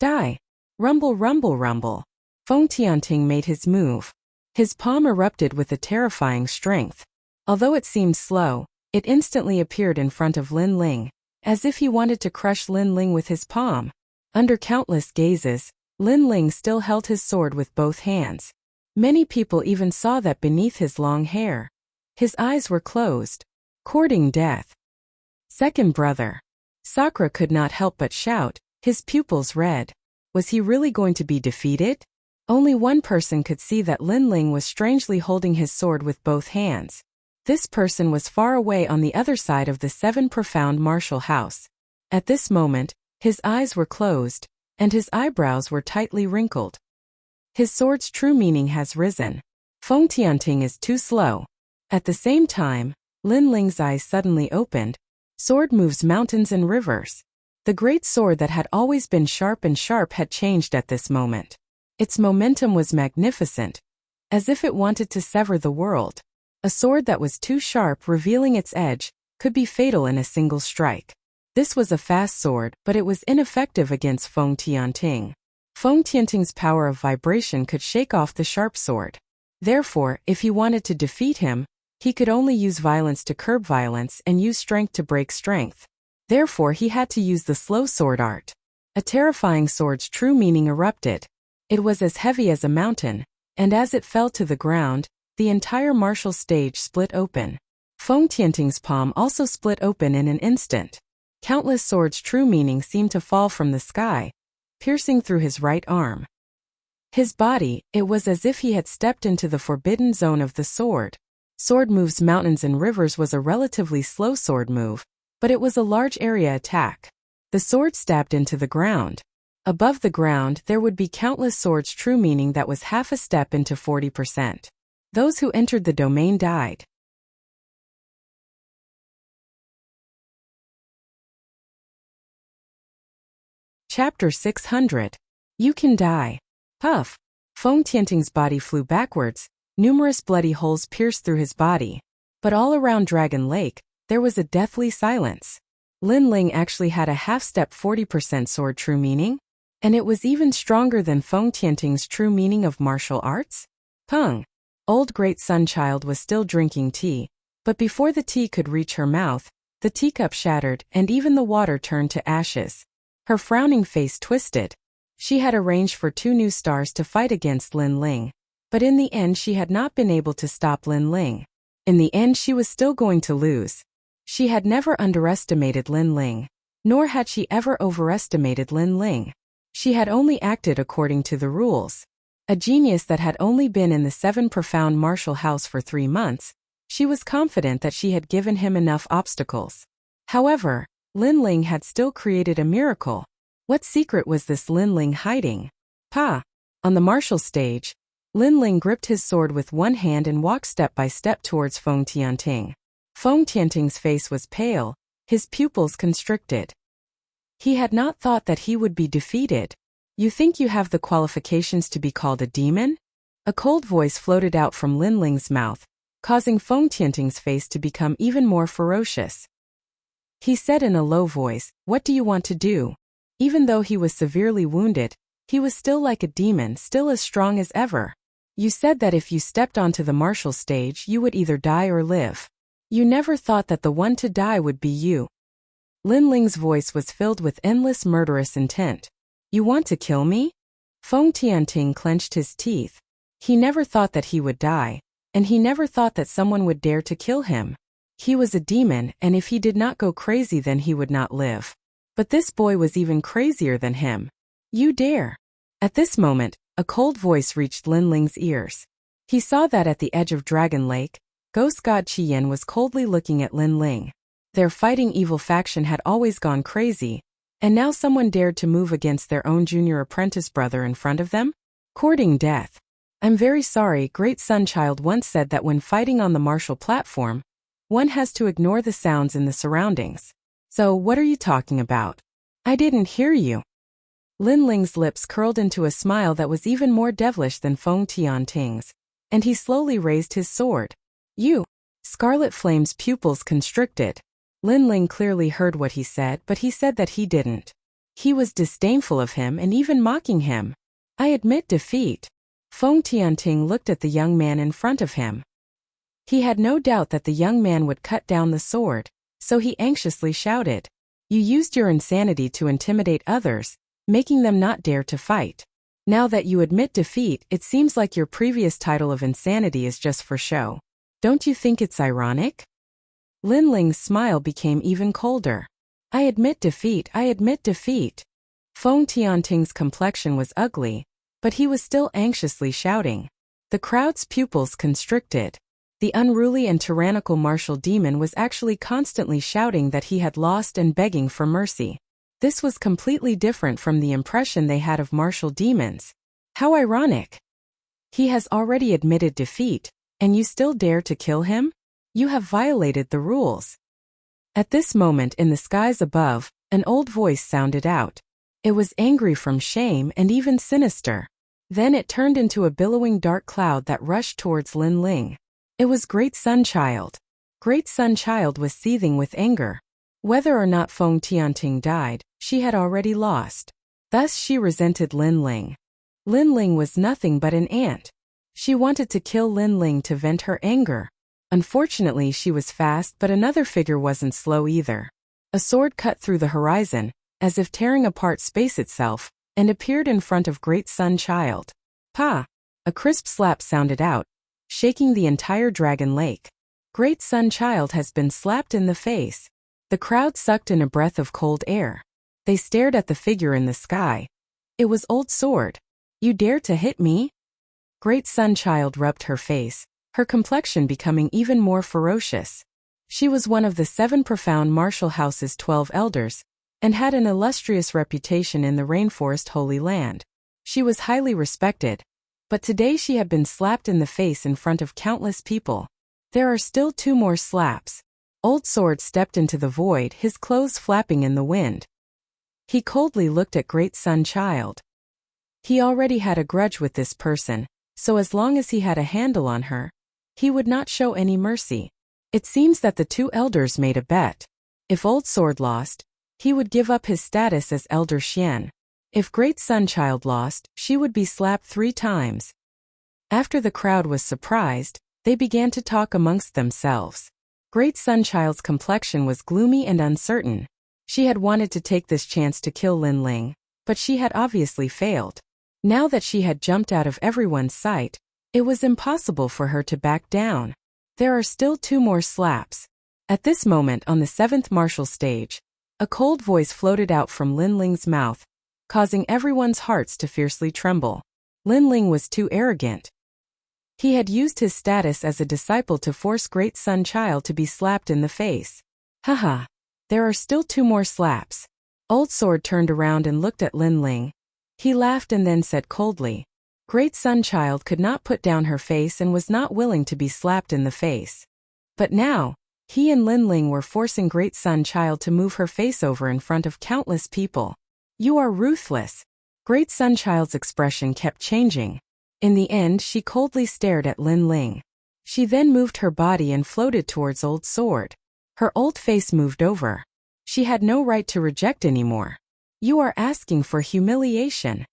S1: Die! Rumble, rumble, rumble. Feng Tianting made his move. His palm erupted with a terrifying strength. Although it seemed slow, it instantly appeared in front of Lin Ling, as if he wanted to crush Lin Ling with his palm. Under countless gazes, Lin Ling still held his sword with both hands. Many people even saw that beneath his long hair. His eyes were closed, courting death. Second brother. Sakura could not help but shout, his pupils red. Was he really going to be defeated? Only one person could see that Lin Ling was strangely holding his sword with both hands. This person was far away on the other side of the 7 profound martial house. At this moment, his eyes were closed, and his eyebrows were tightly wrinkled. His sword's true meaning has risen. Feng Tianting is too slow. At the same time, Lin Ling's eyes suddenly opened. Sword moves mountains and rivers. The great sword that had always been sharp and sharp had changed at this moment. Its momentum was magnificent, as if it wanted to sever the world. A sword that was too sharp, revealing its edge, could be fatal in a single strike. This was a fast sword, but it was ineffective against Feng Tianting. Feng Tianting's power of vibration could shake off the sharp sword. Therefore, if he wanted to defeat him, he could only use violence to curb violence and use strength to break strength. Therefore, he had to use the slow sword art. A terrifying sword's true meaning erupted. It was as heavy as a mountain, and as it fell to the ground, the entire martial stage split open. Feng Tianting's palm also split open in an instant. Countless swords' true meaning seemed to fall from the sky, piercing through his right arm. His body, it was as if he had stepped into the forbidden zone of the sword. Sword moves mountains and rivers was a relatively slow sword move, but it was a large area attack. The sword stabbed into the ground. Above the ground there would be countless swords' true meaning that was half a step into 40%. Those who entered the domain died. Chapter 600. You can die. Puff. Feng Tianting's body flew backwards. Numerous bloody holes pierced through his body. But all around Dragon Lake, there was a deathly silence. Lin Ling actually had a half-step 40% sword true meaning, and it was even stronger than Feng Tianting's true meaning of martial arts. Peng. Old Great Sunchild was still drinking tea, but before the tea could reach her mouth, the teacup shattered and even the water turned to ashes. Her frowning face twisted. She had arranged for 2 new stars to fight against Lin Ling, but in the end she had not been able to stop Lin Ling. In the end she was still going to lose. She had never underestimated Lin Ling, nor had she ever overestimated Lin Ling. She had only acted according to the rules. A genius that had only been in the 7 profound martial house for 3 months, she was confident that she had given him enough obstacles. However, Lin Ling had still created a miracle. What secret was this Lin Ling hiding? Pa! On the martial stage, Lin Ling gripped his sword with one hand and walked step by step towards Feng Tianting. Feng Tianting's face was pale, his pupils constricted. He had not thought that he would be defeated. You think you have the qualifications to be called a demon? A cold voice floated out from Lin Ling's mouth, causing Feng Tianting's face to become even more ferocious. He said in a low voice, "What do you want to do?" Even though he was severely wounded, he was still like a demon, still as strong as ever. You said that if you stepped onto the martial stage you would either die or live. You never thought that the one to die would be you. Lin Ling's voice was filled with endless murderous intent. You want to kill me? Feng Tianting clenched his teeth. He never thought that he would die, and he never thought that someone would dare to kill him. He was a demon, and if he did not go crazy then he would not live. But this boy was even crazier than him. You dare. At this moment, a cold voice reached Lin Ling's ears. He saw that at the edge of Dragon Lake, Ghost God Qian was coldly looking at Lin Ling. Their fighting evil faction had always gone crazy, and now someone dared to move against their own junior apprentice brother in front of them? Courting death. I'm very sorry, Great Sunchild once said that when fighting on the martial platform, one has to ignore the sounds in the surroundings. So what are you talking about? I didn't hear you. Lin Ling's lips curled into a smile that was even more devilish than Feng Tianting's, and he slowly raised his sword. You. Scarlet Flame's pupils constricted. Lin Ling clearly heard what he said, but he said that he didn't. He was disdainful of him and even mocking him. I admit defeat. Feng Tianting looked at the young man in front of him. He had no doubt that the young man would cut down the sword, so he anxiously shouted. You used your insanity to intimidate others, making them not dare to fight. Now that you admit defeat, it seems like your previous title of insanity is just for show. Don't you think it's ironic? Lin Ling's smile became even colder. I admit defeat, I admit defeat. Feng Tianting's complexion was ugly, but he was still anxiously shouting. The crowd's pupils constricted. The unruly and tyrannical martial demon was actually constantly shouting that he had lost and begging for mercy. This was completely different from the impression they had of martial demons. How ironic! He has already admitted defeat, and you still dare to kill him? You have violated the rules. At this moment in the skies above, an old voice sounded out. It was angry from shame and even sinister. Then it turned into a billowing dark cloud that rushed towards Lin Ling. It was Great Sun Child. Great Sun Child was seething with anger. Whether or not Feng Tianting died, she had already lost. Thus she resented Lin Ling. Lin Ling was nothing but an ant. She wanted to kill Lin Ling to vent her anger. Unfortunately, she was fast, but another figure wasn't slow either. A sword cut through the horizon, as if tearing apart space itself, and appeared in front of Great Sun Child. Pa! A crisp slap sounded out, shaking the entire dragon lake. Great Sun Child has been slapped in the face. The crowd sucked in a breath of cold air. They stared at the figure in the sky. It was Old Sword. You dare to hit me? Great Sun Child rubbed her face, her complexion becoming even more ferocious. She was one of the 7 profound martial house's 12 elders, and had an illustrious reputation in the rainforest Holy Land. She was highly respected, but today she had been slapped in the face in front of countless people. There are still 2 more slaps. Old Sword stepped into the void, his clothes flapping in the wind. He coldly looked at Great Sun Child. He already had a grudge with this person, so as long as he had a handle on her, he would not show any mercy. It seems that the 2 elders made a bet. If Old Sword lost, he would give up his status as Elder Xian. If Great Sun Child lost, she would be slapped 3 times. After the crowd was surprised, they began to talk amongst themselves. Great Sun Child's complexion was gloomy and uncertain. She had wanted to take this chance to kill Lin Ling, but she had obviously failed. Now that she had jumped out of everyone's sight, it was impossible for her to back down. There are still 2 more slaps. At this moment on the 7th martial stage, a cold voice floated out from Lin Ling's mouth, causing everyone's hearts to fiercely tremble. Lin Ling was too arrogant. He had used his status as a disciple to force Great Sun Child to be slapped in the face. Haha. There are still 2 more slaps. Old Sword turned around and looked at Lin Ling. He laughed and then said coldly, Great Sun Child could not put down her face and was not willing to be slapped in the face. But now, he and Lin Ling were forcing Great Sun Child to move her face over in front of countless people. You are ruthless. Great Sun Child's expression kept changing. In the end, she coldly stared at Lin Ling. She then moved her body and floated towards Old Sword. Her old face moved over. She had no right to reject anymore. You are asking for humiliation.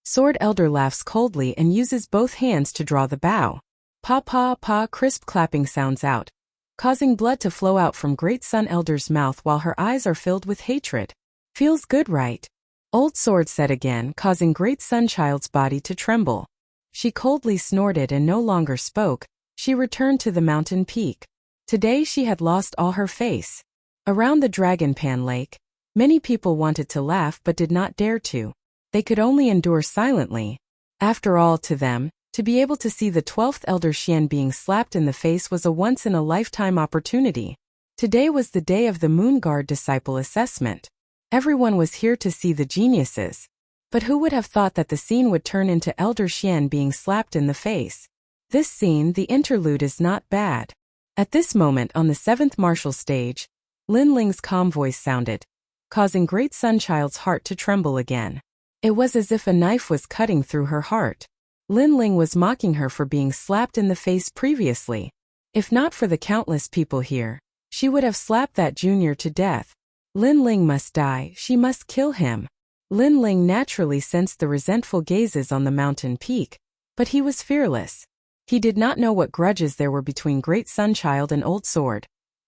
S1: Sword Elder laughs coldly and uses both hands to draw the bow. Pa pa pa, crisp clapping sounds out, causing blood to flow out from Great Sun Elder's mouth while her eyes are filled with hatred. Feels good, right? Old Sword said again, causing Great Sun Child's body to tremble. She coldly snorted and no longer spoke. She returned to the mountain peak. Today she had lost all her face. Around the Dragon Pan Lake, many people wanted to laugh but did not dare to. They could only endure silently. After all, to them, to be able to see the 12th Elder Xian being slapped in the face was a once-in-a-lifetime opportunity. Today was the day of the Moon Guard disciple assessment. Everyone was here to see the geniuses. But who would have thought that the scene would turn into Elder Xian being slapped in the face? This scene, the interlude, is not bad. At this moment on the 7th martial stage, Lin Ling's calm voice sounded, causing Great Sun Child's heart to tremble again. It was as if a knife was cutting through her heart. Lin Ling was mocking her for being slapped in the face previously. If not for the countless people here, She would have slapped that junior to death. Lin Ling must die, she must kill him. Lin Ling naturally sensed the resentful gazes on the mountain peak, but he was fearless. He did not know what grudges there were between Great Sunchild and Old Sword.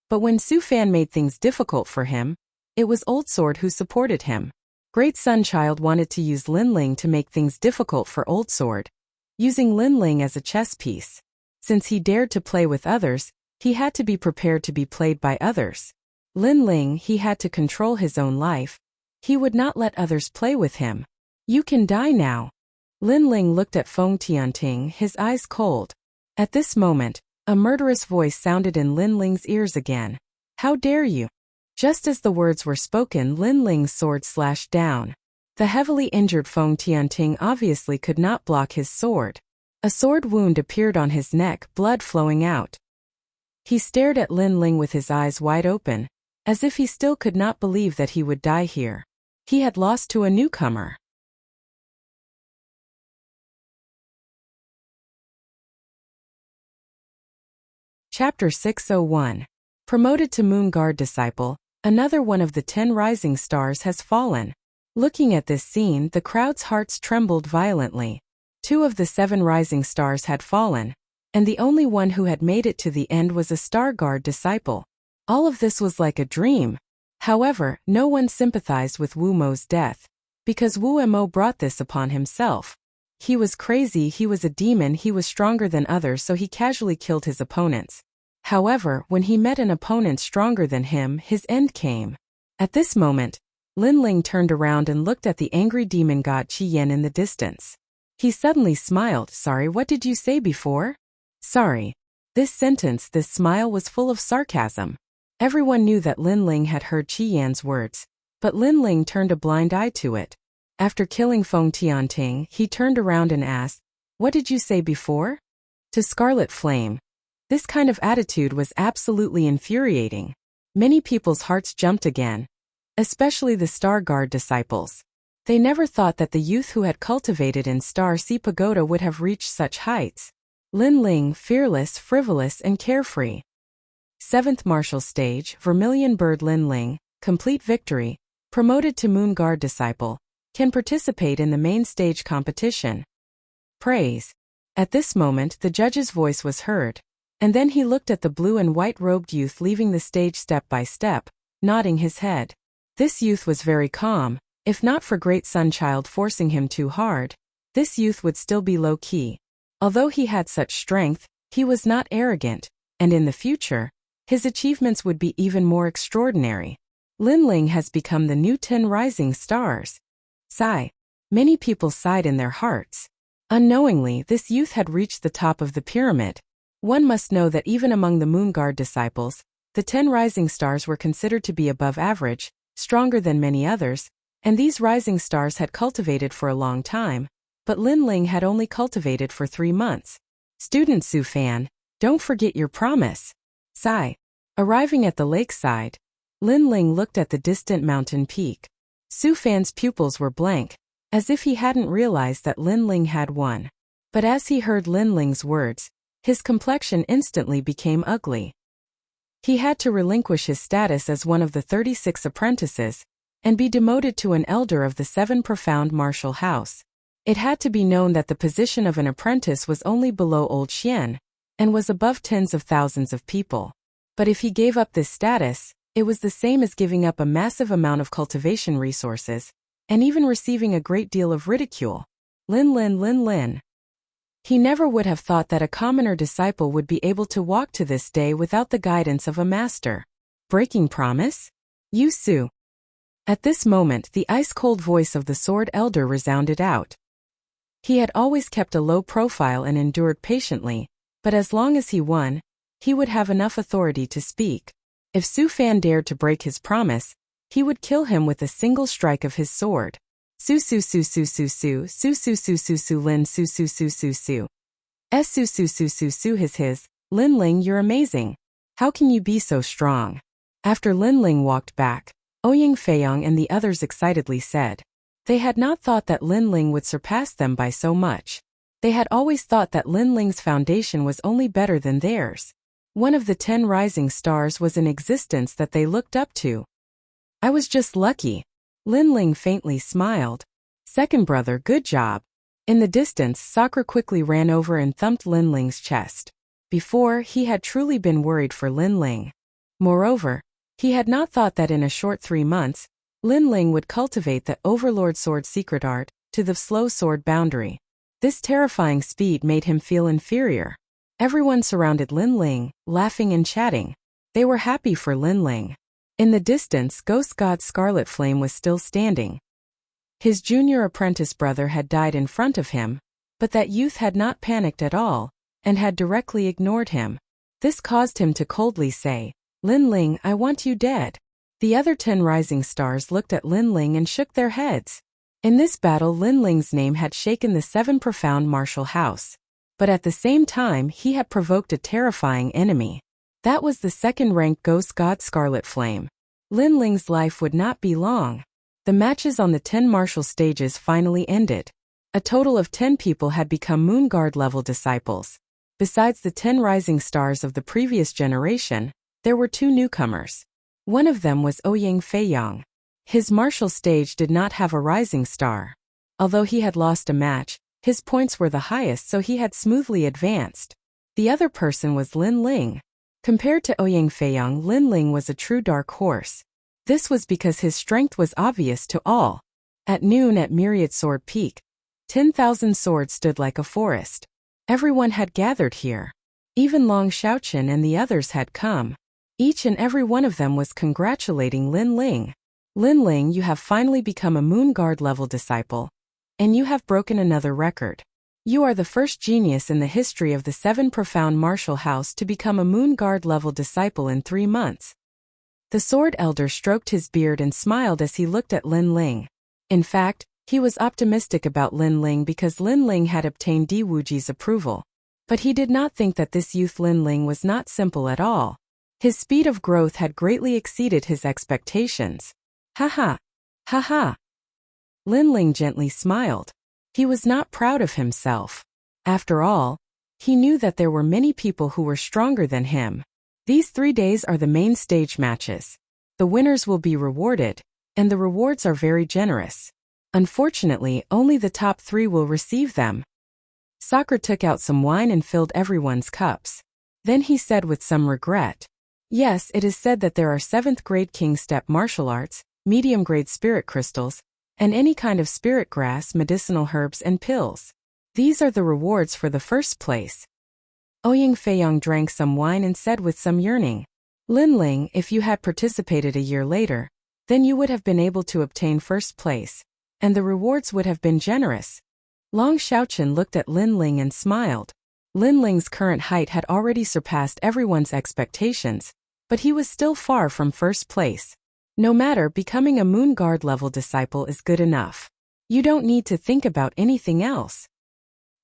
S1: But when Su Fan made things difficult for him, it was Old Sword who supported him. Great Sunchild wanted to use Lin Ling to make things difficult for Old Sword, using Lin Ling as a chess piece. Since he dared to play with others, he had to be prepared to be played by others. Lin Ling, he had to control his own life. He would not let others play with him. You can die now. Lin Ling looked at Feng Tianting, his eyes cold. At this moment, a murderous voice sounded in Lin Ling's ears again. How dare you? Just as the words were spoken, Lin Ling's sword slashed down. The heavily injured Feng Tianting obviously could not block his sword. A sword wound appeared on his neck, blood flowing out. He stared at Lin Ling with his eyes wide open, as if he still could not believe that he would die here. He had lost to a newcomer. Chapter 601. Promoted to Moon Guard Disciple, another one of the 10 rising stars has fallen. Looking at this scene, the crowd's hearts trembled violently. 2 of the 7 rising stars had fallen, and the only one who had made it to the end was a Star Guard disciple. All of this was like a dream. However, no one sympathized with Wu Mo's death, because Wu Mo brought this upon himself. He was crazy, he was a demon, he was stronger than others, so he casually killed his opponents. However, when he met an opponent stronger than him, his end came. At this moment, Lin Ling turned around and looked at the angry demon god Qi Yan in the distance. He suddenly smiled. Sorry, what did you say before? Sorry. This sentence, this smile was full of sarcasm. Everyone knew that Lin Ling had heard Qi Yan's words, but Lin Ling turned a blind eye to it. After killing Feng Tianting, he turned around and asked, "What did you say before?" To Scarlet Flame. This kind of attitude was absolutely infuriating. Many people's hearts jumped again, especially the Star Guard disciples. They never thought that the youth who had cultivated in Star Sea Pagoda would have reached such heights. Lin Ling, fearless, frivolous, and carefree. 7th Martial Stage, Vermilion Bird Lin Ling, complete victory, promoted to Moon Guard Disciple, can participate in the main stage competition. Praise. At this moment the judge's voice was heard, and then he looked at the blue and white robed youth leaving the stage step by step, nodding his head. This youth was very calm. If not for Great Sunchild forcing him too hard, this youth would still be low-key. Although he had such strength, he was not arrogant, and in the future, his achievements would be even more extraordinary. Lin Ling has become the new 10 rising stars. Sigh. Many people sighed in their hearts. Unknowingly, this youth had reached the top of the pyramid. One must know that even among the Moon Guard disciples, the 10 rising stars were considered to be above average, stronger than many others, and these rising stars had cultivated for a long time, but Lin Ling had only cultivated for 3 months. Student Su Fan, don't forget your promise. Sigh. Arriving at the lakeside, Lin Ling looked at the distant mountain peak. Su Fan's pupils were blank, as if he hadn't realized that Lin Ling had won. But as he heard Lin Ling's words, his complexion instantly became ugly. He had to relinquish his status as one of the 36 apprentices, and be demoted to an elder of the 7 profound martial house. It had to be known that the position of an apprentice was only below Old Xian, and was above tens of thousands of people. But if he gave up this status, it was the same as giving up a massive amount of cultivation resources, and even receiving a great deal of ridicule. Lin. He never would have thought that a commoner disciple would be able to walk to this day without the guidance of a master. Breaking promise? Yu Su. At this moment the ice-cold voice of the Sword Elder resounded out. He had always kept a low profile and endured patiently, but as long as he won, he would have enough authority to speak. If Su Fan dared to break his promise, he would kill him with a single strike of his sword. Su Lin Su his. Lin Ling, you're amazing. How can you be so strong? After Lin Ling walked back, Ouyang Feiyong and the others excitedly said. They had not thought that Lin Ling would surpass them by so much. They had always thought that Lin Ling's foundation was only better than theirs. One of the 10 rising stars was in existence that they looked up to. I was just lucky. Linling faintly smiled. Second brother, good job. In the distance, Sakura quickly ran over and thumped Linling's chest. Before, he had truly been worried for Linling. Moreover, he had not thought that in a short 3 months, Linling would cultivate the Overlord Sword secret art to the slow sword boundary. This terrifying speed made him feel inferior. Everyone surrounded Linling, laughing and chatting. They were happy for Linling. In the distance, Ghost God Scarlet Flame was still standing. His junior apprentice brother had died in front of him, but that youth had not panicked at all, and had directly ignored him. This caused him to coldly say, Linling, I want you dead. The other 10 rising stars looked at Linling and shook their heads. In this battle, Linling's name had shaken the 7 profound martial house. But at the same time, he had provoked a terrifying enemy. That was the second-ranked Ghost God Scarlet Flame. Linling's life would not be long. The matches on the 10 martial stages finally ended. A total of 10 people had become Moon Guard level disciples. Besides the 10 rising stars of the previous generation, there were 2 newcomers. One of them was Ouyang Feiyang. His martial stage did not have a rising star. Although he had lost a match, his points were the highest, so he had smoothly advanced. The other person was Linling. Compared to Ouyang Feiyang, Linling was a true dark horse. This was because his strength was obvious to all. At noon at Myriad Sword Peak, 10,000 swords stood like a forest. Everyone had gathered here. Even Long Xiaoqin and the others had come. Each and every one of them was congratulating Linling. Linling, you have finally become a Moon Guard level disciple. And you have broken another record. You are the first genius in the history of the 7 profound martial house to become a Moon Guard level disciple in 3 months. The Sword Elder stroked his beard and smiled as he looked at Linling. In fact, he was optimistic about Linling because Linling had obtained Di Wuji's approval. But he did not think that this youth Linling was not simple at all. His speed of growth had greatly exceeded his expectations. Ha ha. Linling gently smiled. He was not proud of himself. After all, he knew that there were many people who were stronger than him. These 3 days are the main stage matches. The winners will be rewarded, and the rewards are very generous. Unfortunately, only the top 3 will receive them. Sakura took out some wine and filled everyone's cups. Then he said with some regret, Yes, it is said that there are 7th grade King Step martial arts, medium grade spirit crystals, and any kind of spirit grass, medicinal herbs and pills. These are the rewards for the first place. Ouyang Feiyang drank some wine and said with some yearning, Linling, if you had participated a year later, then you would have been able to obtain first place, and the rewards would have been generous. Long Xiaoqin looked at Linling and smiled. Linling's current height had already surpassed everyone's expectations, but he was still far from first place. No matter, becoming a Moon Guard level disciple is good enough. You don't need to think about anything else.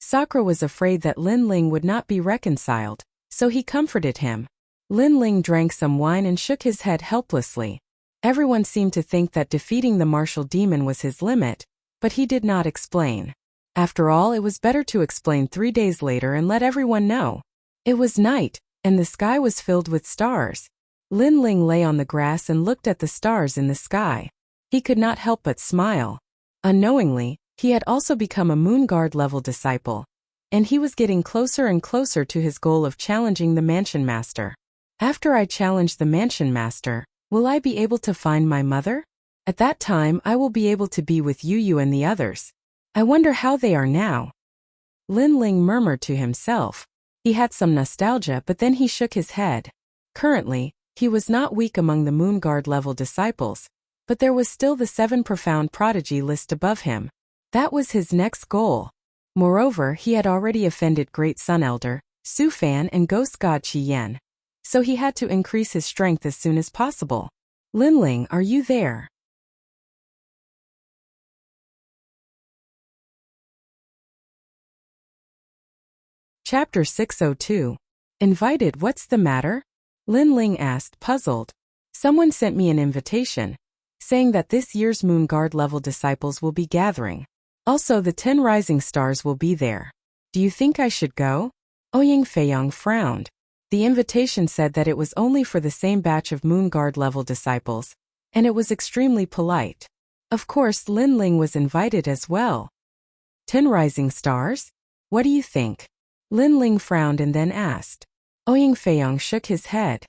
S1: Sakura was afraid that Linling would not be reconciled, so he comforted him. Linling drank some wine and shook his head helplessly. Everyone seemed to think that defeating the martial demon was his limit, but he did not explain. After all, it was better to explain 3 days later and let everyone know. It was night, and the sky was filled with stars. Linling lay on the grass and looked at the stars in the sky. He could not help but smile. Unknowingly, he had also become a Moon Guard level disciple, and he was getting closer and closer to his goal of challenging the Mansion Master. After I challenge the Mansion Master, will I be able to find my mother? At that time, I will be able to be with Yu and the others. I wonder how they are now. Linling murmured to himself. He had some nostalgia, but then he shook his head. Currently, he was not weak among the Moon Guard level disciples, but there was still the 7 profound prodigy list above him. That was his next goal. Moreover, he had already offended Great Sun Elder, Su Fan and Ghost God Qi Yan. So he had to increase his strength as soon as possible. Linling, are you there? Chapter 602. Invited, what's the matter? Linling asked, puzzled. Someone sent me an invitation, saying that this year's Moon Guard level disciples will be gathering. Also, the 10 rising stars will be there. Do you think I should go? Ouyang Feiyang frowned. The invitation said that it was only for the same batch of Moon Guard level disciples, and it was extremely polite. Of course, Lin Ling was invited as well. 10 rising stars? What do you think? Lin Ling frowned and then asked. Ouyang Feiyong shook his head.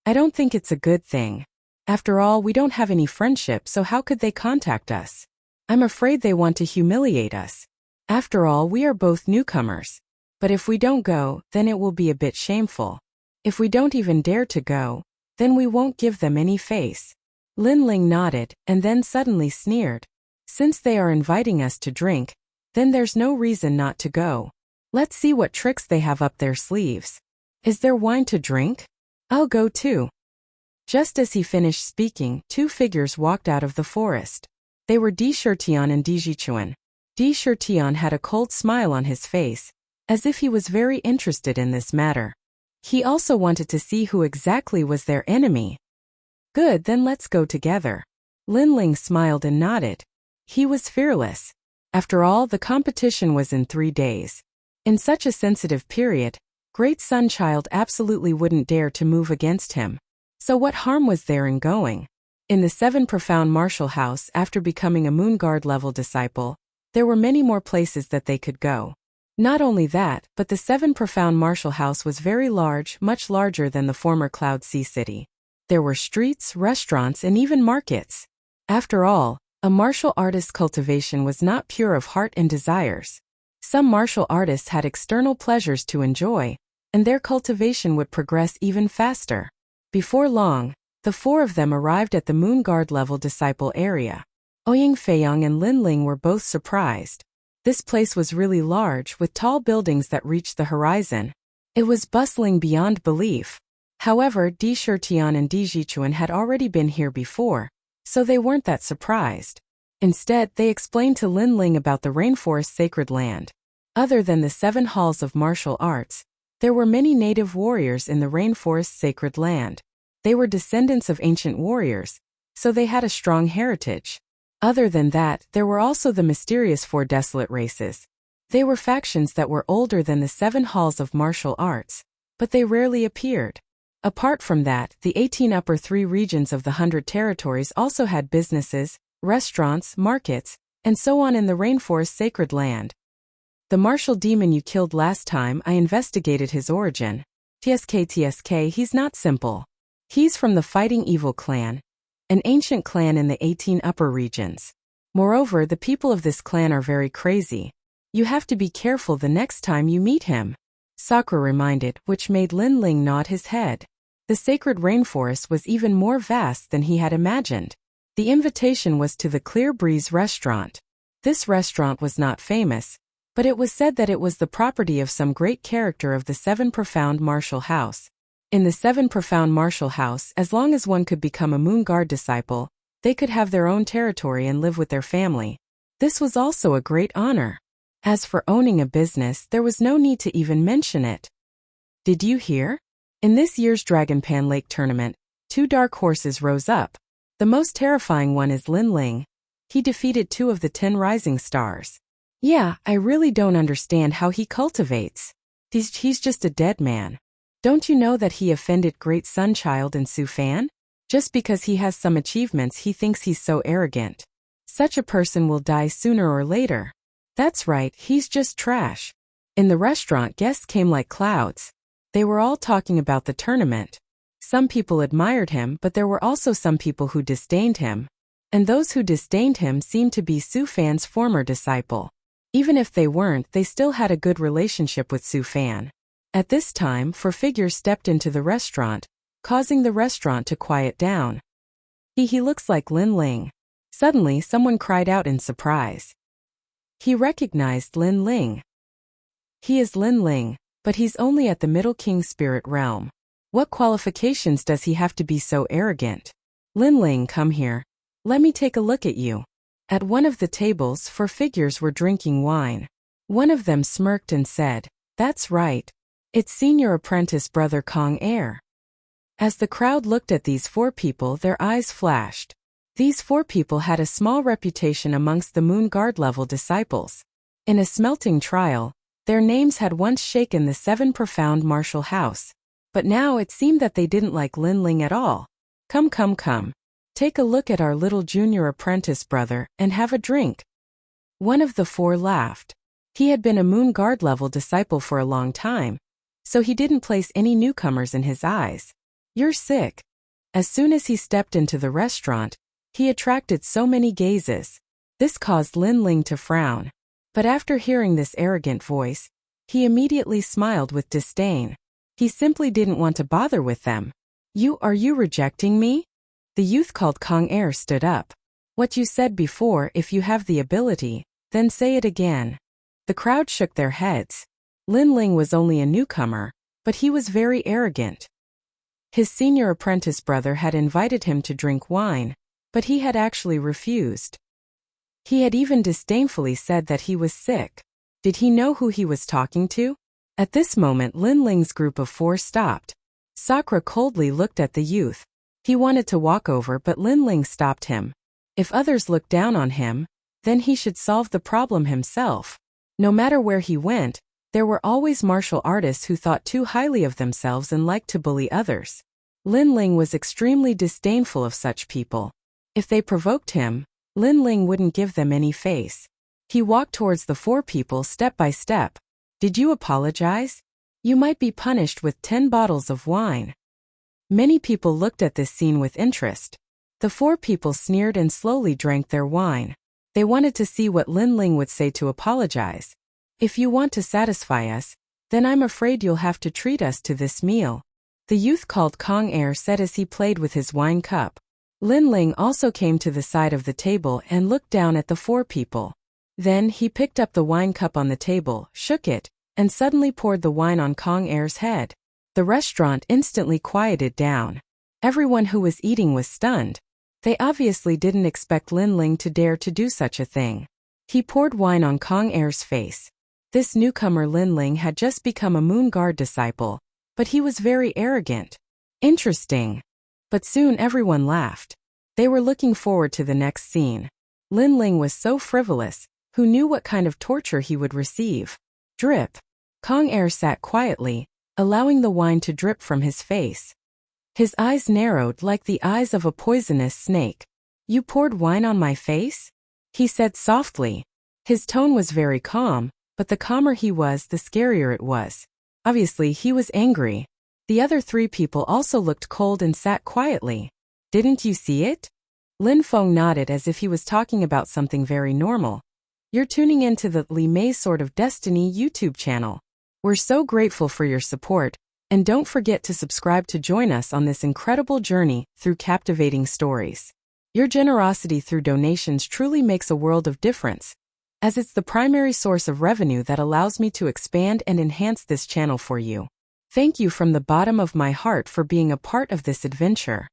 S1: I don't think it's a good thing. After all, we don't have any friendship, so how could they contact us? I'm afraid they want to humiliate us. After all, we are both newcomers. But if we don't go, then it will be a bit shameful. If we don't even dare to go, then we won't give them any face. Lin Ling nodded, and then suddenly sneered. Since they are inviting us to drink, then there's no reason not to go. Let's see what tricks they have up their sleeves. Is there wine to drink? I'll go too. Just as he finished speaking, 2 figures walked out of the forest. They were Di Shirtian and Di Jichuan. Di Shirtian had a cold smile on his face, as if he was very interested in this matter. He also wanted to see who exactly was their enemy. Good, then let's go together. Lin Ling smiled and nodded. He was fearless. After all, the competition was in 3 days. In such a sensitive period, Great Sun Child absolutely wouldn't dare to move against him. So what harm was there in going? In the 7 Profound Martial House, after becoming a Moon Guard level disciple, there were many more places that they could go. Not only that, but the 7 Profound Martial House was very large, much larger than the former Cloud Sea City. There were streets, restaurants, and even markets. After all, a martial artist's cultivation was not pure of heart and desires. Some martial artists had external pleasures to enjoy, and their cultivation would progress even faster. Before long, the 4 of them arrived at the Moon Guard level disciple area. Ouyang Feiyong and Lin Ling were both surprised. This place was really large, with tall buildings that reached the horizon. It was bustling beyond belief. However, Di Shirtian and Di Jichuan had already been here before, so they weren't that surprised. Instead, they explained to Lin Ling about the rainforest sacred land. Other than the 7 halls of martial arts, there were many native warriors in the rainforest sacred land. They were descendants of ancient warriors, so they had a strong heritage. Other than that, there were also the mysterious 4 desolate races. They were factions that were older than the 7 halls of martial arts, but they rarely appeared. Apart from that, the 18 upper 3 regions of the 100 territories also had businesses, restaurants, markets, and so on in the rainforest sacred land. The martial demon you killed last time, I investigated his origin. TSK, he's not simple. He's from the Fighting Evil clan, an ancient clan in the 18 upper regions. Moreover, the people of this clan are very crazy. You have to be careful the next time you meet him. Sakura reminded, which made Lin Ling nod his head. The sacred rainforest was even more vast than he had imagined. The invitation was to the Clear Breeze restaurant. This restaurant was not famous, but it was said that it was the property of some great character of the 7 Profound Martial House. In the 7 Profound Martial House, as long as one could become a Moon Guard disciple, they could have their own territory and live with their family. This was also a great honor. As for owning a business, there was no need to even mention it. Did you hear? In this year's Dragonpan Lake tournament, 2 dark horses rose up. The most terrifying one is Lin Ling. He defeated 2 of the 10 rising stars. Yeah, I really don't understand how he cultivates. He's just a dead man. Don't you know that he offended Great Sun Child and Su Fan? Just because he has some achievements, he thinks he's so arrogant. Such a person will die sooner or later. That's right, he's just trash. In the restaurant, guests came like clouds. They were all talking about the tournament. Some people admired him, but there were also some people who disdained him. And those who disdained him seemed to be Su Fan's former disciple. Even if they weren't, they still had a good relationship with Su Fan. At this time, 4 figures stepped into the restaurant, causing the restaurant to quiet down. He looks like Lin Ling. Suddenly, someone cried out in surprise. He recognized Lin Ling. He is Lin Ling, but he's only at the Middle King Spirit Realm. What qualifications does he have to be so arrogant? Lin Ling, come here. Let me take a look at you. At one of the tables, 4 figures were drinking wine. One of them smirked and said, "That's right. It's Senior Apprentice Brother Kong Air." As the crowd looked at these 4 people, their eyes flashed. These 4 people had a small reputation amongst the Moon Guard level disciples. In a smelting trial, their names had once shaken the 7 Profound Martial House. But now it seemed that they didn't like Lin Ling at all. Come, come, come. Take a look at our little junior apprentice brother and have a drink. One of the four laughed. He had been a Moon Guard level disciple for a long time, so he didn't place any newcomers in his eyes. You're sick. As soon as he stepped into the restaurant, he attracted so many gazes. This caused Lin Ling to frown. But after hearing this arrogant voice, he immediately smiled with disdain. He simply didn't want to bother with them. Are you rejecting me? The youth called Kong Air stood up. What you said before, if you have the ability, then say it again. The crowd shook their heads. Lin Ling was only a newcomer, but he was very arrogant. His senior apprentice brother had invited him to drink wine, but he had actually refused. He had even disdainfully said that he was sick. Did he know who he was talking to? At this moment, Lin Ling's group of four stopped. Sakura coldly looked at the youth. He wanted to walk over, but Lin Ling stopped him. If others looked down on him, then he should solve the problem himself. No matter where he went, there were always martial artists who thought too highly of themselves and liked to bully others. Lin Ling was extremely disdainful of such people. If they provoked him, Lin Ling wouldn't give them any face. He walked towards the four people step by step. Did you apologize? You might be punished with 10 bottles of wine. Many people looked at this scene with interest. The four people sneered and slowly drank their wine. They wanted to see what Lin Ling would say to apologize. If you want to satisfy us, then I'm afraid you'll have to treat us to this meal. The youth called Kong Air said as he played with his wine cup. Lin Ling also came to the side of the table and looked down at the four people. Then he picked up the wine cup on the table, shook it, and suddenly poured the wine on Kong Air's head. The restaurant instantly quieted down. Everyone who was eating was stunned. They obviously didn't expect Lin Ling to dare to do such a thing. He poured wine on Kong Air's face. This newcomer Lin Ling had just become a Moon Guard disciple, but he was very arrogant. Interesting. But soon everyone laughed. They were looking forward to the next scene. Lin Ling was so frivolous, who knew what kind of torture he would receive? Drip. Kong Air sat quietly, allowing the wine to drip from his face. His eyes narrowed like the eyes of a poisonous snake. You poured wine on my face? He said softly. His tone was very calm, but the calmer he was, the scarier it was. Obviously, he was angry. The other three people also looked cold and sat quietly. Didn't you see it? Lin Feng nodded as if he was talking about something very normal. You're tuning into the Li Mei Sword of Destiny YouTube channel. We're so grateful for your support, and don't forget to subscribe to join us on this incredible journey through captivating stories. Your generosity through donations truly makes a world of difference, as it's the primary source of revenue that allows me to expand and enhance this channel for you. Thank you from the bottom of my heart for being a part of this adventure.